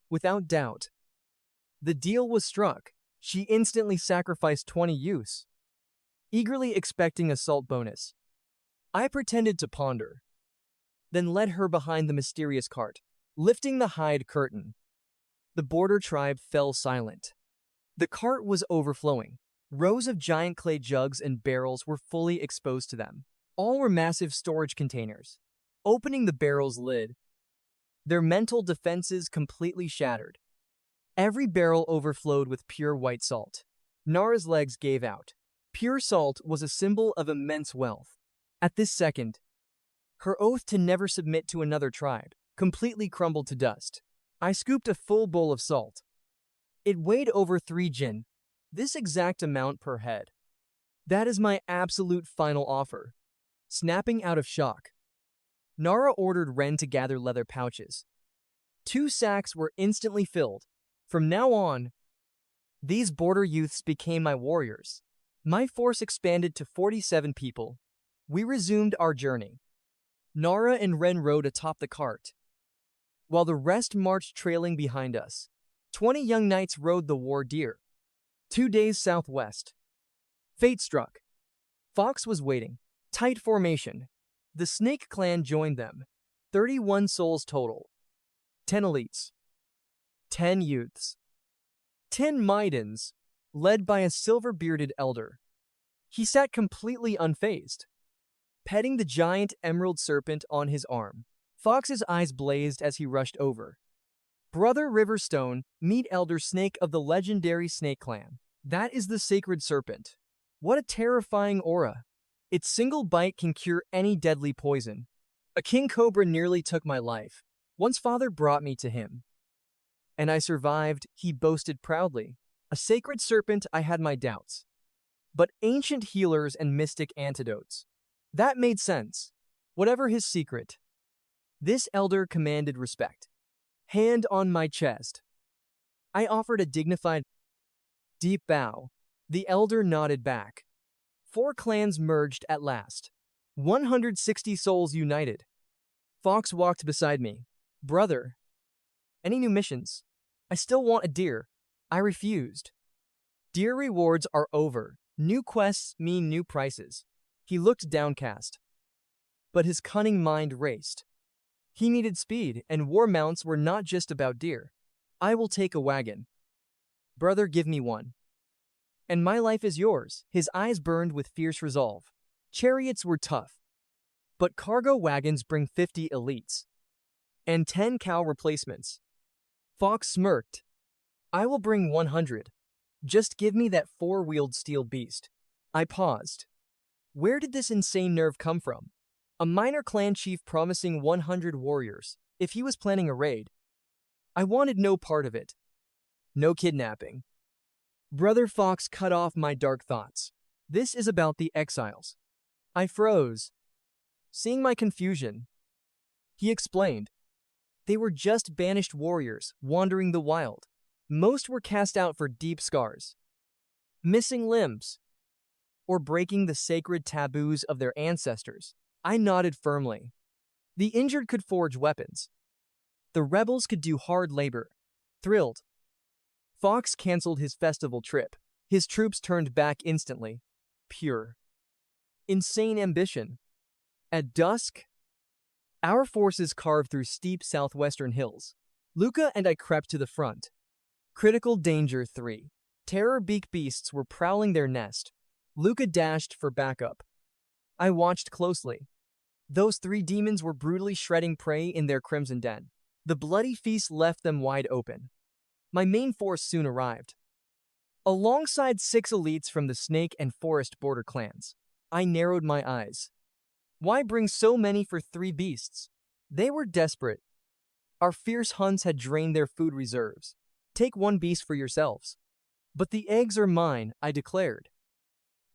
Without doubt, the deal was struck. She instantly sacrificed 20 youths, eagerly expecting a salt bonus. I pretended to ponder, then led her behind the mysterious cart. Lifting the hide curtain, the border tribe fell silent. The cart was overflowing. Rows of giant clay jugs and barrels were fully exposed to them. All were massive storage containers. Opening the barrel's lid, their mental defenses completely shattered. Every barrel overflowed with pure white salt. Nara's legs gave out. Pure salt was a symbol of immense wealth. At this second, her oath to never submit to another tribe completely crumbled to dust. I scooped a full bowl of salt. It weighed over 3 jin, this exact amount per head. That is my absolute final offer. Snapping out of shock, Nara ordered Ren to gather leather pouches. 2 sacks were instantly filled. From now on, these border youths became my warriors. My force expanded to 47 people. We resumed our journey. Nara and Ren rode atop the cart, while the rest marched trailing behind us. 20 young knights rode the war deer. 2 days southwest. Fate struck. Fox was waiting. Tight formation. The Snake clan joined them. 31 souls total. 10 elites. 10 youths. 10 maidens, led by a silver-bearded elder. He sat completely unfazed, petting the giant emerald serpent on his arm. Fox's eyes blazed as he rushed over. Brother Riverstone, meet Elder Snake of the legendary Snake Clan. That is the sacred serpent. What a terrifying aura. Its single bite can cure any deadly poison. A king cobra nearly took my life. Once father brought me to him. And I survived, he boasted proudly. A sacred serpent, I had my doubts. But ancient healers and mystic antidotes. That made sense. Whatever his secret. This elder commanded respect. Hand on my chest. I offered a dignified, deep bow. The elder nodded back. 4 clans merged at last. 160 souls united. Fox walked beside me. Brother, any new missions? I still want a deer. I refused. Deer rewards are over. New quests mean new prices. He looked downcast. But his cunning mind raced. He needed speed, and war mounts were not just about deer. I will take a wagon. Brother, give me one. And my life is yours. His eyes burned with fierce resolve. Chariots were tough. But cargo wagons bring 50 elites. And 10 cow replacements. Fox smirked. I will bring 100. Just give me that 4-wheeled steel beast. I paused. Where did this insane nerve come from? A minor clan chief promising 100 warriors, if he was planning a raid. I wanted no part of it. No kidnapping. Brother Fox cut off my dark thoughts. This is about the exiles. I froze. Seeing my confusion, he explained. They were just banished warriors, wandering the wild. Most were cast out for deep scars, missing limbs, or breaking the sacred taboos of their ancestors. I nodded firmly. The injured could forge weapons. The rebels could do hard labor. Thrilled, Fox canceled his festival trip. His troops turned back instantly. Pure, insane ambition. At dusk, our forces carved through steep southwestern hills. Luca and I crept to the front. Critical danger 3. Terror Beak beasts were prowling their nest. Luca dashed for backup. I watched closely. Those 3 demons were brutally shredding prey in their crimson den. The bloody feast left them wide open. My main force soon arrived. Alongside 6 elites from the Snake and Forest border clans. I narrowed my eyes. Why bring so many for 3 beasts? They were desperate. Our fierce hunts had drained their food reserves. Take 1 beast for yourselves. But the eggs are mine, I declared,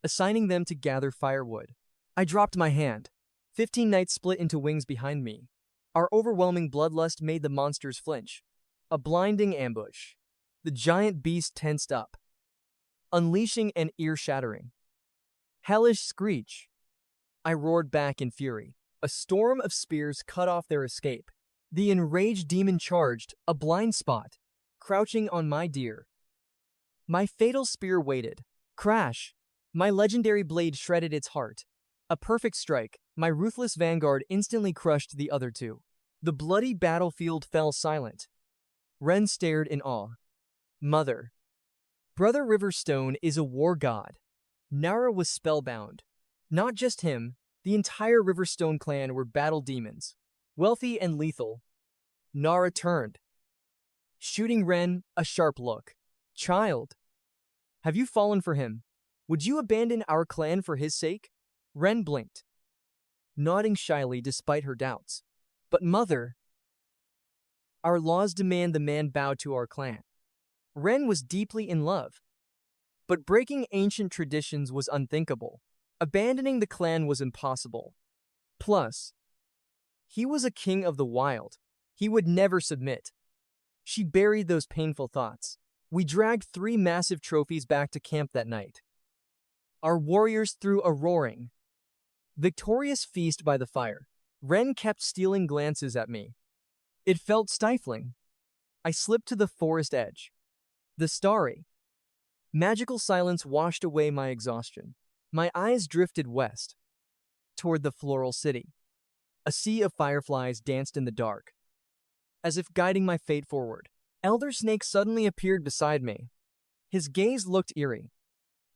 assigning them to gather firewood. I dropped my hand. 15 knights split into wings behind me. Our overwhelming bloodlust made the monsters flinch. A blinding ambush. The giant beast tensed up, unleashing an ear-shattering, hellish screech. I roared back in fury. A storm of spears cut off their escape. The enraged demon charged, a blind spot, crouching on my deer. My fatal spear waited. Crash! My legendary blade shredded its heart. A perfect strike, my ruthless vanguard instantly crushed the other 2. The bloody battlefield fell silent. Ren stared in awe. Mother. Brother Riverstone is a war god. Nara was spellbound. Not just him, the entire Riverstone clan were battle demons. Wealthy and lethal. Nara turned, shooting Ren a sharp look. Child, have you fallen for him? Would you abandon our clan for his sake? Ren blinked, nodding shyly despite her doubts. But mother, our laws demand the man bow to our clan. Ren was deeply in love, but breaking ancient traditions was unthinkable. Abandoning the clan was impossible. Plus, he was a king of the wild. He would never submit. She buried those painful thoughts. We dragged 3 massive trophies back to camp that night. Our warriors threw a roaring, victorious feast by the fire. Ren kept stealing glances at me. It felt stifling. I slipped to the forest edge. The starry, magical silence washed away my exhaustion. My eyes drifted west, toward the floral city. A sea of fireflies danced in the dark, as if guiding my fate forward. Elder Snake suddenly appeared beside me. His gaze looked eerie.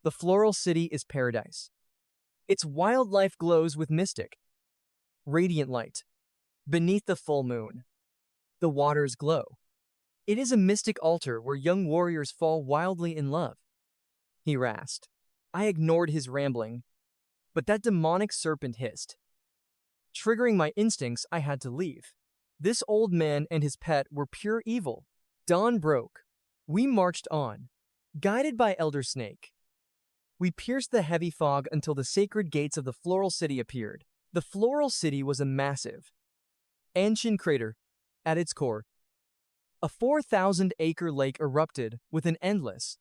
The floral city is paradise. Its wildlife glows with mystic, radiant light. Beneath the full moon, the waters glow. It is a mystic altar where young warriors fall wildly in love. He rasped. I ignored his rambling, but that demonic serpent hissed. Triggering my instincts, I had to leave. This old man and his pet were pure evil. Dawn broke. We marched on, guided by Elder Snake. We pierced the heavy fog until the sacred gates of the Floral City appeared. The Floral City was a massive, ancient crater at its core. A 4,000-acre lake erupted with an endless,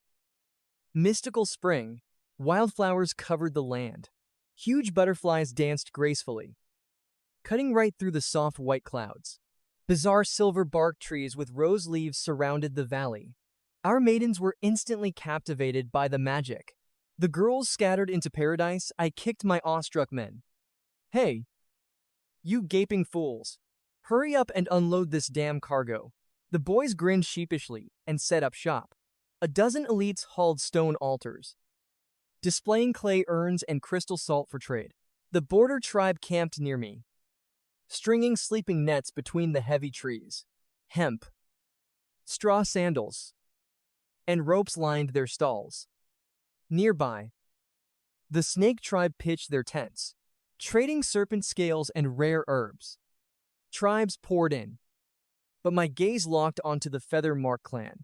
mystical spring. Wildflowers covered the land. Huge butterflies danced gracefully, cutting right through the soft white clouds. Bizarre silver bark trees with rose leaves surrounded the valley. Our maidens were instantly captivated by the magic. The girls scattered into paradise. I kicked my awestruck men. Hey, you gaping fools. Hurry up and unload this damn cargo. The boys grinned sheepishly and set up shop. A dozen elites hauled stone altars, displaying clay urns and crystal salt for trade. The border tribe camped near me, stringing sleeping nets between the heavy trees. Hemp, straw sandals, and ropes lined their stalls. Nearby, the snake tribe pitched their tents, trading serpent scales and rare herbs. Tribes poured in, but my gaze locked onto the Feather Mark clan.